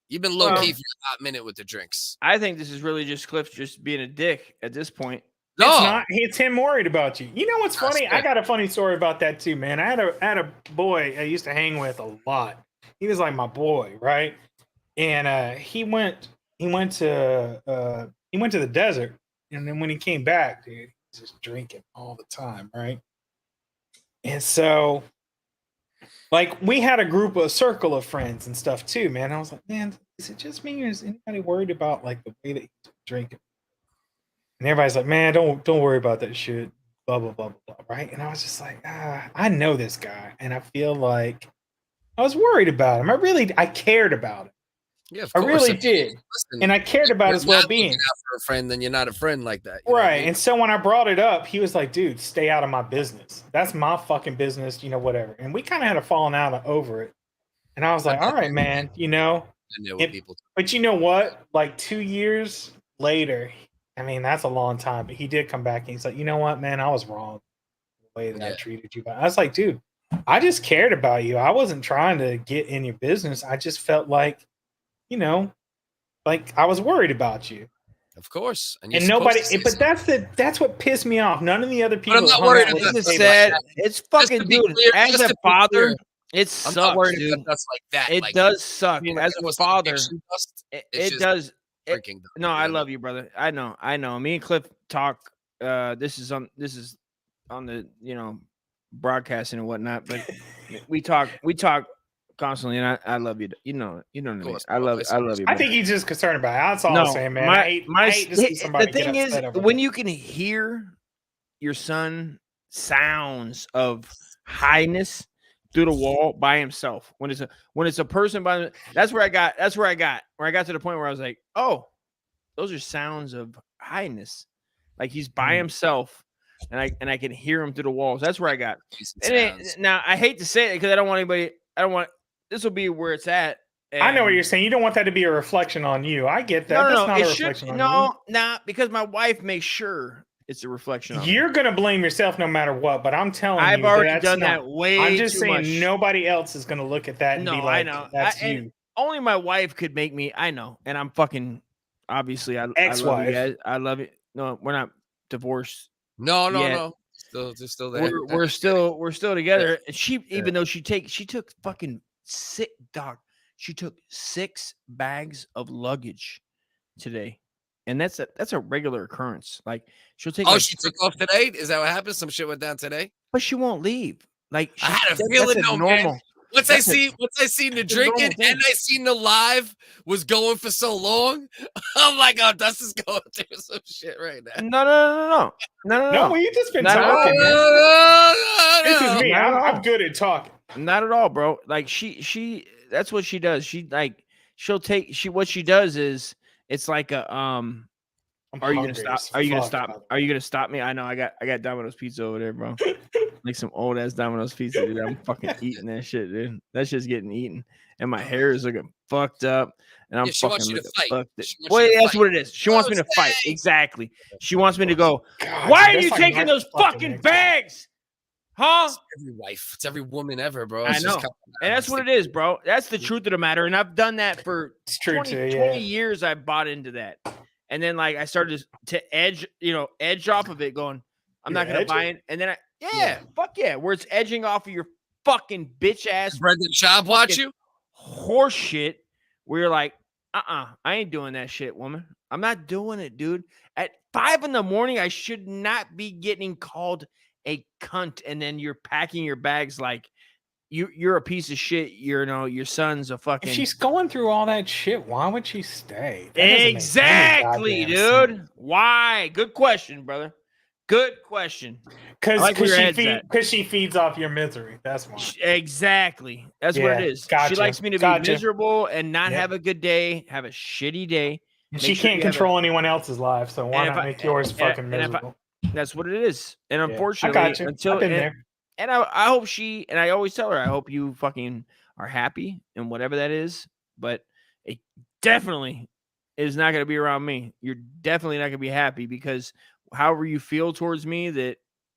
You've been low key for a hot minute with the drinks. I think this is really just Cliff just being a dick at this point. No, it's not. It's him worried about you. You know what's funny? I got a funny story about that too, man. I had a boy I used to hang with a lot. He was like my boy, right? And he went to the desert, and then when he came back, dude, he was just drinking all the time, right? And so, like, we had a circle of friends and stuff too, man. I was like, man, is it just me, or is anybody worried about like the way that he's drinking? And everybody's like, man, don't worry about that shit. Blah blah blah blah blah. Right? And I was just like, I know this guy, and I feel like I was worried about him. I cared about him. Yeah, of I course. really did, and I cared about his well-being. For a friend, then you're not a friend like that, right? And so when I brought it up, he was like, "Dude, stay out of my business. That's my fucking business, whatever." And we kind of had a falling out over it. And I was like, "All right, man, But you know what? Like 2 years later, I mean, that's a long time. But he did come back and he's like, "You know what, man? I was wrong the way that I treated you." But I was like, "Dude, I just cared about you. I wasn't trying to get in your business. I just felt like." Like I was worried about you. Of course. And nobody, but that's what pissed me off. None of the other people. I'm not worried about it. Sad. It's fucking dude. As a father, it sucks. I'm not worried about stuff like that. It does suck. As a father, it does. No, I love you, brother. I know. Me and Cliff talk. This is on the broadcasting and whatnot. But we talk constantly, and I love you. You know what I mean. I love you. I think he's just concerned about it. That's all I'm saying, man. I hate to see somebody the thing is, when you can hear your son sounds of highness through the wall by himself, when it's a person by, that's where I got to the point where I was like, oh, those are sounds of highness. Like he's by himself. And I can hear him through the walls. That's where I got. Now I hate to say it because I don't want. This will be where it's at. I know what you're saying. You don't want that to be a reflection on you. I get that. No, that's not a reflection on you. No, because my wife makes sure it's a reflection on You're going to blame yourself no matter what, but I'm telling you. I've already done that way too much. I'm just saying nobody else is going to look at that and be like, I know. That's you. Only my wife could make me. I know. And I'm fucking, obviously, ex-wife. I love you guys. I love it. No, we're not divorced. No. Still there. We're still together. And even though she took fucking she took 6 bags of luggage today, and that's a regular occurrence. Like she'll take. She took off today. Is that what happened? Some shit went down today. But she won't leave. Like I had a feeling, normal. Man. Once I seen the drinking and I seen the live was going for so long, I'm like, oh, Dustin's going through some shit right now. No, you just been talking. This is me. I'm good at talking. Not at all, bro. Like she that's what she does. What she does is it's like a Are you gonna stop me? I know I got Domino's pizza over there, bro. Like some old ass Domino's pizza, dude. I'm fucking eating that shit, dude. That's just getting eaten. And my hair is looking fucked up. And I'm fucking fucked. Well, that's what it is. She wants me to fight. Exactly. She wants me to go, why are you taking those fucking bags? Huh? It's every wife. It's every woman ever, bro. I know. And that's what it is, bro. That's the truth of the matter. And I've done that for 20 years. I bought into that. And then like I started to edge off of it going, I'm not going to buy it. And then fuck yeah. Where it's edging off of your fucking bitch ass. Brendan Schaub watch you? Horse shit. Where you're like, I ain't doing that shit, woman. I'm not doing it, dude. At 5 a.m, I should not be getting called a cunt. And then you're packing your bags like you're a piece of shit. Your son's a fucking. If she's going through all that shit, why would she stay? Exactly, dude. Why? Good question, brother. Good question. Because like she feeds off your misery. That's why. Exactly. That's what it is. Gotcha. She likes me to be miserable and not have a good day, have a shitty day. And she can't control anyone else's life, so why not make yours fucking miserable? That's what it is. And unfortunately, I got you. I've been there. And I hope and I always tell her, I hope you fucking are happy and whatever that is. But it definitely is not going to be around me. You're definitely not going to be happy because however you feel towards me, that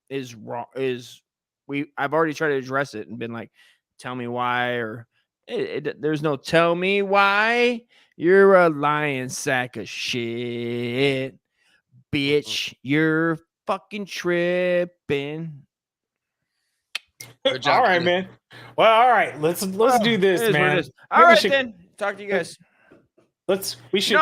is wrong. I've already tried to address it and been like, tell me why, or there's no tell me why. You're a lying sack of shit, bitch. You're fucking tripping. All right, man. Well, all right. Let's do this, man. All right, then. Talk to you guys. We should.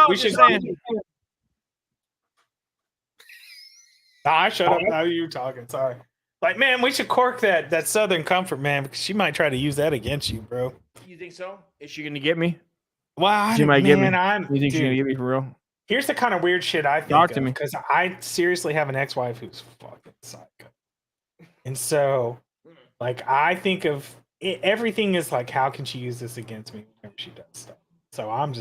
Nah, shut up. How are you talking? Sorry. Like, man, we should cork that Southern Comfort, man, because she might try to use that against you, bro. You think so? Is she gonna get me? Well, she might get me. You think she's gonna get me for real? Here's the kind of weird shit I think. Talk to me, because I seriously have an ex-wife who's fucking psycho, and so, like, I think of everything is like, how can she use this against me whenever she does stuff? So I'm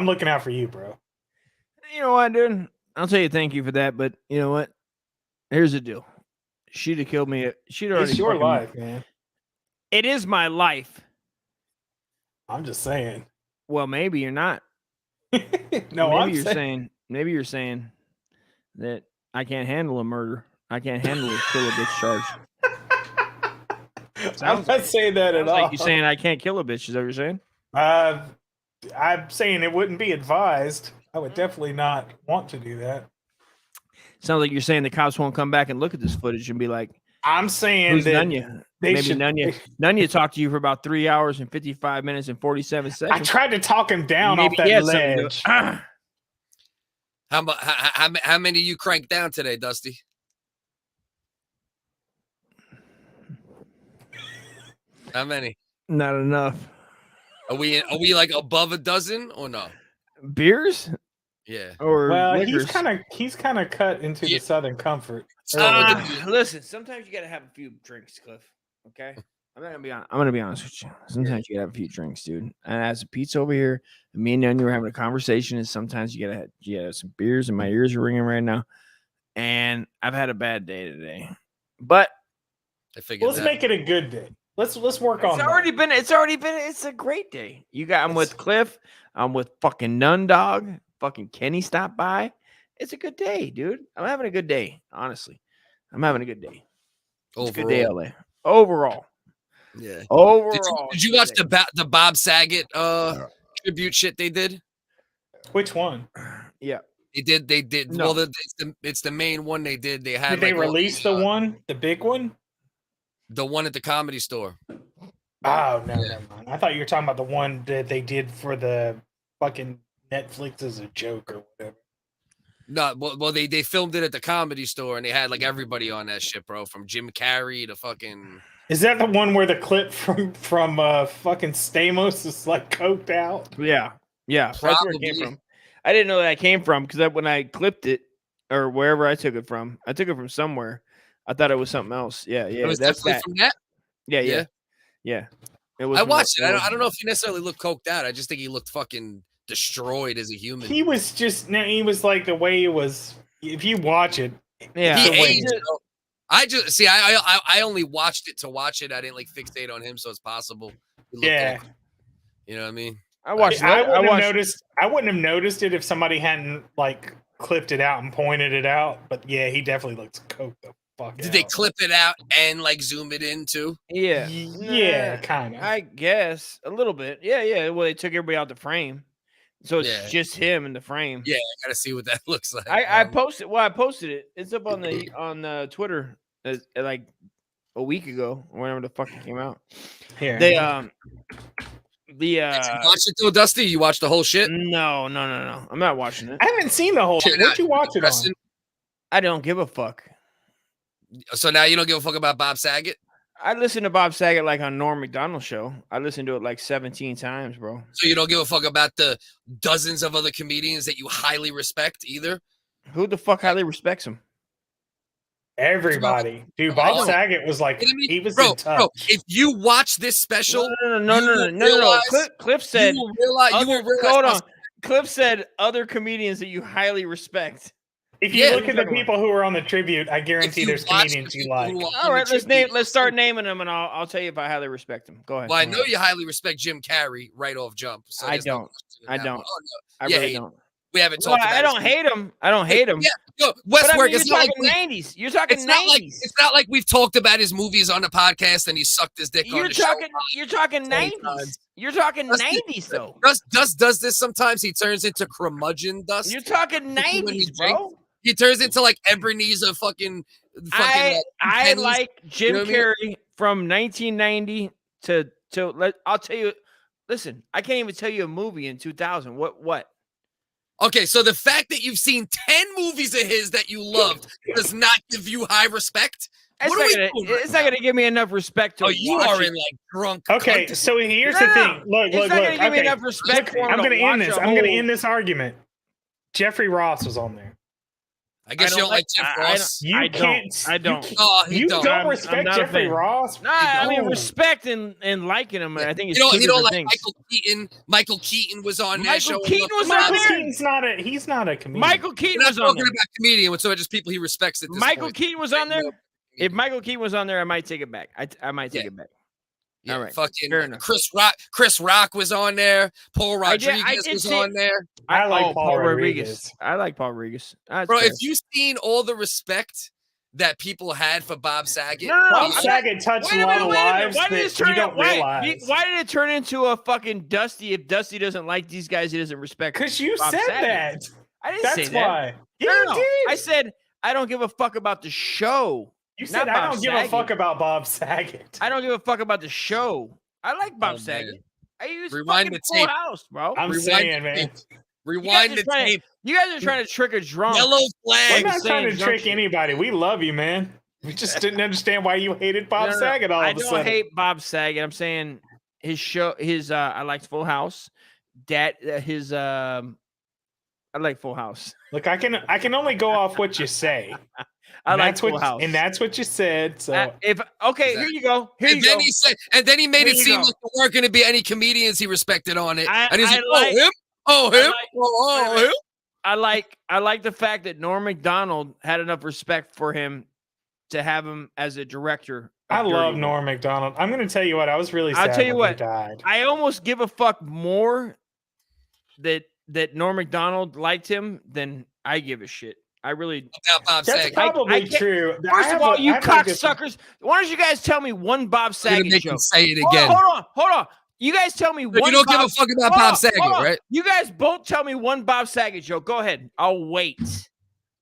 looking out for you, bro. You know what, dude? I'll tell you thank you for that, but you know what? Here's the deal. She'd have killed me. She'd already. It's your life, man. It is my life. I'm just saying. Well, maybe you're not. No, maybe you're saying that I can't handle a murder. I can't handle a kill a bitch charge. I'm not saying that at all. Like you're saying I can't kill a bitch. Is that what you're saying? I'm saying it wouldn't be advised. I would definitely not want to do that. Sounds like you're saying the cops won't come back and look at this footage and be like, I'm saying who's that Nunya? Nunya talked to you for about 3 hours and 55 minutes and 47 seconds. I tried to talk him down off that ledge. How many you cranked down today, Dusty? How many? Not enough. Are we like above a dozen or no? Beers? Yeah. Or liquors. he's kind of cut into the Southern Comfort. Listen, sometimes you gotta have a few drinks, Cliff. Okay, I'm gonna be honest with you. Sometimes you gotta have a few drinks, dude. And as a pizza over here, and me and Nunya were having a conversation, and sometimes you gotta have some beers, and my ears are ringing right now. And I've had a bad day today, but I figured let's make it a good day. Let's work on. It's a great day. I'm with Cliff. I'm with fucking Nun Dog. Fucking Kenny stopped by. It's a good day, dude. I'm having a good day. Honestly, I'm having a good day. It's a good day, LA. Overall. Yeah. Overall. Did you watch the Bob Saget tribute shit they did? Which one? Yeah. They did. No. Well, it's the main one they did. They had. Did they release the big one? The one at the Comedy Store. Oh, no, never mind. I thought you were talking about the one that they did for the fucking Netflix as a joke or whatever. No, well, they filmed it at the Comedy Store and they had like everybody on that shit, bro. From Jim Carrey to fucking. Is that the one where the clip from fucking Stamos is like coked out? Yeah, that's where it came from. I didn't know that came from because when I clipped it or wherever I took it from somewhere. I thought it was something else. Yeah. It was definitely from that. Yeah. It was. I watched it. I don't know if he necessarily looked coked out. I just think he looked fucking destroyed as a human. He was like the way it was. If you watch it, yeah. I only watched it to watch it. I didn't like fixate on him, so it's possible. Yeah. You know what I mean? I wouldn't have noticed it if somebody hadn't like clipped it out and pointed it out. But yeah, he definitely looks coked up. Did they clip it out and like zoom it in too? Yeah, kind of. I guess a little bit. Yeah. Well, they took everybody out the frame, so it's just him in the frame. Yeah, I gotta see what that looks like. I posted. Well, I posted it. It's up on the Twitter like a week ago, or whenever the fuck it came out. Here they Did you watch it though, Dusty? You watched the whole shit? No. I'm not watching it. I haven't seen the whole shit. What'd you watch it on? I don't give a fuck. So now you don't give a fuck about Bob Saget? I listen to Bob Saget like on Norm Macdonald's show. I listened to it like 17 times, bro. So you don't give a fuck about the dozens of other comedians that you highly respect either? Who the fuck highly respects him? Everybody, dude. Bob Saget was like, he was in touch. Bro, if you watch this special, No. Cliff said, you will realize. Hold on. Cliff said other comedians that you highly respect. If you look at the people who were on the tribute, I guarantee there's comedians you like. All right, let's start naming them, and I'll tell you if I highly respect them. Go ahead. Well, I know you highly respect Jim Carrey right off jump. So I don't. I don't. Oh, no. I really don't. We haven't talked about it. I don't hate him. I don't hate him. Yeah, no, Westworld. You're talking 90s. You're talking 90s. It's not like we've talked about his movies on the podcast and he sucked his dick on the show. You're talking 90s. You're talking 90s, though. Dust does this sometimes. He turns into curmudgeon Dust. You're talking 90s, bro. He turns into like Ebenezer fucking I like Jim Carrey from 1990 to I'll tell you. Listen, I can't even tell you a movie in 2000. What? Okay, so the fact that you've seen 10 movies of his that you loved does not give you high respect? It's not going to give me enough respect to you are in like drunk. Okay, so here's the thing. Look. It's not going to give me enough respect. I'm going to end this. I'm going to end this argument. Jeffrey Ross was on there. I guess you don't like Jeff Ross. I don't. You don't respect Jeffrey Ross? No, I mean respect and liking him. I think it's you don't like things. Michael Keaton. Michael Keaton was on there. Michael Keaton was on there. He's not a comedian. Michael Keaton was on there. We're not talking about comedian, so just people he respects at this Michael point. Keaton was on there. If Michael Keaton was on there, I might take it back. I might take it back. Yeah, all right. Fucking Chris Rock was on there. Paul Rodriguez was on there. I like Paul Rodriguez. I like Paul Rodriguez. Bro, if you've seen all the respect that people had for Bob Saget, Bob Saget touched a lot of lives that you don't realize. Why did it turn into a fucking Dusty? If Dusty doesn't like these guys, he doesn't respect. Because you said that. I didn't say that. That's why. Yeah, no. I said I don't give a fuck about the show. You said I don't give a fuck about Bob Saget. I don't give a fuck about the show. I like Bob Saget. I use Rewind fucking the tape. Full House, bro. I'm saying, man. Rewind the tape. You guys are trying to trick a drunk. Yellow flag. We're not trying to trick anybody. We love you, man. We just didn't understand why you hated Bob Saget all of a sudden. I don't hate Bob Saget. I'm saying his show, I liked Full House. I like Full House. Look, I can only go off what you say. I like Full House, and that's what you said. So here you go. He said, and then he made it seem like there weren't going to be any comedians he respected on it. And he's like, him. I like the fact that Norm Macdonald had enough respect for him to have him as a director. I love Norm Macdonald. I'm going to tell you what. I was really sad when he died. I almost give a fuck more that Norm Macdonald liked him than I give a shit. I really. That's probably true. First of all, you cocksuckers. Why don't you guys tell me one Bob Saget joke? Say it again. Hold on. You guys tell me one. You don't give a fuck about Bob Saget, right? You guys both tell me one Bob Saget joke. Go ahead. I'll wait.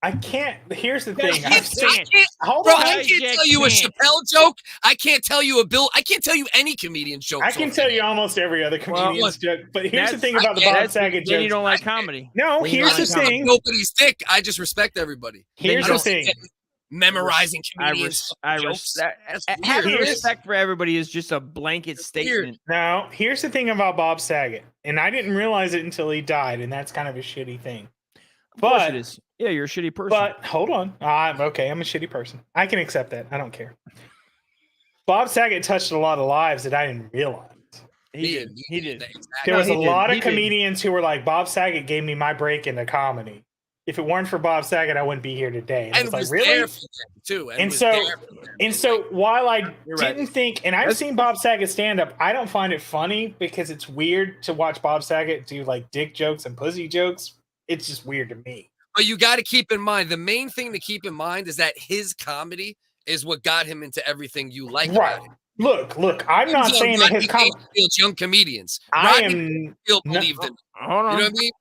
I can't. Here's the thing. I can't tell you a Chappelle joke. I can't tell you I can't tell you any comedian joke. I can tell you almost every other comedian's joke. But here's the thing about the Bob Saget joke. You don't like comedy. No, here's the thing. Nobody's dick. I just respect everybody. Here's the thing. Memorizing comedians. Having respect for everybody is just a blanket statement. Now, here's the thing about Bob Saget, and I didn't realize it until he died, and that's kind of a shitty thing. Of course it is. Yeah, you're a shitty person. But hold on. Okay, I'm a shitty person. I can accept that. I don't care. Bob Saget touched a lot of lives that I didn't realize. He did. There was a lot of comedians who were like, Bob Saget gave me my break into comedy. If it weren't for Bob Saget, I wouldn't be here today. And it's like, really? Too. And so while I didn't think, and I've seen Bob Saget stand up, I don't find it funny because it's weird to watch Bob Saget do like dick jokes and pussy jokes. It's just weird to me. But you got to keep in mind, the main thing to keep in mind is that his comedy is what got him into everything you like about him. Look, I'm not saying that his comedy young comedians. Believed in. Hold on. You know what I mean?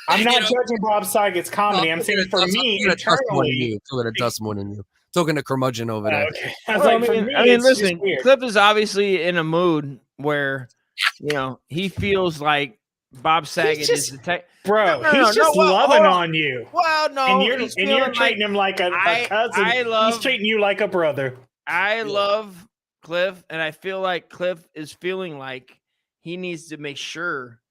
I'm not judging Bob Saget's comedy. I'm saying for me, internally, talking to dust more than you. Talking to curmudgeon over there. Okay. I mean, listen, Cliff is obviously in a mood where, he feels like Bob Saget is the tech. Bro, he's just loving on you. Well, no, and you're treating him like a cousin. He's treating you like a brother. I love Cliff, and I feel like Cliff is feeling like he needs to make sure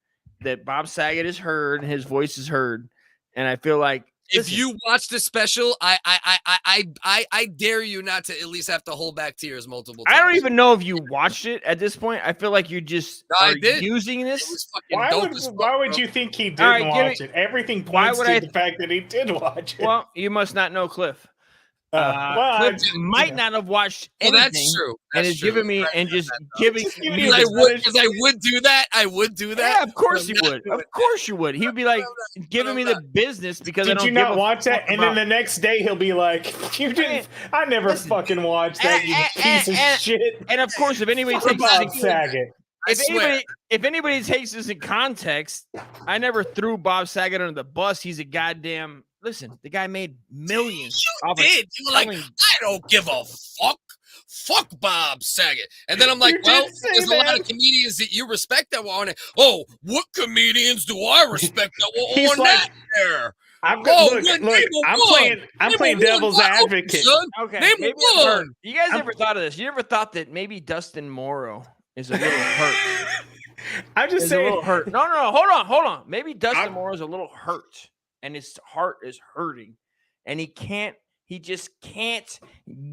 that Bob Saget is heard and his voice is heard. And I feel like If you watch the special, I dare you not to at least have to hold back tears multiple times. I don't even know if you watched it at this point. I feel like you just are using this. Why would you think he didn't watch it? Everything points to the fact that he did watch it. Well, you must not know Cliff. Cliff might not have watched anything. That's true. And is giving me and just giving me. I would do that. I would do that. Yeah, of course you would. Of course you would. He would be like giving me the business because did you not watch that? And then the next day he'll be like, "You didn't. I never fucking watched that. You piece of shit." And of course, if anybody takes Bob Saget. If anybody takes this in context, I never threw Bob Saget under the bus. He's a goddamn. Listen, the guy made millions. You did. You were like, I don't give a fuck. Fuck Bob Saget. And then I'm like, well, there's a lot of comedians that you respect that were on it. Oh, what comedians do I respect that were on that there? I'm playing devil's advocate. Okay, maybe it hurt. You guys ever thought of this? You ever thought that maybe Dustin Morrow is a little hurt? I'm just saying. A little hurt. No. Hold on. Maybe Dustin Morrow is a little hurt. And his heart is hurting, and he just can't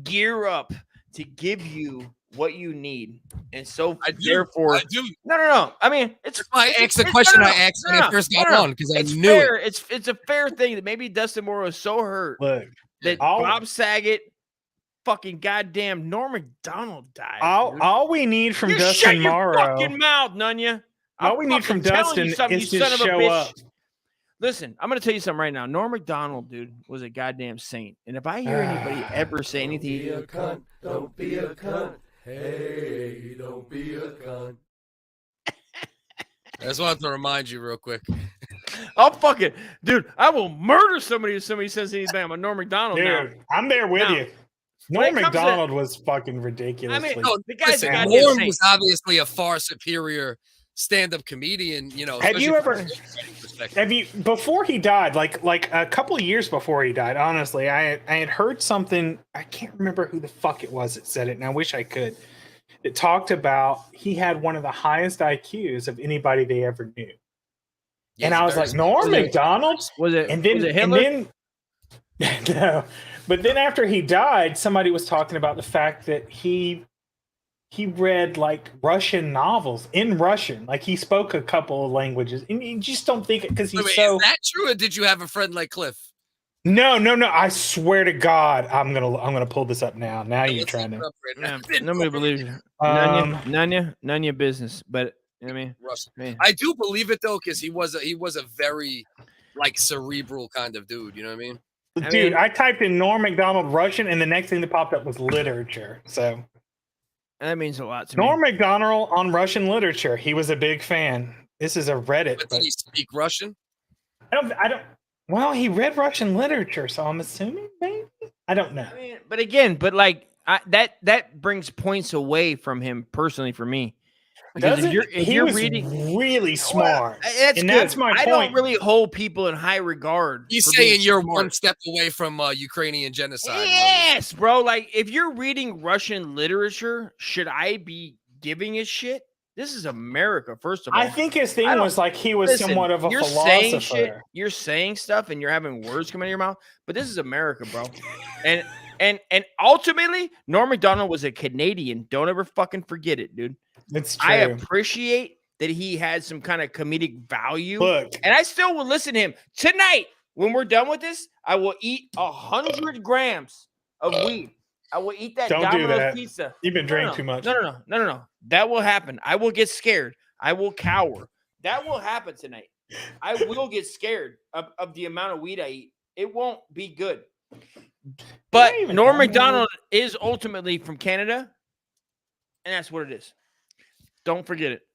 gear up to give you what you need. And so therefore, no. I mean, I asked the question I asked when I first got on because I knew it. It's a fair thing that maybe Dustin Morrow is so hurt that Bob Saget, fucking goddamn Norm Macdonald died. All we need from Dustin shut Morrow. Your fucking mouth, Nunya. All we need from Dustin is to show up. Listen, I'm going to tell you something right now. Norm Macdonald, dude, was a goddamn saint. And if I hear anybody ever say anything... Be a cunt. Don't be a cunt. Hey, don't be a cunt. I just wanted to remind you real quick. I'll fucking... Dude, I will murder somebody if somebody says anything about Norm Macdonald now. Dude, I'm there with you. Norm Macdonald was fucking ridiculous. I mean, the guy's a goddamn Norm saint. was obviously a far superior stand-up comedian, you know. Have you before he died, like a couple of years before he died, honestly, I had heard something, I can't remember who the fuck it was that said it, and I wish I could. It talked about he had one of the highest IQs of anybody they ever knew. Yeah, and I was like, Norm Macdonald? Was it Hitler? And then no. But then after he died, somebody was talking about the fact that he read like Russian novels in Russian. Like he spoke a couple of languages, and you just don't think it because he's so. Is that true, or did you have a friend like Cliff? No. I swear to God, I'm gonna pull this up now. Now you're trying to. Nobody believes you. None your business. But you know what I mean, Russian. I do believe it though, because he was a very like cerebral kind of dude. You know what I mean? Dude, I typed in Norm Macdonald Russian, and the next thing that popped up was literature. So. That means a lot to me. Norm Macdonald on Russian literature. He was a big fan. This is a Reddit. But did he speak Russian? I don't. Well, he read Russian literature, so I'm assuming maybe. I don't know. I mean, that brings points away from him personally for me. Because if you're reading, really smart, that's my point. I don't really hold people in high regard. He's saying you're one step away from Ukrainian genocide. Yes, bro. Like if you're reading Russian literature, should I be giving a shit? This is America, first of all. I think his thing was like he was somewhat of a philosopher. You're saying stuff and you're having words come out of your mouth, but this is America, bro. and ultimately, Norm Macdonald was a Canadian. Don't ever fucking forget it, dude. It's true. I appreciate that he had some kind of comedic value. Look, and I still will listen to him. Tonight, when we're done with this, I will eat 100 grams of weed. I will eat that Domino's pizza. You've been drinking too much. No. That will happen. I will get scared. I will cower. That will happen tonight. I will get scared of the amount of weed I eat. It won't be good. But Norm Macdonald is ultimately from Canada, and that's what it is. Don't forget it.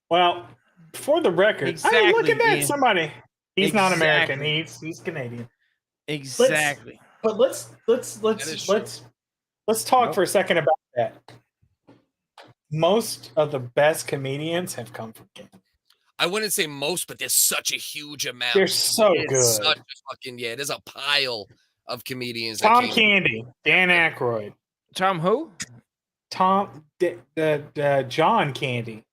Well, for the record, exactly, look at that. Ian. Somebody. He's not American. He's Canadian. Exactly. But let's talk for a second about that. Most of the best comedians have come from Canada. I wouldn't say most, but there's such a huge amount. They're so good. Such a fucking there's a pile of comedians. Tom Candy, Dan Aykroyd. Tom who? John Candy.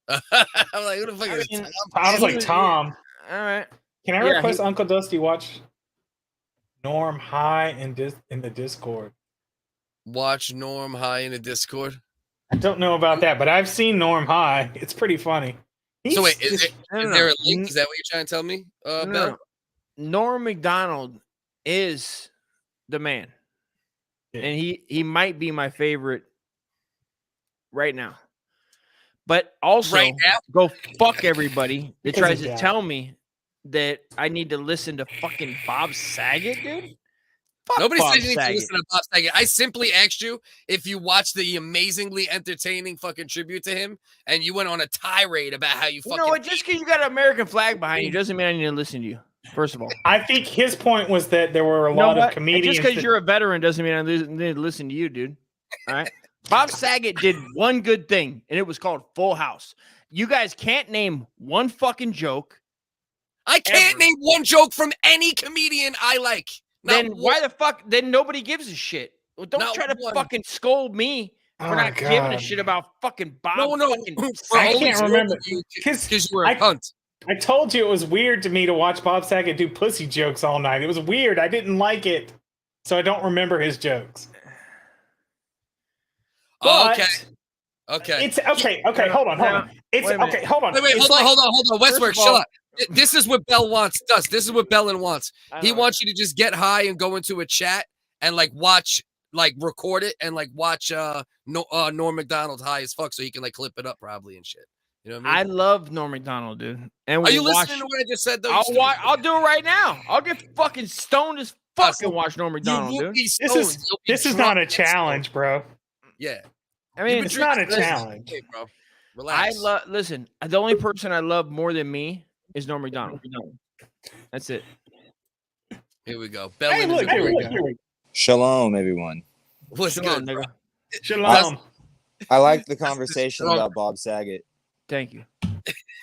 I'm like, who the fuck is Tom? I was like, Tom. All right. Can I request Uncle Dusty watch Norm High in the Discord. Watch Norm High in the Discord. I don't know about that, but I've seen Norm High. It's pretty funny. So wait, is there a link? Is that what you're trying to tell me, Bell? No. Norm Macdonald is the man, and he might be my favorite right now. But also, right now? Go fuck everybody that tries to tell me that I need to listen to fucking Bob Saget, dude. Fuck Nobody Bob said you need to Saget. listen to Bob Saget. I simply asked you if you watched the amazingly entertaining fucking tribute to him, and you went on a tirade about how you fucking. You know what? Just because you got an American flag behind you doesn't mean I need to listen to you. First of all, I think his point was that there were a lot of comedians. Just because you're a veteran doesn't mean I need to listen to you, dude. All right. Bob Saget did one good thing, and it was called Full House. You guys can't name one fucking joke. I can't name one joke from any comedian I like. Then why the fuck? Then nobody gives a shit. Well, don't try to fucking scold me for not giving a shit about fucking Bob. No. I can't remember because you were a cunt. I told you it was weird to me to watch Bob Saget do pussy jokes all night. It was weird. I didn't like it, so I don't remember his jokes. Oh, okay. It's okay. Hold on. It's okay. Hold on. Wait, hold on. Westwork, shut up. This is what Bell wants. This is what Bellin wants. He wants you to just get high and go into a chat and watch, record it and watch Norm Macdonald high as fuck so he can clip it up probably and shit. You know what I mean? I love Norm Macdonald, dude. And are you listening to what I just said though? I'll do it right now. I'll get fucking stoned as fuck and watch Norm Macdonald, dude. This is not a challenge, bro. Yeah. I mean, it's not a challenge. Okay, bro. Relax. Listen, the only person I love more than me is Norm Macdonald. That's it. Here we go. Hey, look, here we go. Shalom, everyone. What's good, nigga? Shalom. I like the conversation about Bob Saget. Thank you.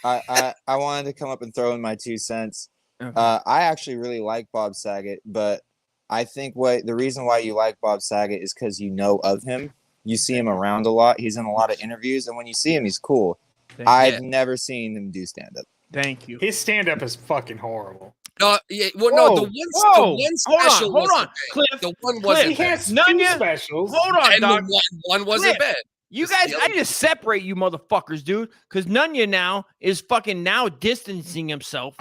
I wanted to come up and throw in my 2 cents. Okay. I actually really like Bob Saget, but I think the reason why you like Bob Saget is because you know of him. You see him around a lot. He's in a lot of interviews, and when you see him, he's cool. I've never seen him do stand-up. Thank you. His stand-up is fucking horrible. No, yeah. Well, no, the one special. Hold on. Cliff, the one wasn't. He has 2 specials. Hold on, and dog. One wasn't bad. You guys, I need to separate you motherfuckers, dude, because Nunya now is fucking distancing himself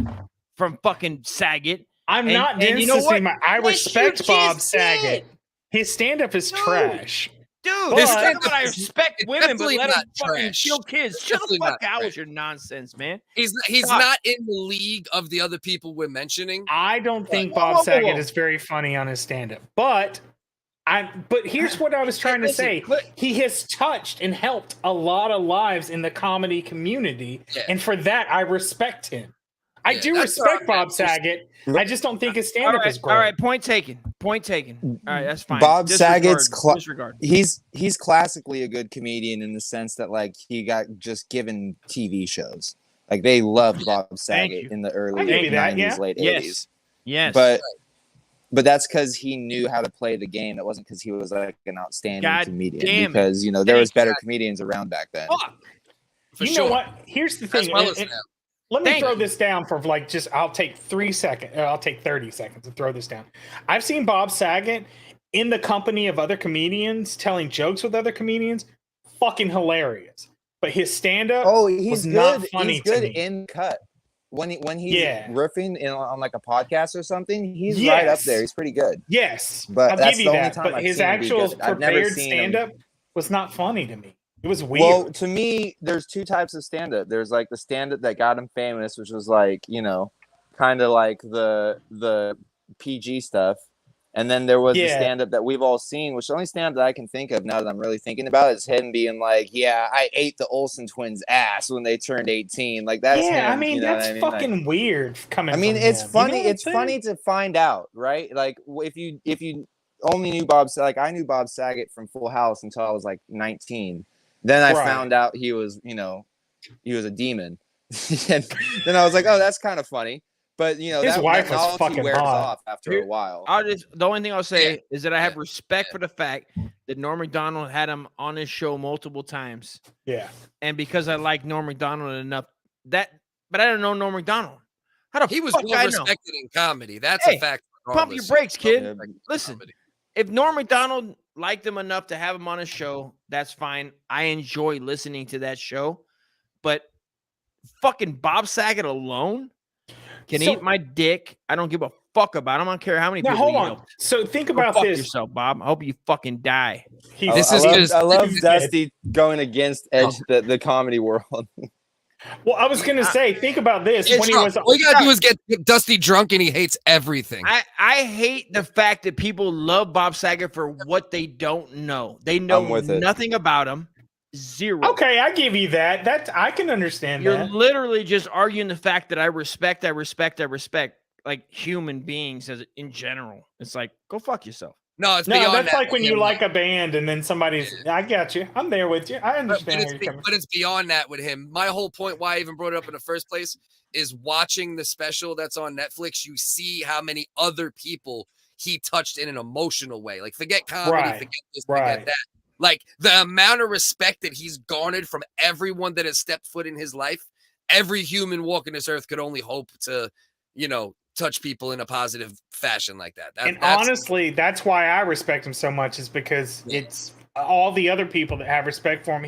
from fucking Saget. I'm not distancing you know what? I respect Bob Saget. His stand-up is trash. Dude, I respect women, but let him fucking kill kids. Shut the fuck out with your nonsense, man. He's not in the league of the other people we're mentioning. I don't think Bob Saget is very funny on his stand-up, but here's what I was trying to say. He has touched and helped a lot of lives in the comedy community, and for that, I respect him. I do respect Bob Saget. I just don't think his stand-up is great. All right, point taken. All right, that's fine. Bob Saget's he's classically a good comedian in the sense that he got just given TV shows. They loved Bob Saget in the early 90s, late 80s. Yes. But that's because he knew how to play the game. It wasn't because he was an outstanding comedian. Because there was better comedians around back then. You know what? Here's the thing. Let me throw this down for I'll take 3 seconds. I'll take 30 seconds to throw this down. I've seen Bob Saget in the company of other comedians telling jokes with other comedians. Fucking hilarious. But his stand-up was not funny. He's good in cut. When he's riffing on a podcast or something, he's right up there. He's pretty good. Yes. But I'll give you that. But his actual prepared stand-up was not funny to me. It was weird. Well, to me, there's 2 types of stand-up. There's the stand-up that got him famous, which was kind of like the PG stuff. And then there was the stand-up that we've all seen, which the only stand-up that I can think of now that I'm really thinking about is him being I ate the Olsen twins' ass when they turned 18. That's him, that's fucking weird coming. It's funny. It's funny to find out, right? If you only knew Bob Saget, I knew Bob Saget from Full House until I was 19. Then I found out he was a demon. And then I was like, oh, that's kind of funny. But his wife was fucking wears hot off after a while. The only thing I'll say is that I have respect for the fact that Norm Macdonald had him on his show multiple times. Yeah. And because I like Norm Macdonald enough but I don't know Norm Macdonald. He was well respected in comedy. That's a fact. pump your brakes, kid. Listen, if Norm Macdonald liked him enough to have him on his show, that's fine. I enjoy listening to that show, but fucking Bob Saget alone can eat my dick. I don't give a fuck about him. I don't care how many people. Hold on. So think about fuck this. yourself, Bob. I hope you fucking die. I love Dusty going against Edge, the comedy world. Well, I was gonna say, think about this. When all you gotta do is get Dusty drunk, and he hates everything. I hate the fact that people love Bob Saget for what they don't know. They know nothing about him. Zero. Okay, I give you that. That I can understand. You're literally just arguing the fact that I respect like human beings as in general. It's like, go fuck yourself. No, it's beyond that's like when you like a band and then somebody's. I got you. I'm there with you. I understand. But it's beyond that with him. My whole point, why I even brought it up in the first place, is watching the special that's on Netflix. You see how many other people he touched in an emotional way. Like, forget comedy, forget this, forget that. Like, the amount of respect that he's garnered from everyone that has stepped foot in his life, every human walking this earth could only hope to, touch people in a positive fashion like that. And honestly, that's why I respect him so much, is because it's all the other people that have respect for him.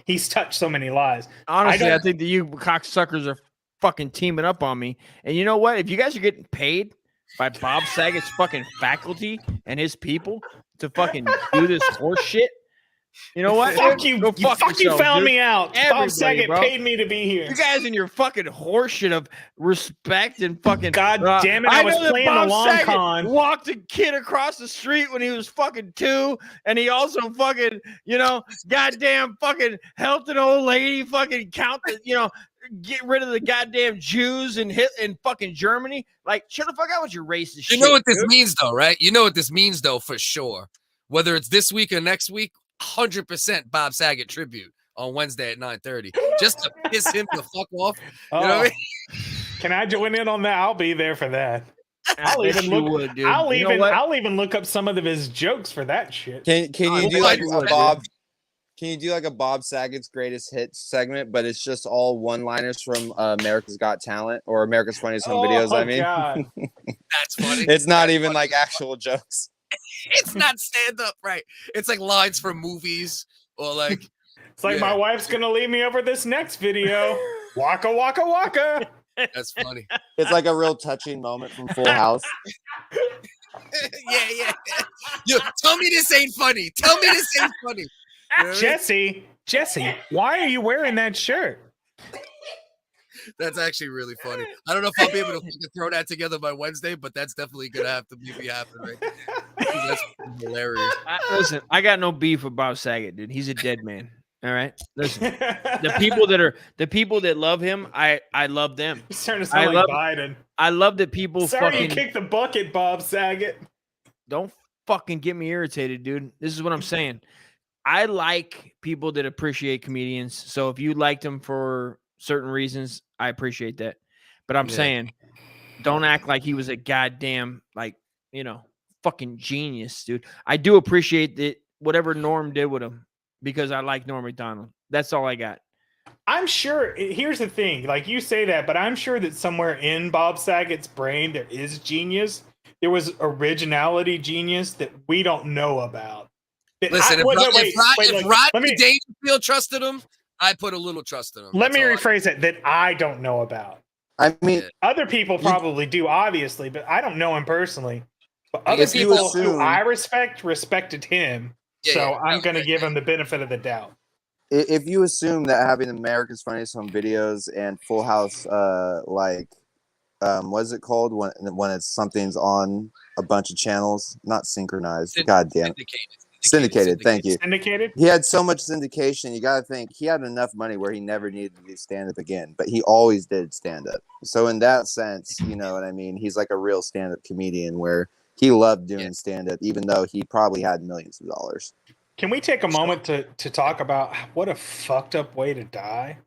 He's touched so many lives. Honestly, I think that you cocksuckers are fucking teaming up on me. And you know what? If you guys are getting paid by Bob Saget's fucking faculty and his people to fucking do this horse shit, you know what? Fuck you. You found me out. Bob Saget paid me to be here. You guys and your fucking horse shit of respect and fucking. God damn it. I was playing the long con. Walked a kid across the street when he was fucking 2. And he also fucking, goddamn fucking helped an old lady fucking count the, get rid of the goddamn Jews and fucking Germany. Like, shut the fuck out with your racist shit. You know what this means, though, right? You know what this means, though, for sure. Whether it's this week or next week, 100% Bob Saget tribute on Wednesday at 9:30, just to piss him the fuck off. You know what I mean? Can I join in on that? I'll be there for that. I'll even look up some of his jokes for that shit. Can you do like a Bob? Can you do like a Bob Saget's greatest hits segment, but it's just all one-liners from America's Got Talent or America's Funniest Home Videos? I mean, God. That's funny. It's not even like actual jokes. It's not stand-up, right? It's like lines from movies or like. It's like my wife's gonna leave me over this next video. Waka waka waka. That's funny. It's like a real touching moment from Full House. Yeah. Yo, tell me this ain't funny. Tell me this ain't funny. You know what I mean? Jesse, why are you wearing that shirt? That's actually really funny. I don't know if I'll be able to throw that together by Wednesday, but that's definitely gonna have to be happening. Right? That's hilarious. Listen, I got no beef with Bob Saget, dude. He's a dead man. All right. Listen, the people that love him, I love them. He's starting to sound like Biden. I love that people you kicked the bucket, Bob Saget. Don't fucking get me irritated, dude. This is what I'm saying. I like people that appreciate comedians. So if you liked them for certain reasons, I appreciate that. But I'm saying, don't act like he was a goddamn, fucking genius, dude. I do appreciate that whatever Norm did with him because I like Norm Macdonald. That's all I got. I'm sure, here's the thing, like you say that, but I'm sure that somewhere in Bob Saget's brain there is genius. There was originality genius that we don't know about. Listen, if Rodney Dangerfield trusted him, I put a little trust in him. Let me rephrase it, that I don't know about. I mean, other people probably do, obviously, but I don't know him personally. But other people who I respected him, so I'm going to give him the benefit of the doubt. If you assume that having America's Funniest Home Videos and Full House, what is it called when it's something's on a bunch of channels, not synchronized? God damn it. Syndicated. Thank you. Syndicated. He had so much syndication. You got to think he had enough money where he never needed to do stand-up again, but he always did stand-up. So in that sense, you know what I mean? He's like a real stand-up comedian where he loved doing stand-up, even though he probably had millions of dollars. Can we take a moment to talk about what a fucked up way to die?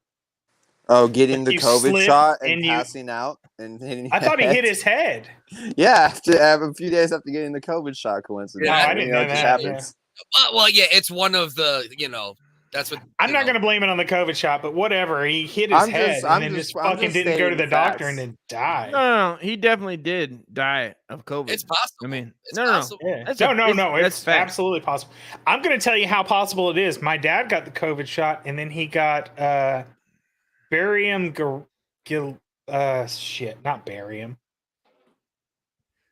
Oh, getting the COVID shot and passing out. I thought he hit his head. Yeah, a few days after getting the COVID shot, coincidentally. Yeah, I didn't know that. Happens. Well, yeah, it's one of the, That's what I'm not going to blame it on the COVID shot, but whatever. He hit his head and just fucking didn't go to the doctor and then died. No, he definitely did die of COVID. It's possible. I mean, it's possible. No. It's absolutely possible. I'm going to tell you how possible it is. My dad got the COVID shot, and then he got barium. Not barium.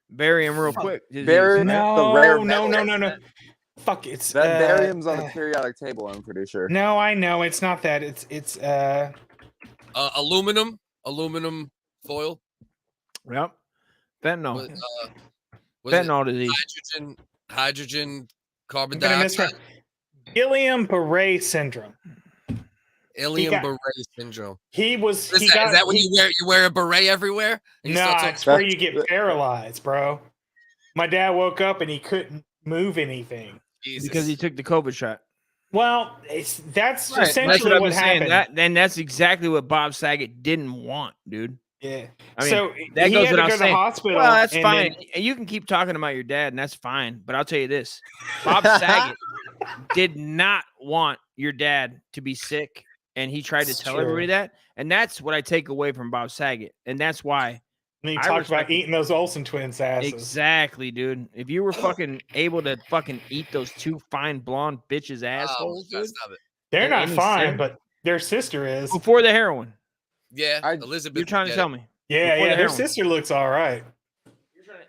Barium real quick. Barium. No. Fuck, it's that barium's on the periodic table. I'm pretty sure. No, I know it's not that. It's aluminum foil. Yep. Fentanyl. Was fentanyl disease. Hydrogen carbon dioxide. Guillain-Barré syndrome. Guillain-Barré syndrome. Is that when you wear a beret everywhere? No, it's where you get paralyzed, bro. My dad woke up and he couldn't move anything. Jesus. Because he took the COVID shot. Well, that's essentially what happened. That's exactly what Bob Saget didn't want, dude. Yeah. I mean, so that he goes had to without go to the saying. hospital. Well, that's fine. And you can keep talking about your dad, and that's fine. But I'll tell you this: Bob Saget did not want your dad to be sick, and he tried to tell everybody that. And that's what I take away from Bob Saget, and that's why. And he talked about eating those Olsen twins' asses. Exactly, dude. If you were fucking able to fucking eat those two fine blonde bitches' assholes, dude, they're not fine, but their sister is. Before the heroin. Yeah, Elizabeth. You're trying to tell me. Yeah, their sister looks all right.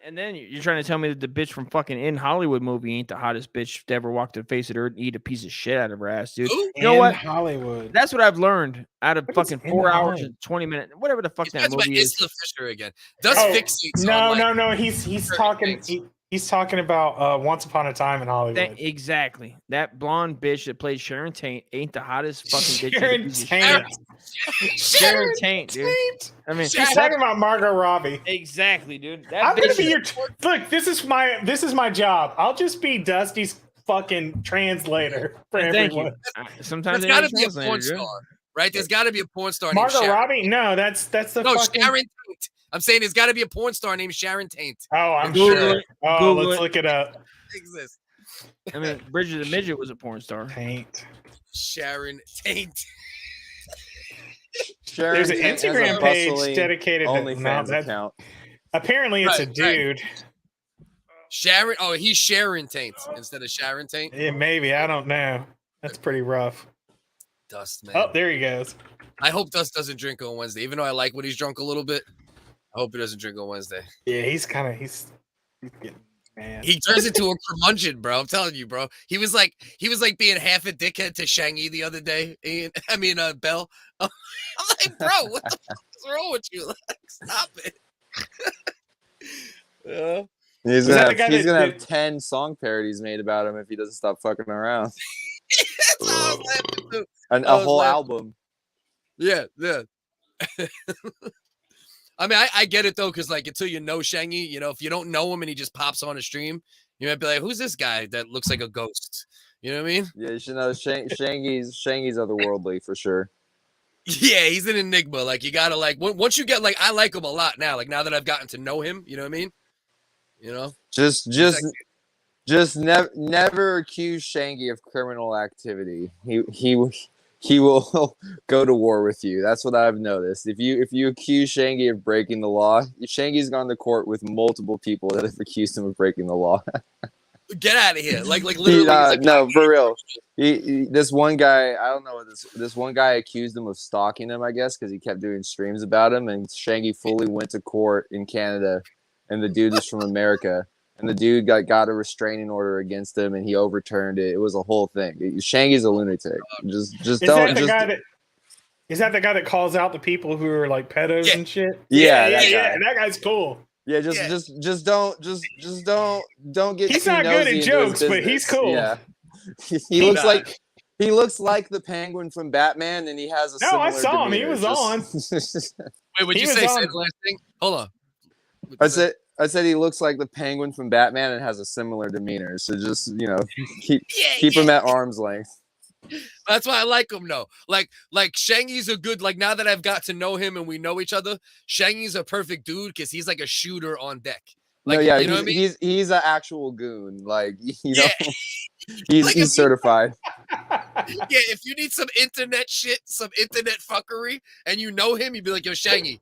And then you're trying to tell me that the bitch from fucking In Hollywood movie ain't the hottest bitch to ever walk the face of the earth and eat a piece of shit out of her ass, dude. You know what? Hollywood. That's what I've learned out of fucking 4 hours and 20 minutes, whatever the fuck that movie is. Isla Fisher again. Fixates. No. He's talking about Once Upon a Time in Hollywood. Exactly. That blonde bitch that plays Sharon Tate ain't the hottest fucking bitch. Sharon Tate, dude. I mean, she's talking about Margot Robbie. Exactly, dude. I'm gonna be your look. This is my job. I'll just be Dusty's fucking translator for everyone. Sometimes there's got to be a porn star, right? There's got to be a porn star. Margot Robbie? No, that's the fucking Sharon Tate. I'm saying there's got to be a porn star named Sharon Tate. Oh, I'm sure. Oh, let's look it up. It exists. I mean, Bridget the Midget was a porn star. Sharon Tate. There's an Instagram page dedicated to OnlyFans account. Apparently, it's a dude. Sharon. Oh, he's Sharon Tate instead of Sharon Tate. Yeah, maybe. I don't know. That's pretty rough. Dust, man. Oh, there he goes. I hope Dust doesn't drink on Wednesday, even though I like when he's drunk a little bit. I hope he doesn't drink on Wednesday. Yeah, he's getting mad. He turns into a curmudgeon, bro. I'm telling you, bro. He was like being half a dickhead to Shangy the other day. Bell. I'm like, bro, what the fuck is wrong with you? Like, stop it. Yeah. He's gonna have 10 song parodies made about him if he doesn't stop fucking around. A whole album. Yeah. I mean, I get it though, because like until you know Shangy, if you don't know him and he just pops on a stream, you might be like, "Who's this guy that looks like a ghost?" You know what I mean? Yeah, you should know Shangy's otherworldly for sure. Yeah, he's an enigma. Like you gotta once you get I like him a lot now. Like now that I've gotten to know him, you know what I mean? Just never accuse Shangy of criminal activity. He will go to war with you. That's what I've noticed. If you accuse Shangy of breaking the law, Shangy's gone to court with multiple people that have accused him of breaking the law. Get out of here! Like literally. No, for real. This one guy, I don't know what this one guy accused him of stalking him, I guess, because he kept doing streams about him, and Shangy fully went to court in Canada, and the dude is from America. And the dude got a restraining order against him, and he overturned it. It was a whole thing. Shangy's a lunatic. Is that the guy that calls out the people who are like pedos and shit? Yeah, that guy's cool. Yeah, just don't get. He's too not good nosy at into jokes, his but he's cool. Yeah, he looks like the Penguin from Batman, and he has a. No, I saw him. He was on. Wait, would you say the last thing? Hold on. I said he looks like the Penguin from Batman and has a similar demeanor. So just keep him at arm's length. That's why I like him, though. Like Shangy's a good. Like now that I've got to know him and we know each other, Shangy's a perfect dude because he's like a shooter on deck. Like, no, yeah, you know what I mean? he's an actual goon. Like, Yeah. he's Like, he's certified. Yeah, if you need some internet shit, some internet fuckery, and you know him, you'd be like, yo, Shangy,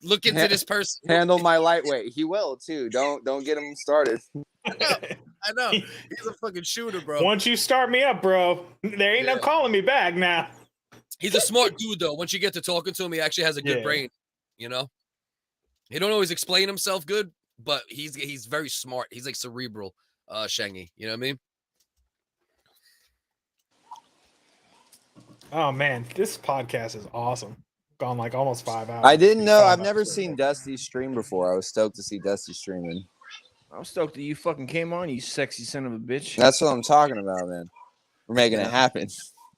look into this person. Handle my lightweight. He will too. Don't get him started. I know. He's a fucking shooter, bro. Once you start me up, bro, there ain't no calling me back now. He's a smart dude, though. Once you get to talking to him, he actually has a good brain. You know, he don't always explain himself good, but he's very smart. He's like cerebral, Shangy. You know what I mean? Oh man, this podcast is awesome. Gone like almost 5 hours. I didn't know. I've never seen Dusty stream before. I was stoked to see Dusty streaming. I was stoked that you fucking came on, you sexy son of a bitch. That's what I'm talking about, man. We're making it happen.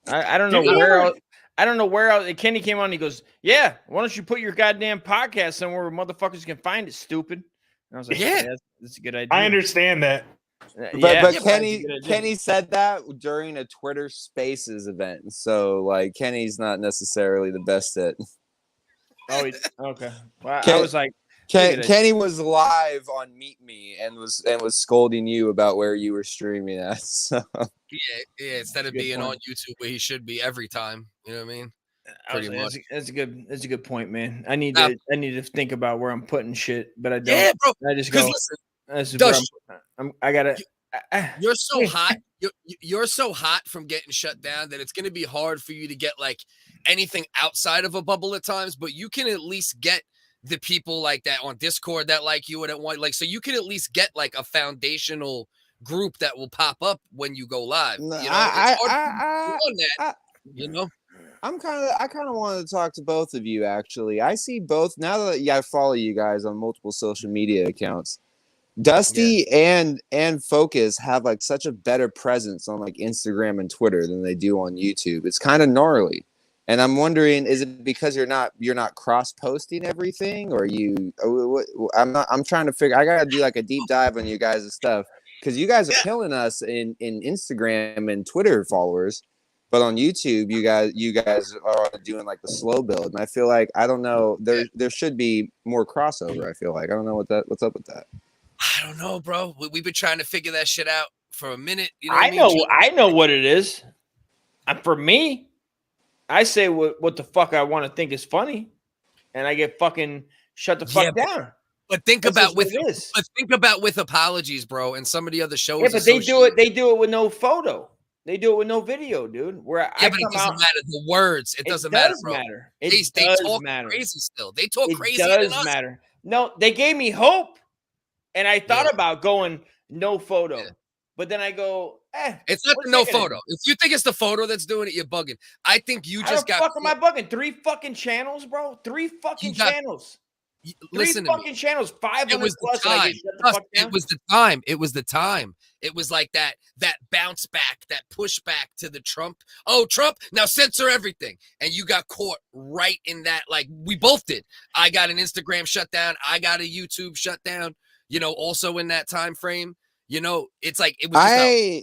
I don't know where else. I don't know where else. Kenny came on. And he goes, "Yeah, why don't you put your goddamn podcast somewhere where motherfuckers can find it, stupid?" And I was like, "Yeah, that's a good idea." I understand that. But Kenny said that during a Twitter Spaces event, so like Kenny's not necessarily the best at. Oh, okay. Well, I was like, Kenny was live on Meet Me and was scolding you about where you were streaming at. So. Yeah. Instead of being on YouTube where he should be every time, you know what I mean? Pretty much. That's a good point, man. I need to think about where I'm putting shit, but I don't. Yeah, bro. I just go. I gotta. You're so hot. You're so hot from getting shut down that it's going to be hard for you to get like anything outside of a bubble at times. But you can at least get the people like that on Discord that like you and at one like so you can at least get like a foundational group that will pop up when you go live. You know, you know. I kind of wanted to talk to both of you actually. I see both now that I follow you guys on multiple social media accounts. Dusty and Focus have like such a better presence on like Instagram and Twitter than they do on YouTube. It's kind of gnarly. And I'm wondering, is it because you're not cross posting everything, or I'm trying to figure. I gotta do like a deep dive on you guys' stuff because you guys are killing us in Instagram and Twitter followers, but on YouTube you guys are doing like the slow build, and I feel like I don't know there should be more crossover. I feel like I don't know what's up with that. I don't know, bro. We've been trying to figure that shit out for a minute. You know I know what it is. For me, I say what the fuck I want to think is funny, and I get fucking shut the fuck down. But think about with apologies, bro, and some of the other shows. Yeah, but they do it with no photo. They do it with no video, dude. But it doesn't matter. The words, it doesn't matter, bro. They talk crazy still. They talk crazy. It does matter. No, they gave me hope. And I thought about going no photo, but then I go, it's not the no photo. If you think it's the photo that's doing it, you're bugging. I think you just got. Fuck am I bugging? 3 fucking channels, bro. 3 fucking channels. Listen, 3 fucking channels. 500 plus. It was the time. It was the time. It was like that bounce back, that pushback to the Trump. Oh, Trump, now censor everything. And you got caught right in that. Like we both did. I got an Instagram shutdown. I got a YouTube shutdown. You know, also in that time frame, you know, it's like it was. I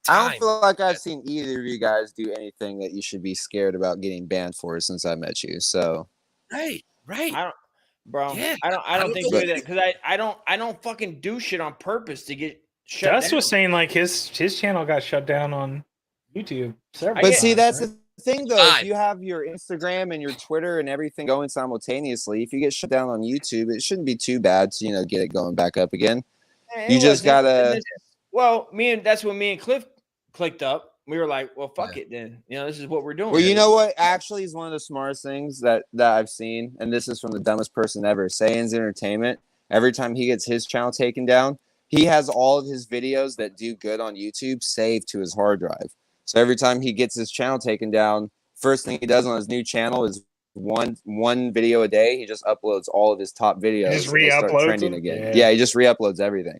don't feel like I've seen either of you guys do anything that you should be scared about getting banned for since I met you. So, right. I don't think you do that because I don't fucking do shit on purpose to get shut down. Gus was saying like his channel got shut down on YouTube. But see, that's the thing though. If you have your Instagram and your Twitter and everything going simultaneously, if you get shut down on YouTube, it shouldn't be too bad to get it going back up again. You just gotta. Well, that's when me and Cliff clicked up. We were like, well, fuck it then. This is what we're doing. Well, you know what? Actually, is one of the smartest things that I've seen, and this is from the dumbest person ever. Saiyans Entertainment. Every time he gets his channel taken down, he has all of his videos that do good on YouTube saved to his hard drive. So every time he gets his channel taken down, first thing he does on his new channel is one video a day. He just uploads all of his top videos. Just re-uploads trending again. Yeah, he just re-uploads everything.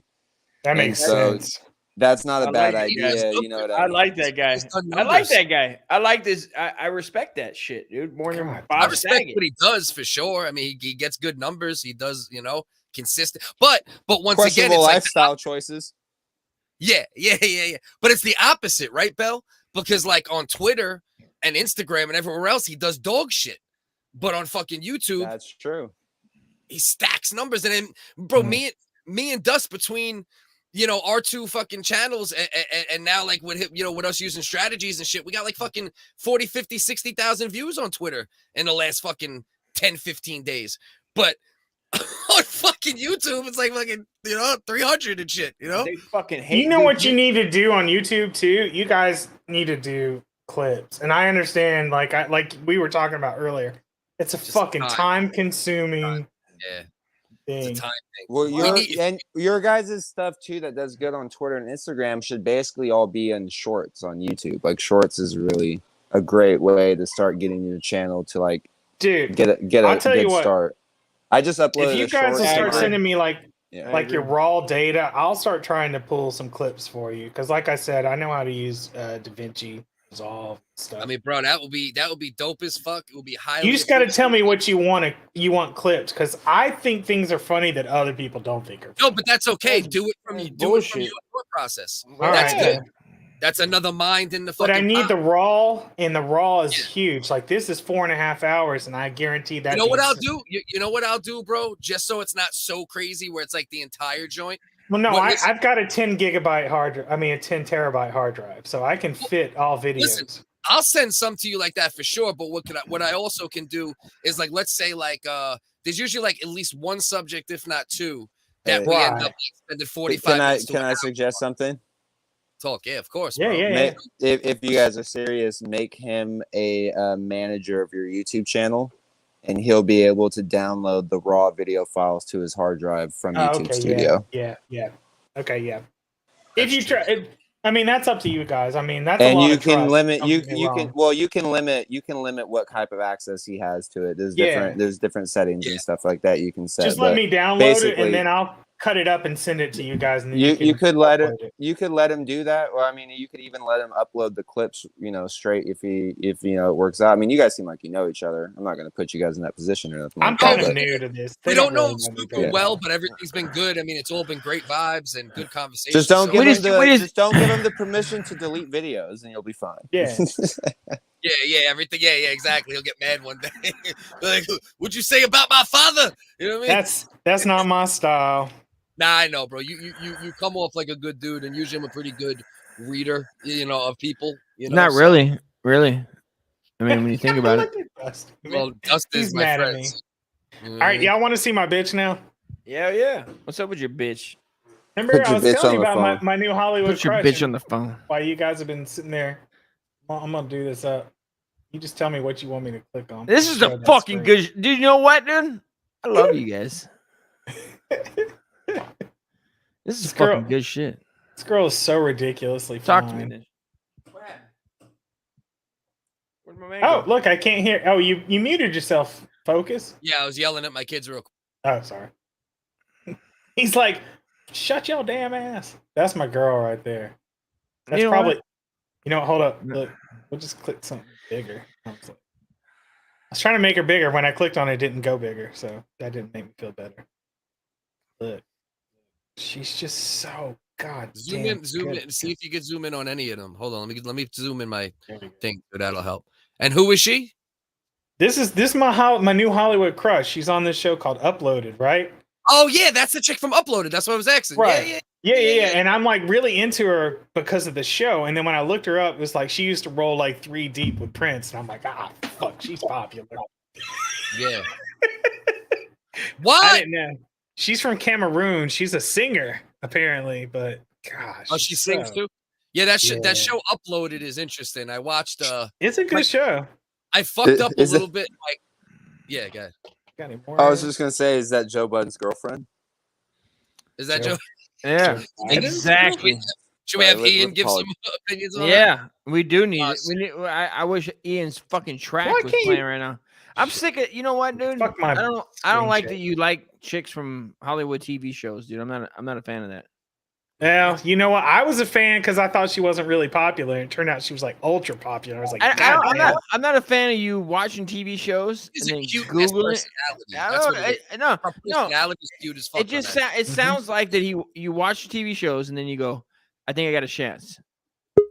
That makes sense. That's not a bad idea. You know what I mean? I like that guy. I like that guy. I like this. I respect that shit, dude. More than Bob I respect what he does for sure. I mean, he gets good numbers. He does, consistent. But once again, it's lifestyle choices. Yeah. But it's the opposite, right, Bell? Because like on Twitter and Instagram and everywhere else, he does dog shit. But on fucking YouTube, that's true. He stacks numbers. And then, bro, me me and Dust between, you know, our two fucking channels and now like with him, you know, with us using strategies and shit, we got like fucking 40, 50, 60,000 views on Twitter in the last fucking 10, 15 days. But on fucking YouTube, it's like fucking, you know, 300 and shit, you know? They fucking hate You know what you need to do on YouTube too? You guys need to do clips. And I understand, like we were talking about earlier, it's a Just fucking time. Time-consuming Yeah. thing. It's a time thing. Well, your guys' stuff too that does good on Twitter and Instagram should basically all be in shorts on YouTube. Like shorts is really a great way to start getting your channel to like Dude, get a I'll tell good you what, start. I just uploaded if you a guys short will start to sending me like agree. your raw data, I'll start trying to pull some clips for you. Because like I said, I know how to use DaVinci Resolve stuff. I mean, bro, that would be dope as fuck. It would be highly. You just got to tell me what you want clips, because I think things are funny that other people don't think are funny. No, but that's okay. Do it from your process. That's good. That's another mind in the fucking. But I need pot. the raw, and the raw is huge. Like this is 4.5 hours, and I guarantee that. You know what I'll do? You know what I'll do, bro? Just so it's not so crazy where it's like the entire joint. Well, no, I've got a 10 gigabyte hard drive. I mean, a 10 terabyte hard drive, so I can fit all videos. Listen, I'll send some to you like that for sure. But what I also can do is like, let's say like there's usually like at least one subject, if not two, that we end up like, spending 45 minutes. Can I suggest something? Talk, yeah, of course. Yeah, bro. yeah. If you guys are serious, make him a manager of your YouTube channel, and he'll be able to download the raw video files to his hard drive from YouTube Studio. Yeah. Okay, yeah. If you try, I mean, that's up to you guys. I mean, that's and a lot you of can trust. limit you can limit what type of access he has to it. There's different settings and stuff like that you can set. Just let me download it, and then I'll cut it up and send it to you guys. And then you could let him do that, or I mean, you could even let him upload the clips, straight if it works out. I mean, you guys seem like you know each other. I'm not going to put you guys in that position or nothing. I'm kind of new to this. We don't know him super well, but everything's been good. I mean, it's all been great vibes and good conversations. Just don't give him the permission to delete videos, and you'll be fine. Yeah. Yeah, everything. Yeah, exactly. He'll get mad one day. Like, what'd you say about my father? You know what I mean? That's not my style. Nah, I know, bro. You come off like a good dude, and usually I'm a pretty good reader, of people. Not really. I mean, when you think about it. Well, Dust is my friend. All right, y'all want to see my bitch now? Yeah. What's up with your bitch? Remember, I was telling you about my new Hollywood crush. Put your bitch on the phone. While you guys have been sitting there, I'm gonna do this up. You just tell me what you want me to click on. This is a fucking good. Dude, you know what, dude? I love you guys. This is fucking good shit. This girl is so ridiculously Talk fine. to me, then. Oh, look, I can't hear. Oh, you muted yourself. Focus. Yeah, I was yelling at my kids real quick. Oh, sorry. He's like, shut your damn ass. That's my girl right there. That's probably. You know what? Hold up. Look, we'll just click something bigger. I was trying to make her bigger. When I clicked on it, it didn't go bigger, so that didn't make me feel better. Look, she's just so zoom in. See if you can zoom in on any of them. Hold on, let me zoom in my thing. That'll help. And who is she? This is my new Hollywood crush. She's on this show called Uploaded, right? Oh yeah, that's the chick from Uploaded. That's what I was asking. Right. Yeah. And I'm like really into her because of the show. And then when I looked her up, it was like she used to roll like 3 deep with Prince, and I'm like, fuck, she's popular. Yeah. What? I didn't know. She's from Cameroon. She's a singer, apparently, but gosh. Oh, she sings too? Yeah, that show Uploaded is interesting. I watched it's a good show. I fucked up a little bit. Like, yeah, go ahead. I was just gonna say, is that Joe Budden's girlfriend? Is that Joe? Yeah, exactly. Should we have Ian give some opinions on that? We do need it. I wish Ian's fucking track was playing right now. I'm sick of. You know what, dude? I don't like that you like chicks from Hollywood TV shows, dude. I'm not a fan of that. Well, you know what? I was a fan because I thought she wasn't really popular, and it turned out she was like ultra popular. I was like, I'm not a fan of you watching TV shows and then Googling it. No. Cute as fuck. It just it sounds like that you watch TV shows and then you go, I think I got a chance,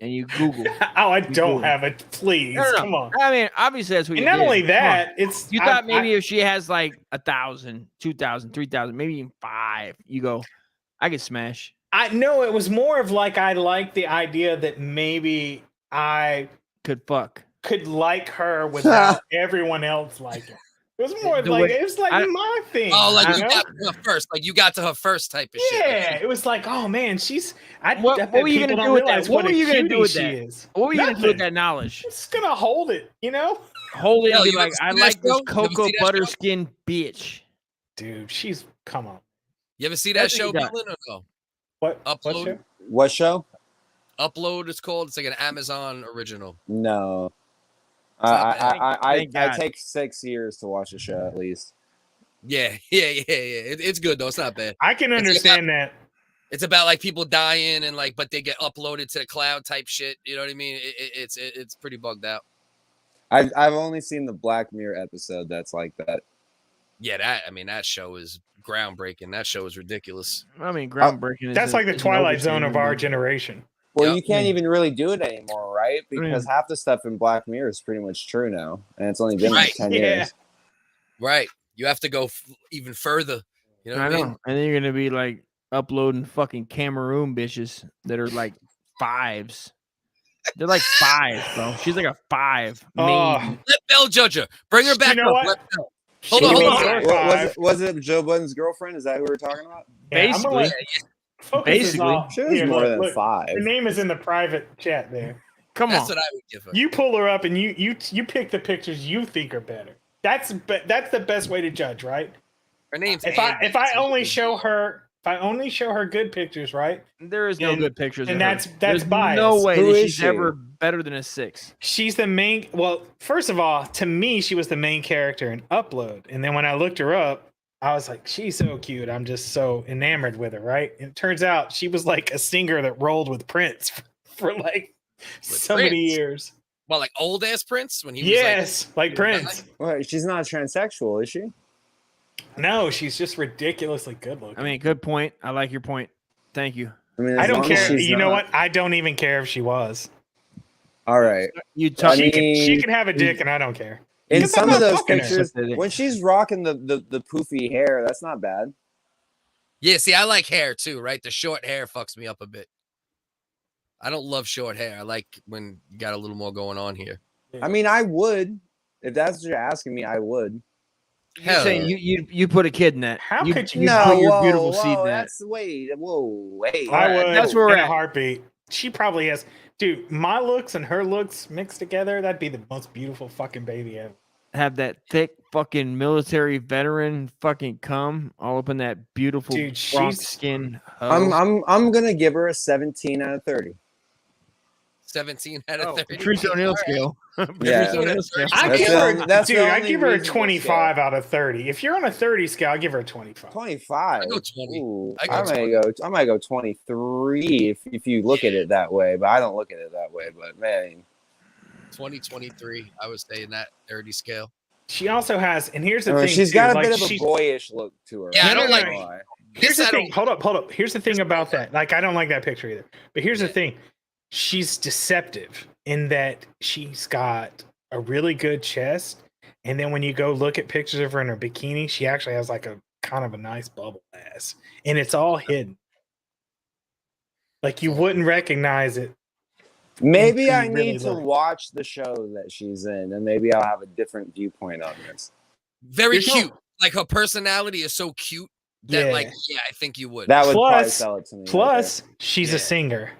and you Google. I don't have it. Please, come on. I mean, obviously that's what. And you not did. only that, it's you thought maybe if she has like 1,000, 2,000, 3,000, maybe even 5, you go, I could smash. I know it was more of like I like the idea that maybe I could like her without everyone else liking. It was more like it was like my thing. Oh, like you know? got to her first, like you got to her first type of shit. Yeah, it was like, oh man, she's. What were you gonna do with that? What were you gonna do with that? Is. What were you gonna do with that knowledge? Just gonna hold it, you know. Hold it and be you like, I like this cocoa butter skin bitch. Dude, she's come on. You ever see that show, Dylan, or no? What? Upload? What show? Upload. It's called. It's like an Amazon original. No. I take 6 years to watch a show at least. Yeah. It's good though. It's not bad. I can understand that. It's about like people dying and like, but they get uploaded to the cloud type shit. You know what I mean? It's pretty bugged out. I've only seen the Black Mirror episode that's like that. Yeah, that show is groundbreaking. That show is ridiculous. I mean, groundbreaking. That's like the Twilight Zone of our generation. Well, you can't even really do it anymore, right? Because half the stuff in Black Mirror is pretty much true now, and it's only been like 10 years. Right. You have to go even further. You know what I mean? And then you're gonna be like uploading fucking Cameroon bitches that are like 5s. They're like 5, bro. She's like a 5. Let Belle judge her. Bring her back. You know what? Hold on. Was it Joe Budden's girlfriend? Is that who we're talking about? Basically. Basically. She was more than 5. Her name is in the private chat there. Come on. That's what I would give her. You pull her up and you pick the pictures you think are better. That's the best way to judge, right? Her name's if I only show her good pictures, right? There is no good pictures, and of her. that's bias. No way that she's ever better than a 6. She's the main. Well, first of all, to me, she was the main character in Upload, and then when I looked her up, I was like, she's so cute. I'm just so enamored with her, right? And it turns out she was like a singer that rolled with Prince for like so many years. Well, like old ass Prince when he was like Prince. Well, she's not transsexual, is she? No, she's just ridiculously good looking. I mean, good point. I like your point. Thank you. I mean, I don't care. You know what? I don't even care if she was. All right. She can have a dick, and I don't care. In some of those pictures, when she's rocking the poofy hair, that's not bad. Yeah, see, I like hair too, right? The short hair fucks me up a bit. I don't love short hair. I like when you got a little more going on here. I mean, I would. If that's what you're asking me, I would. You're saying you put a kid in that. How could you put your beautiful seed in that? Wait. I would. That's where we're in at. A heartbeat. She probably has. Dude, my looks and her looks mixed together, that'd be the most beautiful fucking baby ever. Have that thick fucking military veteran fucking cum all up in that beautiful Bronx skin. I'm gonna give her a 17 out of 30. 17 out of 30. Patrice O'Neal scale. Yeah. I give her a 25 out of 30. If you're on a 30 scale, I give her a 25. 25. I go 20. Ooh, I might go 23 if you look at it that way, but I don't look at it that way. But man, 2023, I would say in that 30 scale. She also has, and here's the thing. She's got a bit of a boyish look to her. Yeah, I don't like. Here's the thing. Hold up. Here's the thing about that. Like, I don't like that picture either. But here's the thing. She's deceptive in that she's got a really good chest, and then when you go look at pictures of her in her bikini, she actually has like a kind of a nice bubble ass, and it's all hidden. Like you wouldn't recognize it. Maybe I need to watch the show that she's in, and maybe I'll have a different viewpoint on this. Very cute. Like her personality is so cute that, I think you would. That would probably sell it to me. Plus, she's a singer.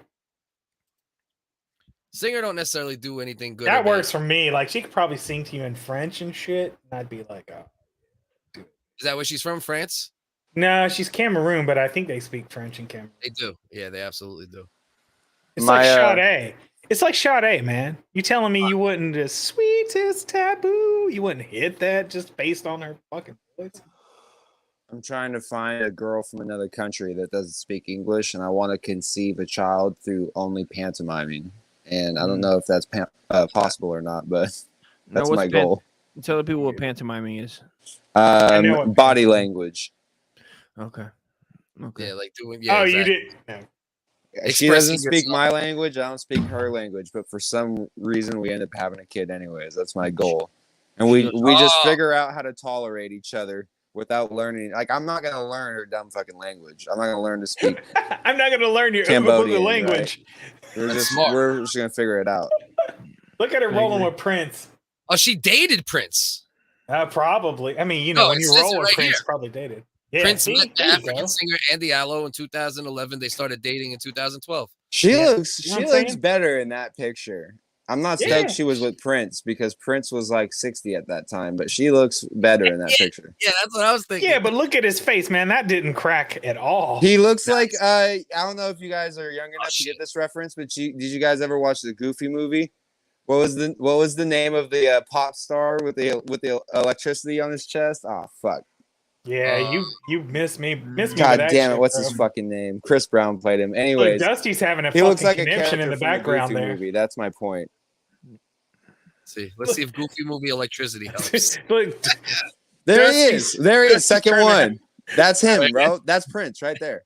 Singer don't necessarily do anything good. That works for me. Like she could probably sing to you in French and shit. And I'd be like, oh. Is that where she's from? France? No, she's Cameroon, but I think they speak French in Cameroon. They do. Yeah, they absolutely do. It's like Sade. It's like Sade, man. You telling me you wouldn't just sweetest taboo? You wouldn't hit that just based on her fucking voice? I'm trying to find a girl from another country that doesn't speak English, and I want to conceive a child through only pantomiming. And I don't know if that's possible or not, but that's my goal. Tell the people what pantomiming is. Body language. Okay. Yeah, like doing. Yeah, you did. No. She doesn't speak my language. I don't speak her language. But for some reason, we end up having a kid anyways. That's my goal. And we just figure out how to tolerate each other without learning. Like, I'm not gonna learn her dumb fucking language. I'm not gonna learn to speak. I'm not gonna learn your Cambodian language. Right? We're just gonna figure it out. Look at her rolling with Prince. Oh, she dated Prince. Probably. I mean, you know, when you roll with Prince, here. probably dated. Yeah, Prince met the African singer Andy Allo in 2011. They started dating in 2012. She looks better in that picture. I'm not stoked she was with Prince because Prince was like 60 at that time, but she looks better in that picture. Yeah, that's what I was thinking. Yeah, but look at his face, man. That didn't crack at all. He looks like I don't know if you guys are young enough to get this reference, but did you guys ever watch the Goofy movie? What was the name of the pop star with the electricity on his chest? Oh fuck. Yeah, you missed me. God damn it! What's his fucking name? Chris Brown played him. Anyways, look, Dusty's having a he looks like conniption in the background there. Movie. That's my point. Let's see if Goofy movie electricity helps. Look, there he is. There he is. Second one. That's him, bro. That's Prince right there.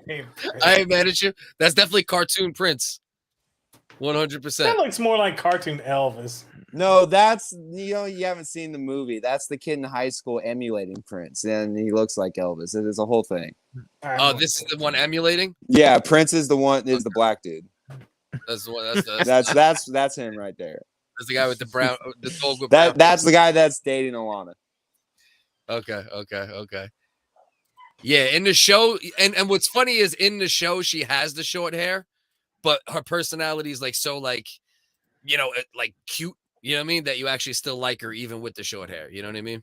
I ain't mad at you. That's definitely cartoon Prince. 100%. That looks more like cartoon Elvis. No, that's you haven't seen the movie. That's the kid in high school emulating Prince, and he looks like Elvis. It is a whole thing. Oh, this is the one emulating? Yeah, Prince is the black dude. That's the one. That's him right there. That's the guy with the brown, the dog with brown. That's the guy that's dating Alana. Okay. Yeah, in the show, and what's funny is in the show she has the short hair, but her personality is like so like cute. You know what I mean? That you actually still like her even with the short hair. You know what I mean?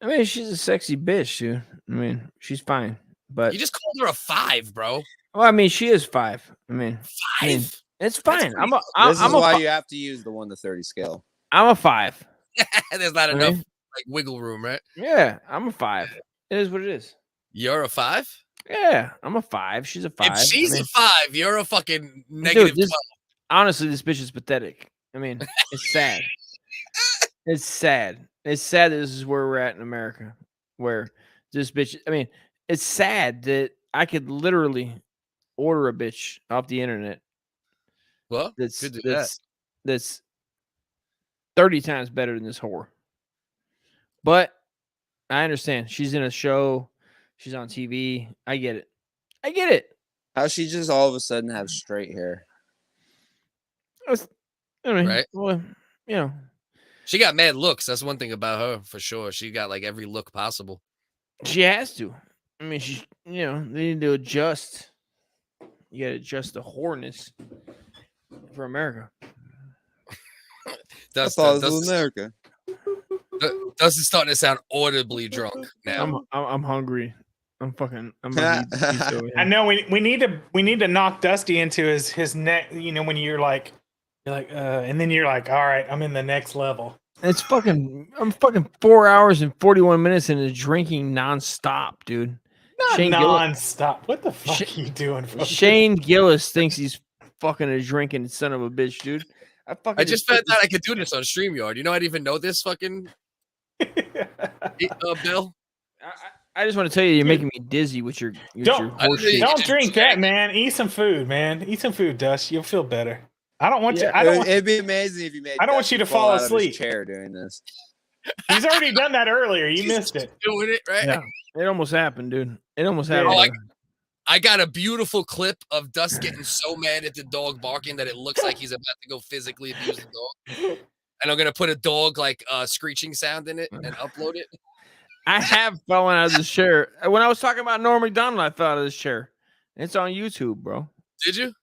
I mean, she's a sexy bitch, dude. I mean, she's fine. But you just called her a 5, bro. Well, I mean, she is 5. I mean, 5. It's fine. This is why you have to use the 1 to 30 scale. I'm a 5. There's not enough like wiggle room, right? Yeah, I'm a 5. It is what it is. You're a 5? Yeah, I'm a 5. She's a 5. If she's a 5, you're a fucking negative 12. Honestly, this bitch is pathetic. I mean, it's sad. It's sad. It's sad that this is where we're at in America, where this bitch. I mean, it's sad that I could literally order a bitch off the internet. Well, that's 30 times better than this whore. But I understand. She's in a show. She's on TV. I get it. How she just all of a sudden have straight hair? I mean, right? Well, she got mad looks. That's one thing about her for sure. She got like every look possible. She has to. I mean, they need to adjust. You got to adjust the whoreness for America. That's America. Dustin's starting to sound audibly drunk now. I'm hungry. I'm I know we need to knock Dusty into his neck. You know, when you're like, and then you're like, all right, I'm in the next level. I'm fucking 4 hours and 41 minutes into drinking nonstop, dude. Not nonstop. What the fuck are you doing? Shane Gillis thinks he's fucking a drinking son of a bitch, dude. I just found out I could do this on StreamYard. You know, I didn't even know this fucking Bill. I just want to tell you, you're making me dizzy with your don't drink that, man. Eat some food, man. Eat some food, Dust. You'll feel better. I don't want you. It'd be amazing if you made. I don't want you to fall asleep. Chair doing this. He's already done that earlier. You missed it. Doing it right. Yeah, it almost happened, dude. It almost happened. Oh, I got a beautiful clip of Dust getting so mad at the dog barking that it looks like he's about to go physically abuse the dog. And I'm gonna put a dog like screeching sound in it and upload it. I have fallen out of this chair. When I was talking about Norm Macdonald, I fell out of this chair. It's on YouTube, bro. Did you?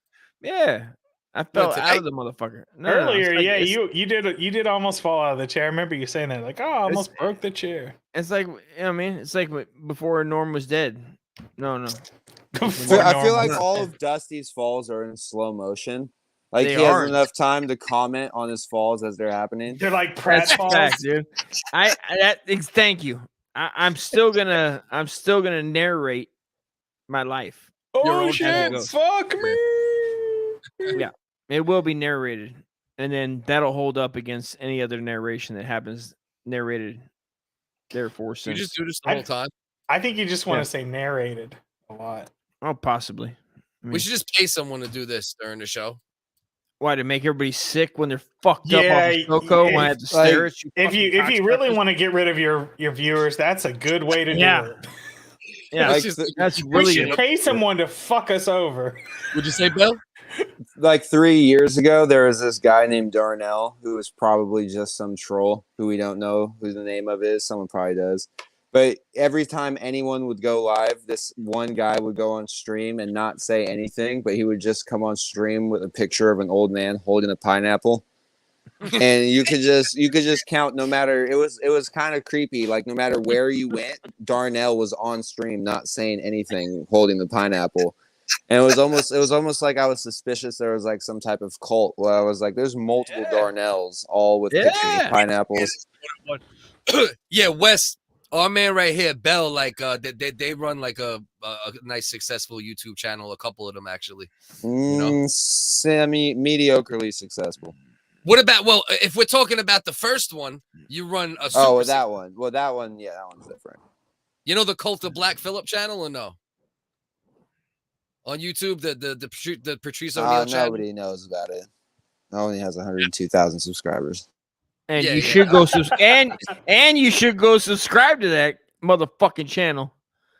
Yeah. I fell out of the motherfucker. Earlier, you did almost fall out of the chair. I remember you saying that, like, oh, I almost broke the chair. It's like, you know what I mean? It's like before Norm was dead. No. I feel like all of Dusty's falls are in slow motion. Like he has enough time to comment on his falls as they're happening. They're like Pratt falls, dude. Thank you. I'm still gonna narrate my life. Oh shit! Fuck me. Yeah, it will be narrated, and then that'll hold up against any other narration that happens narrated. Therefore, you just do this the whole time. I think you just want to say narrated a lot. Oh, possibly. We should just pay someone to do this during the show. Why, to make everybody sick when they're fucked up Yeah, off of Coco? When I have to stare at you. If you really want to get rid of your viewers, that's a good way to do it. Yeah, Like, that's We really should pay someone to fuck us over. Would you say, Bill? like 3 years ago, there was this guy named Darnell who was probably just some troll who we don't know who the name of is. Someone probably does. But every time anyone would go live, this one guy would go on stream and not say anything, but he would just come on stream with a picture of an old man holding a pineapple. And you could just count no matter it was kind of creepy. Like no matter where you went, Darnell was on stream not saying anything, holding the pineapple. And it was almost like I was suspicious there was like some type of cult where I was like, there's multiple Darnells all with pictures of pineapples. Yeah, Wes, our man right here, Bell, like they run like a nice successful YouTube channel, a couple of them actually. Mediocrely successful. What about, well, if we're talking about the first one, you run a that one. Well, that one, yeah, that one's different. You know the Cult of Black Phillip channel or no? On YouTube, the Patrice O'Neal channel. Nobody knows about it. It only has 102,000 subscribers. And you should go and you should go subscribe to that motherfucking channel.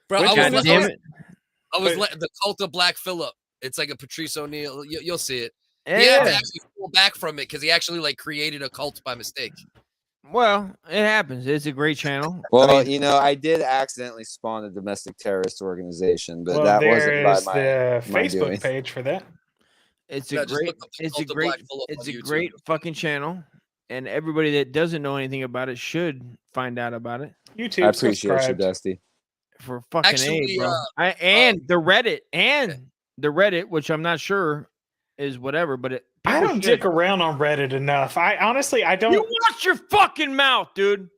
Bro, God damn it. I was the Cult of Black Phillip. It's like a Patrice O'Neal. You'll see it. Yeah. He had to actually pull back from it because he actually like created a cult by mistake. Well, it happens. It's a great channel. Well, I did accidentally spawn a domestic terrorist organization, but that wasn't by my Facebook doing. page for that. It's a great fucking channel, and everybody that doesn't know anything about it should find out about it. YouTube, I appreciate you, Dusty. For fucking Actually, bro. The Reddit, which I'm not sure is whatever, but I don't dick around on Reddit enough. I don't. You watch your fucking mouth, dude.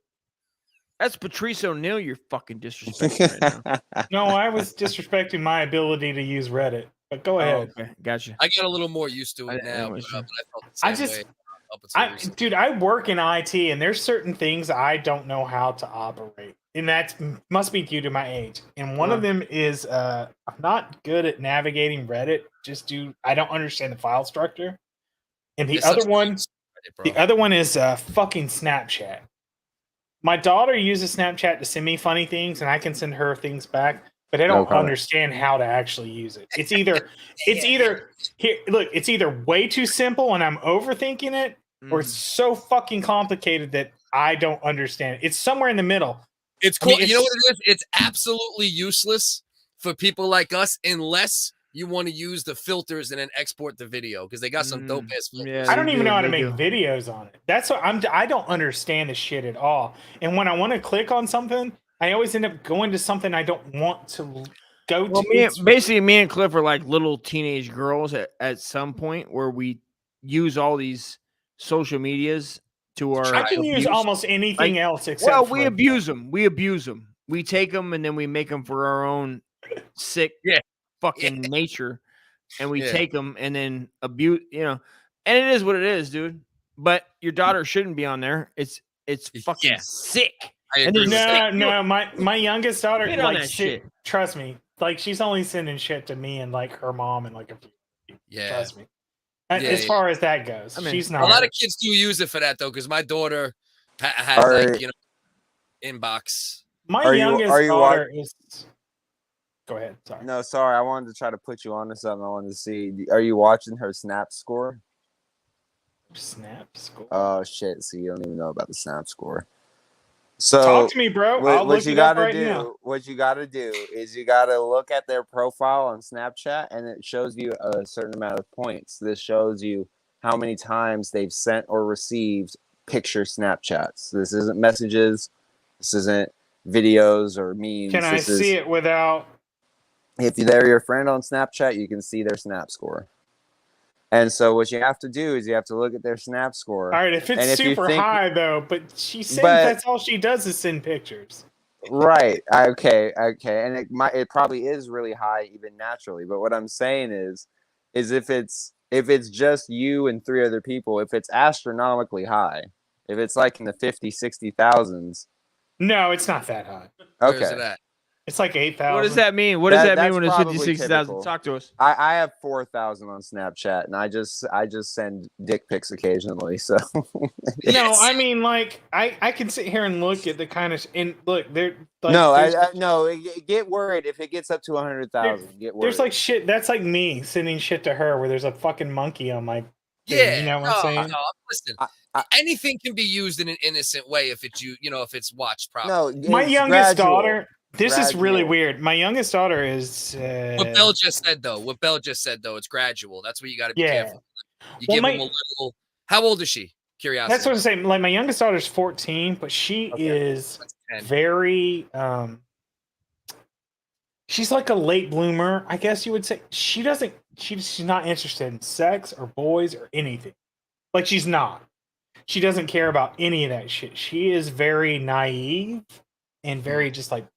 That's Patrice O'Neal. You're fucking disrespecting right now. No, I was disrespecting my ability to use Reddit. But go ahead. Okay, gotcha. I got a little more used to it now. But I felt the same way up until recently. Dude, I work in IT, and there's certain things I don't know how to operate, and that must be due to my age. And one of them is I'm not good at navigating Reddit. I don't understand the file structure. And the other one is fucking Snapchat. My daughter uses Snapchat to send me funny things, and I can send her things back, but I don't understand how to actually use it. It's either way too simple and I'm overthinking it, or it's so fucking complicated that I don't understand it. It's somewhere in the middle. It's cool. You know what it is? It's absolutely useless for people like us unless you want to use the filters and then export the video because they got some dope ass filters. Yeah, I don't even know how to make videos on it. That's what I don't understand this shit at all. And when I want to click on something, I always end up going to something I don't want to go to. Basically, me and Cliff are like little teenage girls at some point where we use all these social medias to our. I can use almost anything else except. We abuse them. We abuse them. We take them and then we make them for our own sick. Fucking nature, and we take them and then abuse, and it is what it is, dude. But your daughter shouldn't be on there. It's fucking sick. No, my youngest daughter like shit. Trust me, like she's only sending shit to me and like her mom and like a few. Trust me. As far as that goes, she's not. A lot of kids do use it for that though, because my daughter has inbox. My youngest daughter is. Go ahead. Sorry. No, sorry. I wanted to try to put you on to something. I wanted to see. Are you watching her snap score? Snap score? Oh shit! So you don't even know about the snap score. So talk to me, bro. What you gotta do is you gotta look at their profile on Snapchat, and it shows you a certain amount of points. This shows you how many times they've sent or received picture Snapchats. This isn't messages. This isn't videos or memes. Can I see it without? If they're your friend on Snapchat, you can see their snap score. And so what you have to do is you have to look at their snap score. All right, if it's super high, though, but she says that's all she does is send pictures. Right. Okay. And it probably is really high even naturally. But what I'm saying is if it's just you and 3 other people, if it's astronomically high, if it's like in the 50, 60,000s. No, it's not that high. Okay. Where's it at? It's like 8,000. What does that mean? What does that mean That's when it's probably 56,000? typical. Talk to us. I have 4,000 on Snapchat, and I just send dick pics occasionally. So No, I mean, like I can sit here and look at the kind of and look they're like no, get worried if it gets up to 100,000. Get worried. there's like shit that's like me sending shit to her where there's a fucking monkey on my thing, Yeah, you know what I'm saying? no, listen. Anything can be used in an innocent way if it's if it's watched properly. No, My it's youngest gradual. daughter. This is really Gradual. weird. My youngest daughter is. What Bell just said though, it's gradual. That's what you got to be careful. You give them a little. How old is she? Curiosity. That's what I'm saying. Like my youngest daughter's 14, but she is very. She's like a late bloomer, I guess you would say. She's not interested in sex or boys or anything. Like she's not. She doesn't care about any of that shit. She is very naive and very just like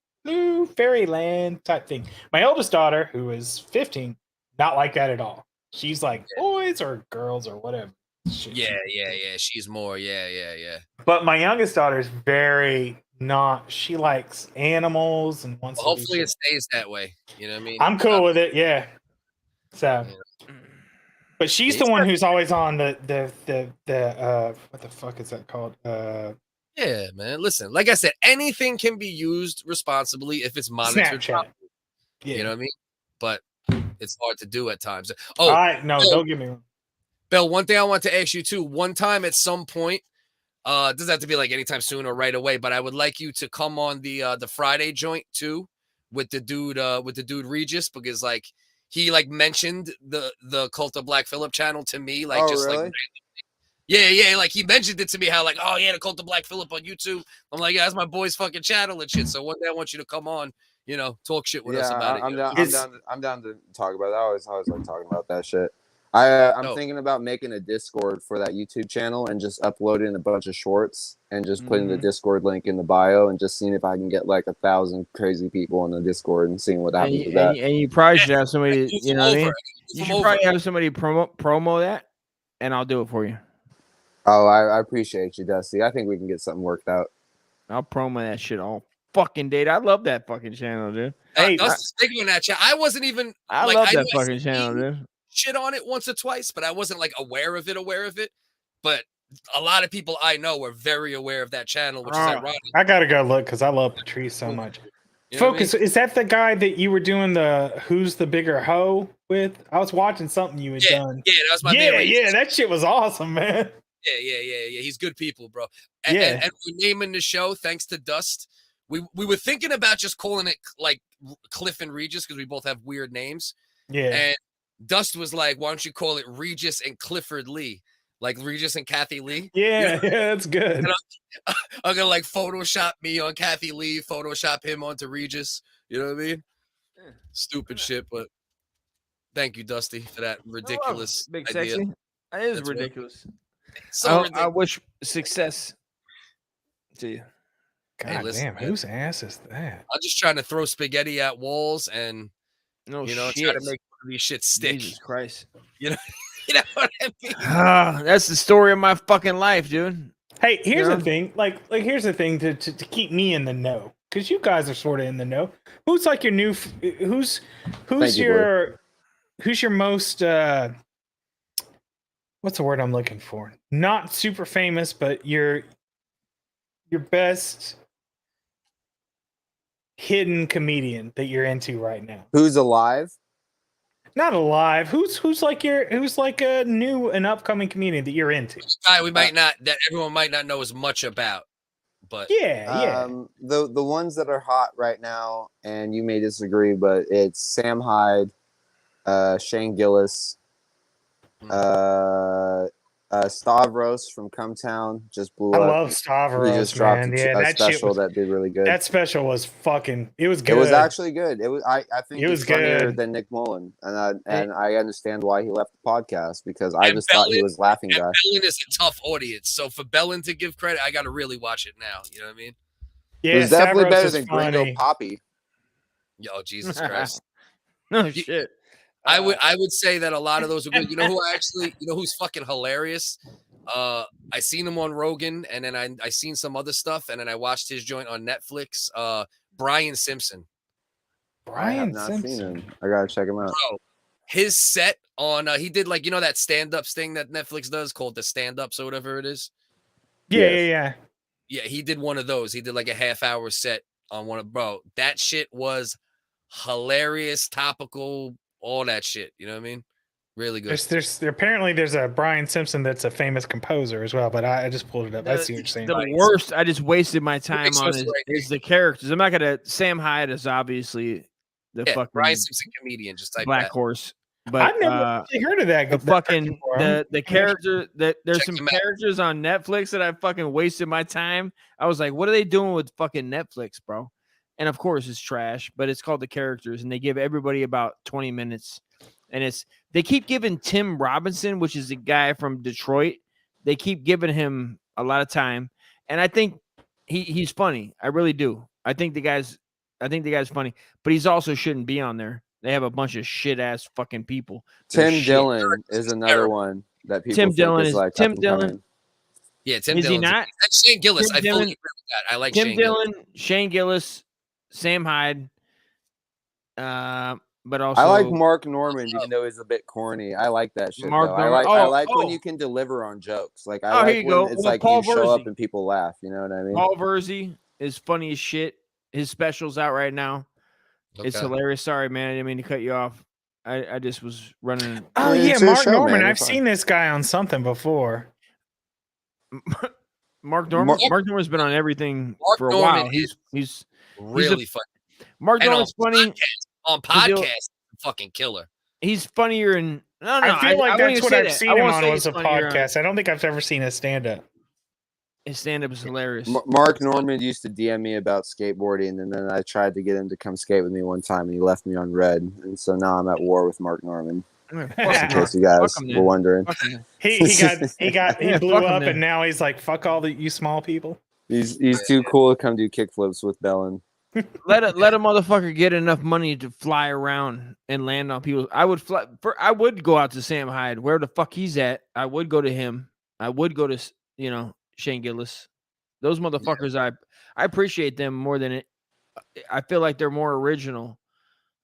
fairyland type thing. My eldest daughter, who is 15, not like that at all. She's like boys or girls or whatever. Yeah. She's more, yeah. But my youngest daughter is very not. She likes animals and wants. Well, hopefully, it stays that way. You know what I mean? I'm cool with it. Yeah. So, but she's the one who's always on the what the fuck is that called? Yeah, man. Listen, like I said, anything can be used responsibly if it's monitored. Snapchat. Yeah. You know what I mean? But it's hard to do at times. Oh, don't get me wrong. Bill, one thing I want to ask you too. One time at some point, it doesn't have to be like anytime soon or right away, but I would like you to come on the Friday joint too with the dude Regis, because like he like mentioned the Cult of Black Phillip channel to me, like like yeah, like he mentioned it to me how like, oh yeah, the Cult of Black Phillip on YouTube. I'm like, yeah, that's my boy's fucking channel and shit. So one day I want you to come on, talk shit with us about it. I'm down to talk about it. I always like talking about that shit. I'm thinking about making a Discord for that YouTube channel and just uploading a bunch of shorts and just putting the Discord link in the bio and just seeing if I can get like 1,000 crazy people on the Discord and seeing what happens with that. And you probably should have somebody, you know what I mean? You should probably have somebody promo that, and I'll do it for you. Oh, I appreciate you, Dusty. I think we can get something worked out. I'll promo that shit all fucking day. I love that fucking channel, dude. Hey, Dusty's big on that channel. I wasn't even. I love that fucking channel, dude. Shit on it once or twice, but I wasn't like aware of it. But a lot of people I know are very aware of that channel, which is ironic. I gotta go look because I love Patrice so much. Focus, is that the guy that you were doing the Who's the Bigger Hoe with? I was watching something you had done. Yeah, that was my man. Yeah, that shit was awesome, man. Yeah. He's good people, bro. And we're naming the show thanks to Dust. We were thinking about just calling it like Cliff and Regis because we both have weird names. Yeah. And Dust was like, why don't you call it Regis and Clifford Lee? Like Regis and Kathy Lee. Yeah, that's good. I'm gonna like Photoshop me on Kathy Lee, Photoshop him onto Regis. You know what I mean? Stupid shit, but thank you, Dusty, for that ridiculous big idea. sexy. That is ridiculous. So I wish success to you. God damn, whose ass is that? I'm just trying to throw spaghetti at walls and try to make these shit stick. Jesus Christ. You know what I mean? That's the story of my fucking life, dude. Hey, here's the thing. Like here's the thing to keep me in the know, because you guys are sort of in the know. Who's like your new? Who's your most? What's the word I'm looking for? Not super famous, but your best hidden comedian that you're into right now. Who's alive? Not alive. Who's like a new and upcoming comedian that you're into? Guy that everyone might not know as much about, but the ones that are hot right now, and you may disagree, but it's Sam Hyde, Shane Gillis, Stavros from Cumtown just blew up. I love Stavros. He just dropped a special that did really good. That special was fucking. It was good. It was actually good. It was. I think it was funnier good than Nick Mullen, and I understand why he left the podcast because I just thought he was laughing guy. Bellin is a tough audience, so for Bellin to give credit, I got to really watch it now. You know what I mean? Yeah, it was definitely better than Gringo Poppy. Yo, Jesus Christ! No shit. I would say that a lot of those are good. You know who's fucking hilarious? I seen him on Rogan, and then I seen some other stuff, and then I watched his joint on Netflix. Brian Simpson. I have not seen him. I gotta check him out. Bro, his set on he did like that stand-ups thing that Netflix does called the stand-ups or whatever it is. Yeah. Yeah, he did one of those. He did like a half-hour set on one of that shit was hilarious, topical, all that shit. You know what I mean? Really good. There's apparently there's a Brian Simpson that's a famous composer as well, but I just pulled it up. I see what you're saying. The worst I just wasted my time on is the characters. I'm not gonna. Sam Hyde is obviously the fucking Brian Simpson comedian. Just type Black that. Horse. But I've never actually heard of that. The fucking the character that there's some characters on Netflix that I fucking wasted my time. I was like, what are they doing with fucking Netflix, bro? And of course it's trash, but it's called The Characters, and they give everybody about 20 minutes. And they keep giving Tim Robinson, which is the guy from Detroit, they keep giving him a lot of time. And I think he's funny. I really do. I think the guy's funny, but he's also shouldn't be on there. They have a bunch of shit ass fucking people. Tim Dillon is another one that people Tim think Dillon is like Tim Dillon. Yeah, Tim Is Dillon. he not? And Shane Gillis. I fully agree with that. I like Tim Shane Dillon, Gillis. Shane Gillis, Sam Hyde. But also I like Mark Norman, even though he's a bit corny. I like that shit. Mark Though. Norman. I like when you can deliver on jokes. Like I like here you when go. it's Well, like Paul you show up Verzi. and people laugh. You know what I mean? Paul Verzi is funny as shit. His special's out right now. It's Okay. hilarious. Sorry, man. I didn't mean to cut you off. I just was running. Oh It's yeah, your Mark show, Norman. man. You're I've fine. seen this guy on something before. Mark Norman. Mark Norman's been on everything for a Norman while. He's really funny. Mark And Norman's funny. On podcast, fucking killer. He's funnier in. No, I feel like wouldn't that's even what say I've that. seen I him won't on say was he's a funnier on- podcast. I don't think I've ever seen a stand-up. His stand-up is hilarious. Mark Norman used to DM me about skateboarding, and then I tried to get him to come skate with me one time, and he left me on red. And so now I'm at war with Mark Norman. Fuck Just in him, case you guys Fuck him, were man. wondering. Fuck him. He Yeah, blew fuck him up, then. and now he's like, "Fuck all you small people." He's too cool to come do kickflips with Bellin. Let a motherfucker get enough money to fly around and land on people. I would fly. I would go out to Sam Hyde, where the fuck he's at. I would go to him. I would go to Shane Gillis. Those motherfuckers, I appreciate them more than it. I feel like they're more original.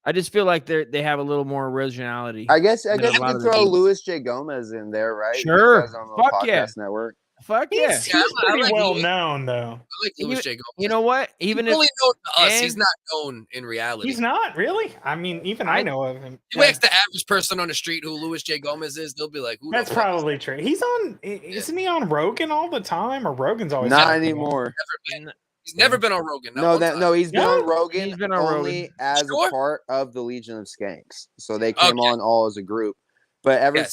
I just feel like they have a little more originality. I guess than you a lot could of the throw people. Louis J. Gomez in there, right? Sure. Because on the Fuck podcast yeah. network. Fuck yeah. He's pretty well known, though. I like Louis J. Gomez. You know what? Even He's if only known to us, and- he's not known in reality. He's not really. I mean, even I know of him. You ask the average person on the street who Louis J. Gomez is, they'll be like, "Who?" That's probably true. He's on. Isn't he on Rogan all the time? Or Rogan's always Not talking about him? anymore. He's never been on Rogan. No, he's been on Rogan He's been on only Rogan. as Sure? a part of the Legion of Skanks. So they came on all as a group. But ever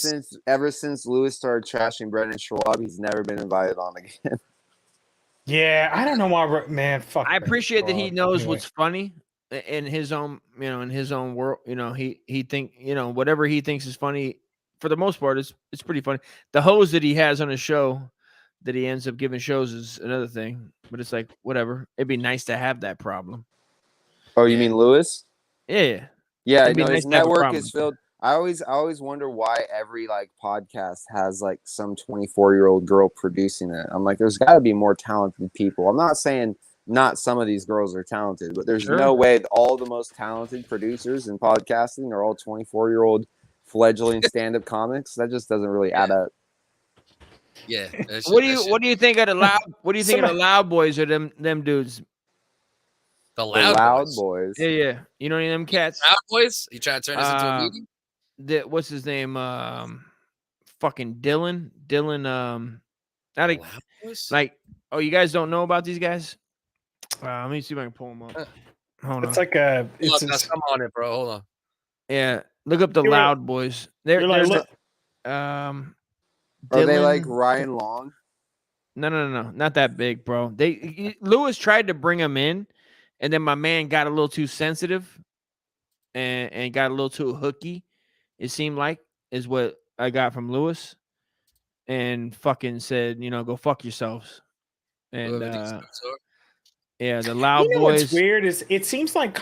since Louis started trashing Brendan Schwab, he's never been invited on again. Yeah, I don't know why. Man, fuck. I appreciate that he Schwab. knows Anyway. what's funny in his own, in his own world. He think, whatever he thinks is funny, for the most part, it's pretty funny. The hose that he has on his show that he ends up giving shows is another thing. But it's like, whatever. It'd be nice to have that problem. Oh, you mean Louis? Yeah. Yeah, It'd be no, nice his to have a network problem. is filled. I always wonder why every podcast has some 24-year-old girl producing it. I'm like, there's got to be more talented people. I'm not saying not some of these girls are talented, but there's no way that all the most talented producers in podcasting are all 24-year-old fledgling stand-up comics. That just doesn't really add up. Yeah. What do you think of the loud? What do you think of the Loud Boys or them dudes? The The Loud, Loud Boys. Boys. Yeah. You know any of them cats? Loud Boys? You trying to turn this into a meeting? What's his name? Fucking Dylan. Loud Boys? Like, oh, you guys don't know about these guys? Let me see if I can pull them up. Hold on. It's like a. Hold It's on, come on it, bro. Hold on. Yeah, look up the You're Loud Boys. They're like, there's look- Are they Dylan- like Ryan Long? No, not that big, bro. Lewis tried to bring him in, and then my man got a little too sensitive, and got a little too hooky. It seemed like is what I got from Lewis, and fucking said, go fuck yourselves. And Whoever these guys are. yeah, the Loud you know Boys. what's weird is it seems like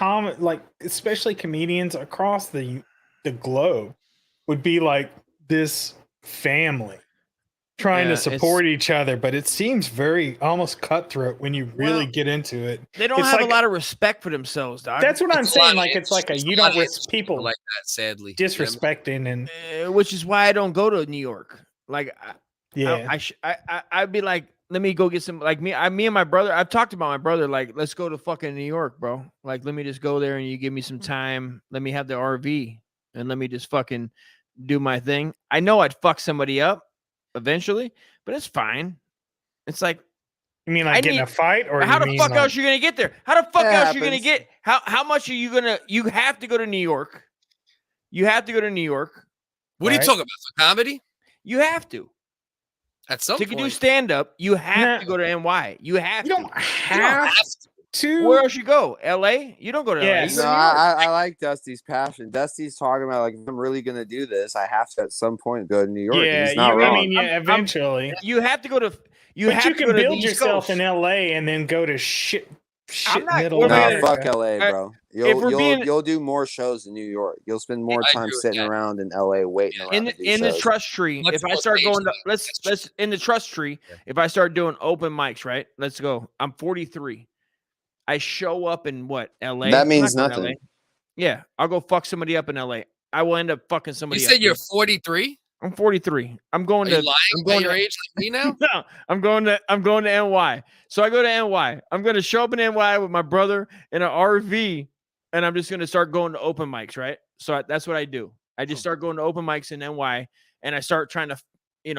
especially comedians across the globe would be like this family trying to support each other, but it seems very almost cutthroat when you really get into it. They don't have a lot of respect for themselves, dog. That's what I'm saying. Like it's it's like a you lot don't of people like that, sadly. disrespecting and which is why I don't go to New York. Like, I'd be like, let me go get some. Like me and my brother. I've talked about my brother. Like, let's go to fucking New York, bro. Like, let me just go there and you give me some time. Let me have the RV and let me just fucking do my thing. I know I'd fuck somebody up eventually, but it's fine. It's like, you mean like getting a fight, or how you the mean fuck like, else you gonna get there? How the fuck That else you gonna happens. get? How much are you gonna? You have to go to New York. You have to go to New York. What are you talking about? For comedy? You have to. At some To do point. stand up, you have to go to NY. You have to. don't have to. Where else you go? LA? You don't go to LA. You go No, to New York. I like Dusty's passion. Dusty's talking about like, if I'm really gonna do this, I have to at some point go to New York. Yeah, He's not wrong. eventually. You have to go to. But you to can go to the build East yourself Coast. in LA and then go to shit middle. No, fuck LA, bro. we're You'll do more shows in New York. You'll spend more time sitting around in LA waiting around to do in the shows. trust tree. If I start going to let's in the trust tree. If I start doing open mics, right? Let's go. I'm 43. I show up in what? LA. That means I'm not going to nothing. LA. Yeah, I'll go fuck somebody up in LA. I will end up fucking somebody You up. said you're 43? I'm 43. I'm going Are to. you lying I'm going about your to, age like me now? No, I'm going to NY. So I go to NY. I'm going to show up in NY with my brother in an RV, and I'm just going to start going to open mics, right? So that's what I do. I just start going to open mics in NY, and I start trying to,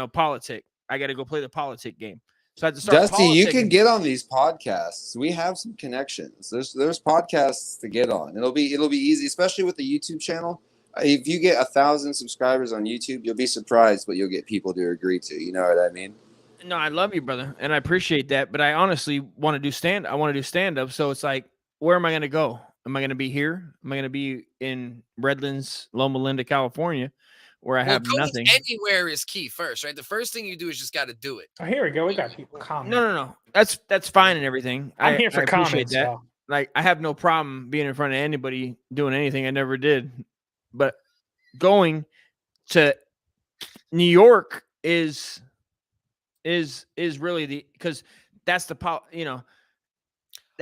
politic. I got to go play the politic game. So I have to start. Dusty, you politicking. can get on these podcasts. We have some connections. There's podcasts to get on. It'll be easy, especially with the YouTube channel. If you get 1,000 subscribers on YouTube, you'll be surprised what you'll get people to agree to. You know what I mean? No, I love you, brother, and I appreciate that. But I honestly want to do stand. I want to do stand up. So it's like, where am I going to go? Am I going to be here? Am I going to be in Redlands, Loma Linda, California, where I have nothing? Anywhere is key first, right? The first thing you do is just got to do it. Oh, here we go. We got people commenting. No. That's fine and everything. I'm here for I appreciate comments. that. So. Like, I have no problem being in front of anybody doing anything. I never did. But going to New York is really because that's the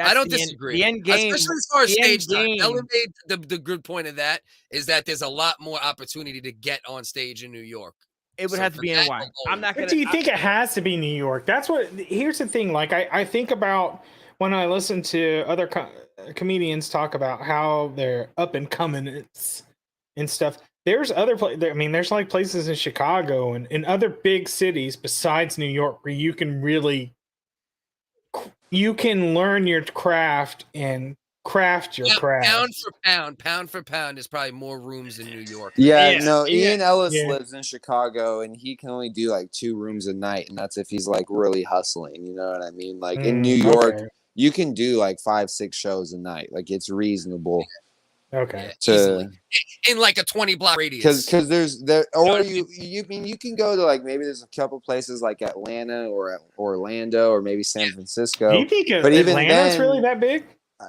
I don't disagree. The end game, especially as far as stage time. Ellen made the good point of that is that there's a lot more opportunity to get on stage in New York. It would have to be NY. I'm not gonna. But do you think it has to be New York? That's what. Here's the thing. Like I think about when I listen to other comedians talk about how they're up and coming and stuff. There's other places. I mean, there's like places in Chicago and in other big cities besides New York where you can really learn your craft and craft your craft. Pound for pound, there's probably more rooms in New York. Ian Ellis lives in Chicago and he can only do like 2 rooms a night, and that's if he's like really hustling. You know what I mean? Like in New York, you can do like 5-6 shows a night. Like it's reasonable. Okay. In like a 20-block radius. Because you can go to like maybe there's a couple places like Atlanta or Orlando or maybe San Francisco. Do you think Atlanta's really that big?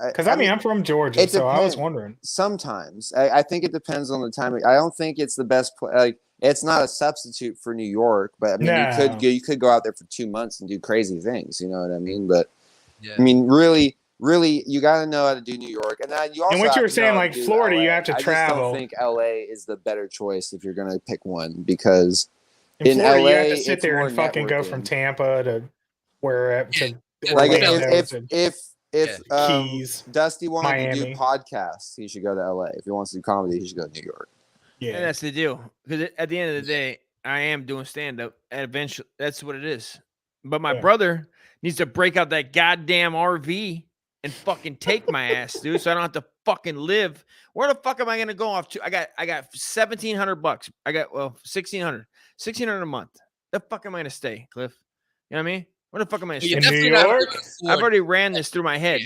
Because I mean I'm from Georgia, so I was wondering. Sometimes I think it depends on the time. I don't think it's the best like it's not a substitute for New York, but I mean you could go out there for 2 months and do crazy things. You know what I mean? But I mean really, you got to know how to do New York, and then you also. And what you were saying, like Florida, LA. you have to travel. I just don't think LA is the better choice if you're going to pick one because in Florida, LA, you have to sit there and fucking go from Tampa to wherever. Like if Keys, Dusty wanted Miami. to do podcasts, he should go to LA. If he wants to do comedy, he should go to New York. Yeah, and that's the deal. Because at the end of the day, I am doing stand up, and eventually, that's what it is. But my brother needs to break out that goddamn RV and fucking take my ass, dude. So I don't have to fucking live. Where the fuck am I gonna go off to? I got $1,700. I got $1,600 a month. The fuck am I gonna stay, Cliff? You know what I mean? Where the fuck am I gonna stay? In New York? I've already ran this through my head,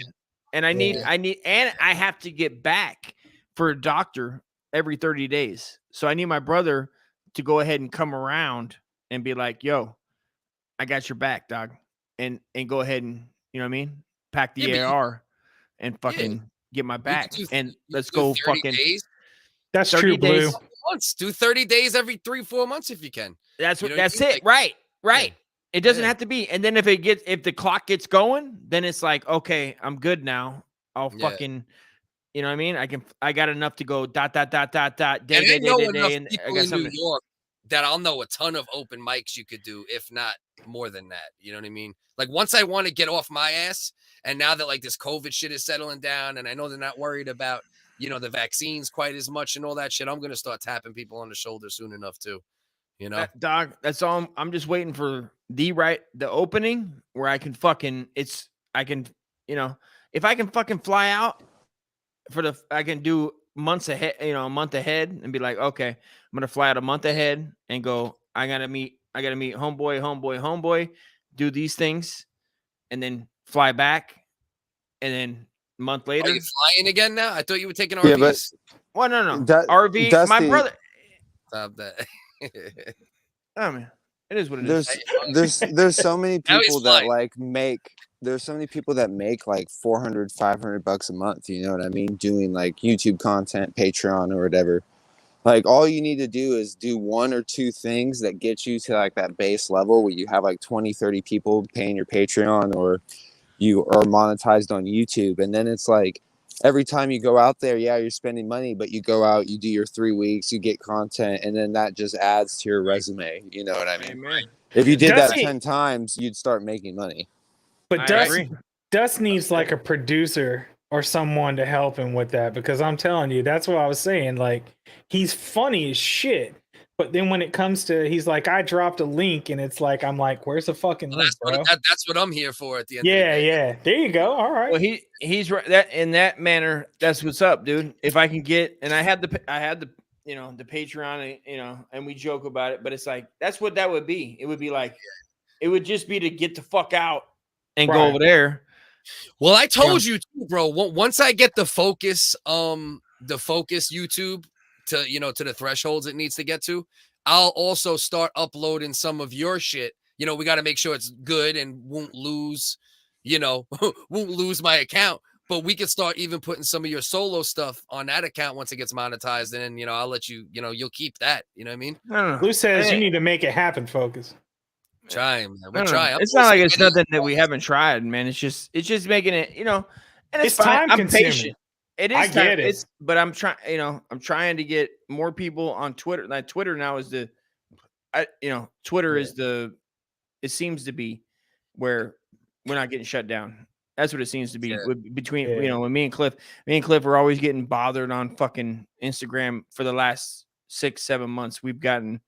and I have to get back for a doctor every 30 days. So I need my brother to go ahead and come around and be like, "Yo, I got your back, dog," and go ahead and you know what I mean, pack the AR and fucking get my back, and let's go fucking. Days. That's true, Blue. Months. Do 30 days every 3-4 months if you can. That's you what. know That's what I it, mean? right? Right. It doesn't have to be. And then if the clock gets going, then it's like, okay, I'm good now. I'll fucking, you know what I mean? I got enough to go dot, day, And I know enough and I people got in New something. York that I'll know a ton of open mics you could do, if not more than that. You know what I mean? Like once I want to get off my ass, and now that like this COVID shit is settling down, and I know they're not worried about, you know, the vaccines quite as much and all that shit, I'm gonna start tapping people on the shoulder soon enough too. You know, Dog, that's all. I'm just waiting for the opening where I can fucking if I can fucking fly out I can do months ahead, a month ahead and be like, okay, I'm gonna fly out a month ahead and go, I gotta meet homeboy, do these things, and then fly back, and then a month later. Are you flying again now? I thought you were taking RVs. Yeah, but well, no. RV, my brother. Stop that. Oh man, it is what it is. There's so many people that there's so many people that make like $400-500 a month, you know what I mean, doing like YouTube content, Patreon or whatever. Like all you need to do is do 1 or 2 things that get you to like that base level where you have like 20-30 people paying your Patreon, or you are monetized on YouTube, and then it's like every time you go out there, you're spending money, but you go out, you do your 3 weeks, you get content, and then that just adds to your resume. You know what I mean? Amen. If you did that 10 times, you'd start making money. But Dust needs like a producer or someone to help him with that, because I'm telling you, that's what I was saying. Like, he's funny as shit. But then when it comes to, he's like, I dropped a link, and it's like, I'm like, where's the fucking link, bro? That's what I'm here for at the end of the day. Yeah. There you go. All right. Well, he's right that in that manner. That's what's up, dude. If I can get, and I had the the Patreon, and we joke about it, but it's like that's what that would be. It would be like, it would just be to get the fuck out and go over there. Well, I told you too, bro. Once I get the focus YouTube to the thresholds it needs to get to, I'll also start uploading some of your shit. You know, we got to make sure it's good and won't lose my account. But we can start even putting some of your solo stuff on that account once it gets monetized, and then I'll let you. You'll keep that. You know what I mean? Lou says you need to make it happen. Focus. Trying, man. We're trying. It's not like it's nothing that we haven't tried, man. It's just making it, and it's fine. I'm patient. It is. I get it. But I'm trying. I'm trying to get more people on Twitter. Like Twitter now is Twitter is the. It seems to be where we're not getting shut down. That's what it seems to be between when me and Cliff are always getting bothered on fucking Instagram for the last 6-7 months. We've gotten.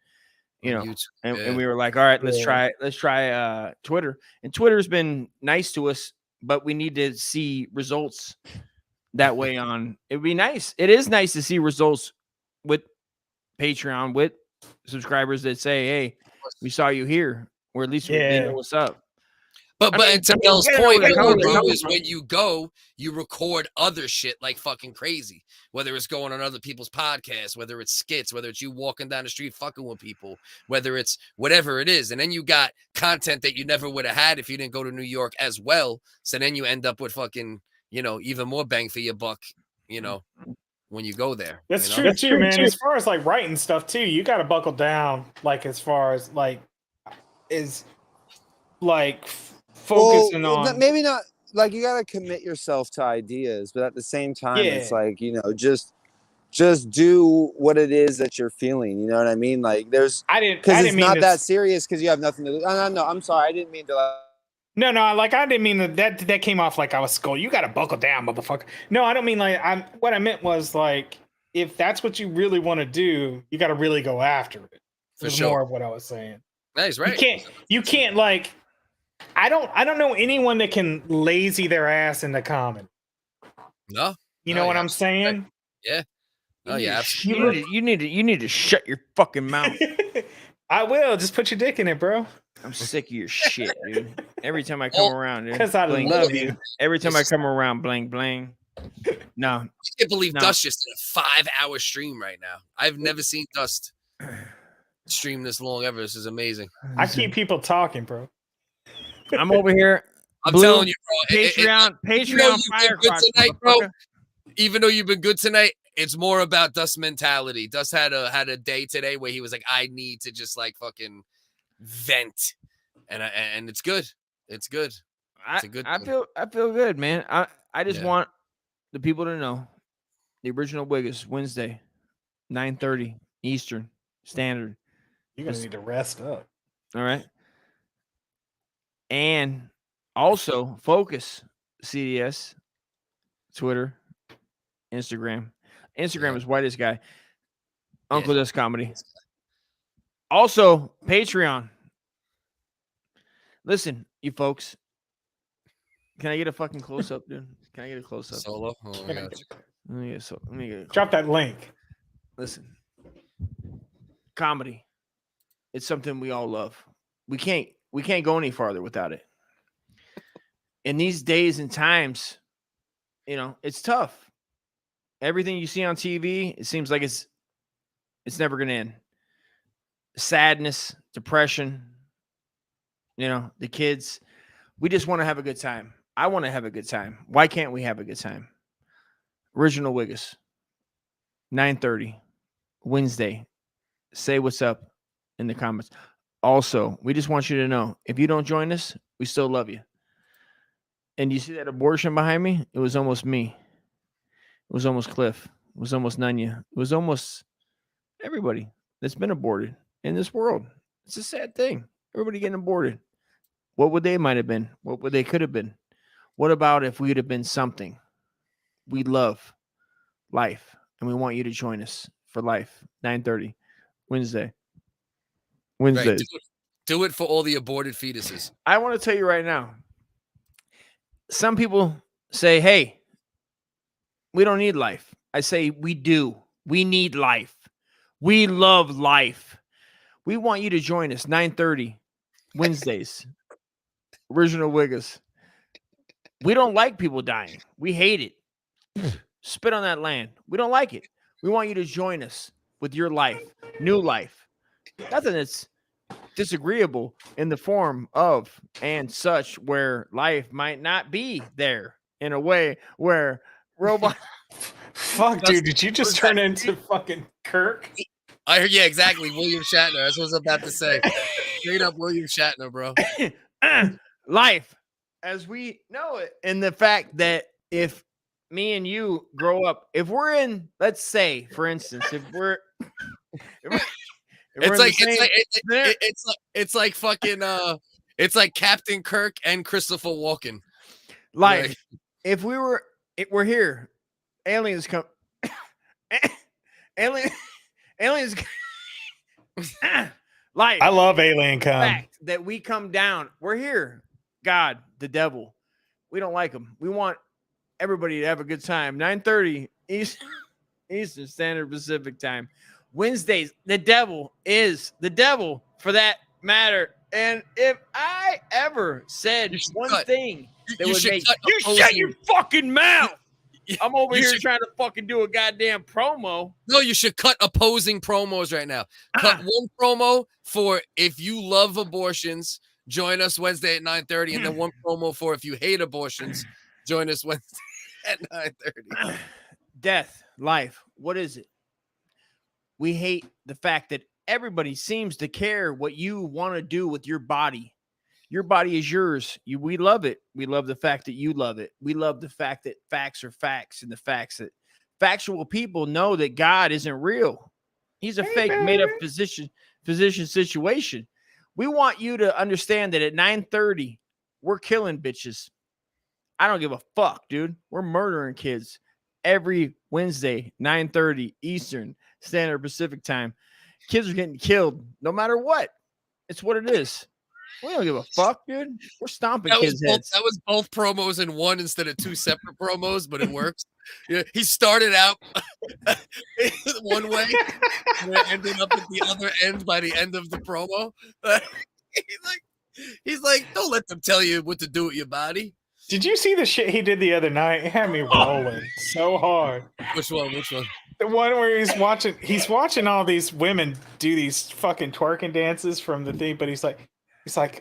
And we were like, all right, let's try Twitter. And Twitter's been nice to us, but we need to see results that way on. It'd be nice. It is nice to see results with Patreon, with subscribers that say, hey, we saw you here, or at least we know what's up. But to Mel's point, is when you go, you record other shit like fucking crazy. Whether it's going on other people's podcasts, whether it's skits, whether it's you walking down the street fucking with people, whether it's whatever it is. And then you got content that you never would have had if you didn't go to New York as well. So then you end up with fucking, even more bang for your buck, when you go there. That's true too, man. As far as like writing stuff too, you got to buckle down. Like as far as focusing on maybe not like you got to commit yourself to ideas, but at the same time it's like just do what it is that you're feeling, you know what I mean? Like it's not that serious because you have nothing to do. No, I'm sorry, I didn't mean to No, like I didn't mean that came off like I was scolding. You got to buckle down, motherfucker. No, I don't mean like what I meant was like if that's what you really want to do, you got to really go after it. For sure. More of what I was saying. That's right. You can't like I don't know anyone that can lazy their ass into comment. No. You know what I'm saying? Yeah. Oh yeah. You need to shut your fucking mouth. I will. Just put your dick in it, bro. I'm sick of your shit, dude. Every time I come around, dude. Because I love you. Every time I come around, bling bling. No. I can't believe Dust just did a 5-hour stream right now. I've never seen Dust stream this long ever. This is amazing. I keep people talking, bro. I'm over here. I'm telling you, bro. Patreon firecracker tonight, bro. Even though you've been good tonight, it's more about Dust mentality. Dust had a day today where he was like, I need to just like fucking vent. and it's good. It's good. It's a good. I feel good, man. I just want the people to know the original wig is Wednesday, 9:30 Eastern Standard. You're gonna need to rest up. All right. And also focus CDS, Twitter, Instagram. Instagram is whitest guy. Uncle Does Comedy. Also, Patreon. Listen, you folks. Can I get a fucking close up, dude? Can I get a close up? Solo. Oh my God. Let me get a Drop that link. Listen. Comedy. It's something we all love. We can't go any farther without it. In these days and times, it's tough. Everything you see on TV, it seems like it's never going to end. Sadness, depression, the kids. We just want to have a good time. I want to have a good time. Why can't we have a good time? Original Wiggus, 9:30, Wednesday. Say what's up in the comments. Also, we just want you to know, if you don't join us, we still love you. And you see that abortion behind me? It was almost me. It was almost Cliff. It was almost Nunya. It was almost everybody that's been aborted in this world. It's a sad thing. Everybody getting aborted. What would they might have been? What would they could have been? What about if we would have been something? We love life, and we want you to join us for life. 9:30, Wednesdays. Right. Do it for all the aborted fetuses. I want to tell you right now. Some people say, hey, we don't need life. I say we do. We need life. We love life. We want you to join us 9:30 Wednesdays. Original Wiggus. We don't like people dying. We hate it. Spit on that land. We don't like it. We want you to join us with your life, new life. Nothing that's disagreeable in the form of and such where life might not be there in a way where robot. Fuck, dude, did you just turn into fucking Kirk? Yeah, exactly. William Shatner. That's what I was about to say. Straight up William Shatner, bro. Life as we know it, and the fact that if me and you grow up, if we're in, let's say, for instance, it's like fucking it's like Captain Kirk and Christopher Walken. Life. Like, If we're here, aliens come. aliens. Life. I love Alien Come. Fact that we come down. We're here. God, the devil. We don't like them. We want everybody to have a good time. 9:30 Eastern Standard Pacific Time. Wednesdays, the devil is the devil for that matter. And if I ever said one thing that would make you shut your fucking mouth. I'm over here trying to fucking do a goddamn promo. No, you should cut opposing promos right now. Cut one promo for if you love abortions, join us Wednesday at 9:30, and then one promo for if you hate abortions, join us Wednesday at 9:30. Death, life, what is it? We hate the fact that everybody seems to care what you want to do with your body. Your body is yours. We love it. We love the fact that you love it. We love the fact that facts are facts, and the facts that factual people know that God isn't real. He's a fake, made-up physician situation. We want you to understand that at 9:30, we're killing bitches. I don't give a fuck, dude. We're murdering kids every Wednesday, 9:30 Eastern Standard Pacific Time. Kids are getting killed no matter what. It's what it is. We don't give a fuck, dude. We're stomping kids' heads. That was both promos in one instead of two separate promos, but it works. Yeah, he started out one way and it ended up at the other end by the end of the promo. He's like, don't let them tell you what to do with your body. Did you see the shit he did the other night? It had me rolling so hard. Which one? The one where he's watching all these women do these fucking twerking dances from the thing, but he's like,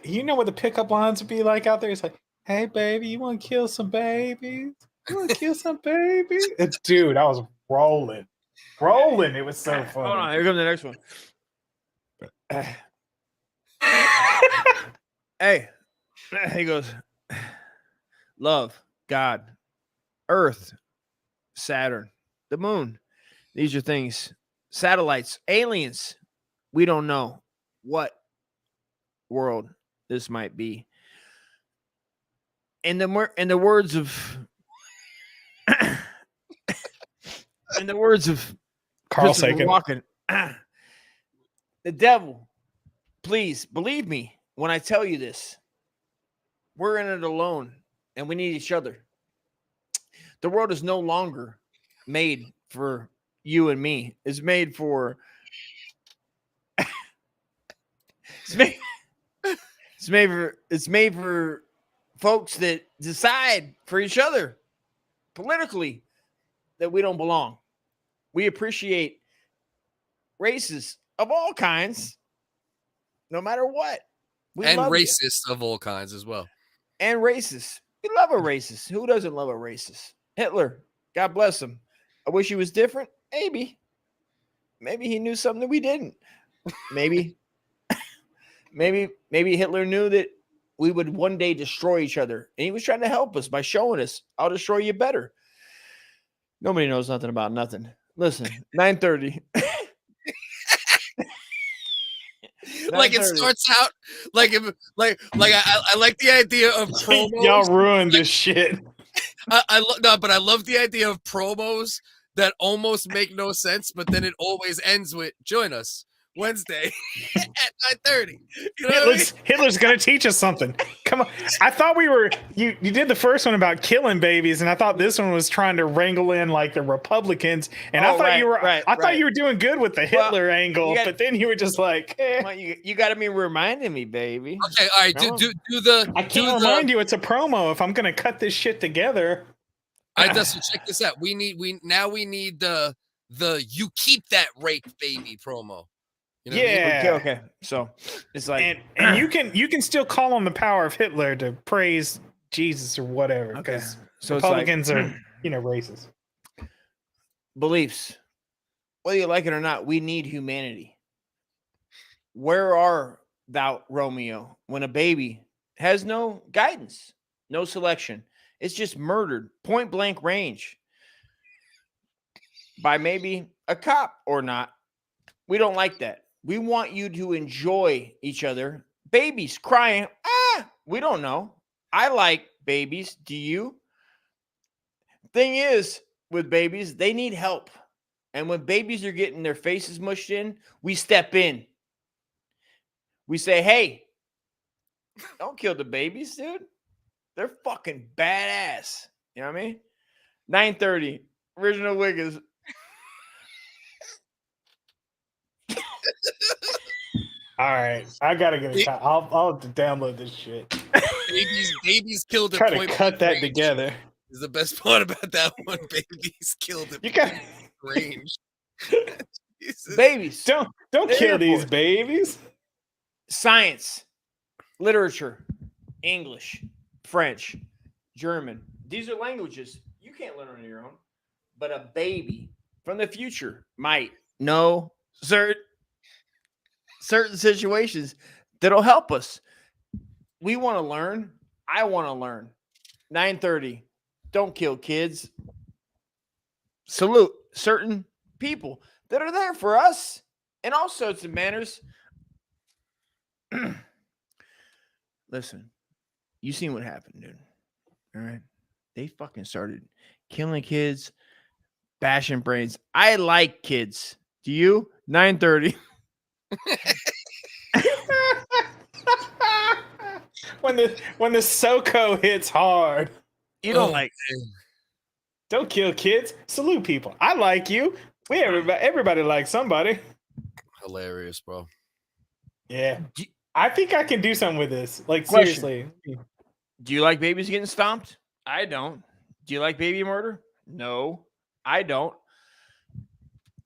you know what the pickup lines would be like out there? He's like, hey baby, you want to kill some babies? You want to kill some babies? Dude, I was rolling. It was so funny. Hold on, here comes the next one. Hey, he goes, love, God, Earth, Saturn, the moon. These are things, satellites, aliens. We don't know what world this might be. In the words of in the words of Carl Christopher Sagan. Walken, the devil, please believe me when I tell you this. We're in it alone and we need each other. The world is no longer made for you and me. It's made for it's made for folks that decide for each other politically that we don't belong. We appreciate races of all kinds, no matter what. We and love racist of all kinds as well. And racist. We love a racist. Who doesn't love a racist? Hitler, God bless him. I wish he was different. Maybe he knew something that we didn't. Maybe Hitler knew that we would one day destroy each other, and he was trying to help us by showing us, I'll destroy you better. Nobody knows nothing about nothing. Listen, 9:30. Like it starts out like I like the idea of promos. Y'all ruined this shit. I love the idea of promos that almost make no sense, but then it always ends with join us Wednesday at 9:30. You know Hitler's gonna teach us something. Come on. I thought you did the first one about killing babies, and I thought this one was trying to wrangle in like the Republicans. And I thought you were doing good with the Hitler angle, but then you were just like, well, you gotta be reminding me, baby. Okay, all right, do the I can't remind you it's a promo if I'm gonna cut this shit together. All right, so check this out. We need the you keep that rape baby promo. You know what I mean? Okay. So it's like, and you can still call on the power of Hitler to praise Jesus or whatever. Okay. Because So Republicans are, racist. Beliefs. Whether you like it or not, we need humanity. Where are thou, Romeo, when a baby has no guidance, no selection? It's just murdered, point blank range by maybe a cop or not. We don't like that. We want you to enjoy each other. Babies crying. We don't know. I like babies. Do you? Thing is, with babies, they need help. And when babies are getting their faces mushed in, we step in. We say, hey, don't kill the babies, dude. They're fucking badass. You know what I mean? 9:30. Original Wiggins. All right, I gotta get it. I'll download this shit. Babies killed at Try to point cut that range together. Is the best part about that one. Babies killed at point range. Babies. Don't kill these babies. Science, literature, English, French, German. These are languages you can't learn on your own. But a baby from the future might know certain situations that'll help us. We want to learn. I want to learn. 9:30. Don't kill kids. Salute certain people that are there for us in all sorts of manners. Listen, you seen what happened, dude. All right. They fucking started killing kids, bashing brains. I like kids. Do you? 9:30. when the SoCo hits hard. You don't like Don't kill kids. Salute people. I like you. Everybody likes somebody. Hilarious, bro. Yeah. I think I can do something with this. Like, Question. seriously. Do you like babies getting stomped? I don't. Do you like baby murder? No, I don't.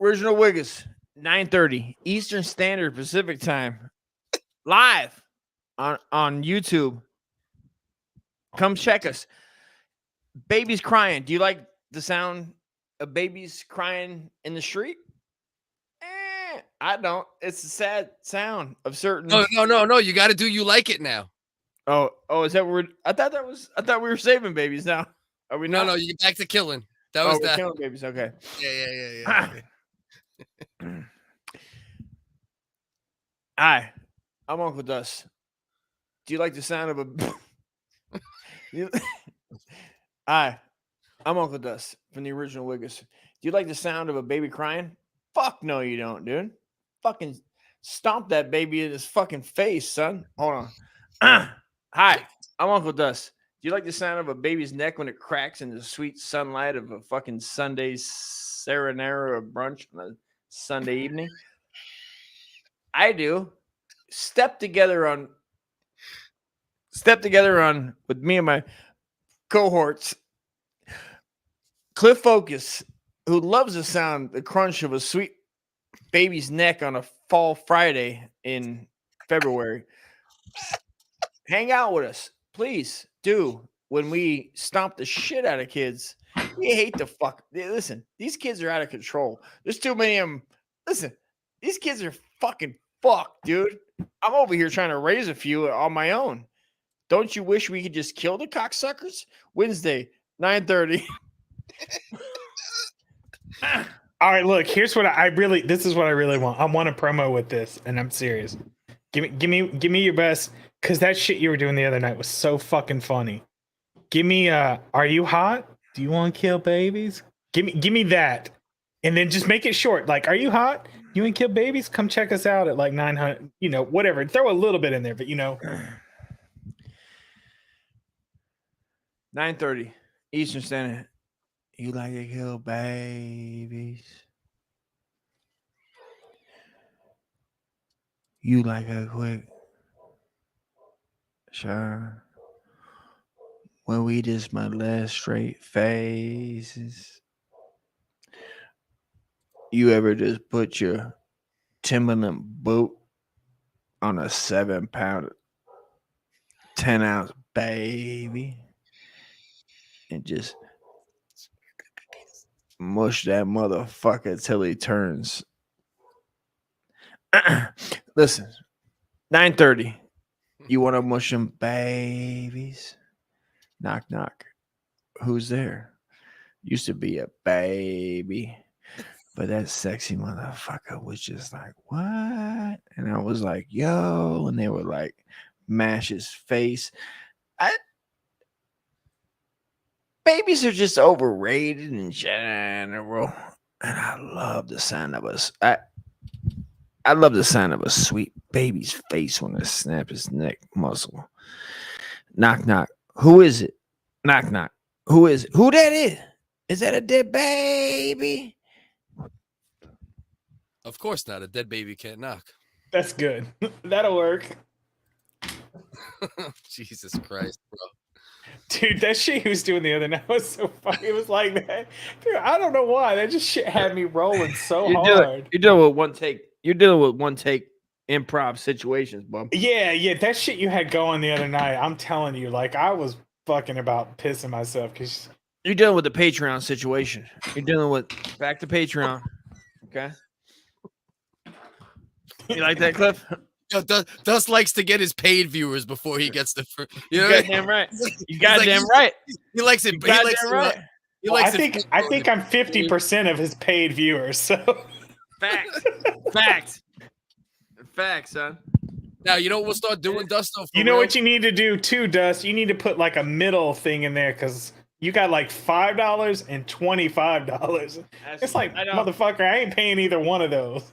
Original Wiggins, 9:30 Eastern Standard Pacific Time, live on YouTube. Come check us. Babies crying. Do you like the sound of babies crying in the street? I don't. It's a sad sound of certain. No. You got to do. You like it now. Oh, is that we're? I thought we were saving babies. Now, are we not? No, you get back to killing. That Oh, was we're that. killing babies. Okay. Yeah. Hi, I'm Uncle Dust. Do you like the sound of a? Hi, I'm Uncle Dust from the original Wiggers. Do you like the sound of a baby crying? Fuck no, you don't, dude. Fucking stomp that baby in his fucking face, son. Hold on. Hi, I'm Uncle Dust. Do you like the sound of a baby's neck when it cracks in the sweet sunlight of a fucking Sunday serenade or brunch on a Sunday evening? I do. Step together on with me and my cohorts. Cliff Focus, who loves the crunch of a sweet baby's neck on a fall Friday in February. Hang out with us, please do. When we stomp the shit out of kids, we hate the fuck. Listen, these kids are out of control. There's too many of them. Listen, these kids are fucking fucked, dude. I'm over here trying to raise a few on my own. Don't you wish we could just kill the cocksuckers? Wednesday, 9:30. All right, look. Here's what this is what I really want. I want a promo with this, and I'm serious. Give me your best, because that shit you were doing the other night was so fucking funny. Give me are you hot? Do you want to kill babies? Give me that, and then just make it short. Like, are you hot? You want to kill babies? Come check us out at like 900. You know, whatever. Throw a little bit in there, but you know. 9:30 Eastern Standard. You like to kill babies? You like a quick? Sure. When we just molest straight faces. You ever just put your Timberland boot on a 7-pound, 10-ounce baby and just mush that motherfucker till he turns? Listen, 9:30. You want to mush them babies? Knock, knock. Who's there? Used to be a baby, but that sexy motherfucker was just like, what? And I was like, yo. And they were like, mash his face. Babies are just overrated in general. And I love the sound of us. I love the sound of a sweet baby's face when I snap his neck muscle. Knock, knock. Who is it? Knock, knock. Who is it? Who that is? Is that a dead baby? Of course not. A dead baby can't knock. That's good. That'll work. Jesus Christ, bro. Dude, that shit he was doing the other night was so funny. It was like that. Dude, I don't know why. That just shit had me rolling so hard. You're dealing with one take. You're dealing with one take improv situations, bub. Yeah. That shit you had going the other night. I'm telling you, like, I was fucking about pissing myself because you're dealing with the Patreon situation. You're dealing with back to Patreon. Okay. You like that, Cliff? Yo, Dust likes to get his paid viewers before he gets the. You know, goddamn right. You goddamn right. He likes it. He likes it. Right. He likes I think I'm 50% of his paid viewers. So Facts, son. Now you know what we'll start doing, Dust. You know what you need to do too, Dust. You need to put like a middle thing in there because you got like $5 and $25. It's like, motherfucker, I ain't paying either one of those.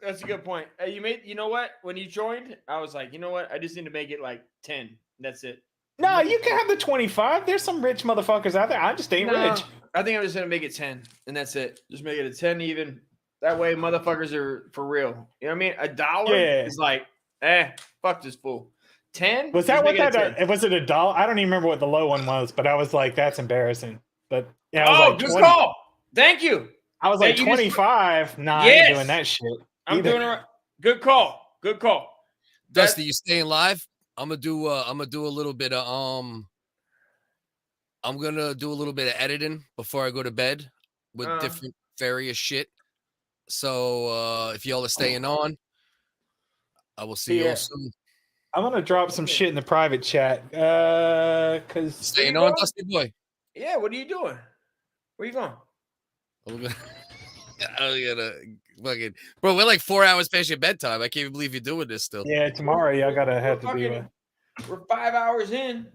That's a good point. You know what? When you joined, I was like, you know what? I just need to make it like 10. That's it. No, you can have the 25. There's some rich motherfuckers out there. I just ain't rich. I think I'm just gonna make it 10, and that's it. Just make it a 10 even. That way, motherfuckers are for real. You know what I mean? $1 is like, fuck this fool. 10 was that what that? Was it $1? I don't even remember what the low one was, but I was like, that's embarrassing. But yeah, I was like, good call. Thank you. I was like 25. Nah, I ain't doing that shit. I'm doing it right. Good call. Dusty, you staying live? I'm gonna do a little bit of I'm gonna do a little bit of editing before I go to bed with different various shit. So if y'all are staying on, I will see you all soon. I'm gonna drop some shit in the private chat. Cause Staying on, Dusty Boy. Yeah, what are you doing? Where you going? I'm gonna fucking bro. We're like 4 hours past your bedtime. I can't even believe you're doing this still. yeah, tomorrow y'all gotta have to do We're 5 hours in.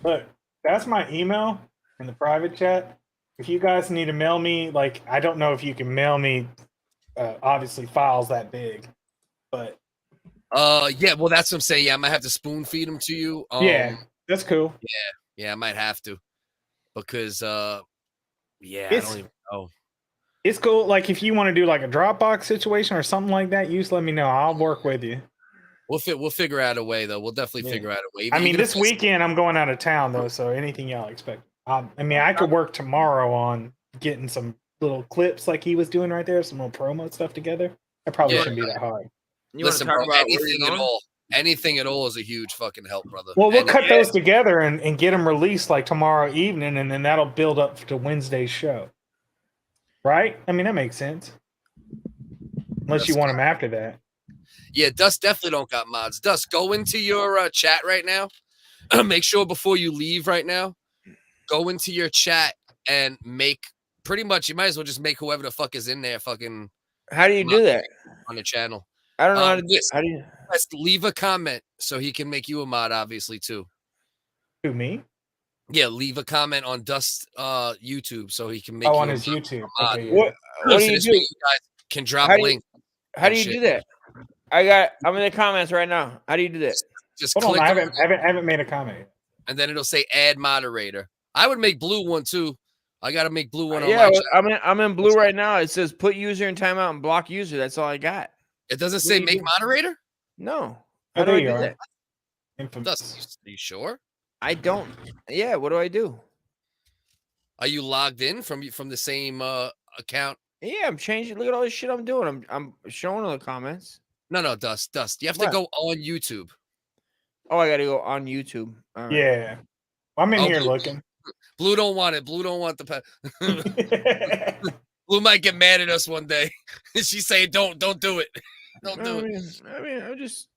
Look, that's my email in the private chat. If you guys need to mail me, like, I don't know if you can mail me, obviously files that big, but yeah. Well, that's what I'm saying. Yeah, I might have to spoon feed them to you. yeah, that's cool. Yeah, I might have to because yeah, I It's- don't even know. It's cool. Like, if you want to do like a Dropbox situation or something like that, you just let me know. I'll work with you. We'll figure out a way though. We'll definitely figure out a way. I mean, Even this weekend I'm going out of town though, so anything y'all expect. I mean, I could work tomorrow on getting some little clips like he was doing right there, some little promo stuff together. That probably shouldn't be that hard. Listen, bro, anything at all is a huge fucking help, brother. Well, we'll cut those together and get them released like tomorrow evening, and then that'll build up to Wednesday's show. Right? I mean, that makes sense. Unless you want them after that. Yeah, Dust definitely don't got mods. Dust, go into your chat right now. Make sure before you leave right now, go into your chat and make pretty much. You might as well just make whoever the fuck is in there fucking. How do you do that on the channel? I don't know how to do. How do you? Just leave a comment so he can make you a mod, obviously too. Who, me? Yeah, leave a comment on Dust YouTube so he can make. On his YouTube. Okay, yeah. What do you do? You guys can drop links. How do you do that? I'm in the comments right now. How do you do that? Just Hold click on, I haven't made a comment. and then it'll say add moderator. I would make Blue one too. I gotta make Blue one on Yeah, my channel. I'm in Blue right now. It says put user in timeout and block user. That's all I got. It doesn't say make moderator? No. Oh, How do there I you do are. that? Dust, are you sure? I don't. Yeah, what do I do? Are you logged in from the same account? Yeah, I'm changing. Look at all this shit I'm doing. I'm showing all the comments. No, Dust. You have to go on YouTube. Oh, I gotta go on YouTube. All right. Yeah. I'm in here Blue, looking. Blue don't want it. Blue don't want the Blue might get mad at us one day. She's saying, "Don't do it. Don't do it." I mean, I just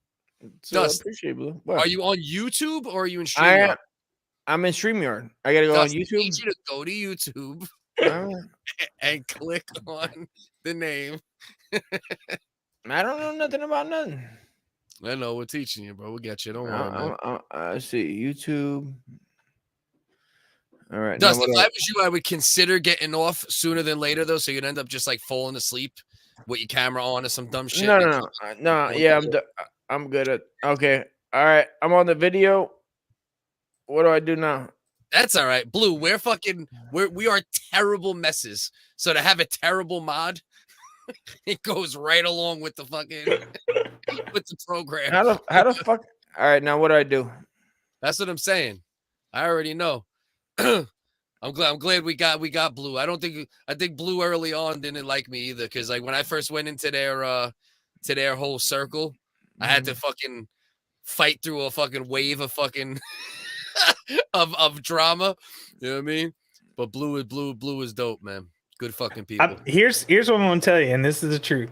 Dust. appreciate Blue. Are you on YouTube or are you in StreamYard? I'm in StreamYard. I gotta go Dust, on YouTube. I need you to go to YouTube and click on the name. I don't know nothing about nothing. I know we're teaching you, bro. We'll get you. Don't worry, man. I see YouTube. All right. Dust, if I was you, I would consider getting off sooner than later, though, so you'd end up just like falling asleep with your camera on or some dumb shit. No. Yeah, I'm good at. Okay. All right. I'm on the video. What do I do now? That's all right. Blue, we are terrible messes. So to have a terrible mod, it goes right along with the fucking with the program. How the fuck? All right, now what do I do? That's what I'm saying. I already know. I'm glad we got Blue. I think Blue early on didn't like me either, because like when I first went into their whole circle, I had to fucking fight through a fucking wave of fucking of drama. You know what I mean? But Blue is dope, man. Good fucking people. Here's what I'm gonna tell you, and this is the truth.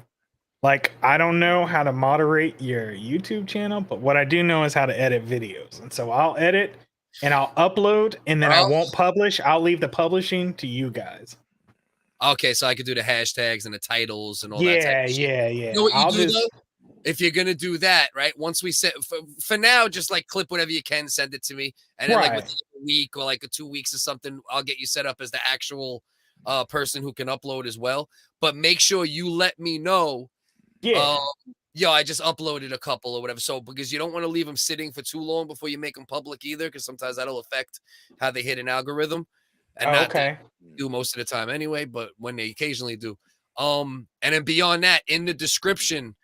Like, I don't know how to moderate your YouTube channel, but what I do know is how to edit videos. And so I'll edit and I'll upload, and then I won't publish. I'll leave the publishing to you guys. Okay, so I could do the hashtags and the titles and all that type of shit. Yeah. You know what you do though? If you're gonna do that, right? Once we set for now, just like clip whatever you can, send it to me, and then like within a week or like 2 weeks or something, I'll get you set up as the actual person who can upload as well. But make sure you let me know. Yeah. I just uploaded a couple or whatever. So because you don't want to leave them sitting for too long before you make them public either, because sometimes that'll affect how they hit an algorithm. And do most of the time anyway, but when they occasionally do. And then beyond that, in the description,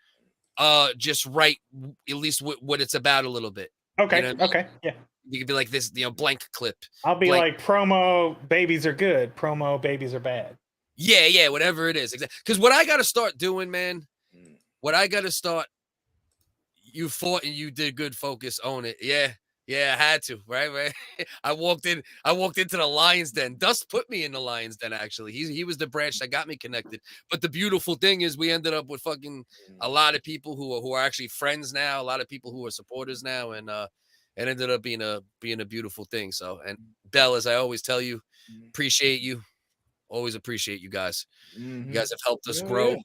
just write at least what it's about a little bit. Okay. You know what I mean? Okay. Yeah. You could be like this, blank clip. I'll be like, promo babies are good. Promo babies are bad. Yeah, whatever it is. Because what I got to start doing, man, you fought and you did good, focus, own it. Yeah. Yeah, I had to, right? I walked into the Lions Den. Dust put me in the Lions Den, actually. He was the branch that got me connected. But the beautiful thing is we ended up with fucking a lot of people who are actually friends now, a lot of people who are supporters now, and it ended up being a beautiful thing. So, and Bell, as I always tell you, appreciate you. Always appreciate you guys. You guys have helped us grow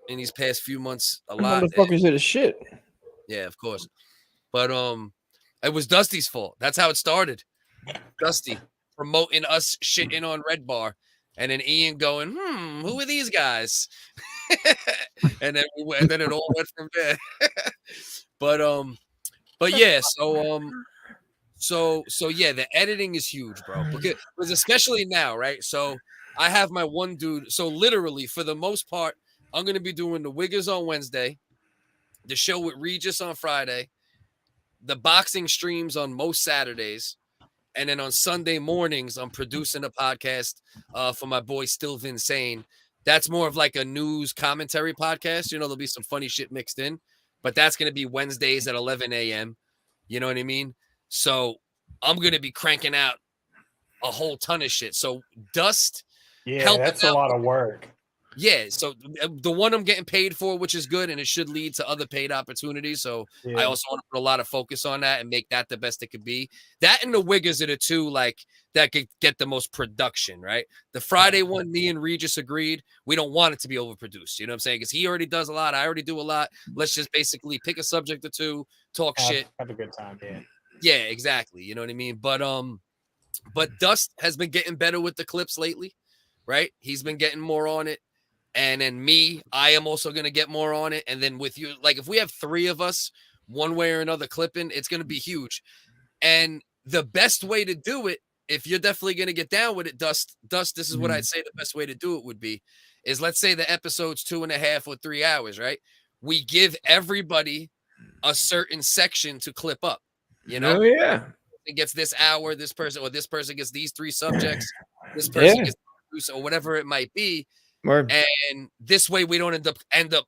in these past few months a lot. Motherfuckers are the shit. Yeah, of course. But it was Dusty's fault. That's how it started. Dusty promoting us shitting on Red Bar, and then Ian going, who are these guys? and then it all went from there. but yeah, so yeah, the editing is huge, bro. Because especially now, right? So I have my one dude. So literally, for the most part, I'm gonna be doing the Wiggers on Wednesday, the show with Regis on Friday, the boxing streams on most Saturdays, and then on Sunday mornings, I'm producing a podcast for my boy Still Vinsane. That's more of like a news commentary podcast. You know, there'll be some funny shit mixed in, but that's going to be Wednesdays at 11 a.m. You know what I mean? So I'm going to be cranking out a whole ton of shit. So Dust, yeah, that's a lot of work. Yeah, so the one I'm getting paid for, which is good, and it should lead to other paid opportunities. So I also want to put a lot of focus on that and make that the best it could be. That and the Wiggers are the two like that could get the most production, right? The Friday one, me and Regis agreed we don't want it to be overproduced. You know what I'm saying? Because he already does a lot, I already do a lot. Let's just basically pick a subject or two, talk shit, have a good time. Yeah, exactly. You know what I mean? But Dust has been getting better with the clips lately, right? He's been getting more on it. And then me, I am also going to get more on it. And then with you, like if we have three of us, one way or another clipping, it's going to be huge. And the best way to do it, if you're definitely going to get down with it, Dust, this is what I'd say the best way to do it would be, is let's say the episode's 2.5 or 3 hours, right? We give everybody a certain section to clip up, you know? Oh, yeah. It gets this hour, this person gets these 3 subjects, this person gets or whatever it might be. Word. And this way we don't end up,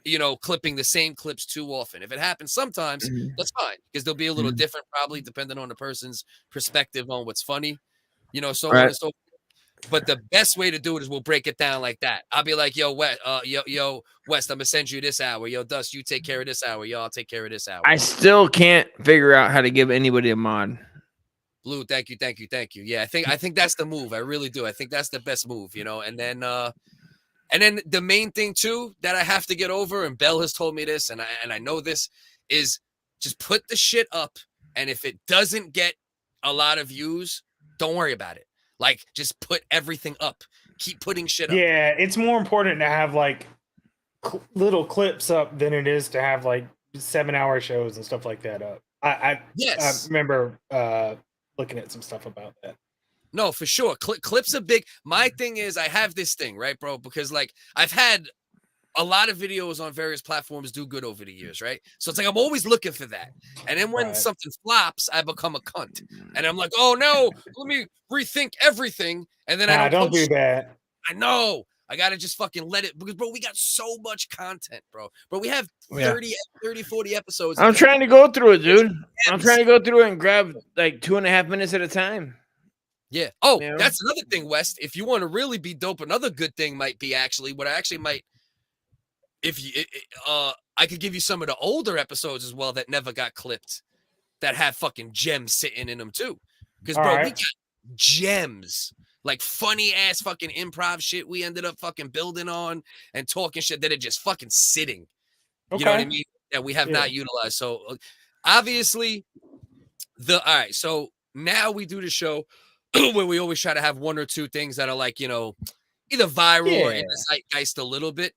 you know, clipping the same clips too often. If it happens sometimes, that's fine, because they'll be a little different, probably depending on the person's perspective on what's funny, you know, so on and so forth. But the best way to do it is we'll break it down like that. I'll be like, yo, West, I'm gonna send you this hour. Yo, Dust, you take care of this hour. Yo, I'll take care of this hour. I still can't figure out how to give anybody a mod. Blue, thank you. Yeah, I think that's the move. I really do. I think that's the best move, you know. And then the main thing too that I have to get over, and Bell has told me this, and I know this, is just put the shit up, and if it doesn't get a lot of views, don't worry about it. Like, just put everything up. Keep putting shit up. Yeah, it's more important to have like little clips up than it is to have like 7-hour shows and stuff like that up. I remember looking at some stuff about that. No, for sure. Clips are big. My thing is, I have this thing, right, bro? Because like I've had a lot of videos on various platforms do good over the years, right? So it's like I'm always looking for that. And then when something flops, I become a cunt. And I'm like, oh no, let me rethink everything. And then I don't do that. I know. I gotta just fucking let it, because bro, we got so much content, bro. But we have 30, 40 episodes. I'm trying to go through it, dude. I'm trying to go through it and grab like 2.5 minutes at a time. Yeah. Oh, that's another thing, West. If you want to really be dope, another good thing might be actually what I actually might, if you, I could give you some of the older episodes as well that never got clipped, that have fucking gems sitting in them too. Because bro, we got gems, like funny ass fucking improv shit we ended up fucking building on and talking shit that are just fucking sitting. You know what I mean? That we have not utilized. So obviously, all right. So now we do the show where we always try to have 1 or 2 things that are like, you know, either viral or in the zeitgeist a little bit.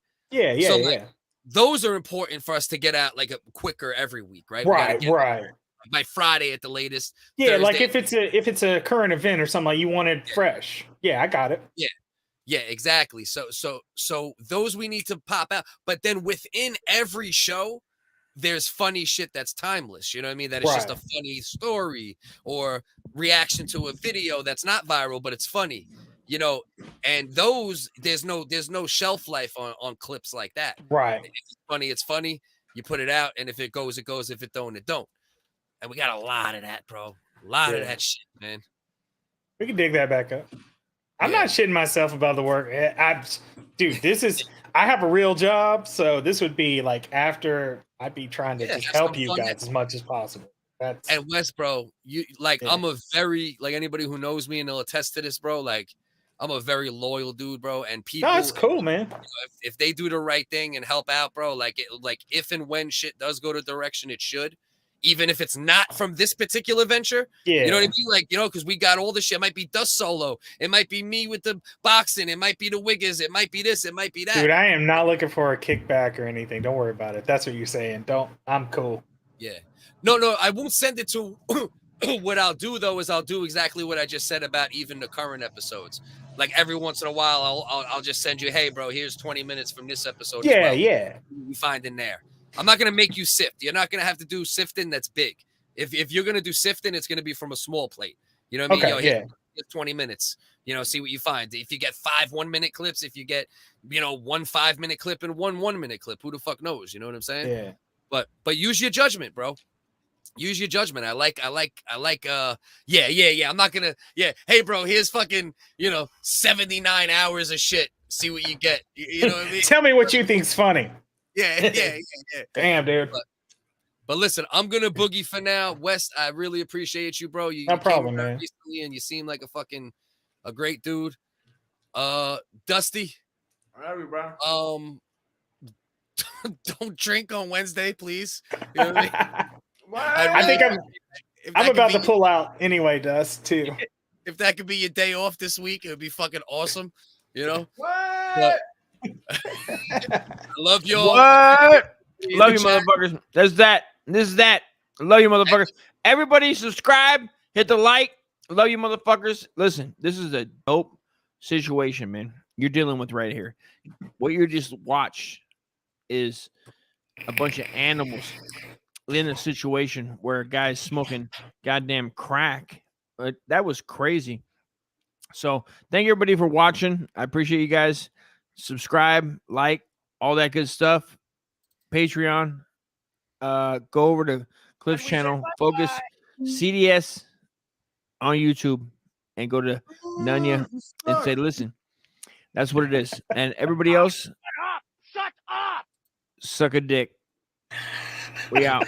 Those are important for us to get out like a quicker every week, right? Right. By Friday at the latest. Yeah, Thursday. like if it's a current event or something, like you want it fresh. Yeah, I got it. Yeah, exactly. So those we need to pop out. But then within every show, there's funny shit that's timeless. You know what I mean? That it's just a funny story or reaction to a video that's not viral, but it's funny. You know, and those there's no shelf life on clips like that. Right. If it's funny, it's funny. You put it out, and if it goes, it goes. If it don't, it don't. And we got a lot of that, bro. A lot of that shit, man. We can dig that back up. I'm not shitting myself about the work. Dude, I have a real job, so this would be like after I'd be trying to just help you guys as much as possible. And Wes, bro, I'm a very, like, anybody who knows me and they'll attest to this, bro. Like, I'm a very loyal dude, bro. And people, no, it's cool, man. If they do the right thing and help out, bro, like if and when shit does go the direction it should, even if it's not from this particular venture, you know what I mean? Like, because we got all the shit. It might be Dust Solo. It might be me with the boxing. It might be the Wiggers. It might be this. It might be that. Dude, I am not looking for a kickback or anything. Don't worry about it. That's what you're saying. I'm cool. Yeah. No, I won't send it to. What I'll do, though, is I'll do exactly what I just said about even the current episodes. Like, every once in a while, I'll just send you, hey, bro, here's 20 minutes from this episode. Yeah. You find in there. I'm not going to make you sift. You're not going to have to do sifting that's big. If you're going to do sifting, it's going to be from a small plate. You know what I mean? Here's 20 minutes. See what you find. If you get 5 1-minute clips, if you get, 1 5-minute clip and 1 1-minute clip, who the fuck knows? You know what I'm saying? Yeah. But use your judgment, bro. Use your judgment. I'm not gonna, hey, bro, here's fucking, 79 hours of shit. See what you get. You know what I mean? Tell me what you think's funny. Yeah. Damn, dude. But listen, I'm gonna boogie for now. Wes, I really appreciate you, bro. You problem, came man. recently and you seem like a great dude. Dusty. I love you, bro. Don't drink on Wednesday, please. You know what I mean? I think I'm about to pull out anyway, Dust, too. If that could be your day off this week, it would be fucking awesome. What? I love y'all. What? Love you, motherfuckers. This is that. Love you, motherfuckers. Everybody subscribe. Hit the like. Love you, motherfuckers. Listen, this is a dope situation, man. You're dealing with right here. What you just watched is a bunch of animals in a situation where a guy's smoking goddamn crack. That was crazy. So thank you, everybody, for watching. I appreciate you guys. Subscribe, like, all that good stuff. Patreon. Go over to Cliff's channel. Focus CDS on YouTube and go to Nunya and say, listen, that's what it is. And everybody else, shut up. Suck a dick. We out.